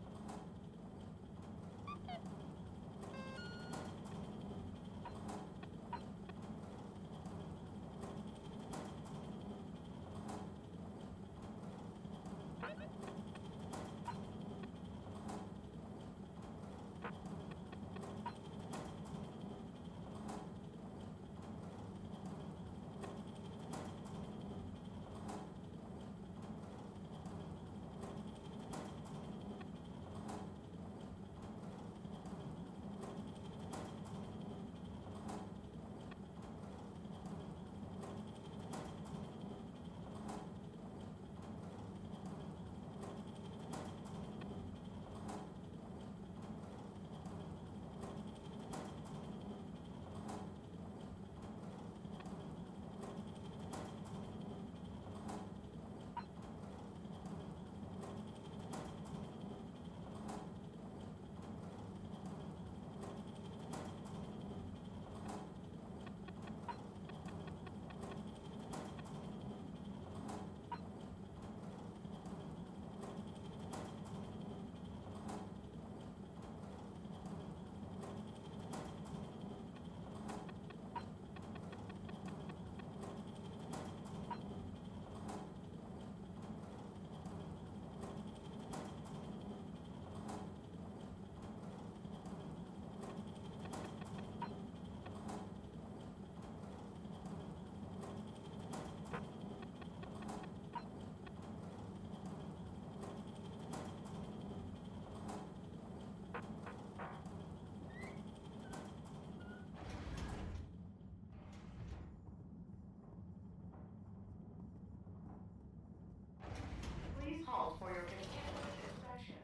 Please halt for your continuous inspection.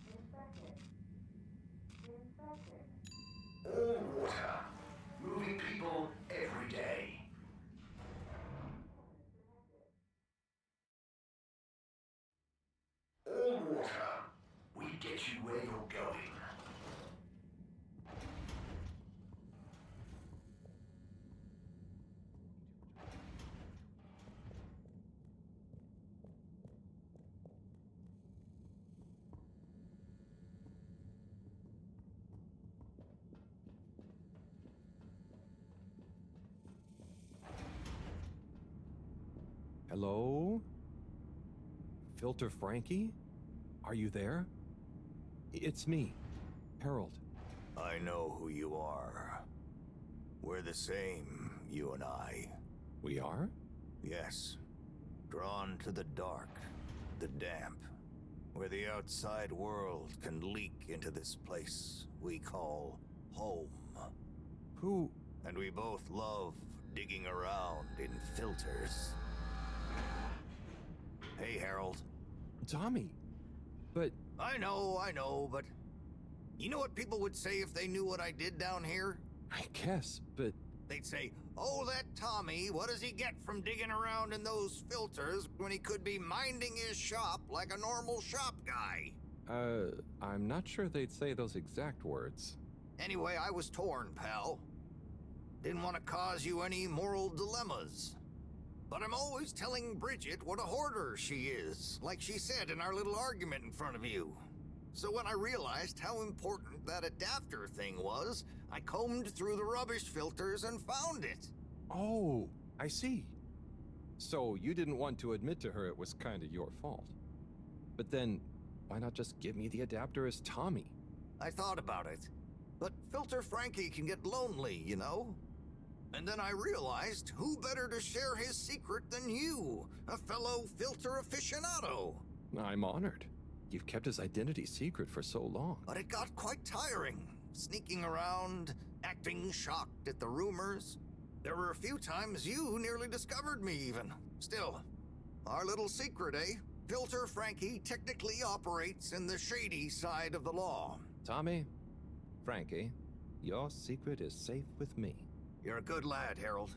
Inspected. All water. Moving people every day. All water. We get you where you're going. Hello? Filter Frankie? Are you there? It's me, Harold. I know who you are. We're the same, you and I. We are? Yes. Drawn to the dark, the damp, where the outside world can leak into this place we call home. Who? And we both love digging around in filters. Hey, Harold. Tommy, but... I know, but... You know what people would say if they knew what I did down here? I guess, but... They'd say, oh, that Tommy, what does he get from digging around in those filters when he could be minding his shop like a normal shop guy? I'm not sure they'd say those exact words. Anyway, I was torn, pal. Didn't want to cause you any moral dilemmas. But I'm always telling Bridget what a hoarder she is, like she said in our little argument in front of you. So when I realized how important that adapter thing was, I combed through the rubbish filters and found it. Oh, I see. So you didn't want to admit to her it was kind of your fault. But then, why not just give me the adapter as Tommy? I thought about it. But Filter Frankie can get lonely, you know? And then I realized who better to share his secret than you, a fellow filter aficionado. I'm honored. You've kept his identity secret for so long. But it got quite tiring, sneaking around, acting shocked at the rumors. There were a few times you nearly discovered me even. Still, our little secret, eh? Filter Frankie technically operates in the shady side of the law. Tommy, Frankie, your secret is safe with me. You're a good lad, Harold.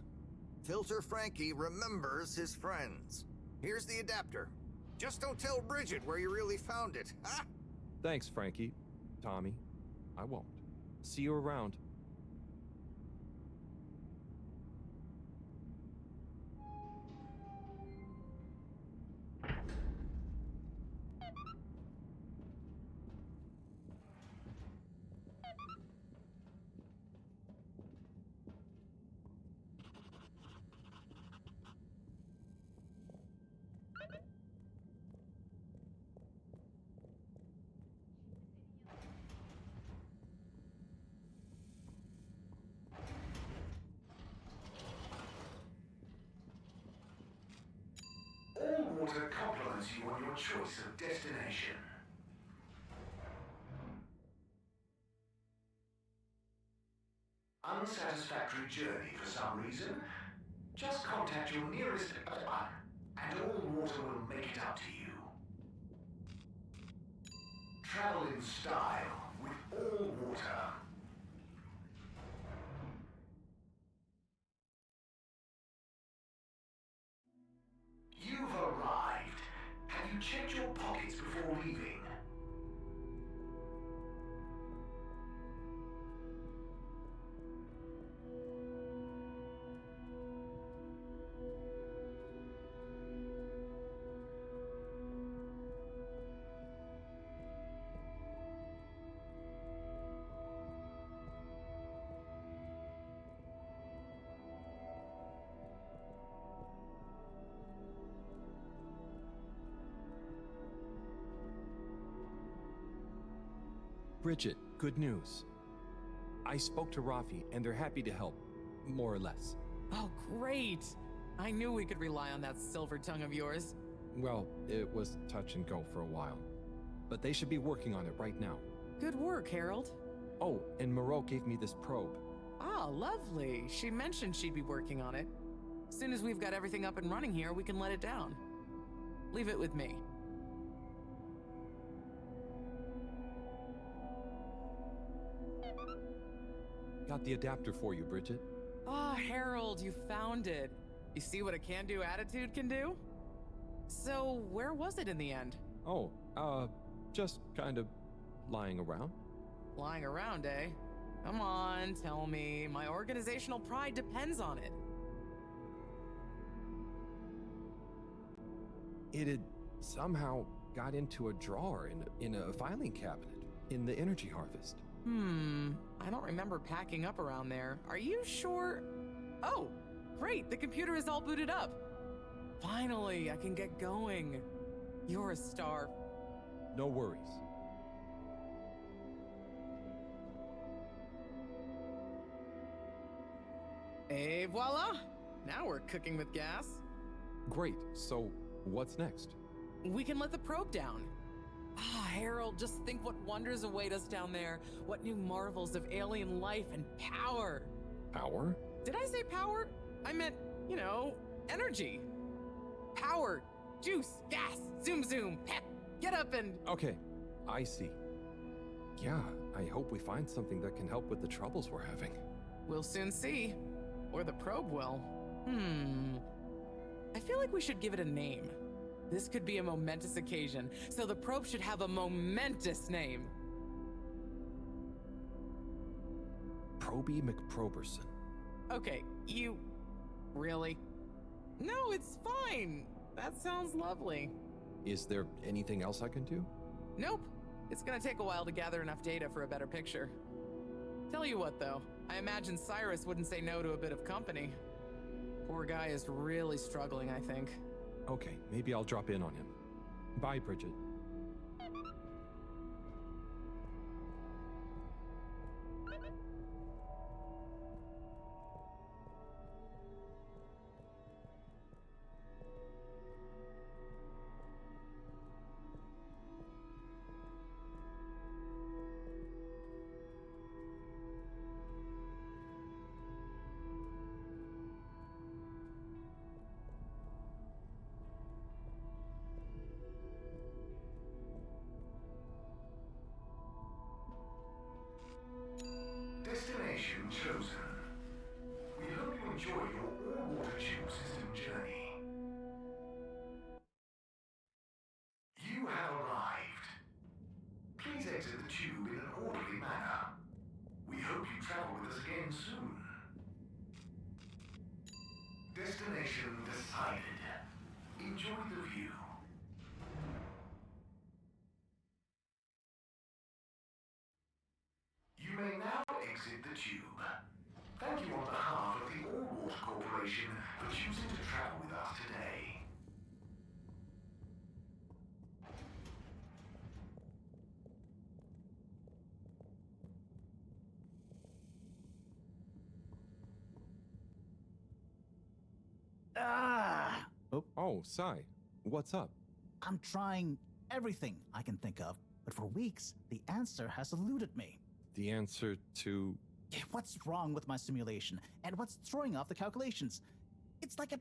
Filter Frankie remembers his friends. Here's the adapter. Just don't tell Bridget where you really found it, huh? Thanks, Frankie. Tommy, I won't. See you around. All water compliments you on your choice of destination. Unsatisfactory journey for some reason? Just contact your nearest and all water will make it up to you. Travel in style with all water. You've arrived. Have you checked your pockets before leaving? Bridget, good news. I spoke to Rafi, and they're happy to help, more or less. Oh, great! I knew we could rely on that silver tongue of yours. Well, it was touch and go for a while. But they should be working on it right now. Good work, Harold. Oh, and Mareaux gave me this probe. Ah, lovely. She mentioned she'd be working on it. As soon as we've got everything up and running here, we can let it down. Leave it with me. Got the adapter for you, Bridget. Ah, Harold, you found it. You see what a can-do attitude can do? So, where was it in the end? Oh, just kind of lying around. Lying around, eh? Come on, tell me. My organizational pride depends on it. It had somehow got into a drawer in a filing cabinet in the energy harvest. I don't remember packing up around there. Are you sure? Oh, great, the computer is all booted up. Finally, I can get going. You're a star. No worries. Et voila! Now we're cooking with gas. Great. So, what's next? We can let the probe down. Ah, Harold, just think what wonders await us down there. What new marvels of alien life and power. Power? Did I say power? I meant, you know, energy. Power, juice, gas, zoom zoom, pep, get up and... Okay, I see. Yeah, I hope we find something that can help with the troubles we're having. We'll soon see. Or the probe will. I feel like we should give it a name. This could be a momentous occasion, so the probe should have a momentous name. Proby McProberson. Okay, you... Really? No, it's fine. That sounds lovely. Is there anything else I can do? Nope. It's gonna take a while to gather enough data for a better picture. Tell you what, though. I imagine Cyrus wouldn't say no to a bit of company. Poor guy is really struggling, I think. Okay, maybe I'll drop in on him. Bye, Bridget. Destination chosen. We hope you enjoy your all-water tube system journey. You have arrived. Please exit the tube in an orderly manner. We hope you travel with us again soon. Destination decided. Enjoy the view. You may now exit the tube. Thank you on behalf of the All-Water Corporation for choosing to travel with us today. Oh, Sai. What's up? I'm trying everything I can think of, but for weeks, the answer has eluded me. The answer to... What's wrong with my simulation, and what's throwing off the calculations? It's like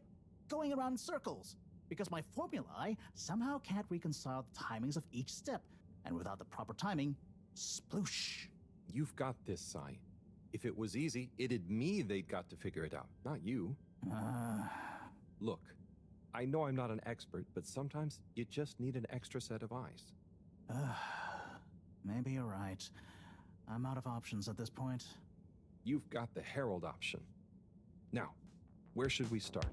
going around in circles, because my formulae somehow can't reconcile the timings of each step, and without the proper timing, sploosh. You've got this, Sai. If it was easy, it'd me they'd got to figure it out, not you. Look, I know I'm not an expert, but sometimes you just need an extra set of eyes. Maybe you're right. I'm out of options at this point. You've got the Herald option. Now, where should we start?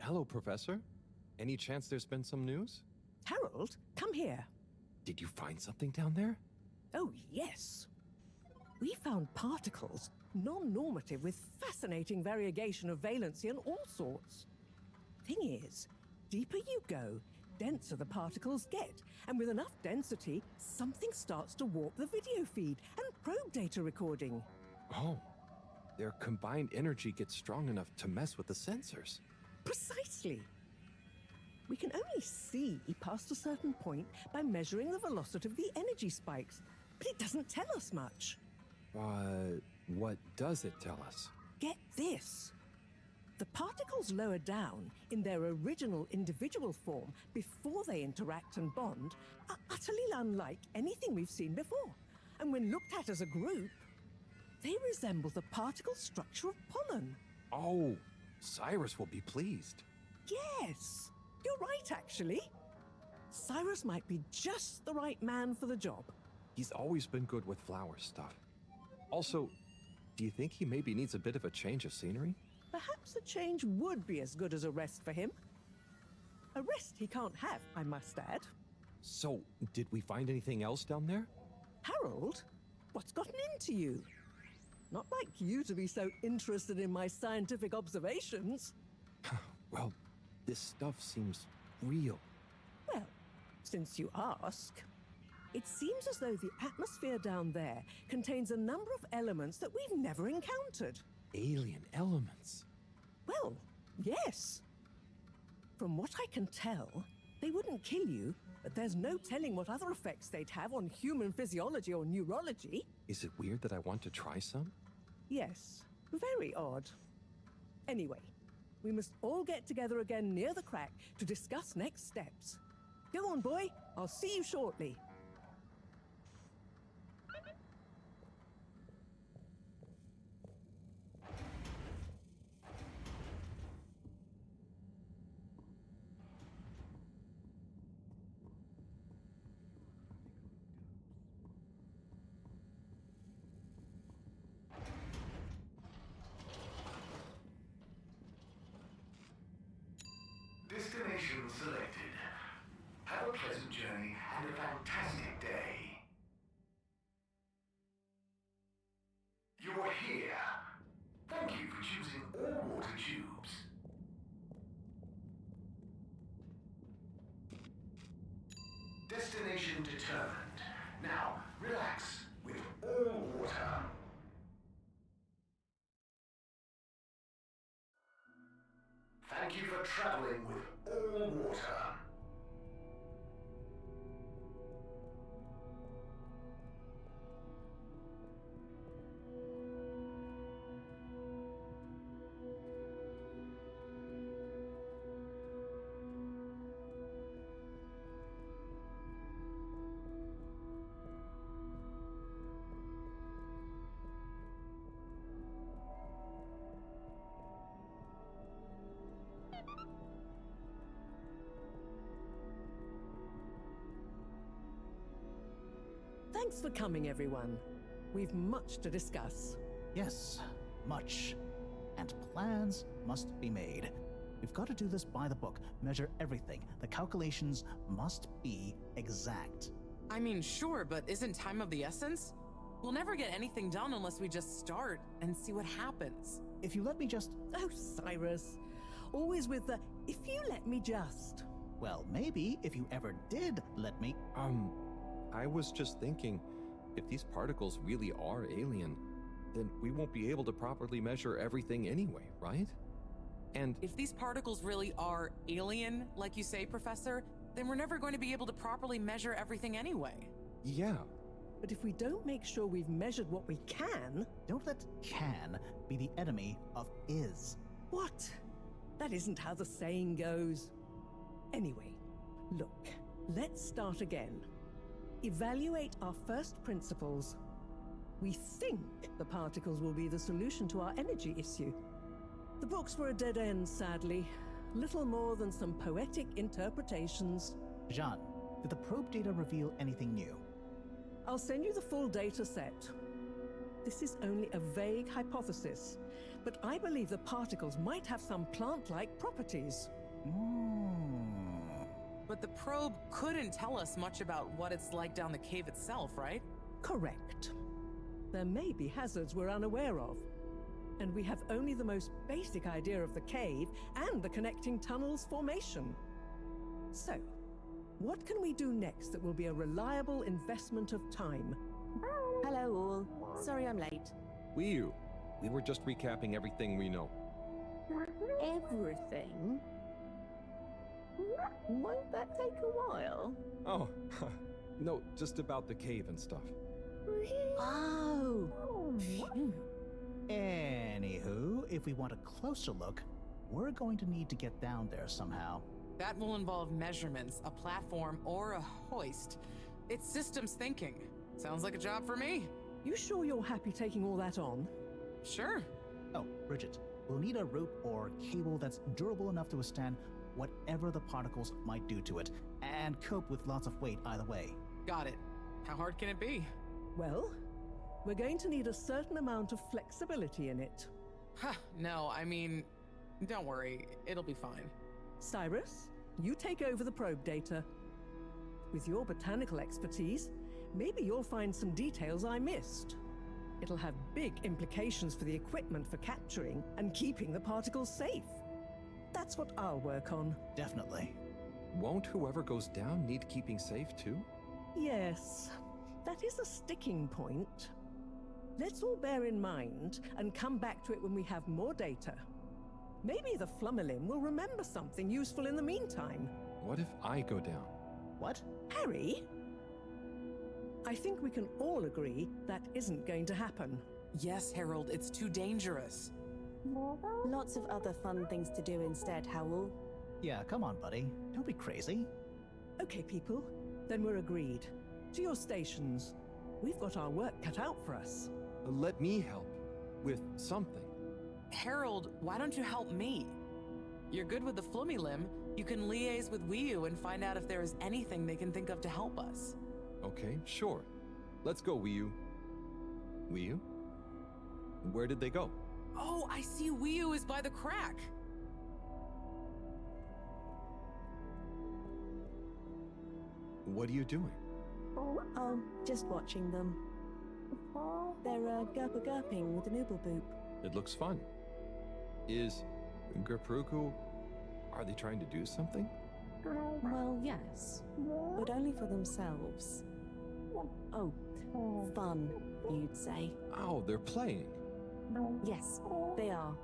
Hello, Professor. Any chance there's been some news? Harold, come here. Did you find something down there? Oh, yes. We found particles, non-normative with fascinating variegation of valency and all sorts. Thing is, deeper you go, denser the particles get, and with enough density, something starts to warp the video feed and probe data recording. Oh, their combined energy gets strong enough to mess with the sensors. Precisely. We can only see past a certain point by measuring the velocity of the energy spikes, but it doesn't tell us much. What does it tell us? Get this. The particles lower down in their original individual form before they interact and bond are utterly unlike anything we've seen before. And when looked at as a group, they resemble the particle structure of pollen. Oh, Cyrus will be pleased. Yes, you're right, actually. Cyrus might be just the right man for the job. He's always been good with flower stuff. Also, do you think he maybe needs a bit of a change of scenery? Perhaps a change would be as good as a rest for him. A rest he can't have, I must add. So, did we find anything else down there? Harold, what's gotten into you? Not like you to be so interested in my scientific observations. Well, this stuff seems real. Well, since you ask, it seems as though the atmosphere down there contains a number of elements that we've never encountered. Alien elements? Well, yes. From what I can tell, they wouldn't kill you, but there's no telling what other effects they'd have on human physiology or neurology. Is it weird that I want to try some? Yes, very odd. Anyway, we must all get together again near the crack to discuss next steps. Go on, boy. I'll see you shortly. Destination selected. Have a pleasant journey and a fantastic day. You're here. Thank you for choosing all water tubes. Destination determined. Now, relax with all water. Thank you for traveling with all water. Thanks for coming, everyone. We've much to discuss. Yes, much. And plans must be made. We've got to do this by the book, measure everything. The calculations must be exact. I mean, sure, but isn't time of the essence? We'll never get anything done unless we just start and see what happens. If you let me just... Oh, Cyrus. Always with the, if you let me just. Well, maybe if you ever did let me... I was just thinking, if these particles really are alien, then we won't be able to properly measure everything anyway, right? And if these particles really are alien, like you say, Professor, then we're never going to be able to properly measure everything anyway. Yeah. But if we don't make sure we've measured what we can... Don't let can be the enemy of is. What? That isn't how the saying goes. Anyway, look, let's start again. Evaluate our first principles. We think the particles will be the solution to our energy issue. The books were a dead end, sadly. Little more than some poetic interpretations. Jeanne, did the probe data reveal anything new? I'll send you the full data set. This is only a vague hypothesis, but I believe the particles might have some plant-like properties. But the probe couldn't tell us much about what it's like down the cave itself, right? Correct. There may be hazards we're unaware of, and we have only the most basic idea of the cave and the connecting tunnels formation. So, what can we do next that will be a reliable investment of time? Hello all. Sorry I'm late. We were just recapping everything we know. Everything? Won't that take a while? Oh, no, just about the cave and stuff. Oh. Anywho, if we want a closer look, we're going to need to get down there somehow. That will involve measurements, a platform, or a hoist. It's systems thinking. Sounds like a job for me. You sure you're happy taking all that on? Sure. Oh, Bridget, we'll need a rope or cable that's durable enough to withstand whatever the particles might do to it, and cope with lots of weight either way. Got it. How hard can it be? Well, we're going to need a certain amount of flexibility in it. No, I mean, don't worry. It'll be fine. Cyrus, you take over the probe data. With your botanical expertise, maybe you'll find some details I missed. It'll have big implications for the equipment for capturing and keeping the particles safe. That's what I'll work on. Definitely. Won't whoever goes down need keeping safe too? Yes, that is a sticking point. Let's all bear in mind and come back to it when we have more data. Maybe the Flummerlim will remember something useful in the meantime. What if I go down? What? Harry? I think we can all agree that isn't going to happen. Yes, Harold, it's too dangerous. Lots of other fun things to do instead, Howell. Yeah, come on, buddy. Don't be crazy. Okay, people. Then we're agreed. To your stations. We've got our work cut out for us. Let me help. With something. Harold, why don't you help me? You're good with the Flummerlim. You can liaise with Wiyu and find out if there is anything they can think of to help us. Okay, sure. Let's go, Wiyu. Wiyu? Where did they go? Oh, I see Wiyu is by the crack. What are you doing? Oh, just watching them. They're gurping with an ooble boop. It looks fun. Is Gerpruku... Are they trying to do something? Well, yes. But only for themselves. Oh, fun, you'd say. Oh, they're playing. Yes, they are.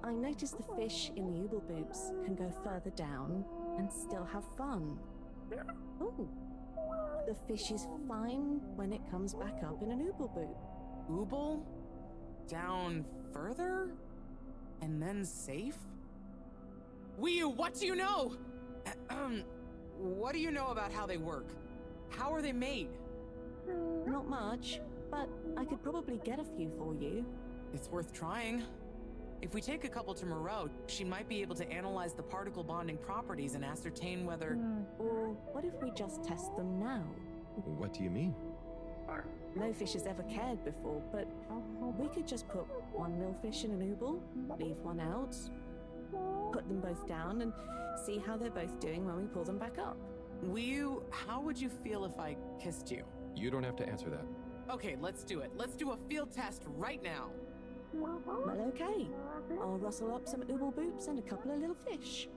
I noticed the fish in the ooble boops can go further down and still have fun. Oh, the fish is fine when it comes back up in an ooble boop. Ooble? Down further? And then safe? Wiyu, what do you know? What do you know about how they work? How are they made? Not much, but I could probably get a few for you. It's worth trying. If we take a couple to Mareaux, she might be able to analyze the particle bonding properties and ascertain whether... Or what if we just test them now? What do you mean? No fish has ever cared before, but we could just put one millfish in an ooble, leave one out, put them both down, and see how they're both doing when we pull them back up. Wiyu, how would you feel if I kissed you? You don't have to answer that. Okay, let's do it. Let's do a field test right now. Well, okay. I'll rustle up some ooble boops and a couple of little fish.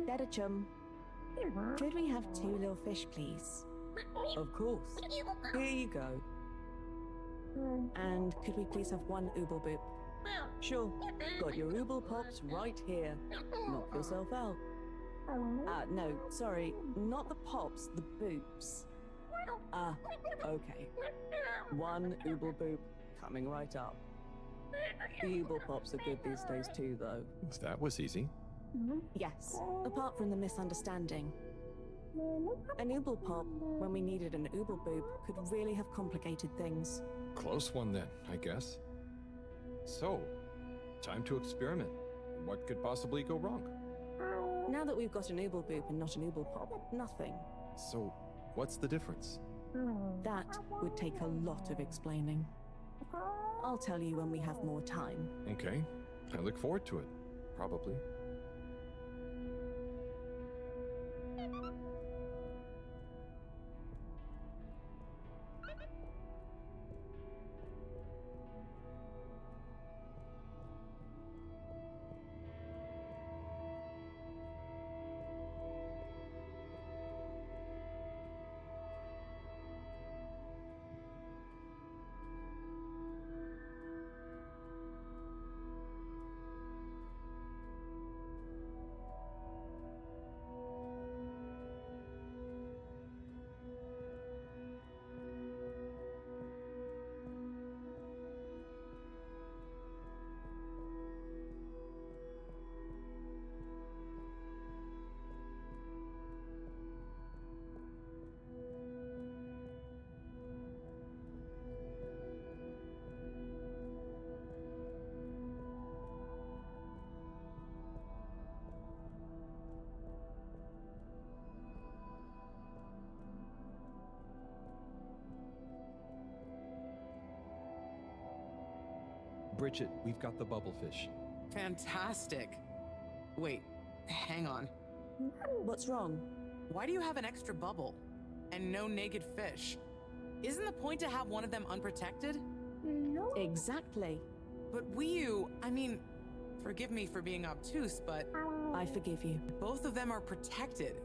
Better chum. Could we have 2 little fish, please? Of course. Here you go. And could we please have 1 ooble boop? Sure. Got your ooble pops right here. Knock yourself out. No, sorry, not the pops, the boops. Ah, okay. 1 ooble boop coming right up. The ooble pops are good these days too, though. That was easy. Yes, apart from the misunderstanding. An ooble pop, when we needed an ooble boop, could really have complicated things. Close one then, I guess. So, time to experiment. What could possibly go wrong? Now that we've got an ooble boop and not an ooble pop, nothing. So, what's the difference? That would take a lot of explaining. I'll tell you when we have more time. Okay, I look forward to it. Probably. Bridget, we've got the bubblefish. Fantastic. Wait, hang on. What's wrong? Why do you have an extra bubble? And no naked fish? Isn't the point to have one of them unprotected? Exactly. But I mean, forgive me for being obtuse, but... I forgive you. Both of them are protected.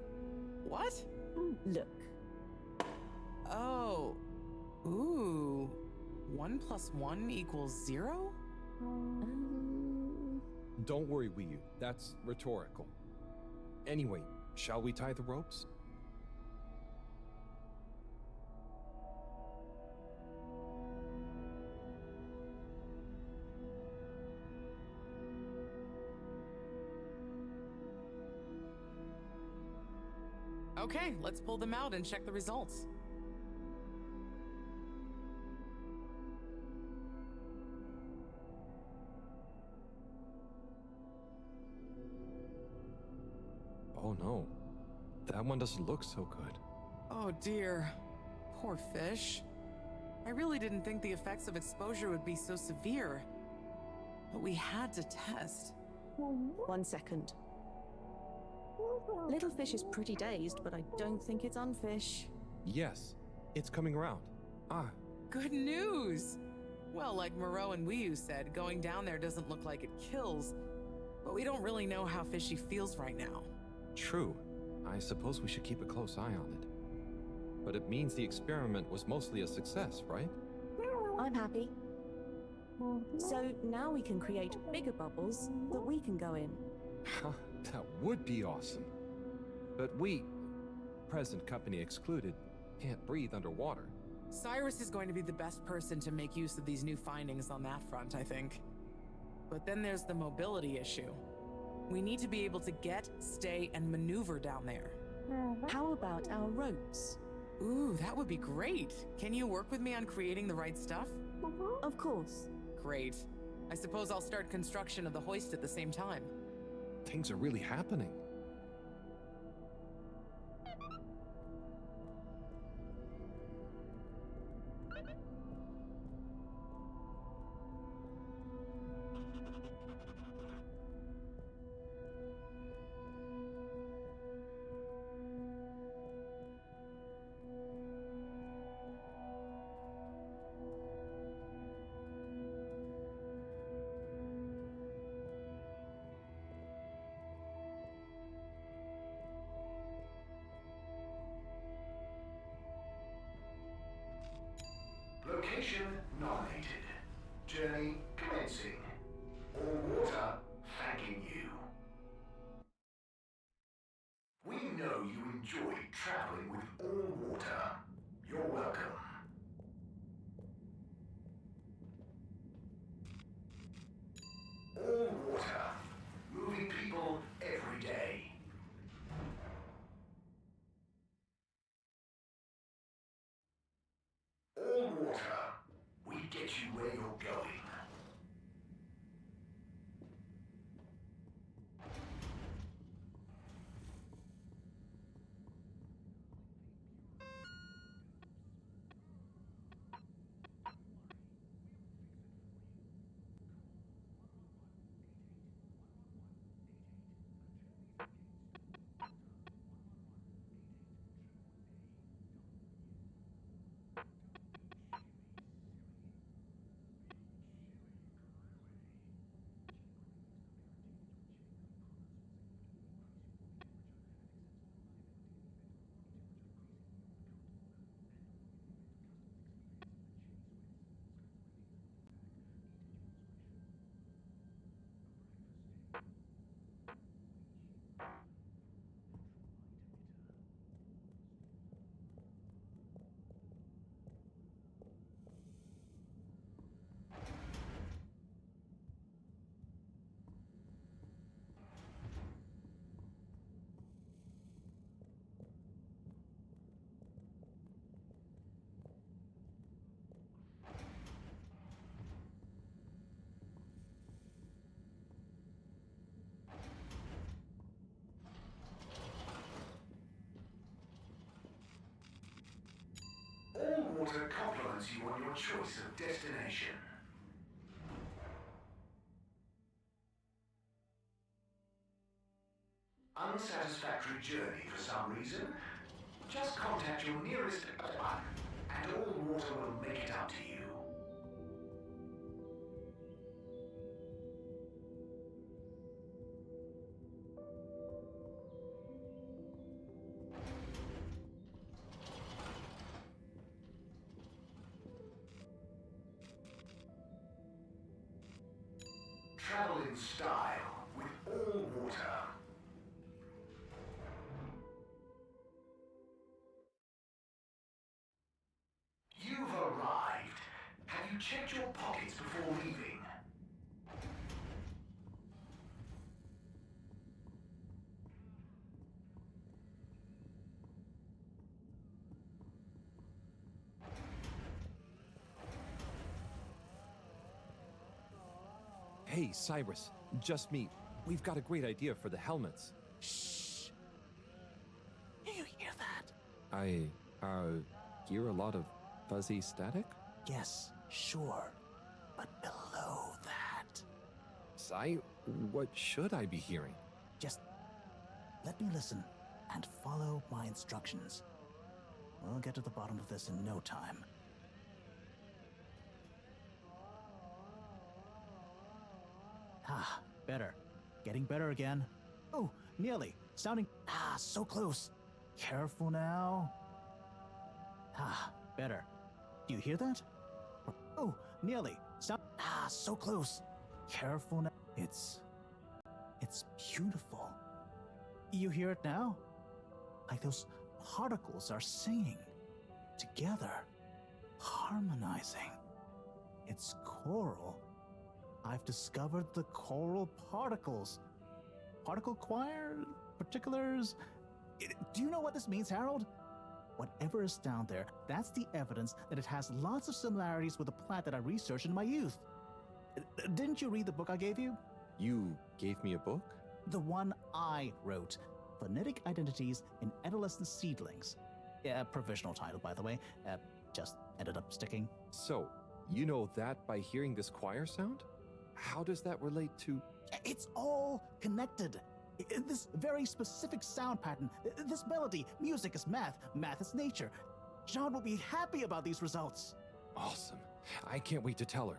What? Look. Oh. Ooh. 1 + 1 = 0? Don't worry, Wii U. That's rhetorical. Anyway, shall we tie the ropes? Okay, let's pull them out and check the results. Oh no, that one doesn't look so good. Oh dear. Poor fish. I really didn't think the effects of exposure would be so severe. But we had to test. 1 second. Little fish is pretty dazed, but I don't think it's unfish. Yes, it's coming around. Ah. Good news! Well, like Mareaux and Wii U said, going down there doesn't look like it kills, but we don't really know how fishy feels right now. True. I suppose we should keep a close eye on it. But it means the experiment was mostly a success, right? I'm happy. So now we can create bigger bubbles that we can go in. That would be awesome. But we, present company excluded, can't breathe underwater. Cyrus is going to be the best person to make use of these new findings on that front, I think. But then there's the mobility issue. We need to be able to get, stay, and maneuver down there. How about our ropes? Ooh, that would be great. Can you work with me on creating the right stuff? Of course. Great. I suppose I'll start construction of the hoist at the same time. Things are really happening. Location nominated. Journey commencing. All water thanking you. We know you enjoy traveling with all water. You're welcome. All water. Moving people every day. All water. We get you where you're going. All water compliments you on your choice of destination. Unsatisfactory journey for some reason? Just contact your nearest and all water will make it up to you. Travel in style with all water. You've arrived. Have you checked your pockets before leaving? Hey, Cyrus, just me. We've got a great idea for the helmets. Shh. Do you hear that? I, hear a lot of fuzzy static? Yes, sure. But below that. Cy, what should I be hearing? Just let me listen and follow my instructions. We'll get to the bottom of this in no time. Ah, better. Getting better again. Oh, nearly. Sounding... Ah, so close. Careful now. Ah, better. Do you hear that? Oh, nearly. Sound... Ah, so close. Careful now. It's beautiful. You hear it now? Like those particles are singing. Together. Harmonizing. It's choral. I've discovered the choral particles. Particle choir? Particulars? Do you know what this means, Harold? Whatever is down there, that's the evidence that it has lots of similarities with the plant that I researched in my youth. Didn't you read the book I gave you? You gave me a book? The one I wrote. Phonetic Identities in Adolescent Seedlings. Provisional title, by the way. Just ended up sticking. So, you know that by hearing this choir sound? How does that relate to... It's all connected. This very specific sound pattern, this melody, music is math, math is nature. Jeanne will be happy about these results. Awesome. I can't wait to tell her.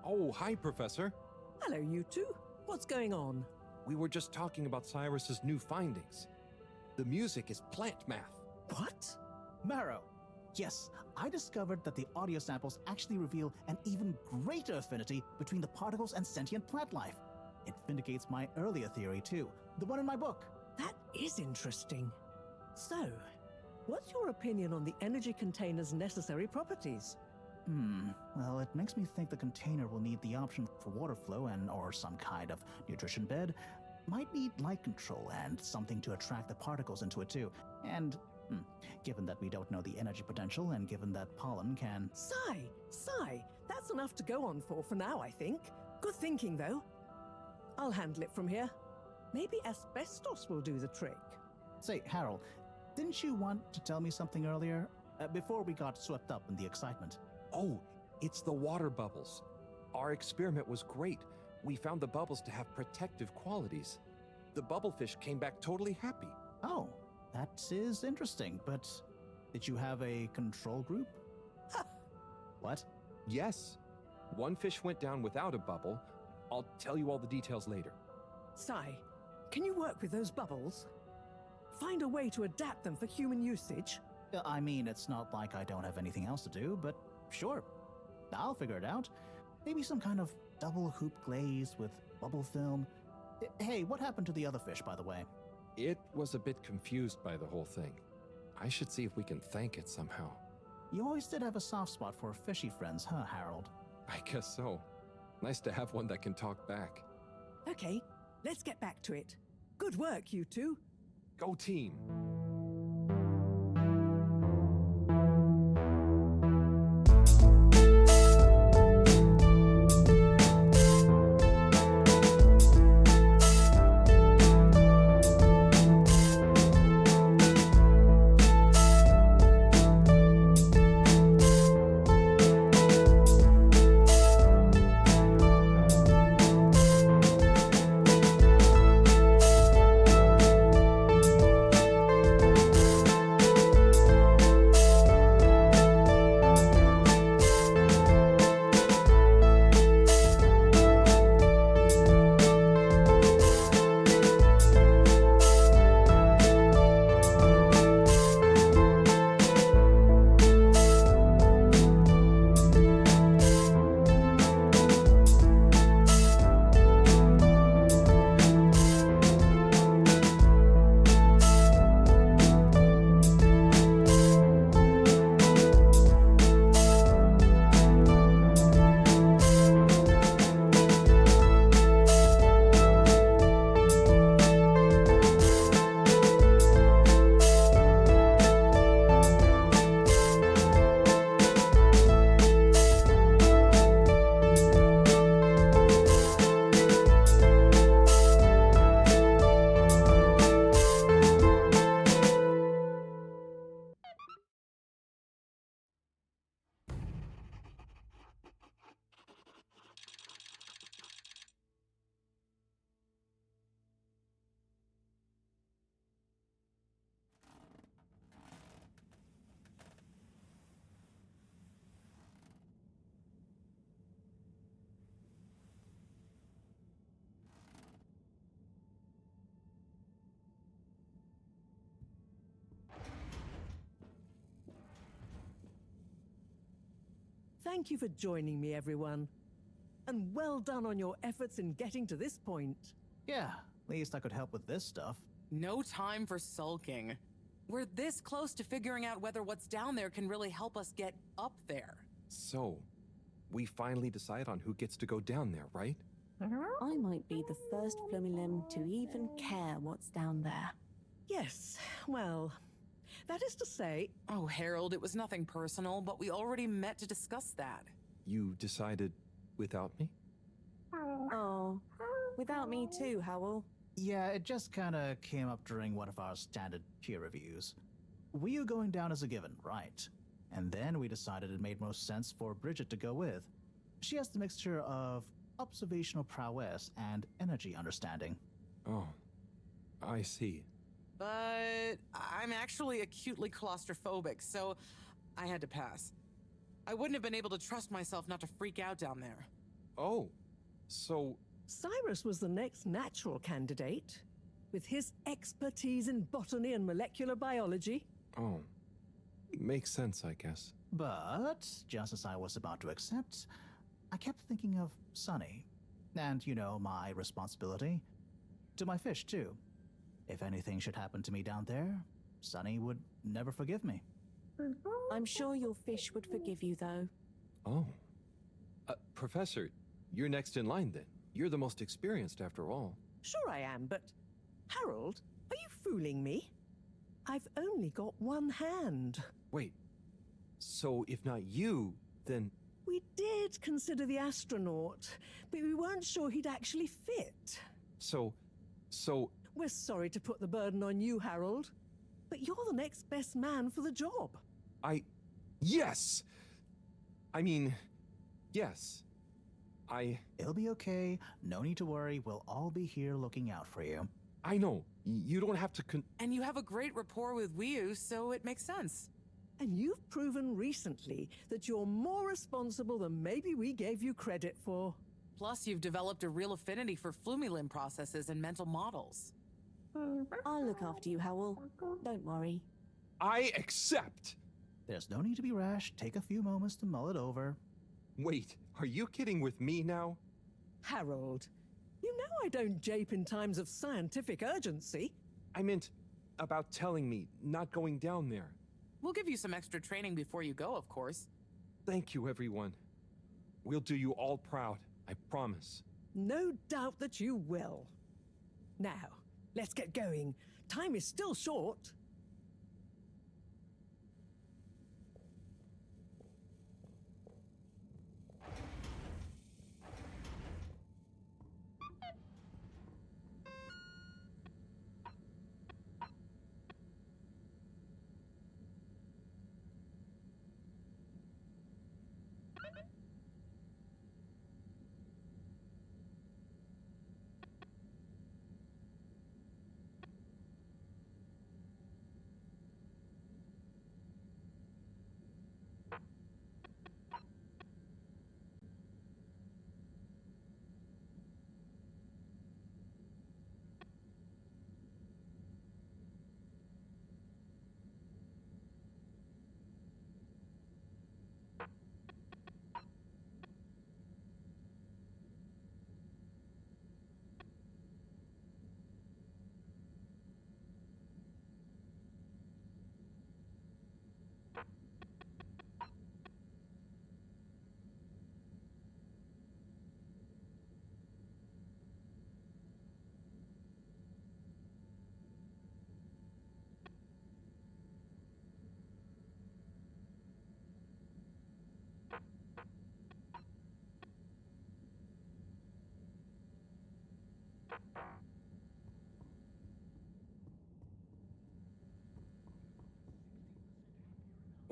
Oh, hi, Professor. Hello, you two. What's going on? We were just talking about Cyrus's new findings. The music is plant math. What? Mareaux, Yes, I discovered that the audio samples actually reveal an even greater affinity between the particles and sentient plant life. It vindicates my earlier theory, too, the one in my book. That is interesting. So, what's your opinion on the energy container's necessary properties? Well, it makes me think the container will need the option for water flow or some kind of nutrition bed. Might need light control and something to attract the particles into it too. And, given that we don't know the energy potential and given that pollen can... Sigh! That's enough to go on for now, I think. Good thinking, though. I'll handle it from here. Maybe asbestos will do the trick. Say, Harold, didn't you want to tell me something earlier? Before we got swept up in the excitement. Oh, it's the water bubbles. Our experiment was great. We found the bubbles to have protective qualities. The bubblefish came back totally happy. Oh, that is interesting, but did you have a control group? What? Yes. One fish went down without a bubble. I'll tell you all the details later. Sai, can you work with those bubbles? Find a way to adapt them for human usage? I mean, it's not like I don't have anything else to do, but sure. I'll figure it out. Maybe some kind of double hoop glaze with bubble film. Hey, what happened to the other fish, by the way? It was a bit confused by the whole thing. I should see if we can thank it somehow. You always did have a soft spot for fishy friends, huh, Harold? I guess so. Nice to have one that can talk back. Okay, let's get back to it. Good work, you two. Go team! Thank you for joining me, everyone. And well done on your efforts in getting to this point. Yeah, at least I could help with this stuff. No time for sulking. We're this close to figuring out whether what's down there can really help us get up there. So, we finally decide on who gets to go down there, right? I might be the first Flumilim to even care what's down there. Yes, well, that is to say... Oh, Harold, it was nothing personal, but we already met to discuss that. You decided without me? Oh, without me too, Howell. Yeah, it just kinda came up during one of our standard peer reviews. We are going down as a given, right? And then we decided it made most sense for Bridget to go with. She has the mixture of observational prowess and energy understanding. Oh, I see. But I'm actually acutely claustrophobic, so I had to pass. I wouldn't have been able to trust myself not to freak out down there. Oh, so... Cyrus was the next natural candidate, with his expertise in botany and molecular biology. Oh, Makes sense, I guess. But, just as I was about to accept, I kept thinking of Sunny. And, you know, my responsibility. To my fish, too. If anything should happen to me down there, Sunny would never forgive me. I'm sure your fish would forgive you, though. Oh. Professor, you're next in line then. You're the most experienced after all. Sure I am, but Harold, are you fooling me? I've only got one hand. Wait. So if not you, then... We did consider the astronaut, but we weren't sure he'd actually fit. So... We're sorry to put the burden on you, Harold, but you're the next best man for the job. Yes! I mean, yes. It'll be okay. No need to worry. We'll all be here looking out for you. I know. You don't have to And you have a great rapport with Wiu, so it makes sense. And you've proven recently that you're more responsible than maybe we gave you credit for. Plus, you've developed a real affinity for flumilim processes and mental models. I'll look after you, Howell. Don't worry. I accept! There's no need to be rash. Take a few moments to mull it over. Wait, are you kidding with me now? Harold, you know I don't jape in times of scientific urgency. I meant about telling me, not going down there. We'll give you some extra training before you go, of course. Thank you, everyone. We'll do you all proud, I promise. No doubt that you will. Now, let's get going. Time is still short.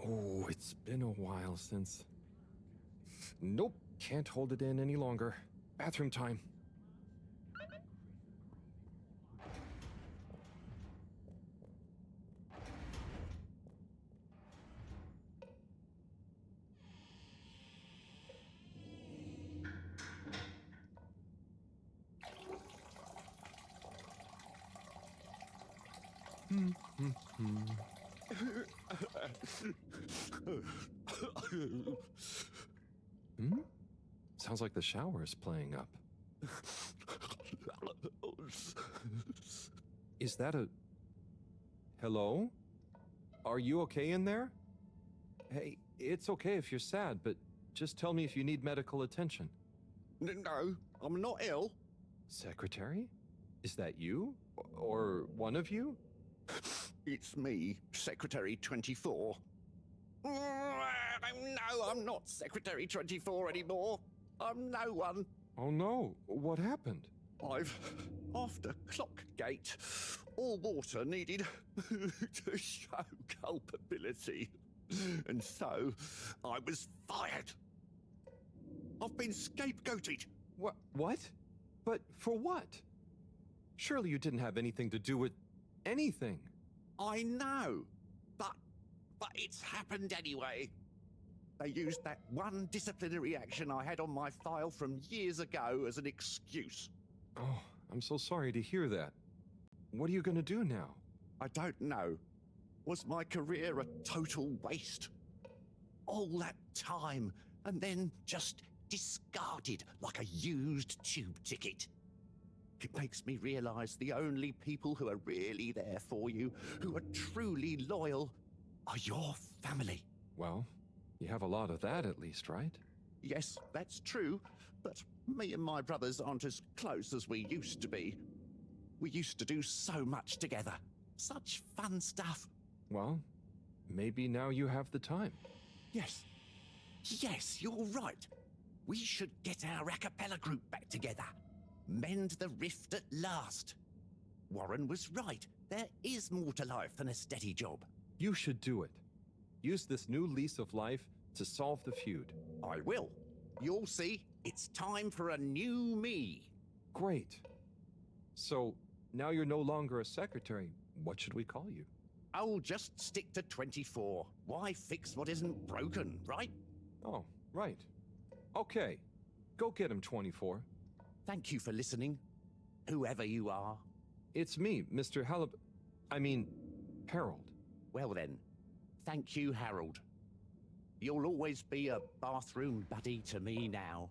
Oh, it's been a while since... Nope, can't hold it in any longer. Bathroom time. Sounds like the shower is playing up. Is that a... Hello? Are you okay in there? Hey, it's okay if you're sad, but just tell me if you need medical attention. No, I'm not ill. Secretary? Is that you? Or one of you? It's me, Secretary 24. No, I'm not Secretary 24 anymore. I'm no one. Oh no, what happened? After Clockgate, all water needed to show culpability. And so, I was fired. I've been scapegoated. What? But for what? Surely you didn't have anything to do with anything. I know, but it's happened anyway. They used that one disciplinary action I had on my file from years ago as an excuse. Oh, I'm so sorry to hear that. What are you going to do now? I don't know. Was my career a total waste? All that time, and then just discarded like a used tube ticket. It makes me realise the only people who are really there for you, who are truly loyal, are your family. Well, you have a lot of that at least, right? Yes, that's true, but me and my brothers aren't as close as we used to be. We used to do so much together. Such fun stuff. Well, maybe now you have the time. Yes. Yes, you're right. We should get our a cappella group back together. Mend the rift at last. Warren was right. There is more to life than a steady job. You should do it. Use this new lease of life to solve the feud. I will. You'll see, it's time for a new me. Great. So, now you're no longer a secretary. What should we call you? I'll just stick to 24. Why fix what isn't broken, right? Oh, right. Okay. Go get him, 24. Thank you for listening, whoever you are. It's me, Mr. Harold. Well then, thank you, Harold. You'll always be a bathroom buddy to me now.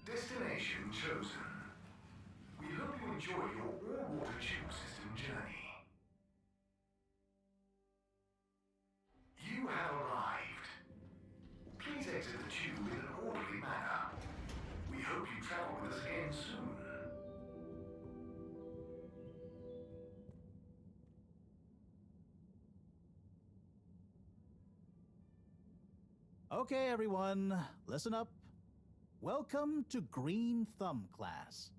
Destination chosen. We hope you enjoy your all-water tube system journey. You have arrived. Please exit the tube in an orderly manner. We hope you travel with us again soon. Okay, everyone, listen up. Welcome to Green Thumb class.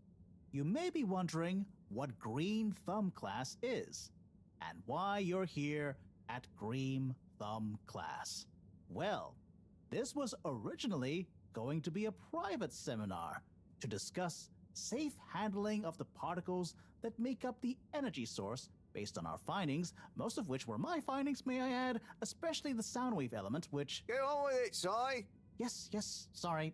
You may be wondering what Green Thumb class is and why you're here at Green Thumb class. Well, this was originally going to be a private seminar to discuss safe handling of the particles that make up the energy source based on our findings, most of which were my findings, may I add, especially the sound wave element, which... Get on with it, Si! Yes, sorry.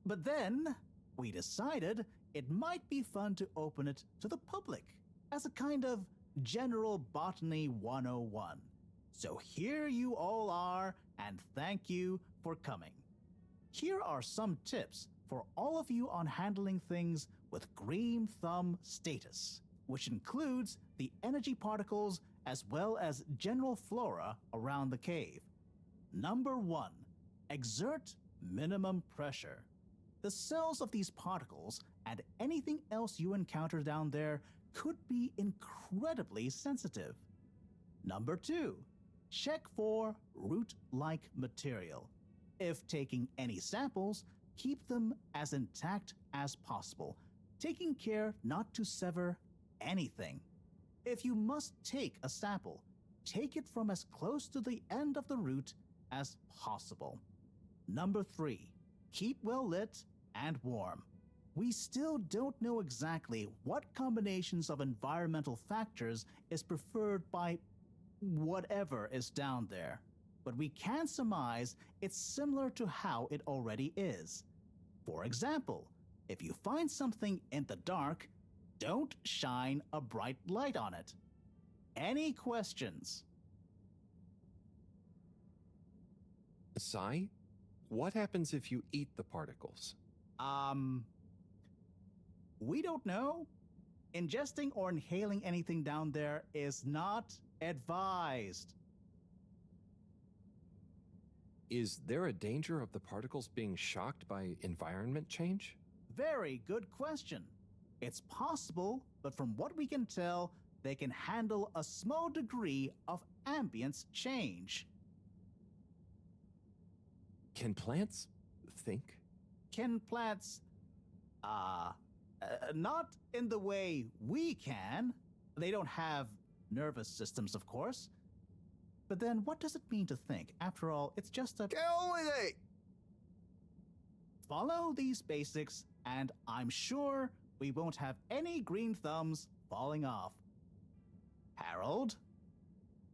But then, we decided it might be fun to open it to the public as a kind of general botany 101. So here you all are, and thank you for coming. Here are some tips for all of you on handling things with Green Thumb status, which includes the energy particles as well as general flora around the cave. Number 1, exert minimum pressure. The cells of these particles and anything else you encounter down there could be incredibly sensitive. Number 2, check for root-like material. If taking any samples, keep them as intact as possible, taking care not to sever anything. If you must take a sample, take it from as close to the end of the root as possible. Number 3, keep well lit and warm. We still don't know exactly what combinations of environmental factors is preferred by whatever is down there, but we can surmise it's similar to how it already is. For example, if you find something in the dark, don't shine a bright light on it. Any questions? Si, what happens if you eat the particles? We don't know. Ingesting or inhaling anything down there is not advised. Is there a danger of the particles being shocked by environment change? Very good question. It's possible, but from what we can tell, they can handle a small degree of ambience change. Can plants think? Can plants, not in the way we can. They don't have nervous systems, of course. But then what does it mean to think? After all, it's just a... Get on with it! Follow these basics, and I'm sure we won't have any green thumbs falling off. Harold?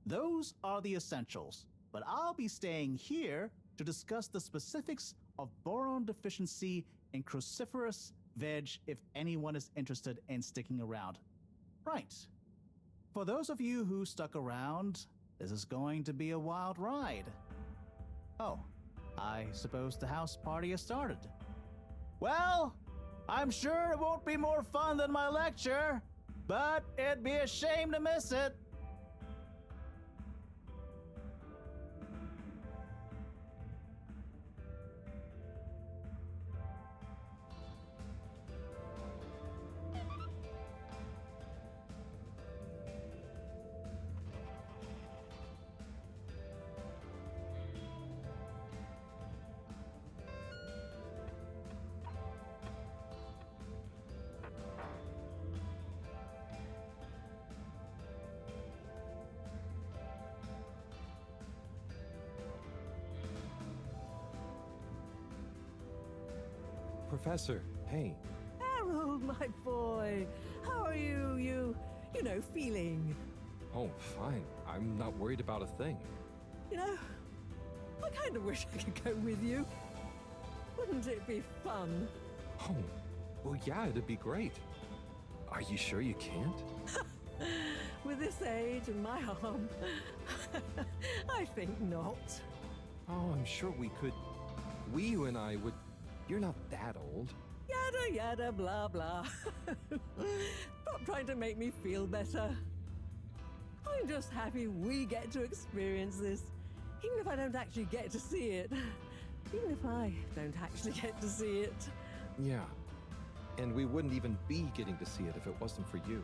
Those are the essentials, but I'll be staying here to discuss the specifics of boron deficiency in cruciferous veg if anyone is interested in sticking around. Right. For those of you who stuck around, this is going to be a wild ride. Oh, I suppose the house party has started. Well, I'm sure it won't be more fun than my lecture, but it'd be a shame to miss it. Professor, hey. Harold, my boy, how are you feeling? Oh, fine. I'm not worried about a thing. You know, I kind of wish I could go with you. Wouldn't it be fun? Oh, well, yeah, it'd be great. Are you sure you can't? With this age and my arm, I think not. Oh, I'm sure we could. You and I would. You're not that old. Yada yada blah blah. Stop trying to make me feel better. I'm just happy we get to experience this, even if I don't actually get to see it. Even if I don't actually get to see it. Yeah. And we wouldn't even be getting to see it if it wasn't for you.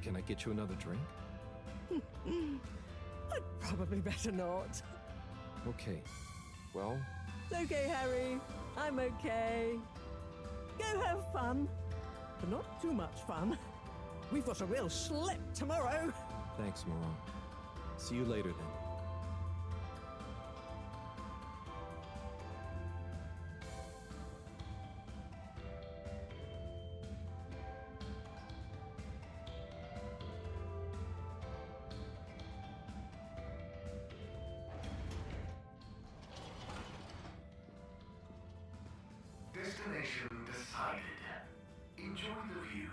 Can I get you another drink? I'd probably better not. Okay. Well... It's okay, Harry. I'm okay. Go have fun. But not too much fun. We've got a real schlep tomorrow. Thanks, Mareaux. See you later, then. Destination decided. Enjoy the view.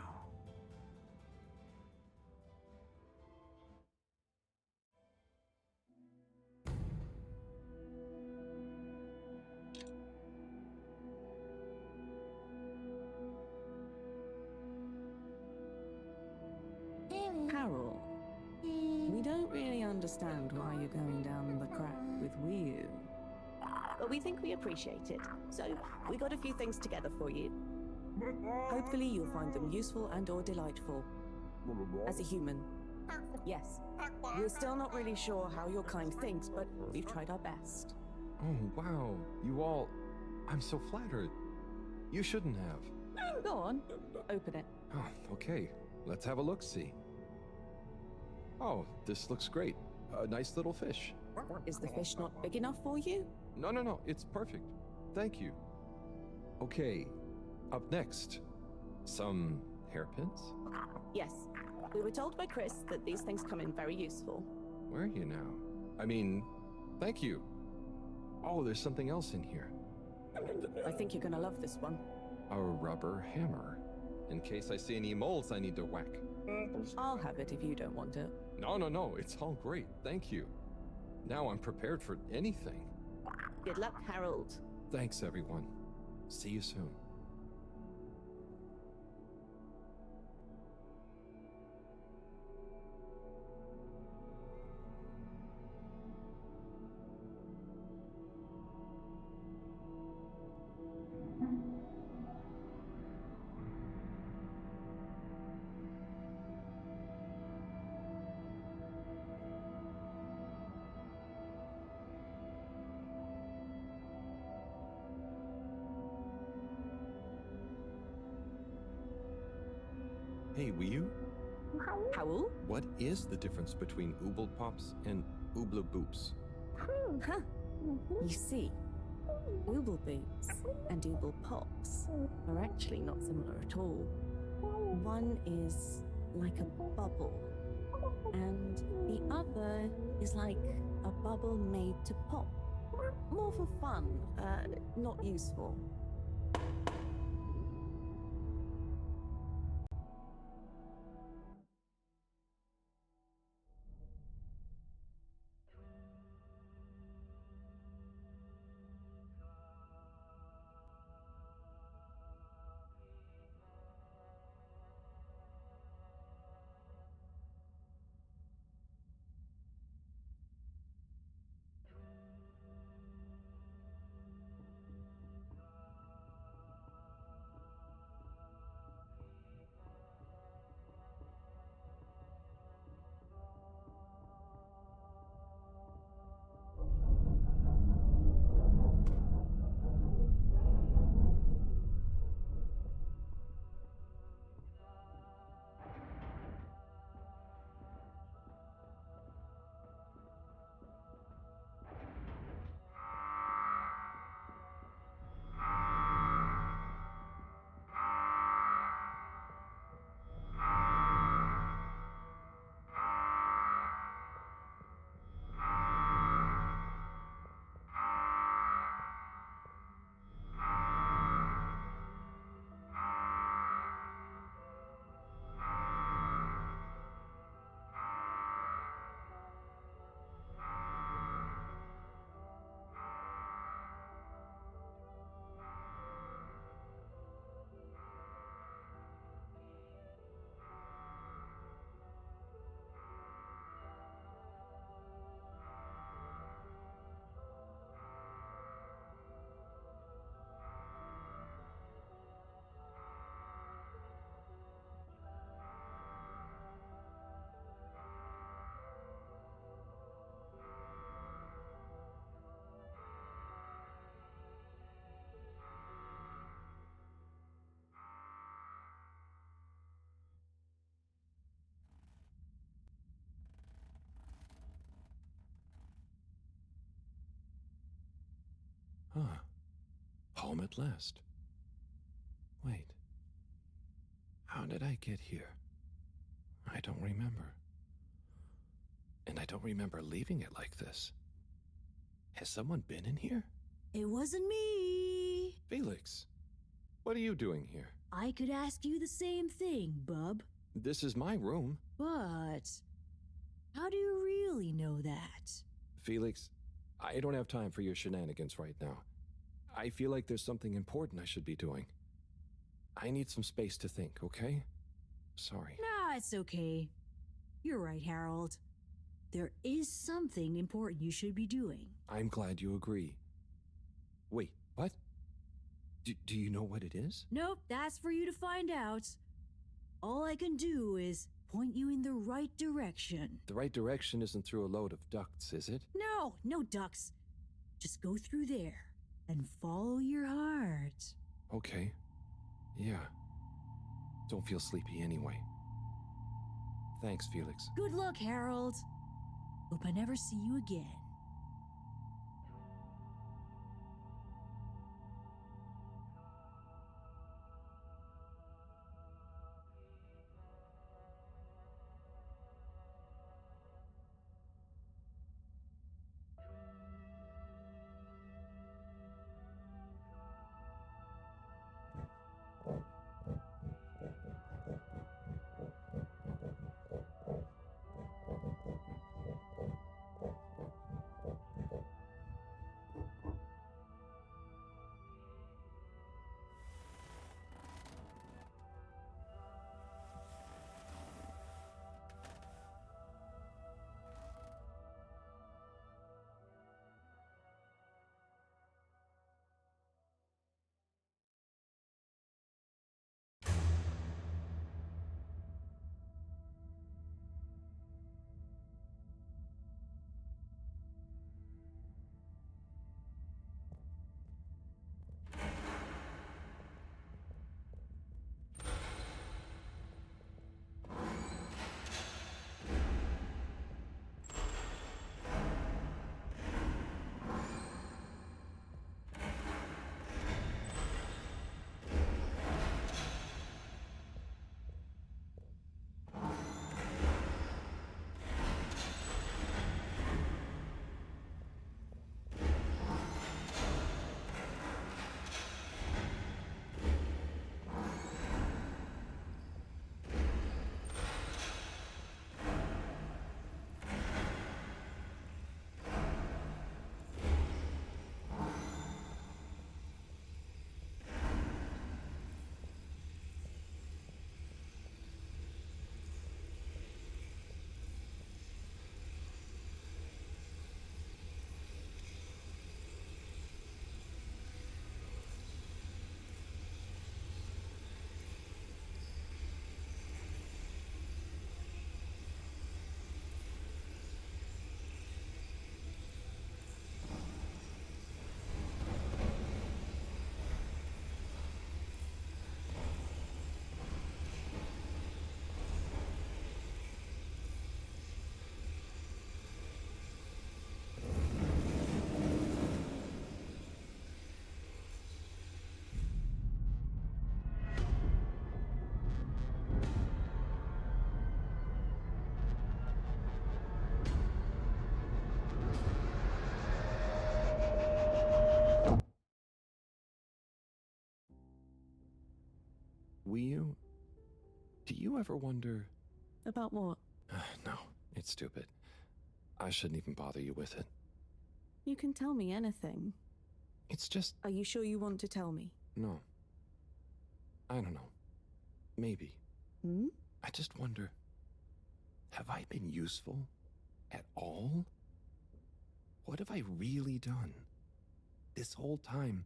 Carol, we don't really understand why you're going down the crack with Wii. But we think we appreciate it, so we got a few things together for you. Hopefully you'll find them useful and or delightful. As a human. Yes, we're still not really sure how your kind thinks, but we've tried our best. Oh, wow. You all... I'm so flattered. You shouldn't have. Go on, open it. Oh, okay. Let's have a look-see. Oh, this looks great. A nice little fish. Is the fish not big enough for you? No, it's perfect. Thank you. Okay, up next, some hairpins? Yes, we were told by Chris that these things come in very useful. Where are you now? I mean, thank you. Oh, there's something else in here. I think you're gonna love this one. A rubber hammer. In case I see any moles I need to whack. I'll have it if you don't want it. No, it's all great. Thank you. Now I'm prepared for anything. Good luck, Harold. Thanks, everyone. See you soon. Hey, will you? Howl? What is the difference between ooble pops and ooble boops? Huh. You see, ooble boots and ooble pops are actually not similar at all. One is like a bubble, and the other is like a bubble made to pop. More for fun, not useful. Huh. Home at last. Wait. How did I get here? I don't remember. And I don't remember leaving it like this. Has someone been in here? It wasn't me. Felix, what are you doing here? I could ask you the same thing, bub. This is my room. But how do you really know that? Felix, I don't have time for your shenanigans right now. I feel like there's something important I should be doing. I need some space to think, okay? Sorry. Nah, it's okay. You're right, Harold. There is something important you should be doing. I'm glad you agree. Wait, what? Do you know what it is? Nope, that's for you to find out. All I can do is point you in the right direction. The right direction isn't through a load of ducts, is it? No, no ducks. Just go through there and follow your heart. Okay. Yeah. Don't feel sleepy anyway. Thanks, Felix. Good luck, Harold. Hope I never see you again. Do you ever wonder? About what? No, it's stupid. I shouldn't even bother you with it. You can tell me anything. It's just... Are you sure you want to tell me? No. I don't know. Maybe. Hmm? I just wonder, have I been useful at all? What have I really done? This whole time,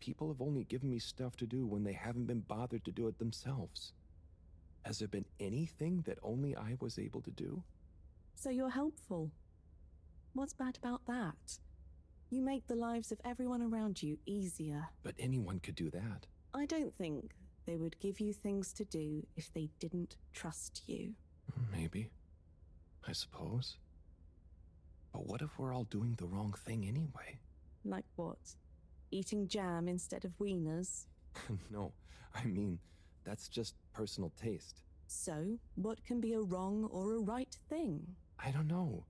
people have only given me stuff to do when they haven't been bothered to do it themselves. Has there been anything that only I was able to do? So you're helpful. What's bad about that? You make the lives of everyone around you easier. But anyone could do that. I don't think they would give you things to do if they didn't trust you. Maybe. I suppose. But what if we're all doing the wrong thing anyway? Like what? Eating jam instead of wieners? No, I mean, that's just personal taste. So, what can be a wrong or a right thing? I don't know.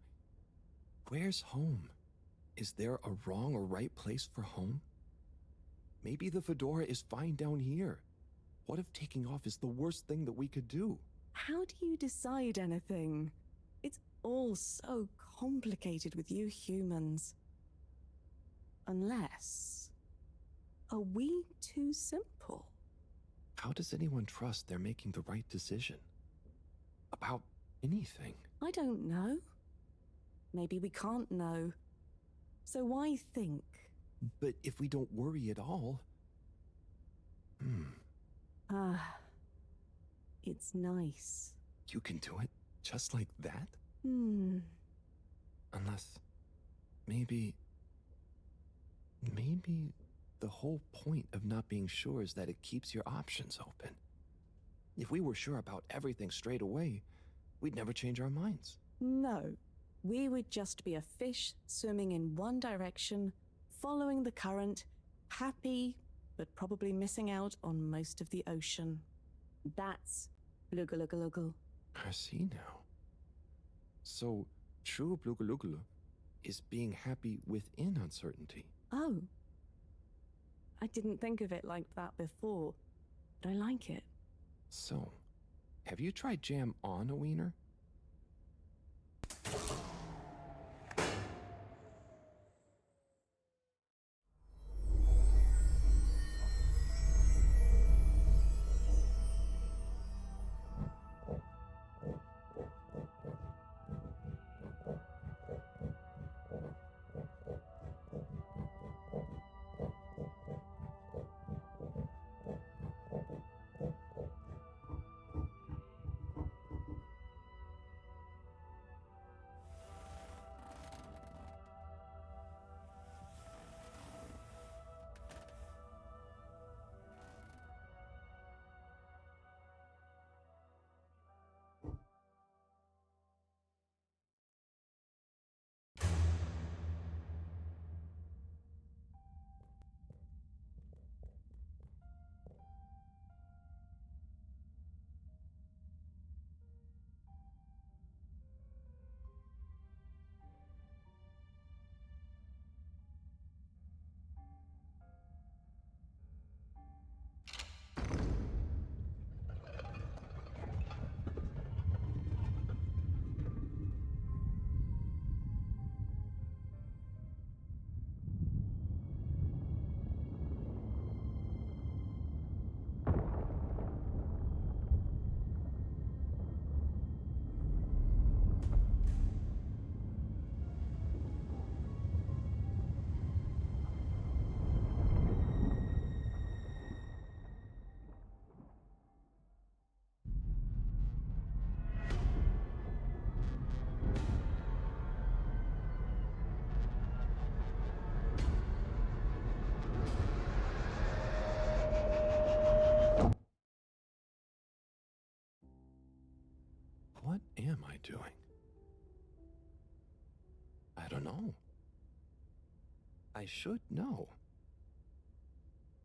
Where's home? Is there a wrong or right place for home? Maybe the fedora is fine down here. What if taking off is the worst thing that we could do? How do you decide anything? It's all so complicated with you humans. Unless... Are we too simple? How does anyone trust they're making the right decision? About anything? I don't know. Maybe we can't know. So why think? But if we don't worry at all... It's nice. You can do it just like that? Unless... Maybe the whole point of not being sure is that it keeps your options open. If we were sure about everything straight away, we'd never change our minds. No. We would just be a fish swimming in one direction, following the current, happy, but probably missing out on most of the ocean. That's Blugaluggaluggal. I see now. So, true Blugaluggal is being happy within uncertainty. Oh. I didn't think of it like that before, but I like it. So, have you tried jam on a wiener? What am I doing? I don't know. I should know.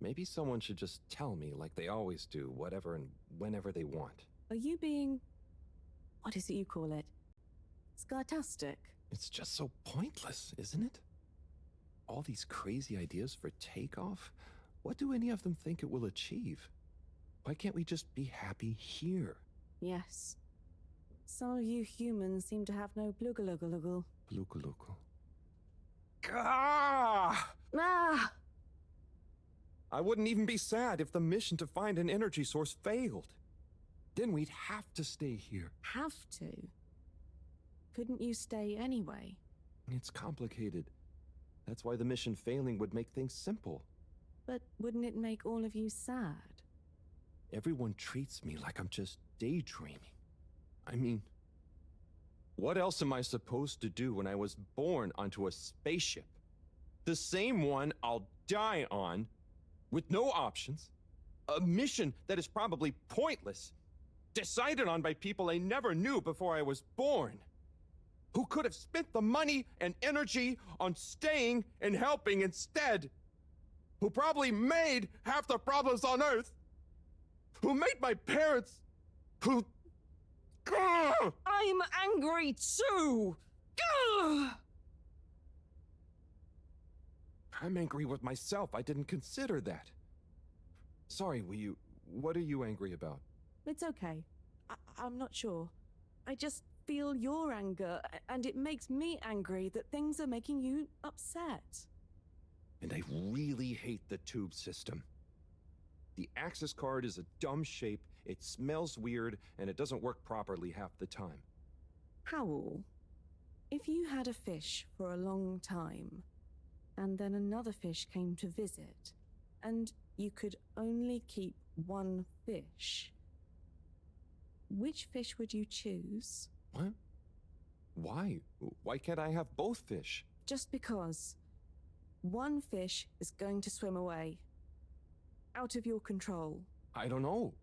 Maybe someone should just tell me like they always do, whatever and whenever they want. Are you being... what is it you call it? Scartastic? It's just so pointless, isn't it? All these crazy ideas for takeoff, what do any of them think it will achieve? Why can't we just be happy here? Yes. Some of you humans seem to have no blugaluggaluggle. Blugaluggal. Ah! Ah! I wouldn't even be sad if the mission to find an energy source failed. Then we'd have to stay here. Have to? Couldn't you stay anyway? It's complicated. That's why the mission failing would make things simple. But wouldn't it make all of you sad? Everyone treats me like I'm just daydreaming. I mean, what else am I supposed to do when I was born onto a spaceship? The same one I'll die on, with no options. A mission that is probably pointless, decided on by people I never knew before I was born, who could have spent the money and energy on staying and helping instead, who probably made half the problems on Earth, who made my parents, who... I'm angry too! I'm angry with myself. I didn't consider that. Sorry, what are you angry about? It's okay. I'm not sure. I just feel your anger, and it makes me angry that things are making you upset. And I really hate the tube system. The access card is a dumb shape, it smells weird, and it doesn't work properly half the time. Howl, if you had a fish for a long time, and then another fish came to visit, and you could only keep one fish, which fish would you choose? What? Why? Why can't I have both fish? Just because. One fish is going to swim away. Out of your control. I don't know.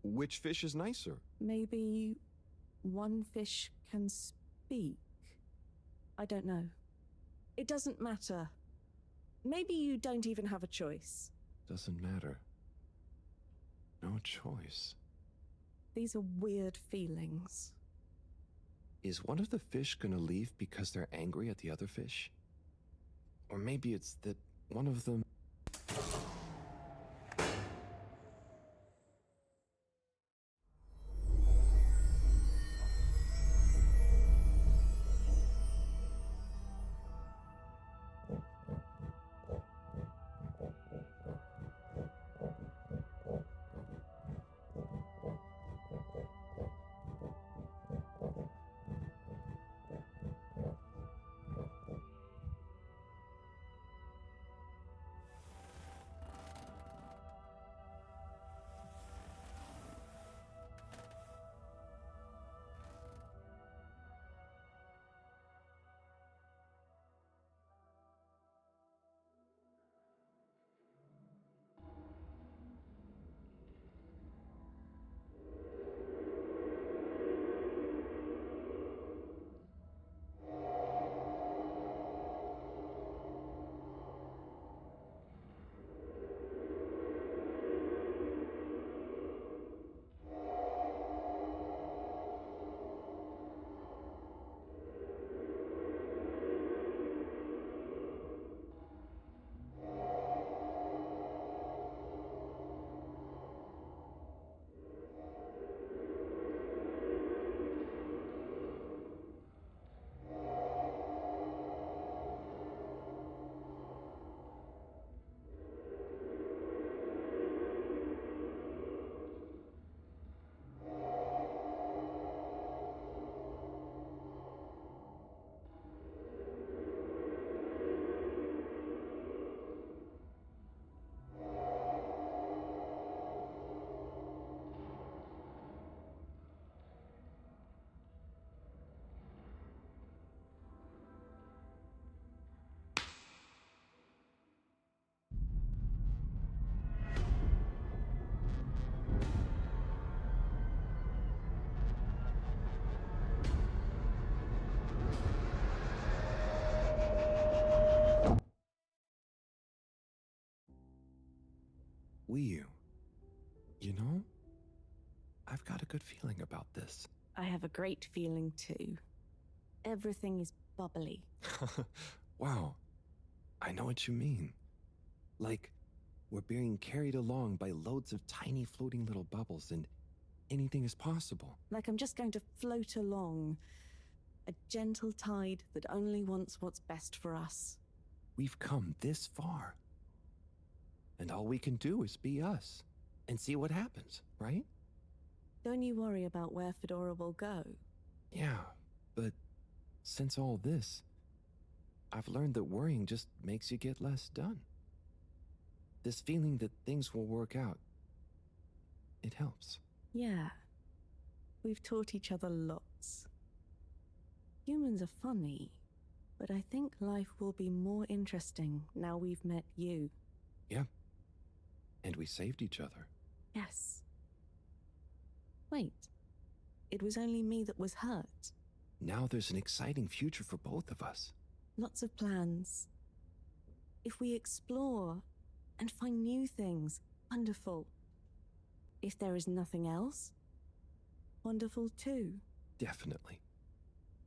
Which fish is nicer? Maybe one fish can speak. I don't know. It doesn't matter. Maybe you don't even have a choice. Doesn't matter. No choice. These are weird feelings. Is one of the fish gonna leave because they're angry at the other fish? Or maybe it's that one of them... You know, I've got a good feeling about this. I have a great feeling too. Everything is bubbly. Wow, I know what you mean. Like, We're being carried along by loads of tiny floating little bubbles, and anything is possible. Like I'm just going to float along. A gentle tide that only wants what's best for us. We've come this far. And all we can do is be us and see what happens, right? Don't you worry about where Fedora will go. Yeah, but since all this, I've learned that worrying just makes you get less done. This feeling that things will work out, it helps. Yeah. We've taught each other lots. Humans are funny, but I think life will be more interesting now we've met you. Yeah. And we saved each other. Yes. Wait. It was only me that was hurt. Now there's an exciting future for both of us. Lots of plans. If we explore and find new things, wonderful. If there is nothing else, wonderful too. Definitely.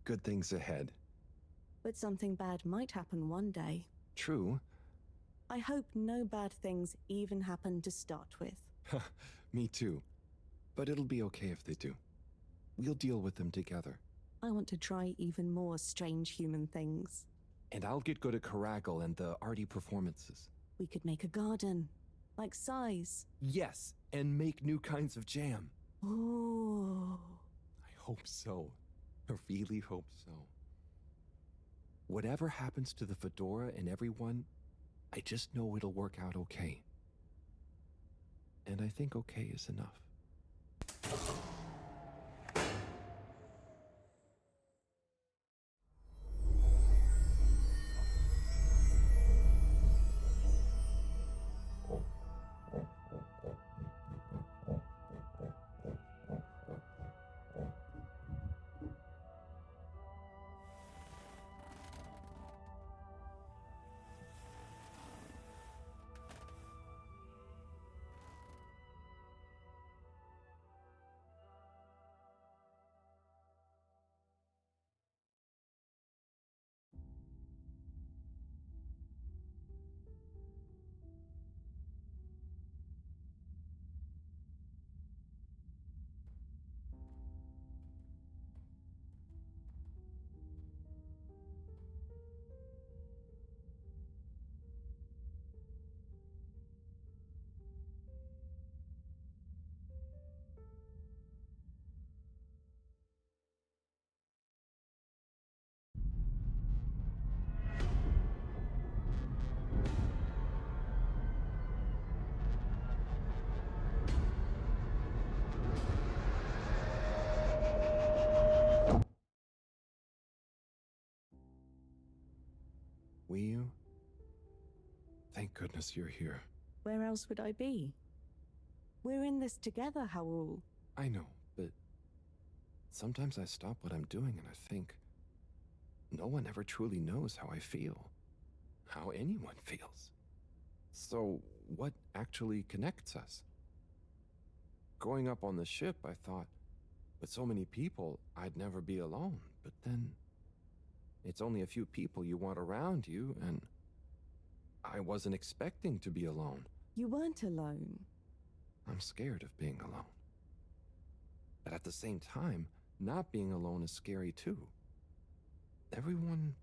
Good things ahead. But something bad might happen one day. True. I hope no bad things even happen to start with. Me too. But it'll be okay if they do. We'll deal with them together. I want to try even more strange human things. And I'll get good at Caragal and the arty performances. We could make a garden, like size. Yes, and make new kinds of jam. Oh. I hope so. I really hope so. Whatever happens to the Fedora and everyone, I just know it'll work out okay. And I think okay is enough. Wiyu? Thank goodness you're here. Where else would I be? We're in this together, Howell. I know, but sometimes I stop what I'm doing and I think, no one ever truly knows how I feel, how anyone feels. So, what actually connects us? Growing up on the ship, I thought, with so many people, I'd never be alone, but then it's only a few people you want around you, and I wasn't expecting to be alone. You weren't alone. I'm scared of being alone. But at the same time, not being alone is scary too. Everyone...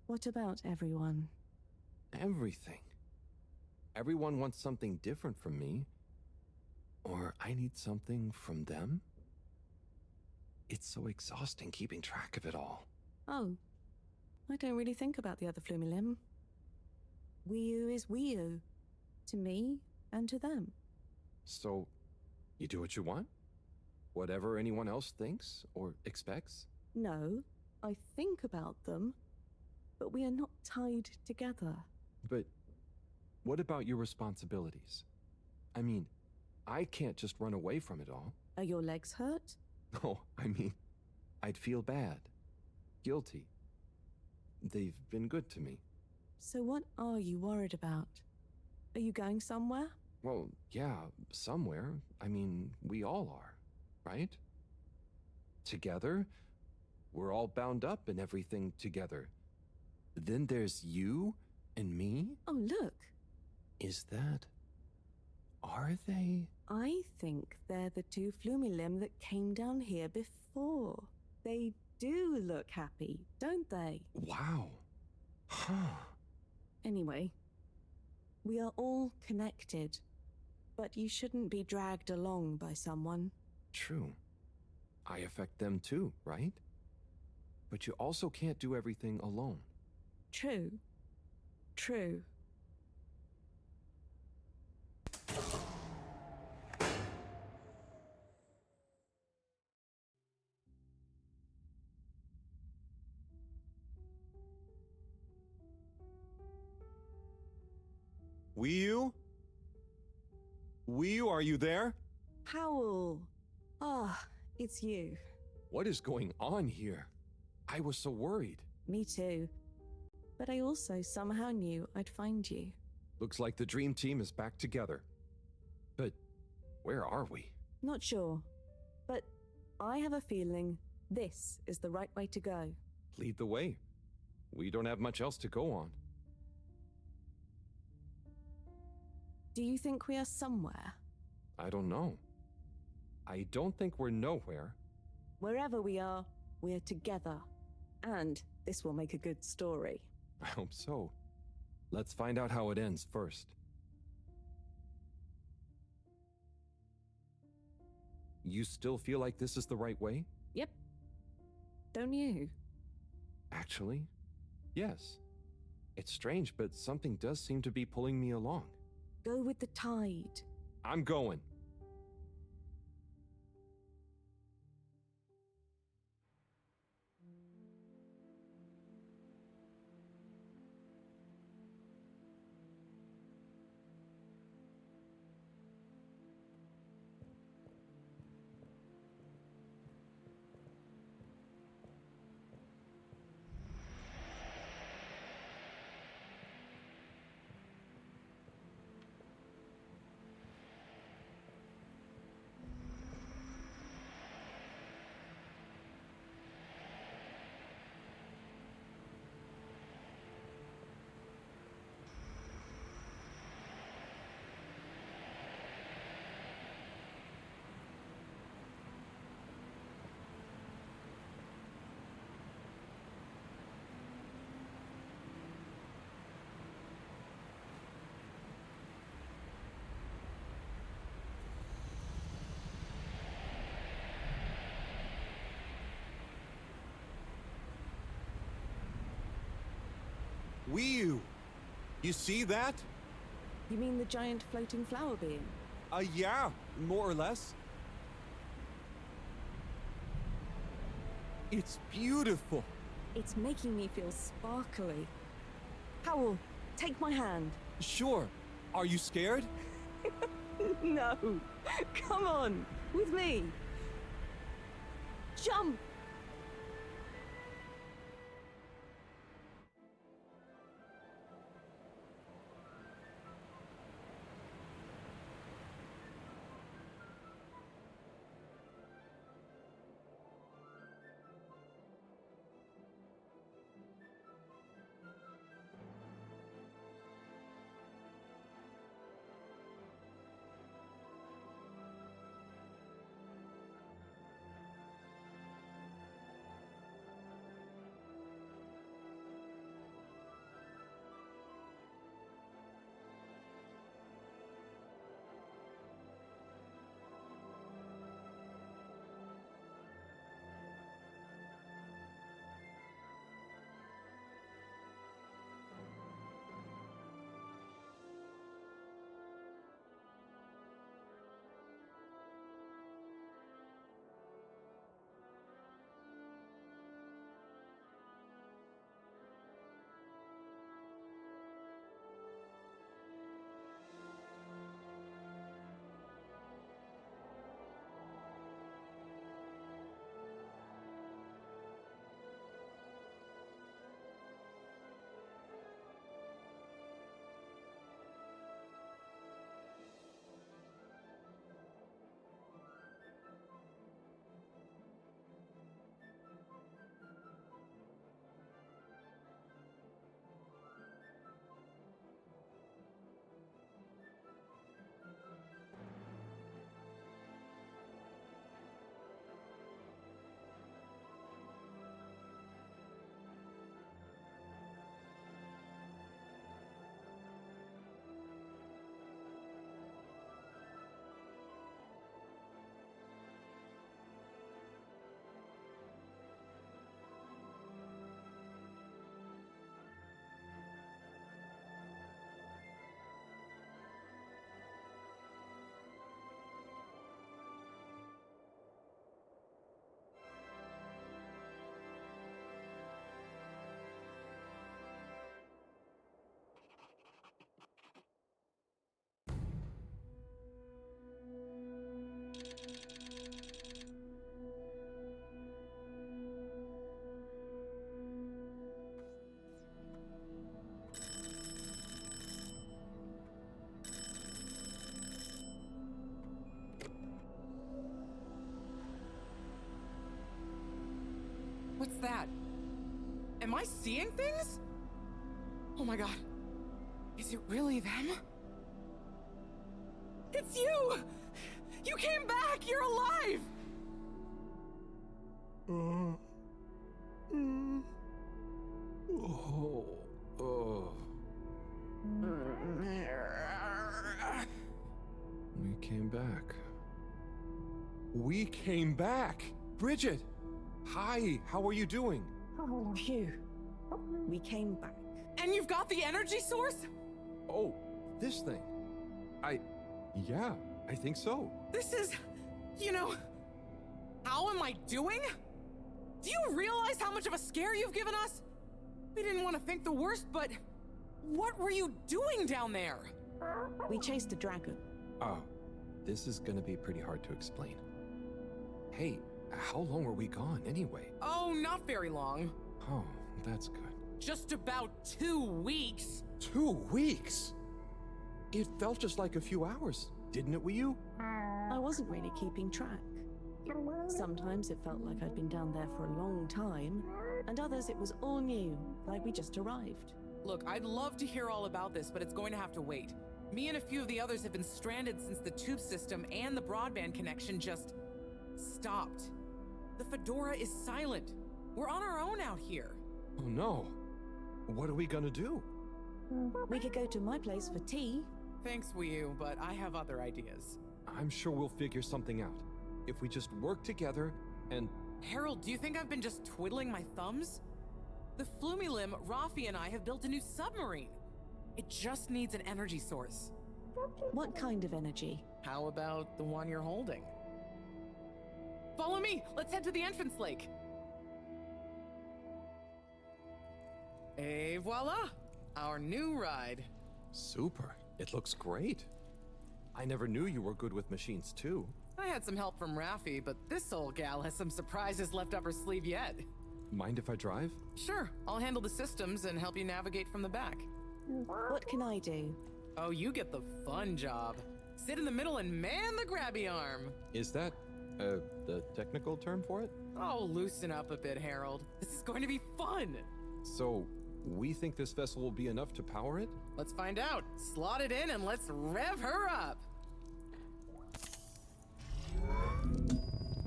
What about everyone? Everything. Everyone wants something different from me. Or I need something from them. It's so exhausting keeping track of it all. Oh. I don't really think about the other Flumilim. Wiyu is Wiyu. To me and to them. So, you do what you want? Whatever anyone else thinks or expects? No, I think about them, but we are not tied together. But what about your responsibilities? I mean, I can't just run away from it all. Are your legs hurt? No, I mean, I'd feel bad. Guilty. They've been good to me. So what are you worried about? Are you going somewhere? Well, yeah, somewhere. I mean, we all are, right? Together, we're all bound up in everything together. Then there's you and me? Oh, look. Is that Are they? I think they're the two Flumilim that came down here before. They do look happy, don't they? Wow. Huh. Anyway, we are all connected, but you shouldn't be dragged along by someone. True. I affect them too, right? But you also can't do everything alone. True. True. Wiyu? Wiyu, are you there? Howl! Ah, it's you. What is going on here? I was so worried. Me too. But I also somehow knew I'd find you. Looks like the dream team is back together. But where are we? Not sure. But I have a feeling this is the right way to go. Lead the way. We don't have much else to go on. Do you think we are somewhere? I don't know. I don't think we're nowhere. Wherever we are, we're together. And this will make a good story. I hope so. Let's find out how it ends first. You still feel like this is the right way? Yep. Don't you? Actually, yes. It's strange, but something does seem to be pulling me along. Go with the tide. I'm going. Wiyu! You see that? You mean the giant floating flower being? Yeah, more or less. It's beautiful. It's making me feel sparkly. Howl, take my hand. Sure. Are you scared? No. Come on, with me. Jump! What's that? Am I seeing things? Oh my god. Is it really them? It's you! You came back! You're alive! We came back. We came back! Bridget! Hi, how are you doing? Oh, phew. We came back. And you've got the energy source? Oh, this thing. Yeah, I think so. This is, how am I doing? Do you realize how much of a scare you've given us? We didn't want to think the worst, but what were you doing down there? We chased a dragon. Oh, this is gonna be pretty hard to explain. Hey, how long were we gone anyway? Oh, not very long. Oh, that's good. Just about 2 weeks. 2 weeks? It felt just like a few hours, didn't it, Wii? I wasn't really keeping track. Sometimes it felt like I'd been down there for a long time, and others it was all new, like we just arrived. Look, I'd love to hear all about this, but it's going to have to wait. Me and a few of the others have been stranded since the tube system and the broadband connection just stopped. The Fedora is silent. We're on our own out here. Oh no. What are we gonna do? We could go to my place for tea. Thanks, Wii U, but I have other ideas. I'm sure we'll figure something out. If we just work together and... Harold, do you think I've been just twiddling my thumbs? The Flumilim, Rafi, and I have built a new submarine. It just needs an energy source. What kind of energy? How about the one you're holding? Follow me! Let's head to the entrance lake! Et voila! Our new ride. Super. It looks great. I never knew you were good with machines, too. I had some help from Rafi, but this old gal has some surprises left up her sleeve yet. Mind if I drive? Sure, I'll handle the systems and help you navigate from the back. What can I do? Oh, you get the fun job. Sit in the middle and man the grabby arm. Is that, the technical term for it? Oh, loosen up a bit, Harold. This is going to be fun. So, we think this vessel will be enough to power it? Let's find out. Slot it in and let's rev her up.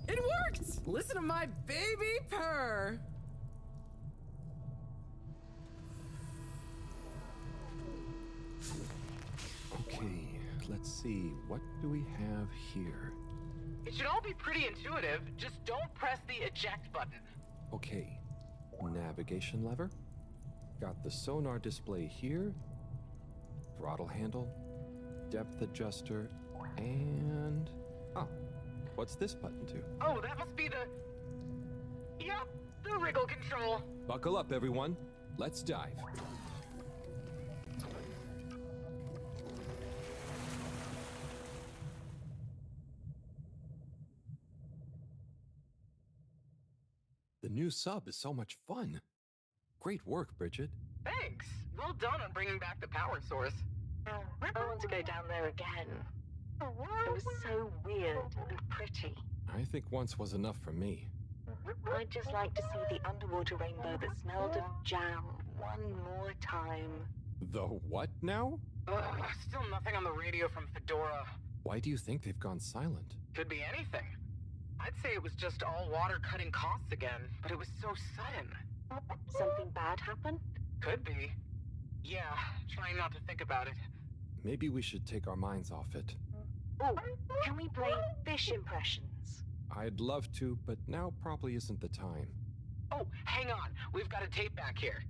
It worked! Listen to my baby purr. Okay, let's see. What do we have here? It should all be pretty intuitive. Just don't press the eject button. Okay, navigation lever. Got the sonar display here. Throttle handle. Depth adjuster. And... oh, what's this button to? Oh, that must be the... Yep, the wriggle control. Buckle up, everyone. Let's dive. The new sub is so much fun. Great work, Bridget. Thanks. Well done on bringing back the power source. I want to go down there again. It was so weird and pretty. I think once was enough for me. I'd just like to see the underwater rainbow that smelled of jam one more time. The what now? Still nothing on the radio from Fedora. Why do you think they've gone silent? Could be anything. I'd say it was just all water cutting costs again, but it was so sudden. Something bad happened? Could be. Yeah, trying not to think about it. Maybe we should take our minds off it. Oh, can we play fish impressions? I'd love to, but now probably isn't the time. Oh, hang on. We've got a tape back here.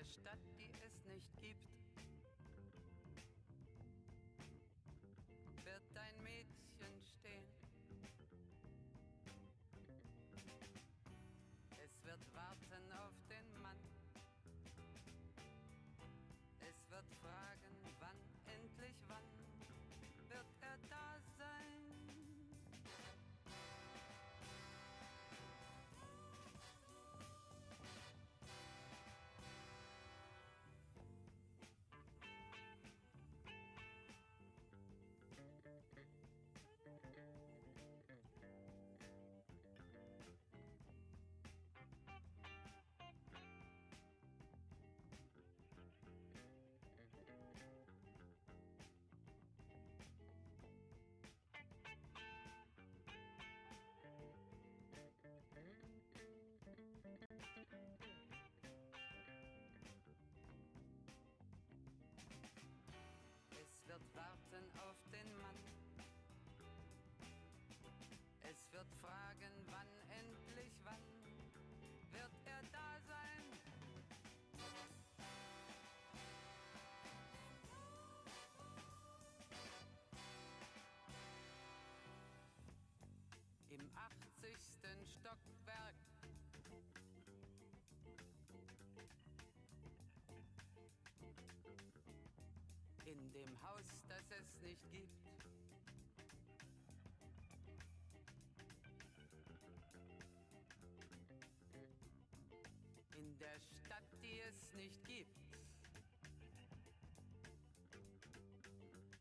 Stadt, die es nicht gibt. In dem Haus, das es nicht gibt. In der Stadt, die es nicht gibt.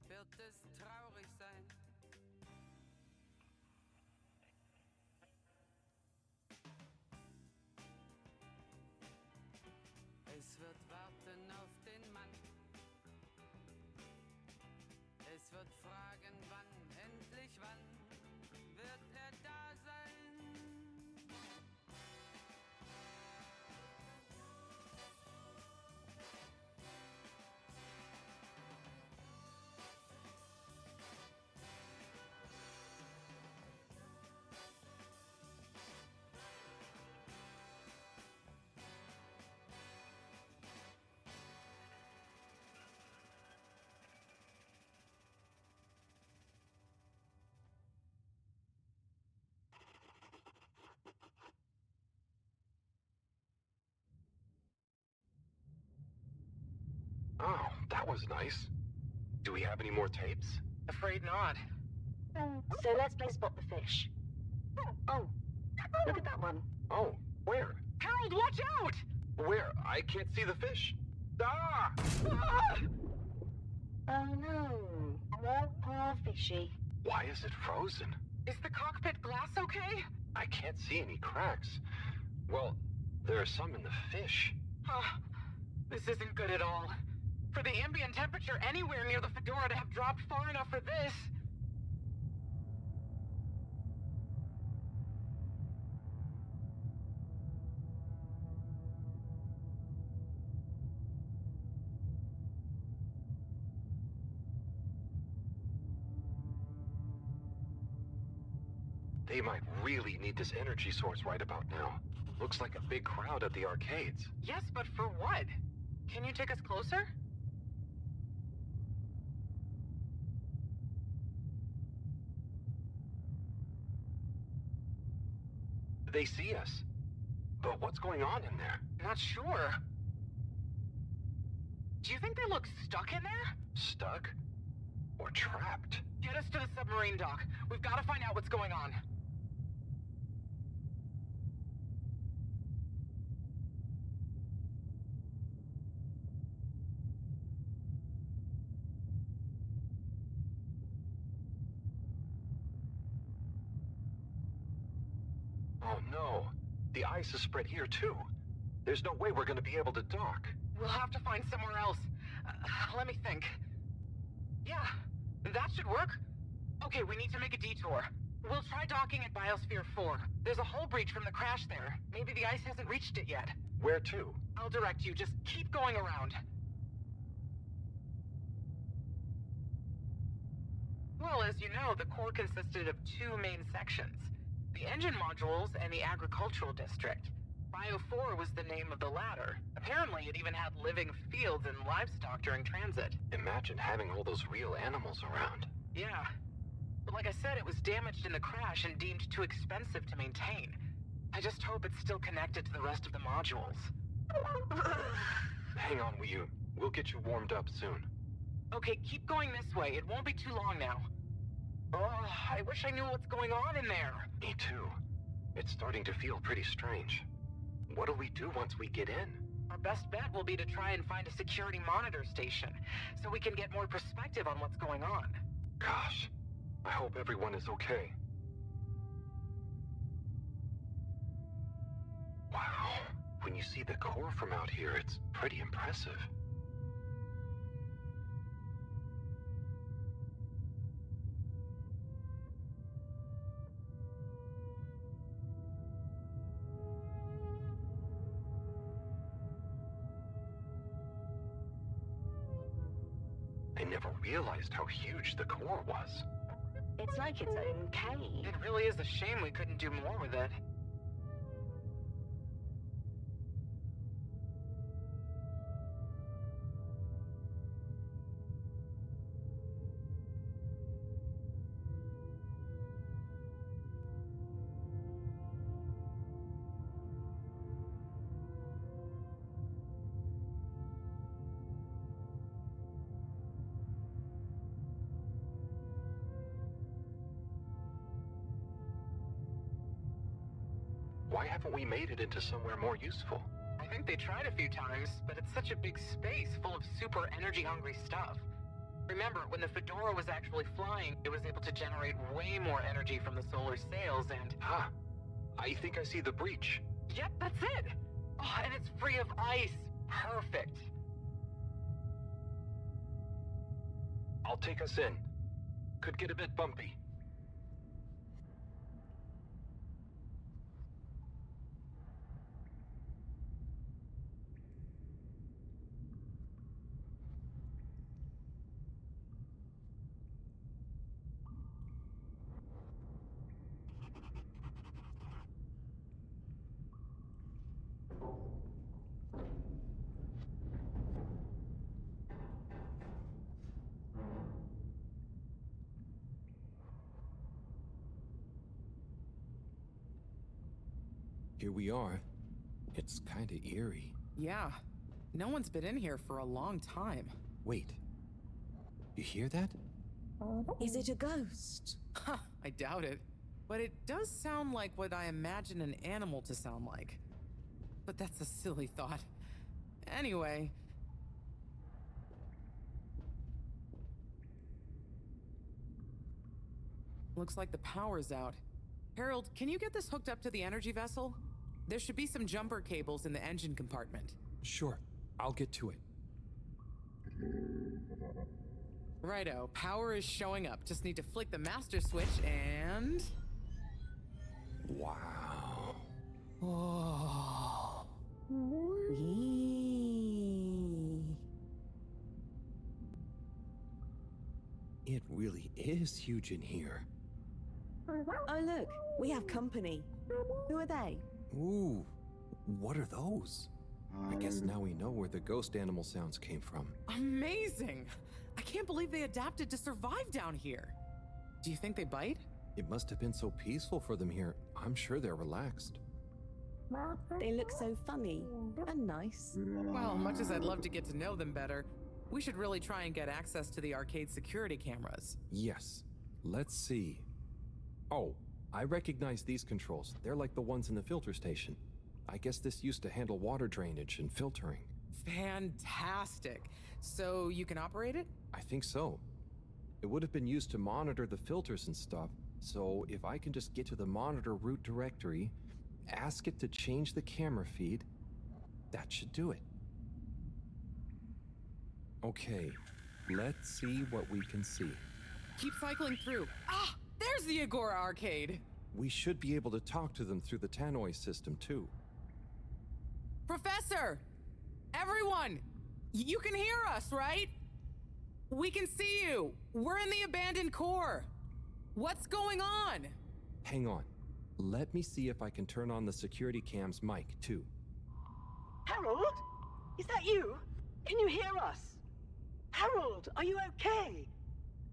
Wird es traurig sein? Es wird warten auf den Mann. Es wird fragen, wann, endlich wann, wird er da sein? Oh, that was nice. Do we have any more tapes? Afraid not. So let's play Spot the Fish. Oh, look at that one. Oh, where? Harold, watch out! Where? I can't see the fish. Ah! Ah! Oh no, poor fishy. Why is it frozen? Is the cockpit glass okay? I can't see any cracks. Well, there are some in the fish. Oh, this isn't good at all. For the ambient temperature anywhere near the Fedora to have dropped far enough for this. They might really need this energy source right about now. Looks like a big crowd at the arcades. Yes, but for what? Can you take us closer? They see us. But what's going on in there? Not sure. Do you think they look stuck in there? Stuck? Or trapped? Get us to the submarine dock. We've got to find out what's going on. Oh no. The ice is spread here too. There's no way we're gonna be able to dock. We'll have to find somewhere else. Let me think. Yeah, that should work. Okay, we need to make a detour. We'll try docking at Biosphere 4. There's a hull breach from the crash there. Maybe the ice hasn't reached it yet. Where to? I'll direct you. Just keep going around. Well, as you know, the core consisted of two main sections. The engine modules and the agricultural district. Bio 4 was the name of the latter. Apparently, it even had living fields and livestock during transit. Imagine having all those real animals around. Yeah. But like I said, it was damaged in the crash and deemed too expensive to maintain. I just hope it's still connected to the rest of the modules. Hang on, we'll get you warmed up soon. Okay, keep going this way. It won't be too long now. Oh, I wish I knew what's going on in there. Me too. It's starting to feel pretty strange. What'll we do once we get in? Our best bet will be to try and find a security monitor station, so we can get more perspective on what's going on. Gosh, I hope everyone is okay. Wow, when you see the core from out here, it's pretty impressive. I never realized how huge the core was. It's like its own cave. It really is a shame we couldn't do more with it. Why haven't we made it into somewhere more useful? I think they tried a few times, but it's such a big space full of super energy-hungry stuff. Remember, when the Fedora was actually flying, it was able to generate way more energy from the solar sails and... Ah, I think I see the breach. Yep, that's it! Oh, and it's free of ice. Perfect. I'll take us in. Could get a bit bumpy. Here we are. It's kinda eerie. Yeah. No one's been in here for a long time. Wait. You hear that? Is it a ghost? Huh, I doubt it. But it does sound like what I imagine an animal to sound like. But that's a silly thought. Anyway... Looks like the power's out. Harold, can you get this hooked up to the energy vessel? There should be some jumper cables in the engine compartment. Sure, I'll get to it. Righto, power is showing up. Just need to flick the master switch and... Wow. Oh. It really is huge in here. Oh look, we have company. Who are they? Ooh, what are those? I guess now we know where the ghost animal sounds came from. Amazing! I can't believe they adapted to survive down here. Do you think they bite? It must have been so peaceful for them here. I'm sure they're relaxed. They look so funny and nice. Well, much as I'd love to get to know them better, we should really try and get access to the arcade security cameras. Yes. Let's see. Oh, I recognize these controls. They're like the ones in the filter station. I guess this used to handle water drainage and filtering. Fantastic. So you can operate it? I think so. It would have been used to monitor the filters and stuff, so if I can just get to the monitor root directory, ask it to change the camera feed, that should do it. Okay, let's see what we can see. Keep cycling through. Ah, there's the Agora arcade. We should be able to talk to them through the tannoy system, too. Professor! Everyone! You can hear us, right? We can see you. We're in the abandoned core. What's going on? Hang on. Let me see if I can turn on the security cam's mic, too. Harold? Is that you? Can you hear us? Harold, are you okay?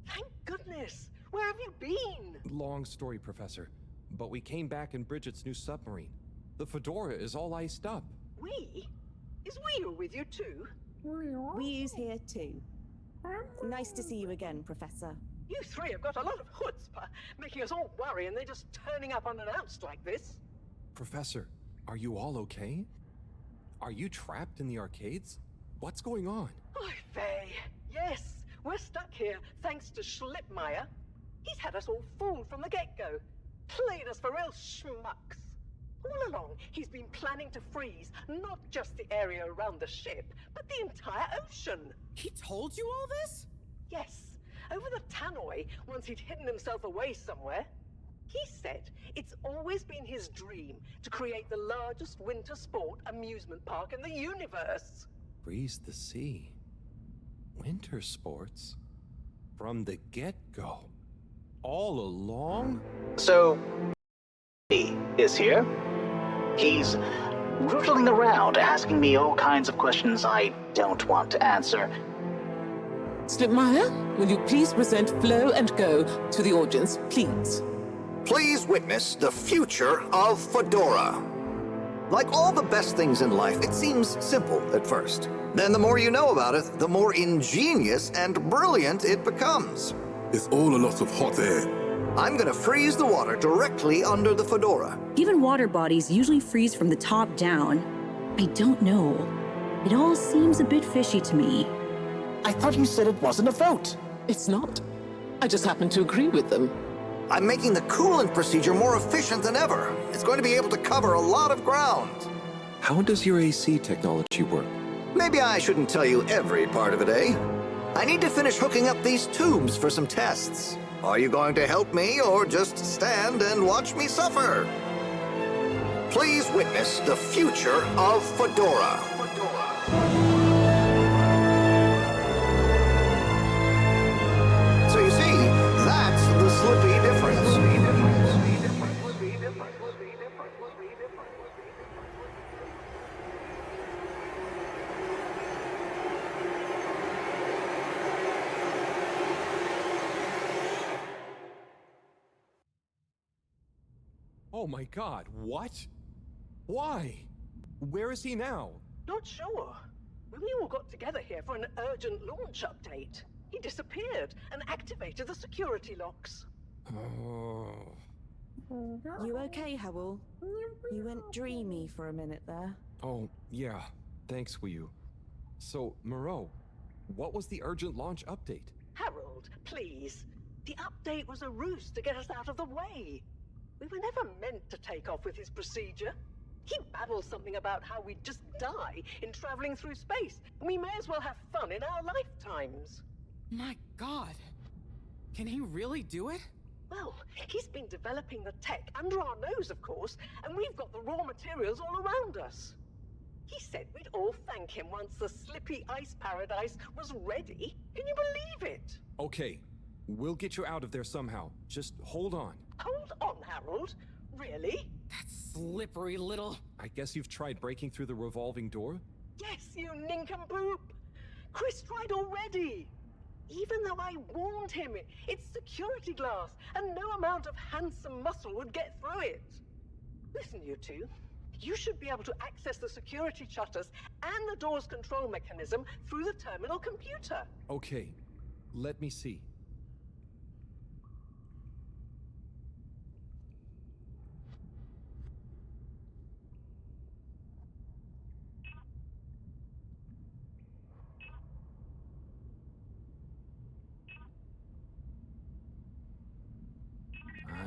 Thank goodness. Where have you been? Long story, Professor. But we came back in Bridget's new submarine. The Fedora is all iced up. We? Is we with you too? We's here too. Nice to see you again, Professor. You three have got a lot of chutzpah, making us all worry and then just turning up unannounced like this. Professor, are you all okay? Are you trapped in the arcades? What's going on? Oy vey. Yes, we're stuck here thanks to Schlippmeyer. He's had us all fooled from the get-go. Played us for real schmucks. All along, he's been planning to freeze not just the area around the ship, but the entire ocean. He told you all this? Yes, over the tannoy, once he'd hidden himself away somewhere. He said it's always been his dream to create the largest winter sport amusement park in the universe. Freeze the sea. Winter sports? From the get-go. All along? So, he is here. He's rootling around, asking me all kinds of questions I don't want to answer. Schlippmeyer, will you please present Flow and Go to the audience, please? Please witness the future of Fedora. Like all the best things in life, it seems simple at first. Then the more you know about it, the more ingenious and brilliant it becomes. It's all a lot of hot air. I'm gonna freeze the water directly under the Fedora. Given water bodies usually freeze from the top down, I don't know. It all seems a bit fishy to me. I thought you said it wasn't a vote. It's not. I just happen to agree with them. I'm making the coolant procedure more efficient than ever. It's going to be able to cover a lot of ground. How does your AC technology work? Maybe I shouldn't tell you every part of it, eh? I need to finish hooking up these tubes for some tests. Are you going to help me or just stand and watch me suffer? Please witness the future of Fedora. So you see, that's the slippy difference. Oh my god, what? Why? Where is he now? Not sure. We all got together here for an urgent launch update. He disappeared and activated the security locks. Oh. You okay, Howell? You went dreamy for a minute there. Oh, yeah. Thanks, Wu. So, Mareaux, what was the urgent launch update? Harold, please. The update was a ruse to get us out of the way. We were never meant to take off with his procedure. He babbled something about how we'd just die in traveling through space, and we may as well have fun in our lifetimes. My god. Can he really do it? Well, he's been developing the tech under our nose, of course, and we've got the raw materials all around us. He said we'd all thank him once the slippy ice paradise was ready. Can you believe it? Okay, we'll get you out of there somehow. Just hold on. Hold on, Harold. Really? That slippery little... I guess you've tried breaking through the revolving door? Yes, you nincompoop! Chris tried already! Even though I warned him, it's security glass, and no amount of handsome muscle would get through it. Listen, you two. You should be able to access the security shutters and the door's control mechanism through the terminal computer. Okay, let me see.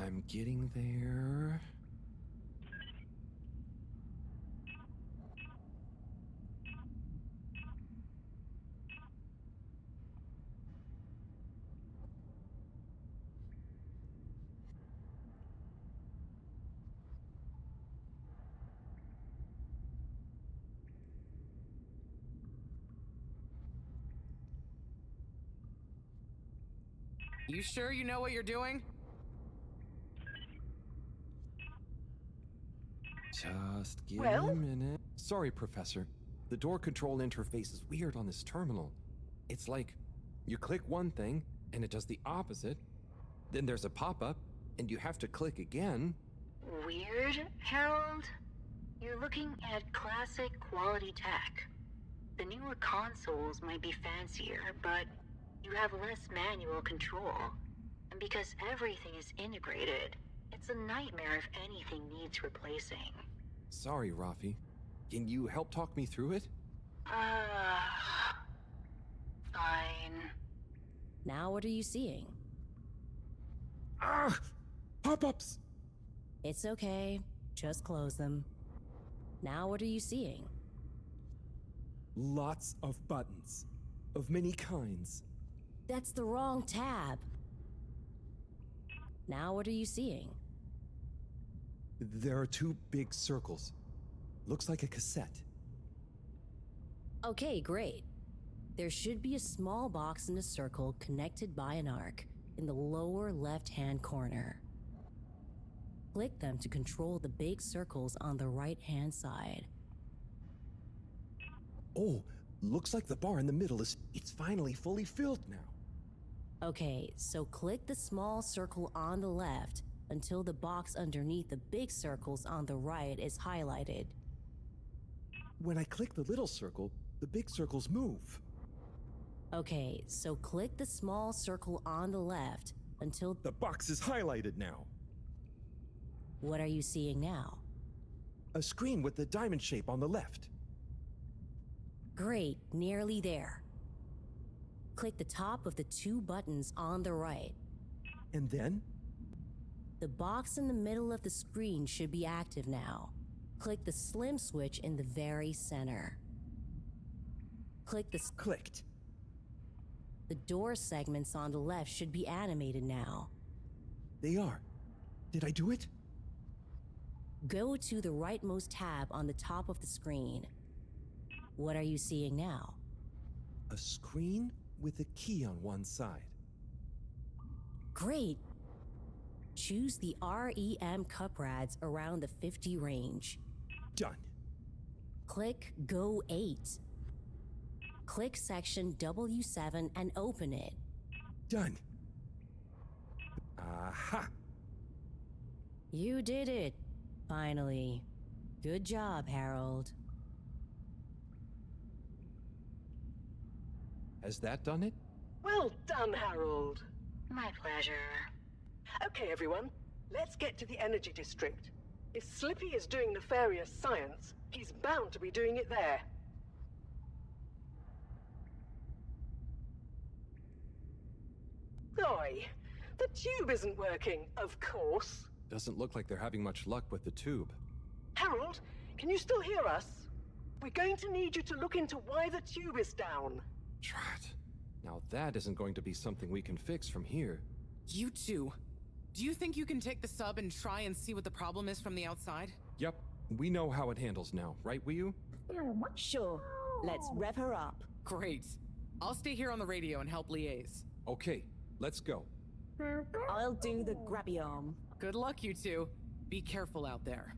I'm getting there. You sure you know what you're doing? Just give me Well? a minute. Sorry, Professor. The door control interface is weird on this terminal. It's like, you click one thing, and it does the opposite. Then there's a pop-up, and you have to click again. Weird, Harold? You're looking at classic quality tech. The newer consoles might be fancier, but you have less manual control. And because everything is integrated, it's a nightmare if anything needs replacing. Sorry, Rafi. Can you help talk me through it? Fine. Now what are you seeing? Ah! Pop-ups! It's okay. Just close them. Now what are you seeing? Lots of buttons. Of many kinds. That's the wrong tab. Now what are you seeing? There are two big circles. Looks like a cassette. Okay, great. There should be a small box in a circle connected by an arc in the lower left-hand corner. Click them to control the big circles on the right-hand side. Oh, looks like the bar in the middle it's finally fully filled now. Okay, so click the small circle on the left until the box underneath the big circles on the right is highlighted. When I click the little circle, the big circles move. Okay, so click the small circle on the left until The box is highlighted now. What are you seeing now? A screen with the diamond shape on the left. Great, nearly there. Click the top of the 2 buttons on the right. And then? The box in the middle of the screen should be active now. Click the slim switch in the very center. Clicked. The door segments on the left should be animated now. They are. Did I do it? Go to the rightmost tab on the top of the screen. What are you seeing now? A screen with a key on one side. Great! Choose the REM cup rads around the 50 range. Done. Click Go 8. Click section W7 and open it. Done. Aha! You did it, finally. Good job, Harold. Has that done it? Well done, Harold. My pleasure. Okay, everyone, let's get to the energy district. If Slippy is doing nefarious science, he's bound to be doing it there. Oi, the tube isn't working, of course. Doesn't look like they're having much luck with the tube. Harold, can you still hear us? We're going to need you to look into why the tube is down. Drat. Now that isn't going to be something we can fix from here. You two. Do you think you can take the sub and try and see what the problem is from the outside? Yep, we know how it handles now, right, Wii-U? Sure. Let's rev her up. Great. I'll stay here on the radio and help liaise. Okay, let's go. I'll do the grabby arm. Good luck, you two. Be careful out there.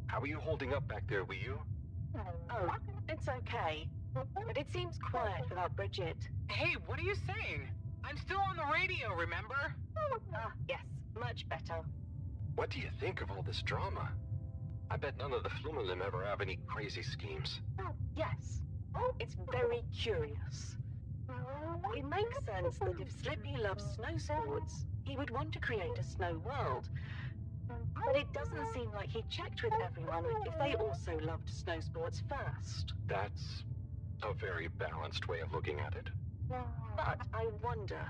How are you holding up back there, Wii-U? Oh, it's okay. But it seems quiet without Bridget. Hey, what are you saying? I'm still on the radio, remember? Ah, yes, much better. What do you think of all this drama? I bet none of the Flumelim ever have any crazy schemes. Oh, yes. It's very curious. It makes sense that if Slippy loves snow sports, he would want to create a snow world. But it doesn't seem like he checked with everyone if they also loved snow sports first. That's a very balanced way of looking at it. But I wonder,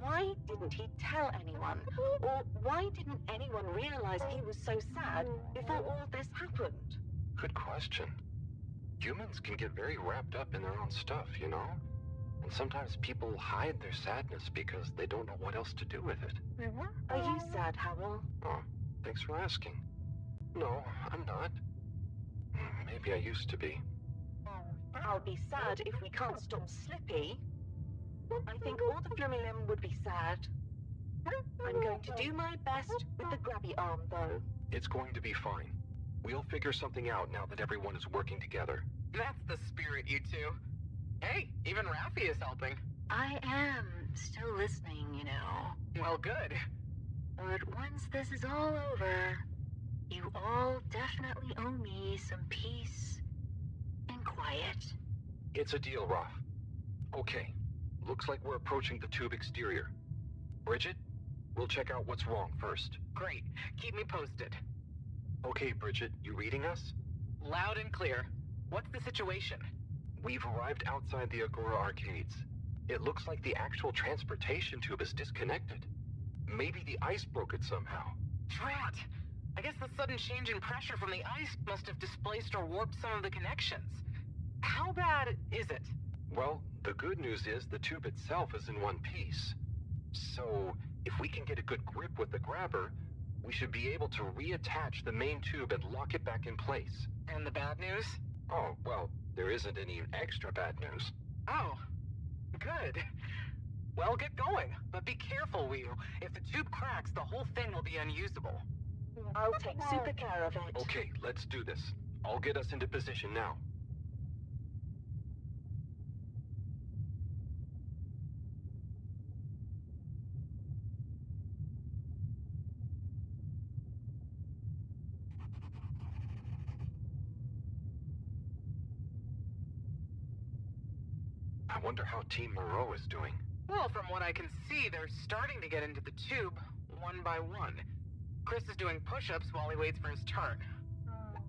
why didn't he tell anyone? Or why didn't anyone realize he was so sad before all this happened? Good question. Humans can get very wrapped up in their own stuff, you know? And sometimes people hide their sadness because they don't know what else to do with it. Are you sad, Harold? Oh, thanks for asking. No, I'm not. Maybe I used to be. I'll be sad if we can't stop Slippy. I think all the Flumilim would be sad. I'm going to do my best with the grabby arm, though. It's going to be fine. We'll figure something out now that everyone is working together. That's the spirit, you two. Hey, even Raffi is helping. I am still listening, you know. Well, good. But once this is all over, you all definitely owe me some peace and quiet. It's a deal, Raph. Okay, looks like we're approaching the tube exterior. Bridget, we'll check out what's wrong first. Great. Keep me posted. Okay, Bridget, you reading us? Loud and clear. What's the situation? We've arrived outside the Agora arcades. It looks like the actual transportation tube is disconnected. Maybe the ice broke it somehow. Drat! I guess the sudden change in pressure from the ice must have displaced or warped some of the connections. How bad is it? Well, the good news is the tube itself is in one piece. So, if we can get a good grip with the grabber, we should be able to reattach the main tube and lock it back in place. And the bad news? Oh, well, there isn't any extra bad news. Oh, good. Well, get going, but be careful, Whew. If the tube cracks, the whole thing will be unusable. I'll take super care of it. Okay, let's do this. I'll get us into position now. I wonder how Team Mareaux is doing. Well, from what I can see, they're starting to get into the tube, one by one. Chris is doing push-ups while he waits for his turn.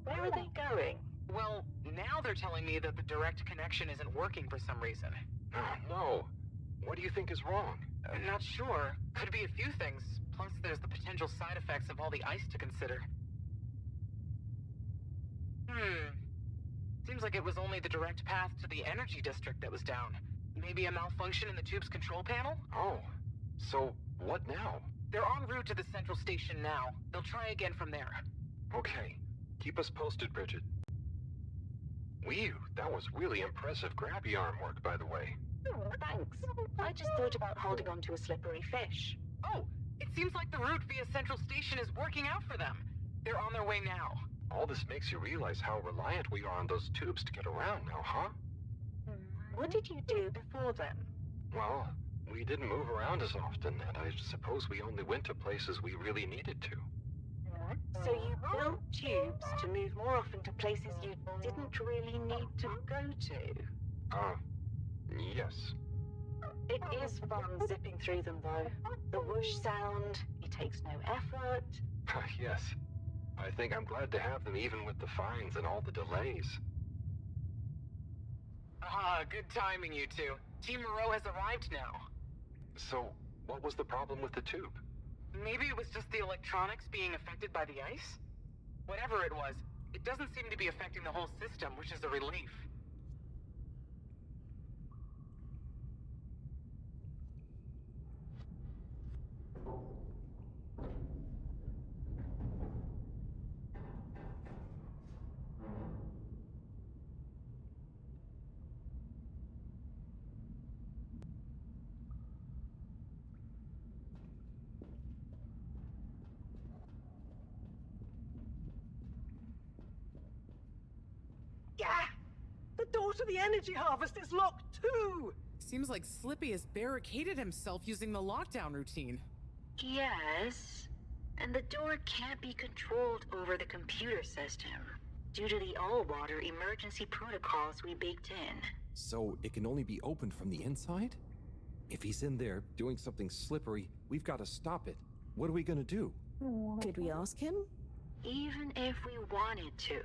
Where are they going? Well, now they're telling me that the direct connection isn't working for some reason. Oh, no. What do you think is wrong? Not sure. Could be a few things. Plus, there's the potential side effects of all the ice to consider. Seems like it was only the direct path to the energy district that was down. Maybe a malfunction in the tube's control panel? Oh, so what now? They're en route to the central station now. They'll try again from there. Okay. Keep us posted, Bridget. Whew, that was really impressive grabby arm work, by the way. Oh, thanks. I just thought about holding on to a slippery fish. Oh, it seems like the route via central station is working out for them. They're on their way now. All this makes you realize how reliant we are on those tubes to get around now, huh? What did you do before then? Well, we didn't move around as often, and I suppose we only went to places we really needed to. So you built tubes to move more often to places you didn't really need to go to? Yes. It is fun zipping through them, though. The whoosh sound, it takes no effort. Yes. I think I'm glad to have them even with the fines and all the delays. Good timing, you two. Team Mareaux has arrived now. So, what was the problem with the tube? Maybe it was just the electronics being affected by the ice? Whatever it was, it doesn't seem to be affecting the whole system, which is a relief. Yeah! The door to the energy harvest is locked too! Seems like Slippy has barricaded himself using the lockdown routine. Yes, and the door can't be controlled over the computer system due to the all-water emergency protocols we baked in. So it can only be opened from the inside? If he's in there doing something slippery, we've got to stop it. What are we gonna do? Could we ask him? Even if we wanted to,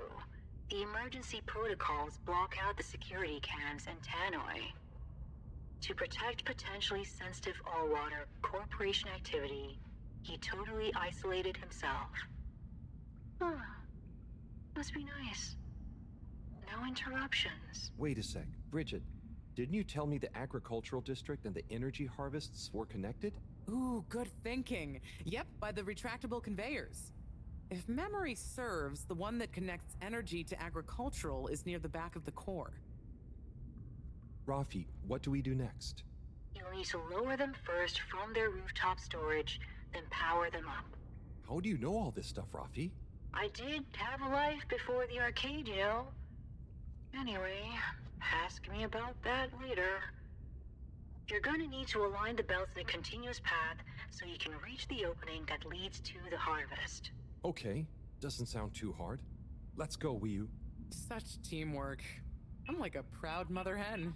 the emergency protocols block out the security cams and tannoy. To protect potentially sensitive all-water corporation activity, he totally isolated himself. Must be nice. No interruptions. Wait a sec. Bridget, didn't you tell me the agricultural district and the energy harvests were connected? Ooh, good thinking. Yep, by the retractable conveyors. If memory serves, the one that connects energy to agricultural is near the back of the core. Rafi, what do we do next? You'll need to lower them first from their rooftop storage, then power them up. How do you know all this stuff, Rafi? I did have a life before the arcade, you know. Anyway, ask me about that later. You're gonna need to align the belts in a continuous path so you can reach the opening that leads to the harvest. Okay, doesn't sound too hard. Let's go, Wii U. Such teamwork. I'm like a proud mother hen.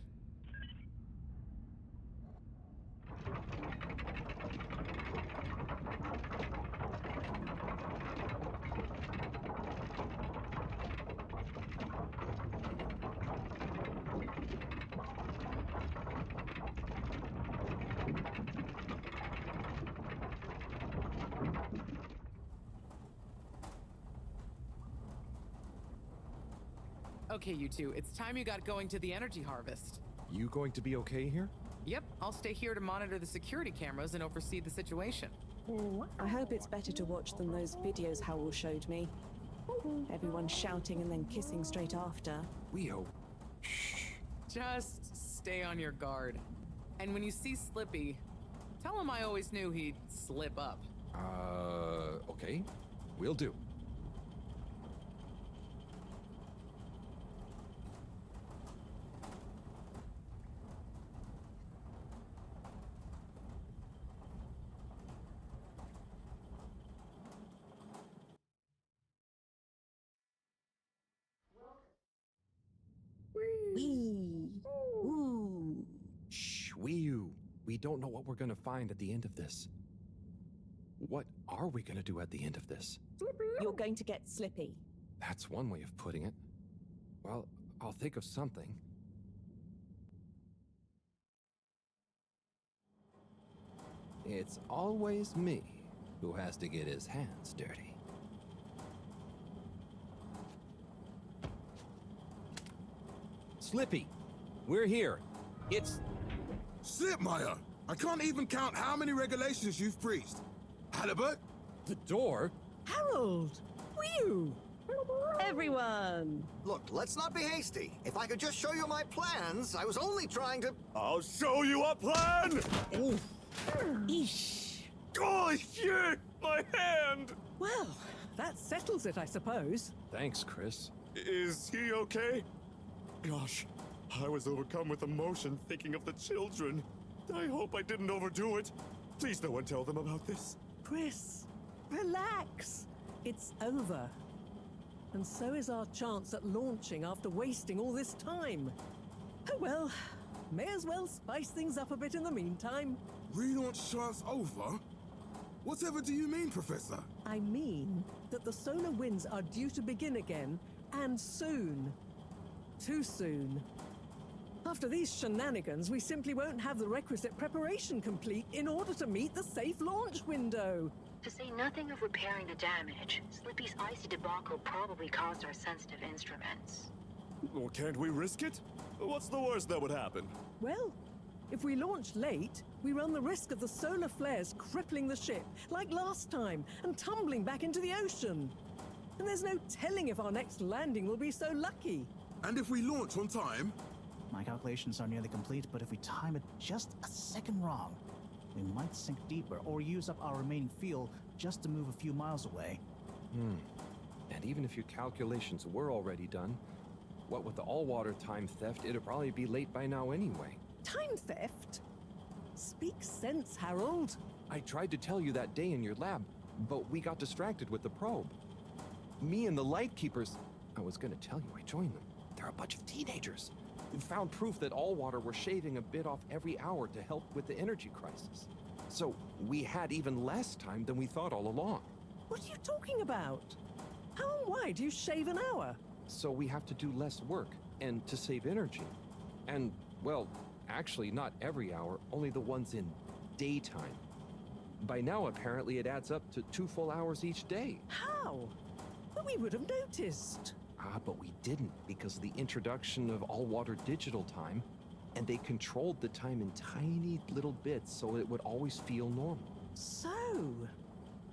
Okay, you two, it's time you got going to the energy harvest. You going to be okay here? Yep, I'll stay here to monitor the security cameras and oversee the situation. I hope it's better to watch than those videos Howell showed me. Everyone shouting and then kissing straight after. We hope. Just stay on your guard. And when you see Slippy, tell him I always knew he'd slip up. Okay. Will do. Wee. Ooh. Shh, Wee-oo. We don't know what we're gonna find at the end of this. What are we gonna do at the end of this? You're going to get Slippy. That's one way of putting it. Well, I'll think of something. It's always me who has to get his hands dirty. Slippy, we're here. It's... Slipmeyer! I can't even count how many regulations you've breached. Halibut? The door? Harold! Whew! Everyone! Look, let's not be hasty. If I could just show you my plans, I was only trying to... I'll show you a plan! Oof. Eesh. Oh, shit! My hand! Well, that settles it, I suppose. Thanks, Chris. Is he okay? Gosh, I was overcome with emotion thinking of the children. I hope I didn't overdo it. Please no one tell them about this. Chris, relax. It's over. And so is our chance at launching after wasting all this time. Oh well, may as well spice things up a bit in the meantime. Relaunch chance over? Whatever do you mean, Professor? I mean that the solar winds are due to begin again, and soon. Too soon. After these shenanigans, we simply won't have the requisite preparation complete in order to meet the safe launch window. To say nothing of repairing the damage, Slippy's icy debacle probably caused our sensitive instruments. Well, can't we risk it? What's the worst that would happen? Well, if we launch late, we run the risk of the solar flares crippling the ship, like last time, and tumbling back into the ocean. And there's no telling if our next landing will be so lucky. And if we launch on time? My calculations are nearly complete, but if we time it just a second wrong, we might sink deeper or use up our remaining fuel just to move a few miles away. And even if your calculations were already done, what with the all-water time theft, it'd probably be late by now anyway. Time theft? Speak sense, Harold. I tried to tell you that day in your lab, but we got distracted with the probe. Me and the Lightkeepers, I was gonna tell you I joined them. They're a bunch of teenagers. We found proof that all water were shaving a bit off every hour to help with the energy crisis. So we had even less time than we thought all along. What are you talking about? How and why do you shave an hour? So we have to do less work, and to save energy. And, well, actually not every hour, only the ones in daytime. By now, apparently, it adds up to 2 full hours each day. How? But we would have noticed. But we didn't because of the introduction of all-water digital time, and they controlled the time in tiny little bits so it would always feel normal. So,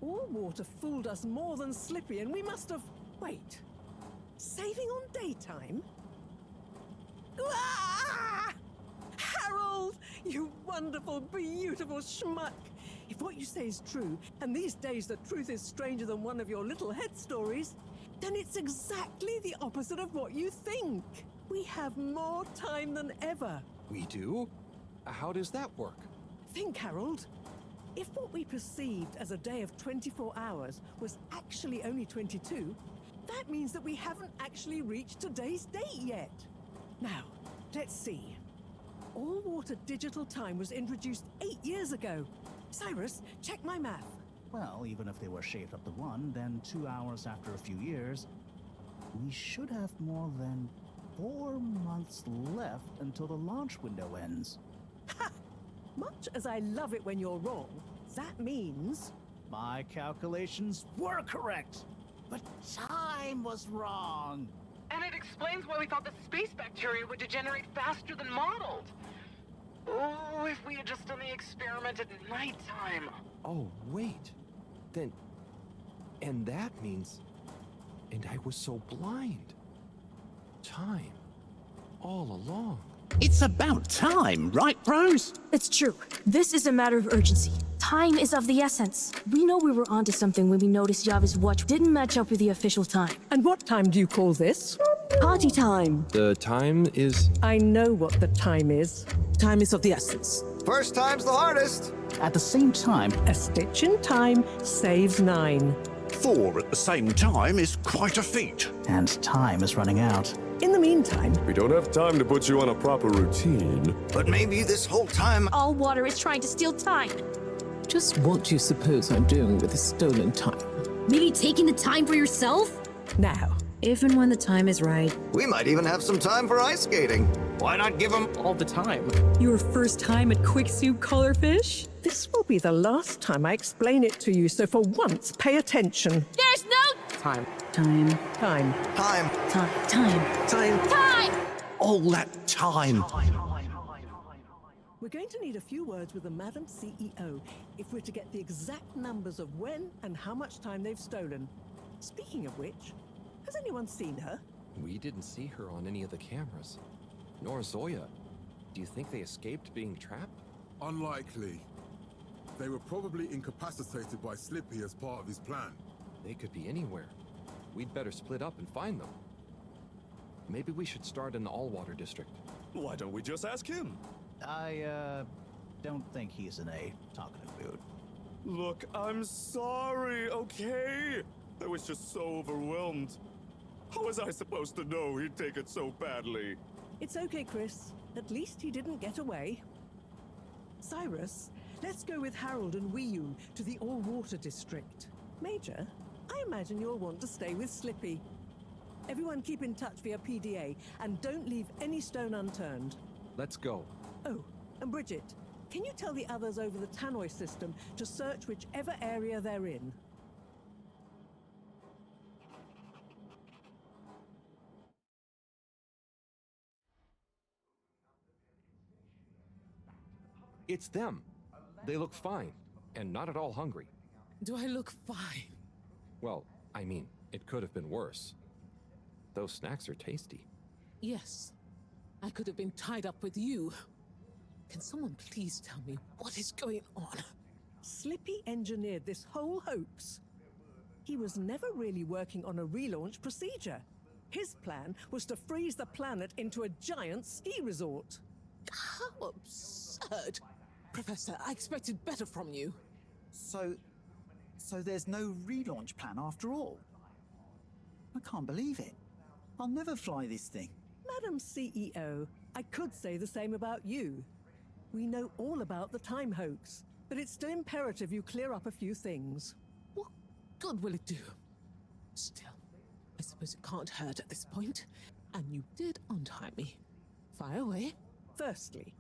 all water fooled us more than Slippy, and we must have... Wait. Saving on daytime? Ah! Harold! You wonderful, beautiful schmuck! If what you say is true, and these days the truth is stranger than one of your little head stories, then it's exactly the opposite of what you think. We have more time than ever. We do? How does that work? Think, Harold. If what we perceived as a day of 24 hours was actually only 22, that means that we haven't actually reached today's date yet. Now, let's see. All-water digital time was introduced 8 years ago. Cyrus, check my math. Well, even if they were shaved up to 1, then 2 hours after a few years, we should have more than 4 months left until the launch window ends. Ha! Much as I love it when you're wrong, that means... My calculations were correct, but time was wrong. And it explains why we thought the space bacteria would degenerate faster than modeled. Oh, if we had just done the experiment at nighttime. Oh, wait. Then... And that means... And I was so blind. Time. All along. It's about time, right, Rose? It's true. This is a matter of urgency. Time is of the essence. We know we were onto something when we noticed Yava's watch didn't match up with the official time. And what time do you call this? Party time. The time is... I know what the time is. Time is of the essence. First time's the hardest. At the same time, a stitch in time saves 9. 4 at the same time is quite a feat. And time is running out. In the meantime... We don't have time to put you on a proper routine. But maybe this whole time... All water is trying to steal time. Just what do you suppose I'm doing with the stolen time? Maybe taking the time for yourself? Now, if and when the time is right. We might even have some time for ice skating. Why not give them all the time? Your first time at Quick Soup Colorfish? This will be the last time I explain it to you, so for once, pay attention. There's no... Time. Time. Time. Time. Time! all that time? We're going to need a few words with the Madam CEO if we're to get the exact numbers of when and how much time they've stolen. Speaking of which, has anyone seen her? We didn't see her on any of the cameras. Nor Zoya. Do you think they escaped being trapped? Unlikely. They were probably incapacitated by Slippy as part of his plan. They could be anywhere. We'd better split up and find them. Maybe we should start in the Allwater district. Why don't we just ask him? I, don't think he's in a talkative mood. Look, I'm sorry, okay? I was just so overwhelmed. How was I supposed to know he'd take it so badly? It's okay, Chris. At least he didn't get away. Cyrus, let's go with Harold and Weeyun to the All-Water District. Major, I imagine you'll want to stay with Slippy. Everyone keep in touch via PDA, and don't leave any stone unturned. Let's go. Oh, and Bridget, can you tell the others over the Tannoy system to search whichever area they're in? It's them. They look fine, and not at all hungry. Do I look fine? Well, I mean, it could have been worse. Those snacks are tasty. Yes. I could have been tied up with you. Can someone please tell me what is going on? Slippy engineered this whole hoax. He was never really working on a relaunch procedure. His plan was to freeze the planet into a giant ski resort. How absurd! Professor, I expected better from you. So there's no relaunch plan after all? I can't believe it. I'll never fly this thing. Madam CEO, I could say the same about you. We know all about the time hoax, but it's still imperative you clear up a few things. What good will it do? Still, I suppose it can't hurt at this point. And you did untie me. Fire away. Firstly,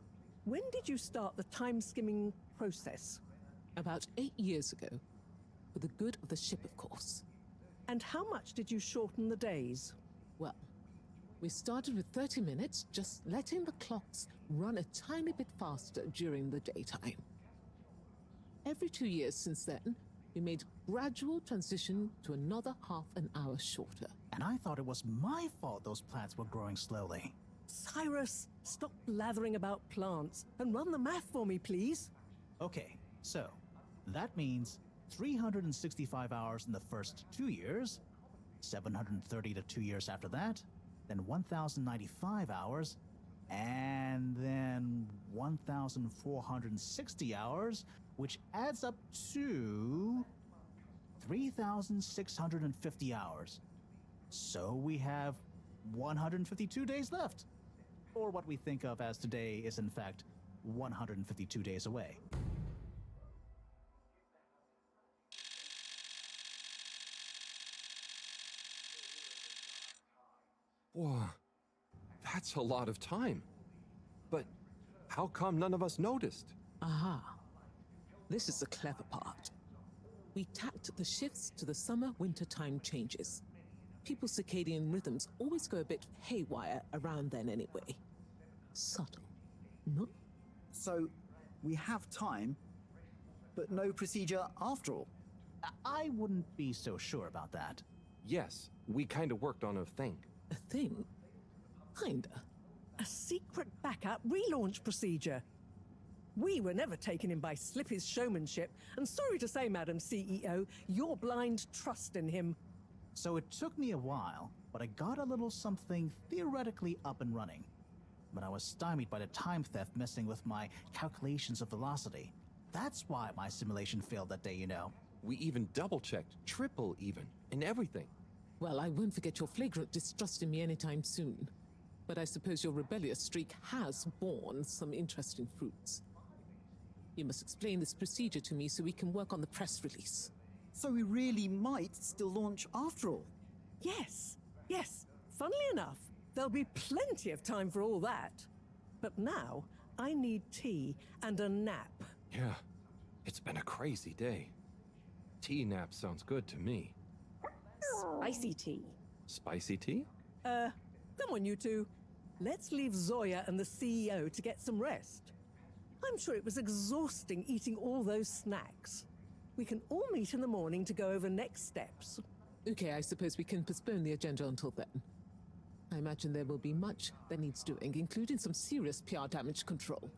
when did you start the time-skimming process? About 8 years ago. For the good of the ship, of course. And how much did you shorten the days? Well, we started with 30 minutes, just letting the clocks run a tiny bit faster during the daytime. Every 2 years since then, we made a gradual transition to another half an hour shorter. And I thought it was my fault those plants were growing slowly. Cyrus, stop blathering about plants and run the math for me, please. Okay, so that means 365 hours in the first 2 years, 730 to 2 years after that, then 1,095 hours, and then 1,460 hours, which adds up to 3,650 hours. So we have 152 days left. Or what we think of as today is in fact 152 days away. Whoa, that's a lot of time. But how come none of us noticed? Aha. This is the clever part. We tacked the shifts to the summer-winter time changes. people's circadian rhythms always go a bit haywire around then anyway. Subtle, no? So, we have time, but no procedure after all. I wouldn't be so sure about that. Yes, we kind of worked on a thing. A thing? Kinda. A secret backup relaunch procedure. We were never taken in by Slippy's showmanship, and sorry to say, Madam CEO, your blind trust in him. So it took me a while, but I got a little something theoretically up and running. But I was stymied by the time theft messing with my calculations of velocity. That's why my simulation failed that day, you know. We even double-checked, triple even, and everything. Well, I won't forget your flagrant distrust in me anytime soon. But I suppose your rebellious streak has borne some interesting fruits. You must explain this procedure to me so we can work on the press release. So we really might still launch after all? Yes, yes. Funnily enough, there'll be plenty of time for all that. But now, I need tea and a nap. Yeah, it's been a crazy day. Tea nap sounds good to me. Spicy tea. Spicy tea? Come on, you two. Let's leave Zoya and the CEO to get some rest. I'm sure it was exhausting eating all those snacks. We can all meet in the morning to go over next steps. Okay, I suppose we can postpone the agenda until then. I imagine there will be much that needs doing, including some serious PR damage control.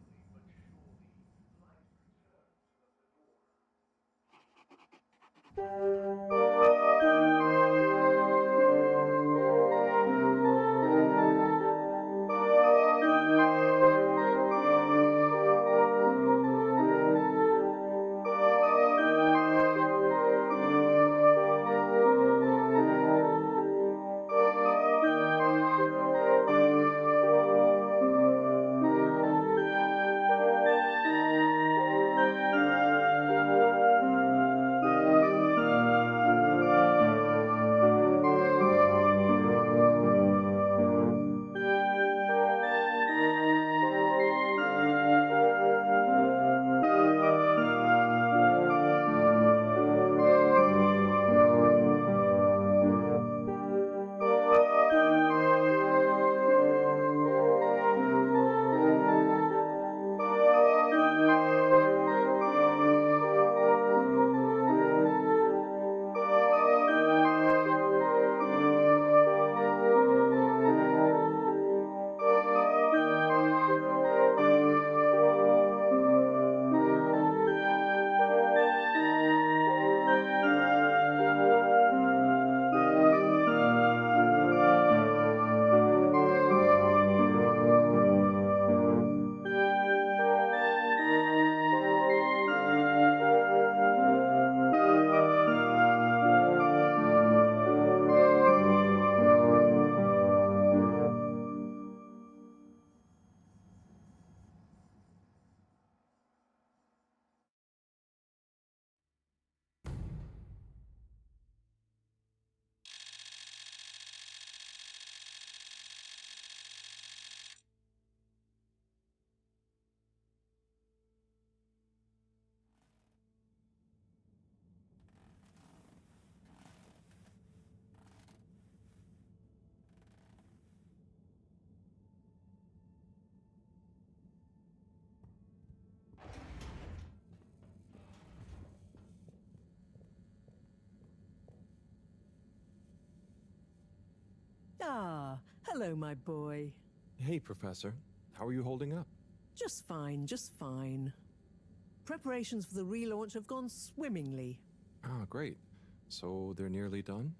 Ah, hello, my boy. Hey, Professor. How are you holding up? Just fine, just fine. Preparations for the relaunch have gone swimmingly. Ah, great. So they're nearly done?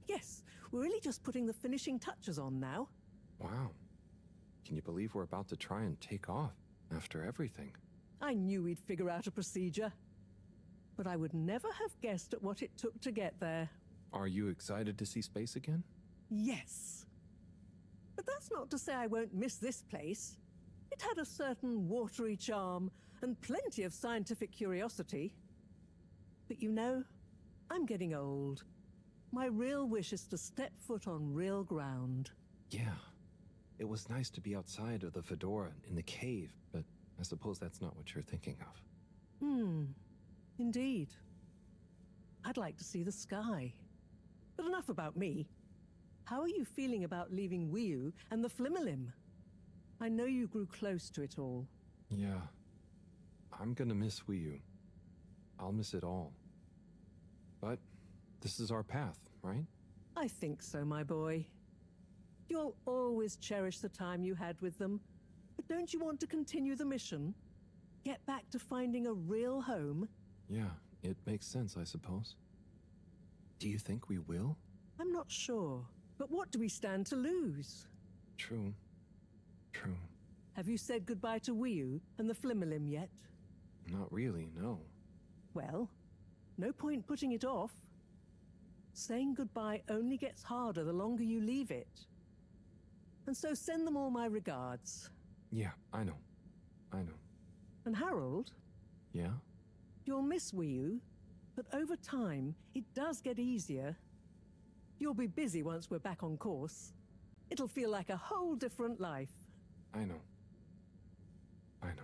Yes, we're really just putting the finishing touches on now. Wow. Can you believe we're about to try and take off after everything? I knew we'd figure out a procedure. But I would never have guessed at what it took to get there. Are you excited to see space again? Yes. But that's not to say I won't miss this place. It had a certain watery charm and plenty of scientific curiosity. But you know, I'm getting old. My real wish is to step foot on real ground. Yeah. It was nice to be outside of the fedora in the cave, but I suppose that's not what you're thinking of. Indeed. I'd like to see the sky. But enough about me. how are you feeling about leaving Wiu and the Flimmerlim? I know you grew close to it all. Yeah. I'm gonna miss Wiu. I'll miss it all. But this is our path, right? I think so, my boy. You'll always cherish the time you had with them. But don't you want to continue the mission? Get back to finding a real home? Yeah, it makes sense, I suppose. Do you think we will? I'm not sure. But what do we stand to lose? True. True. Have you said goodbye to Wiu and the Flimmerlim yet? Not really, no. Well, no point putting it off. Saying goodbye only gets harder the longer you leave it. And so send them all my regards. Yeah, I know. I know. And Harold? Yeah? You'll miss Wiu, but over time, it does get easier. You'll be busy once we're back on course. It'll feel like a whole different life. I know. I know.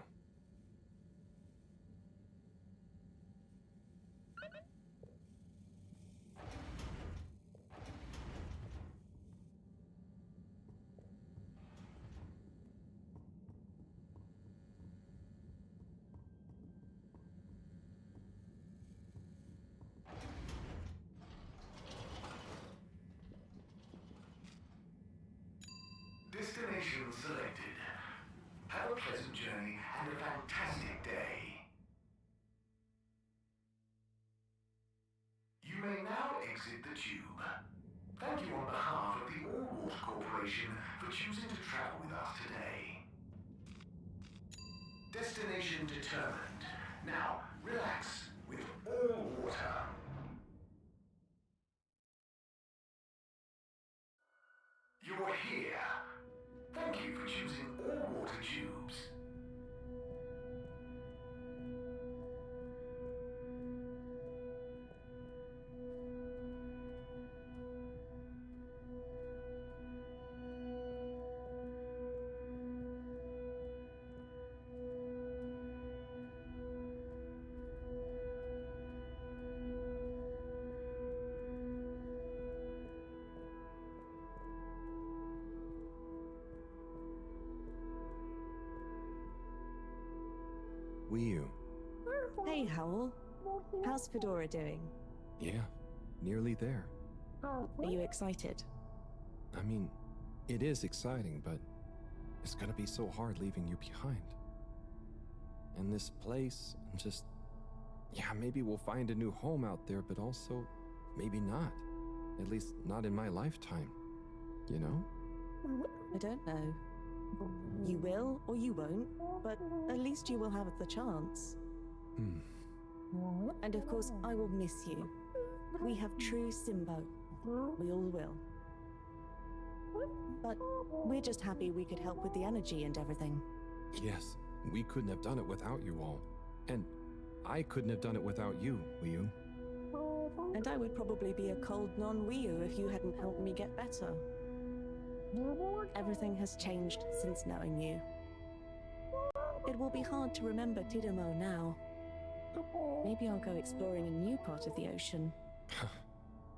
Destination selected. Have a pleasant journey and a fantastic day. You may now exit the tube. Thank you on behalf of the All Water Corporation for choosing to travel with us today. Destination determined. Now, relax with all water. You're here. Thank you for choosing all water tubes. Wiu. Hey, Howl. How's Fedora doing? Yeah, nearly there. Are you excited? I mean, it is exciting, but it's gonna be so hard leaving you behind. And this place, just... Yeah, maybe we'll find a new home out there, but also, maybe not. At least not in my lifetime. You know? I don't know. You will or you won't, but at least you will have the chance. And of course, I will miss you. We have true Simbo. We all will. But we're just happy we could help with the energy and everything. Yes, we couldn't have done it without you all. And I couldn't have done it without you, Wiu. And I would probably be a cold non-Wiu if you hadn't helped me get better. Everything has changed since knowing you. It will be hard to remember Tidamo now. Maybe I'll go exploring a new part of the ocean.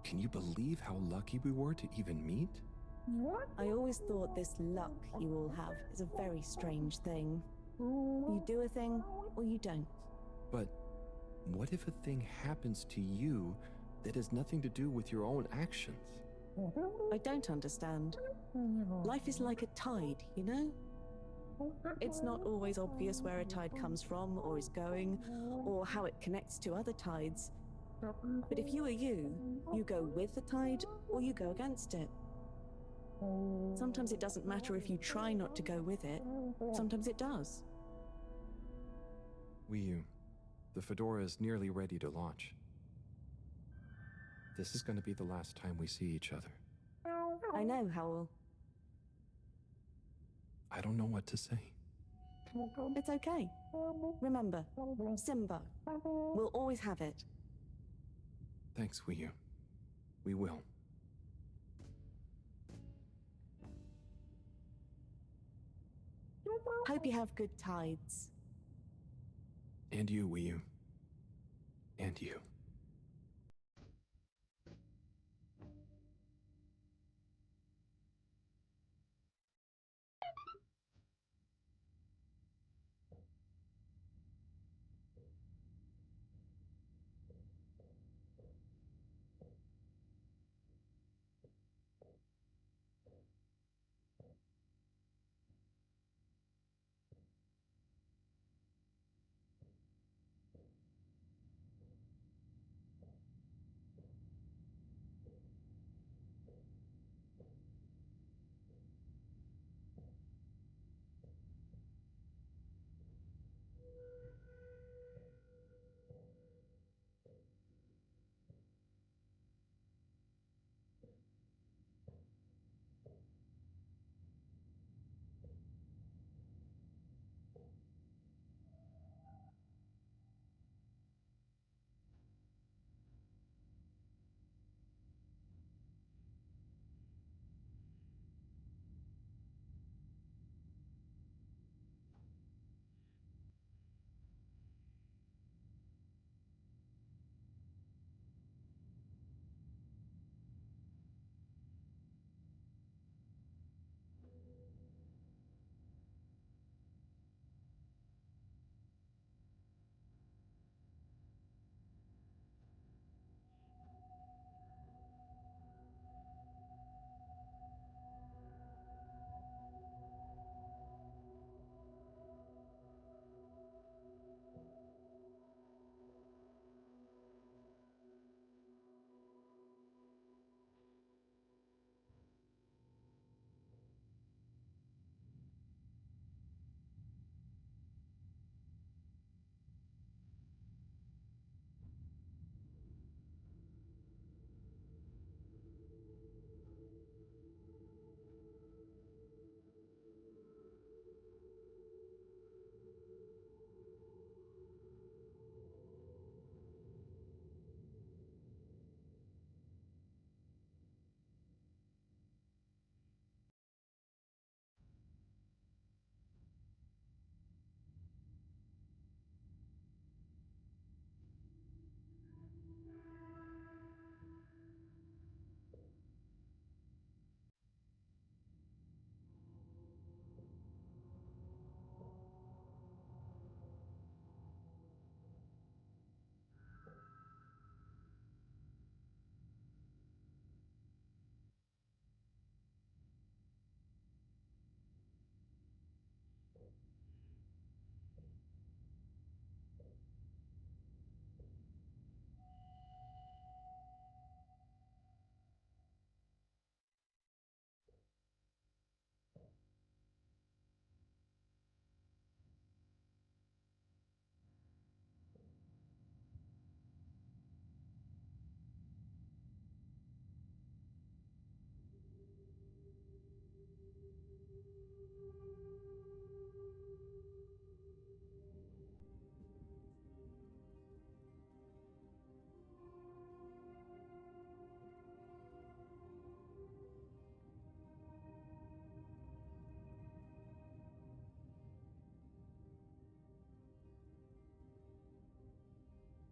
Can you believe how lucky we were to even meet? I always thought this luck you all have is a very strange thing. You do a thing, or you don't. But what if a thing happens to you that has nothing to do with your own actions? I don't understand. Life is like a tide, you know? It's not always obvious where a tide comes from, or is going, or how it connects to other tides. But if you are you go with the tide, or you go against it. Sometimes it doesn't matter if you try not to go with it. Sometimes it does. Wiu, the Fedora is nearly ready to launch. This is going to be the last time we see each other. I know, Howl. I don't know what to say. It's okay. Remember, Simbo. We'll always have it. Thanks, Wiu. We will. Hope you have good tides. And you, Wiu. And you.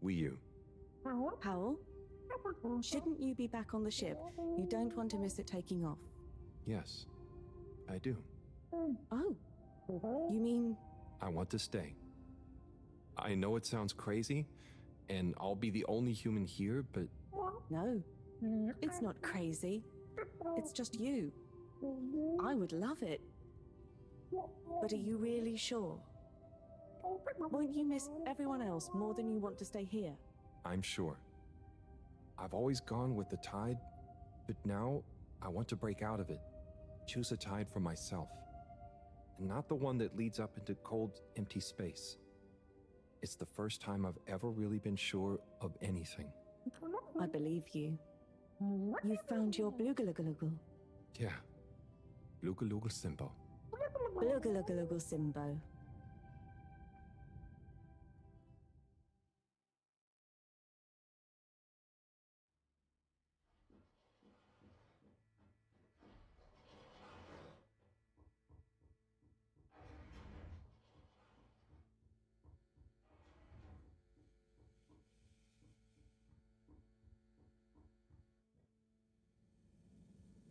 Wii U. Powell? Shouldn't you be back on the ship? You don't want to miss it taking off. Yes, I do. Oh. You mean... I want to stay. I know it sounds crazy, and I'll be the only human here, but... No, it's not crazy. It's just you. I would love it. But are you really sure? Won't you miss everyone else more than you want to stay here? I'm sure. I've always gone with the tide, but now I want to break out of it. Choose a tide for myself. And not the one that leads up into cold, empty space. It's the first time I've ever really been sure of anything. I believe you. You've found your blugalugalagal. Yeah. Lugalugel Simbo. Blugalugalagal Simbo.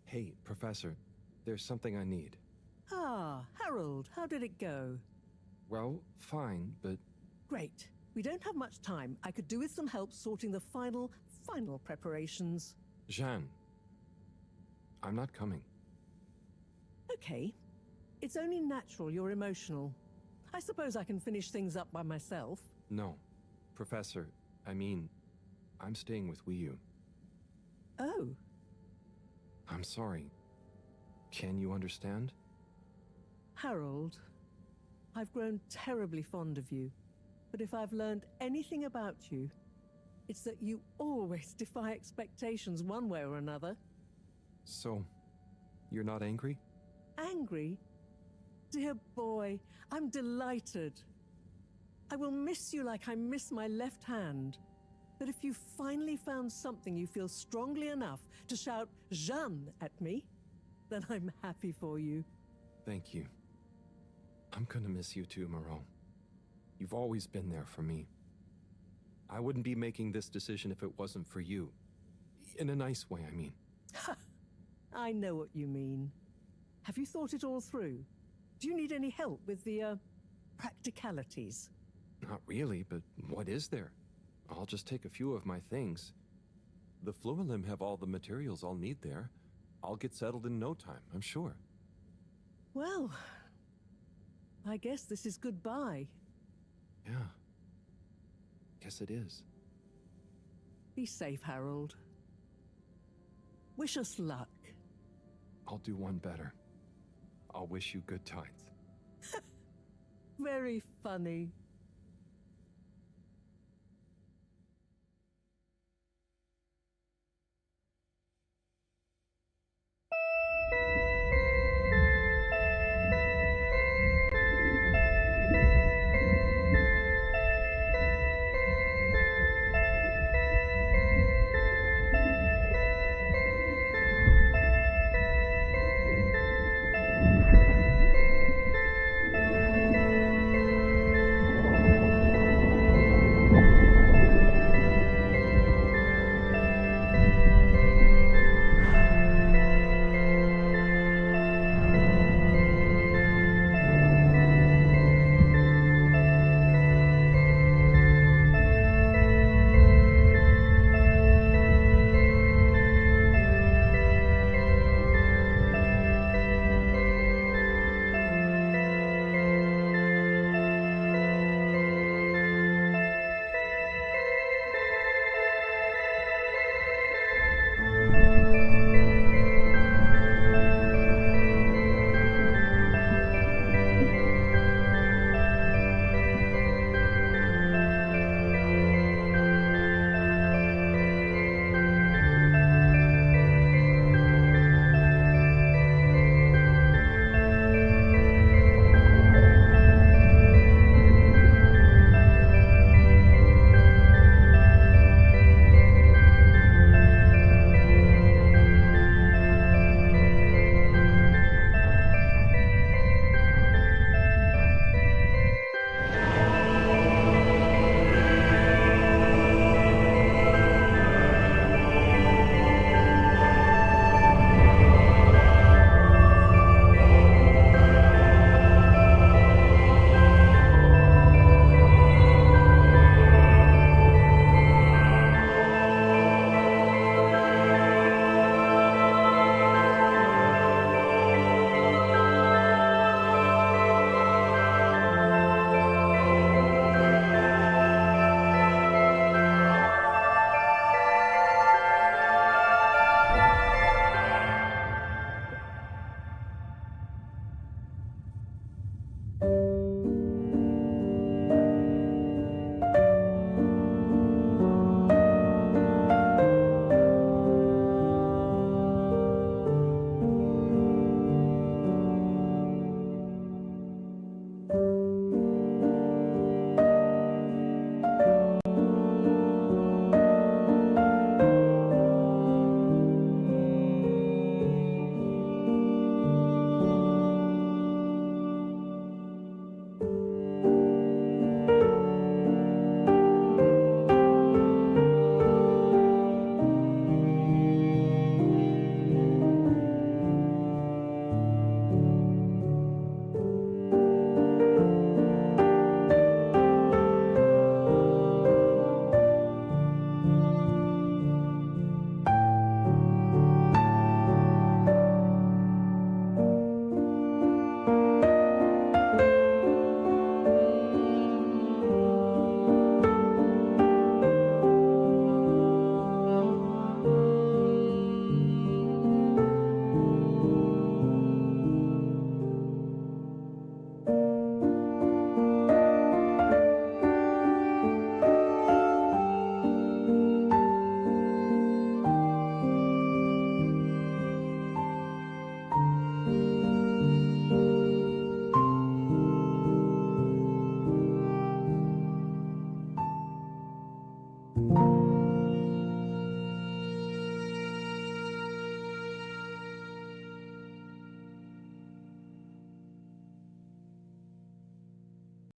Hey, Professor, there's something I need. Ah, Harold, how did it go? Well, fine, but... Great. We don't have much time. I could do with some help sorting the final preparations. Jeanne, I'm not coming. Okay. It's only natural you're emotional. I suppose I can finish things up by myself. No. Professor, I mean, I'm staying with Wii U. Oh. I'm sorry. Can you understand? Harold, I've grown terribly fond of you. But if I've learned anything about you, it's that you always defy expectations one way or another. So, you're not angry? Angry? Dear boy, I'm delighted. I will miss you like I miss my left hand. But if you finally found something you feel strongly enough to shout Jeanne at me, then I'm happy for you. Thank you. I'm gonna miss you too, Mareaux. You've always been there for me. I wouldn't be making this decision if it wasn't for you. In a nice way, I mean. I know what you mean. Have you thought it all through? Do you need any help with the, practicalities? Not really, but what is there? I'll just take a few of my things. The Fluilim have all the materials I'll need there. I'll get settled in no time, I'm sure. Well, I guess this is goodbye. Yeah. Guess it is. Be safe, Harold. Wish us luck. I'll do one better. I'll wish you good tides. Very funny.